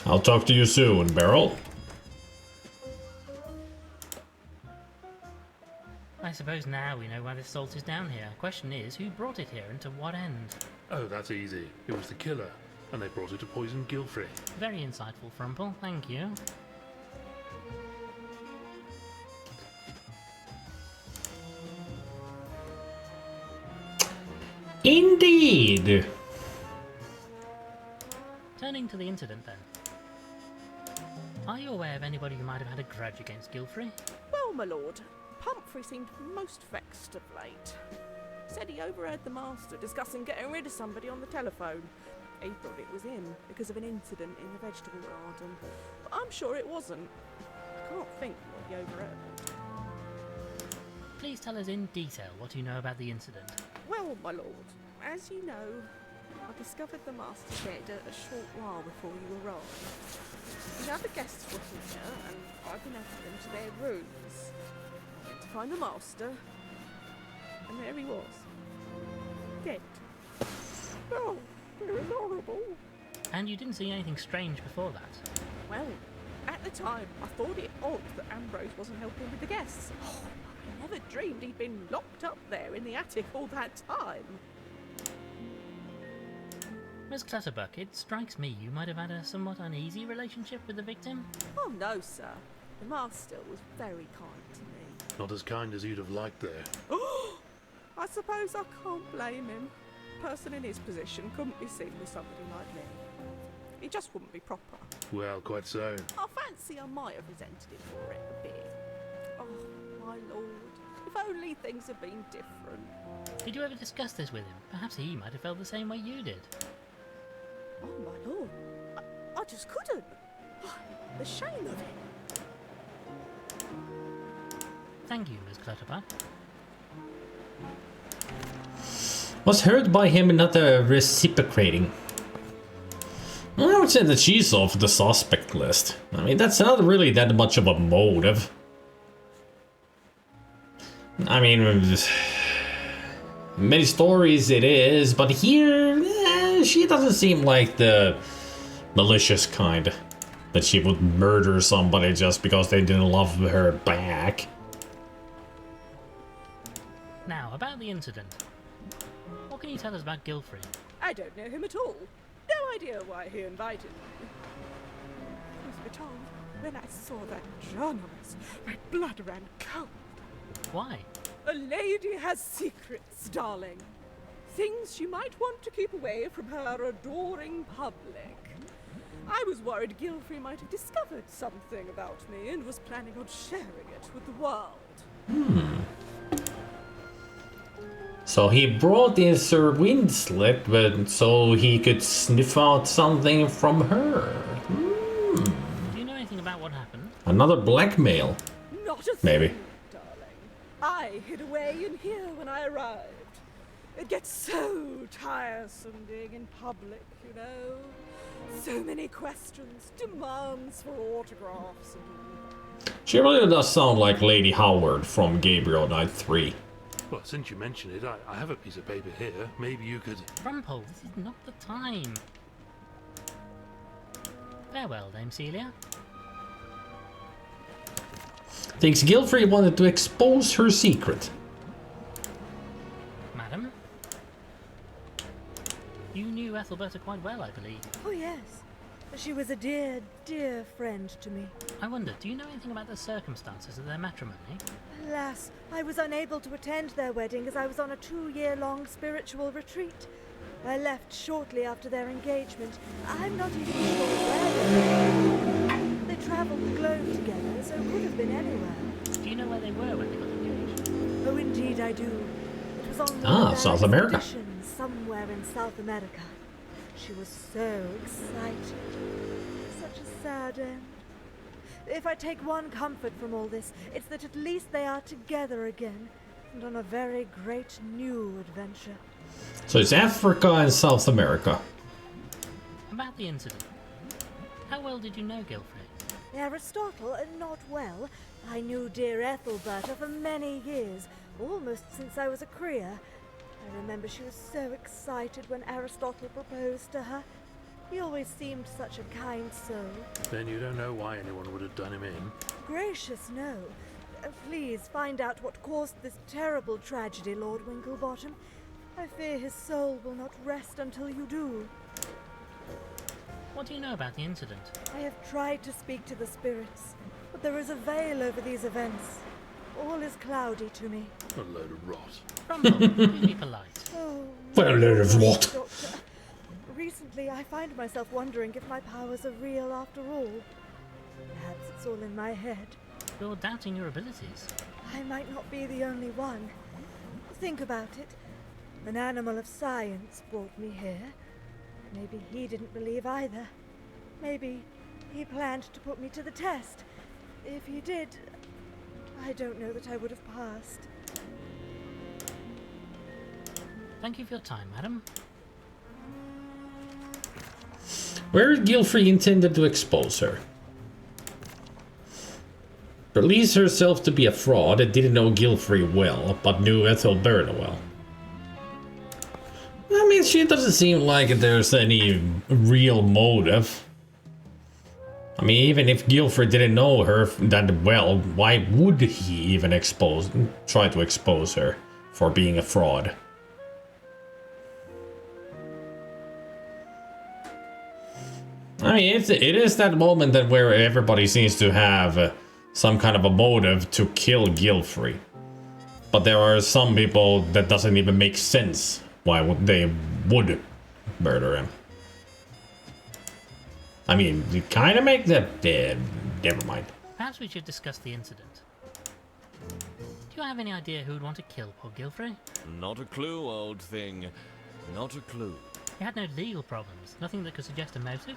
I'll talk to you soon, Beryl. I suppose now we know why this salt is down here. Question is, who brought it here and to what end? Oh, that's easy. It was the killer, and they brought it to poison Gilfrey. Very insightful, Frumple. Thank you. Indeed. Turning to the incident then. Are you aware of anybody who might have had a grudge against Gilfrey? Well, my lord, Pumphrey seemed most vexed of late. Said he overheard the master discussing getting rid of somebody on the telephone. He thought it was him because of an incident in the vegetable garden. But I'm sure it wasn't. I can't think what he overheard. Please tell us in detail what you know about the incident. Well, my lord, as you know, I discovered the master dead a short while before you arrived. The other guests were here, and I've been after them to their rooms. I went to find the master, and there he was. Dead. Oh, it was horrible. And you didn't see anything strange before that? Well, at the time, I thought it odd that Ambrose wasn't helping with the guests. Oh, I never dreamed he'd been locked up there in the attic all that time. Miss Clutterbuck, it strikes me you might have had a somewhat uneasy relationship with the victim. Oh no, sir. The master was very kind to me. Not as kind as you'd have liked there. I suppose I can't blame him. A person in his position couldn't be seen with somebody like me. He just wouldn't be proper. Well, quite so. I fancy I might have resented him for it a bit. Oh, my lord. If only things had been different. Did you ever discuss this with him? Perhaps he might have felt the same way you did. Oh, my lord. I just couldn't. Oh, the shame of it. Thank you, Miss Clutterbuck. Was hurt by him not reciprocating. I would say that she's off the suspect list. I mean, that's not really that much of a motive. I mean, many stories it is, but here, she doesn't seem like the malicious kind. That she would murder somebody just because they didn't love her back. Now, about the incident. What can you tell us about Gilfrey? I don't know him at all. No idea why he invited me. Truth be told, when I saw that journalist, my blood ran cold. Why? A lady has secrets, darling. Things she might want to keep away from her adoring public. I was worried Gilfrey might have discovered something about me and was planning on sharing it with the world. So he brought in Sir Winslet, but so he could sniff out something from her. Do you know anything about what happened? Another blackmail. Not a Maybe. thing, darling. I hid away in here when I arrived. It gets so tiresome being in public, you know. So many questions, demands for autographs and all that. She really does sound like Lady Howard from Gabriel Knight 3. Well, since you mention it, I have a piece of paper here. Maybe you could... Rumpole, this is not the time. Farewell, Dame Celia. Thinks Gilfrey wanted to expose her secret. Madam? You knew Ethelberta quite well, I believe. Oh, yes. She was a dear, dear friend to me. I wonder, do you know anything about the circumstances of their matrimony? Alas, I was unable to attend their wedding as I was on a 2-year-long spiritual retreat. I left shortly after their engagement. I'm not even sure where they were. They travelled the globe together, so could have been anywhere. Do you know where they were when they got engaged? Oh, indeed I do. It was on one of South their America. expeditions somewhere in South America. She was so excited. Such a sad end. If I take one comfort from all this, it's that at least they are together again, and on a very great new adventure. So it's Africa and South America. About the incident. How well did you know Gilfrey? Aristotle, not well. I knew dear Ethelberta for many years, almost since I was a Creer. I remember she was so excited when Aristotle proposed to her. He always seemed such a kind soul. Then you don't know why anyone would have done him in. Gracious, no. Please find out what caused this terrible tragedy, Lord Winklebottom. I fear his soul will not rest until you do. What do you know about the incident? I have tried to speak to the spirits, but there is a veil over these events. All is cloudy to me. A load of rot. Rumpole, please be polite. Oh, What a load of rot. Doctor. Recently, I find myself wondering if my powers are real after all. Perhaps it's all in my head. You're doubting your abilities. I might not be the only one. Think about it. An animal of science brought me here. Maybe he didn't believe either. Maybe he planned to put me to the test. If he did, I don't know that I would have passed. Thank you for your time, madam. Where Gilfrey intended to expose her. Believes herself to be a fraud and didn't know Gilfrey well, but knew Ethelberta well. I mean, she doesn't seem like there's any real motive. I mean, even if Gilfrey didn't know her that well, why would he even try to expose her for being a fraud? I mean, it is that moment that where everybody seems to have some kind of a motive to kill Gilfrey. But there are some people that doesn't even make sense why they would murder him. I mean, you kind of make that... never mind. Perhaps we should discuss the incident. Do you have any idea who would want to kill poor Gilfrey? Not a clue, old thing. Not a clue. He had no legal problems, nothing that could suggest a motive?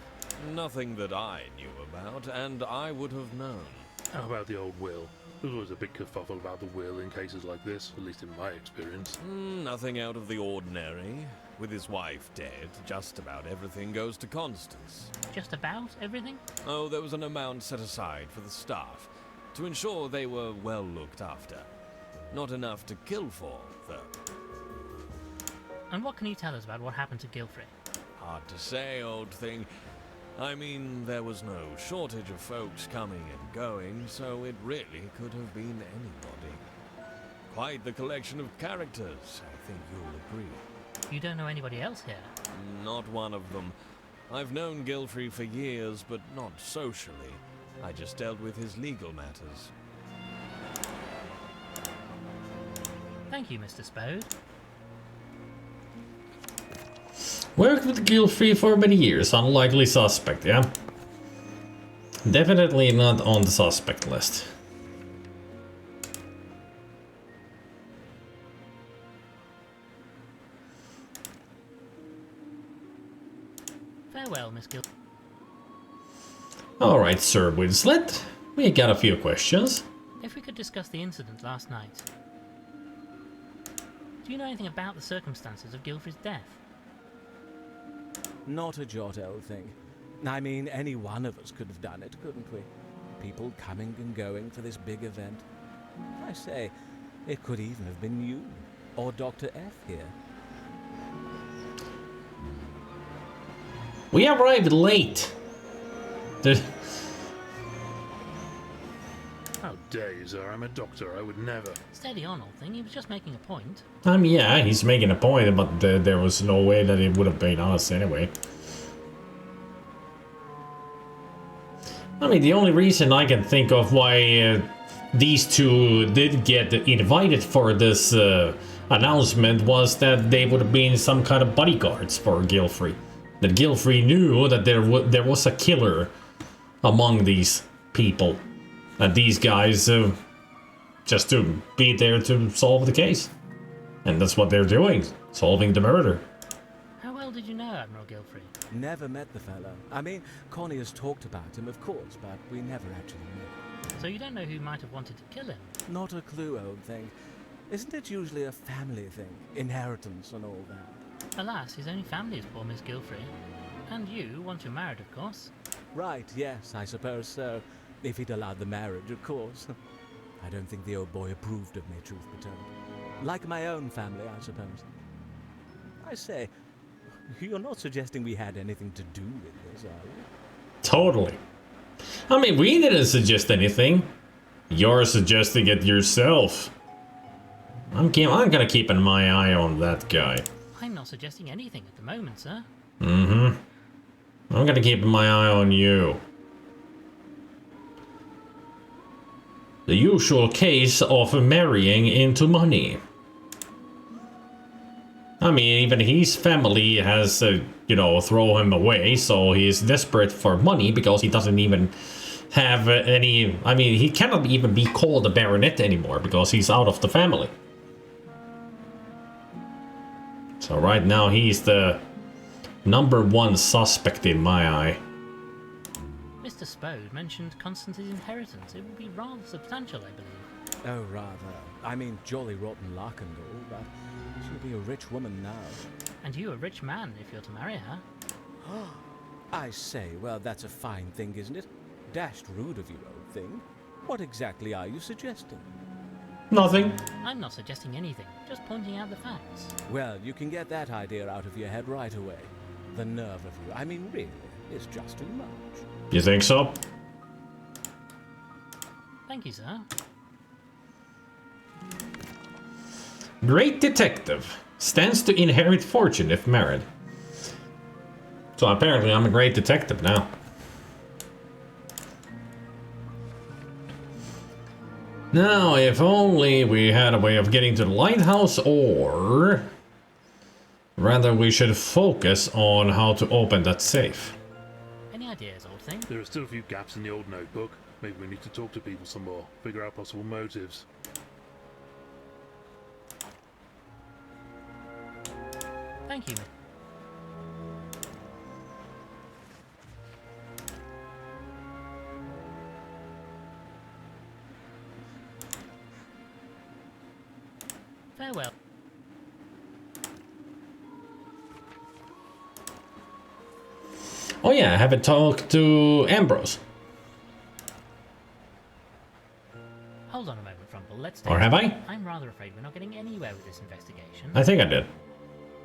Nothing that I knew about, and I would have known. How about the old will? There's always a big kerfuffle about the will in cases like this, at least in my experience. Nothing out of the ordinary. With his wife dead, just about everything goes to Constance. Just about everything? Oh, there was an amount set aside for the staff, to ensure they were well looked after. Not enough to kill for, though. And what can you tell us about what happened to Gilfrey? Hard to say, old thing. I mean, there was no shortage of folks coming and going, so it really could have been anybody. Quite the collection of characters, I think you'll agree. You don't know anybody else here? Not one of them. I've known Gilfrey for years, but not socially. I just dealt with his legal matters. Thank you, Mr. Spode. Worked with Gilfrey for many years, unlikely suspect, yeah? Definitely not on the suspect list. Farewell, Miss Gil. Alright, Sir Winslet. We got a few questions. If we could discuss the incident last night. Do you know anything about the circumstances of Gilfrey's death? Not a jot, old thing. I mean, any one of us could have done it, couldn't we? People coming and going for this big event. I say, it could even have been you, or Dr. F here. We arrived late. How dare you, sir? I'm a doctor. I would never. Steady on, old thing. He was just making a point. Yeah, he's making a point, but there was no way that it would have been us anyway. I mean, the only reason I can think of why these two did get invited for this announcement was that they would have been some kind of bodyguards for Gilfrey. That Gilfrey knew that there was a killer among these people. And these guys just to be there to solve the case. And that's what they're doing, solving the murder. How well did you know Admiral Gilfrey? Never met the fellow. I mean, Connie has talked about him, of course, but we never actually met. So you don't know who might have wanted to kill him? Not a clue, old thing. Isn't it usually a family thing? Inheritance and all that? Alas, his only family is poor Miss Gilfrey. And you, once you're married, of course. Right, yes, I suppose so. If he'd allowed the marriage, of course. I don't think the old boy approved of me, truth be told. Like my own family, I suppose. I say, you're not suggesting we had anything to do with this, are you? Totally. I mean, we didn't suggest anything. You're suggesting it yourself. I'm gonna keep my eye on that guy. I'm not suggesting anything at the moment, sir. I'm gonna keep my eye on you. The usual case of marrying into money. I mean, even his family has, throw him away, so he's desperate for money because he doesn't even have any... I mean, he cannot even be called a baronet anymore because he's out of the family. So right now he's the #1 suspect in my eye. Mr. Spode mentioned Constance's inheritance. It would be rather substantial, I believe. Oh, rather. I mean, jolly rotten luck and all, but she'll be a rich woman now. And you a rich man if you're to marry her. I say, well, that's a fine thing, isn't it? Dashed rude of you, old thing. What exactly are you suggesting? Nothing. I'm not suggesting anything, just pointing out the facts. Well, you can get that idea out of your head right away. The nerve of you. I mean, really, it's just too much. You think so? Thank you, sir. Great detective. Stands to inherit fortune if married. So apparently I'm a great detective now. Now, if only we had a way of getting to the lighthouse, or... rather, we should focus on how to open that safe. Any ideas, old thing? There are still a few gaps in the old notebook. Maybe we need to talk to people some more, figure out possible motives. Thank you. Farewell. Oh yeah, I haven't talked to Ambrose. Hold on a moment, Frumple. Let's Or have I? I'm rather afraid we're not getting anywhere with this investigation. I think I did.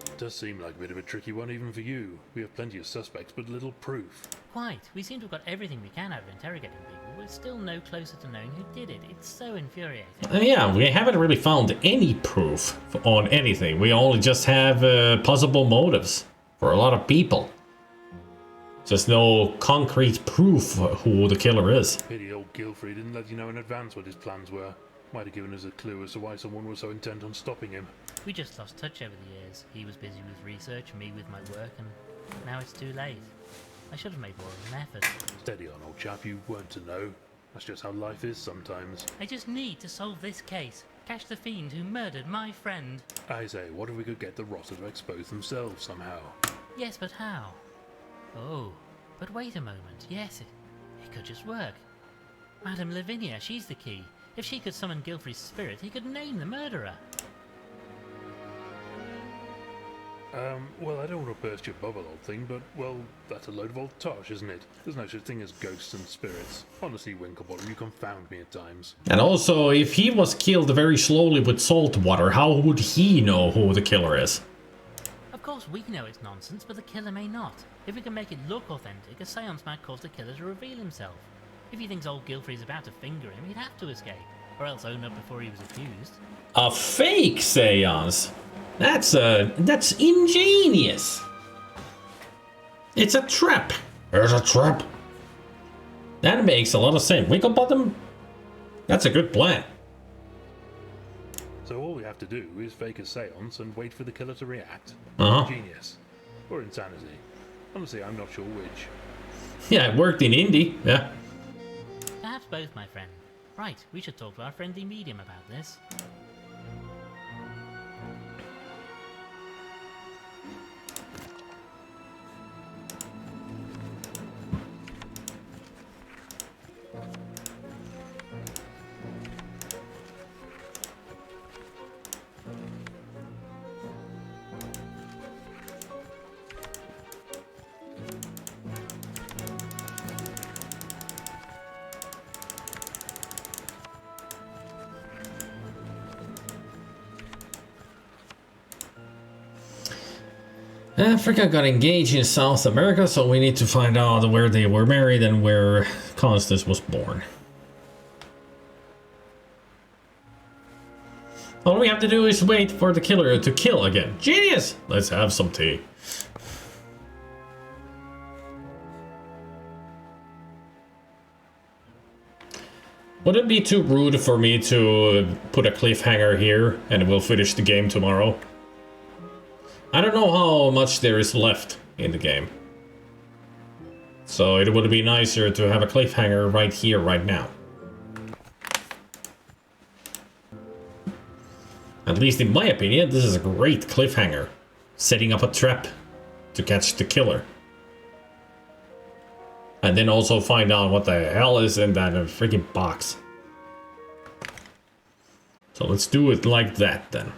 It does seem like a bit of a tricky one even for you. We have plenty of suspects, but little proof. Quite. We seem to have got everything we can out of interrogating people. We're still no closer to knowing who did it. It's so infuriating. Yeah, we haven't really found any proof on anything. We only just have possible motives for a lot of people. Just no concrete proof who the killer is. Pity old Gilfrey didn't let you know in advance what his plans were. Might have given us a clue as to why someone was so intent on stopping him. We just lost touch over the years. He was busy with research, me with my work, and now it's too late. I should have made more of an effort. Steady on, old chap. You weren't to know. That's just how life is sometimes. I just need to solve this case. Catch the fiend who murdered my friend. I say, what if we could get the rotter to expose themselves somehow? Yes, but how? Oh, but wait a moment. Yes, it could just work. Madame Lavinia, she's the key. If she could summon Gilfrey's spirit, he could name the murderer. Well, I don't want to burst your bubble, old thing, but, well, that's a load of old tosh, isn't it? There's no such thing as ghosts and spirits. Honestly, Winklebottom, you confound me at times. And also, if he was killed very slowly with salt water, how would he know who the killer is? Of course we know it's nonsense, but the killer may not. If we can make it look authentic, a seance might cause the killer to reveal himself. If he thinks old Gilfrey's about to finger him, he'd have to escape, or else own up before he was accused. A fake seance? That's ingenious. It's a trap. There's a trap. That makes a lot of sense. Winklebottom, that's a good plan. So all we have to do is fake a seance and wait for the killer to react. Genius. Or insanity. Honestly, I'm not sure which. Yeah, it worked in Indy, yeah. Perhaps both, my friend. Right, we should talk to our friendly medium about this. Africa got engaged in South America, so we need to find out where they were married and where Constance was born. All we have to do is wait for the killer to kill again. Genius! Let's have some tea. Would it be too rude for me to put a cliffhanger here and we'll finish the game tomorrow? I don't know how much there is left in the game. So it would be nicer to have a cliffhanger right here, right now. At least in my opinion, this is a great cliffhanger. Setting up a trap to catch the killer. And then also find out what the hell is in that freaking box. So let's do it like that then.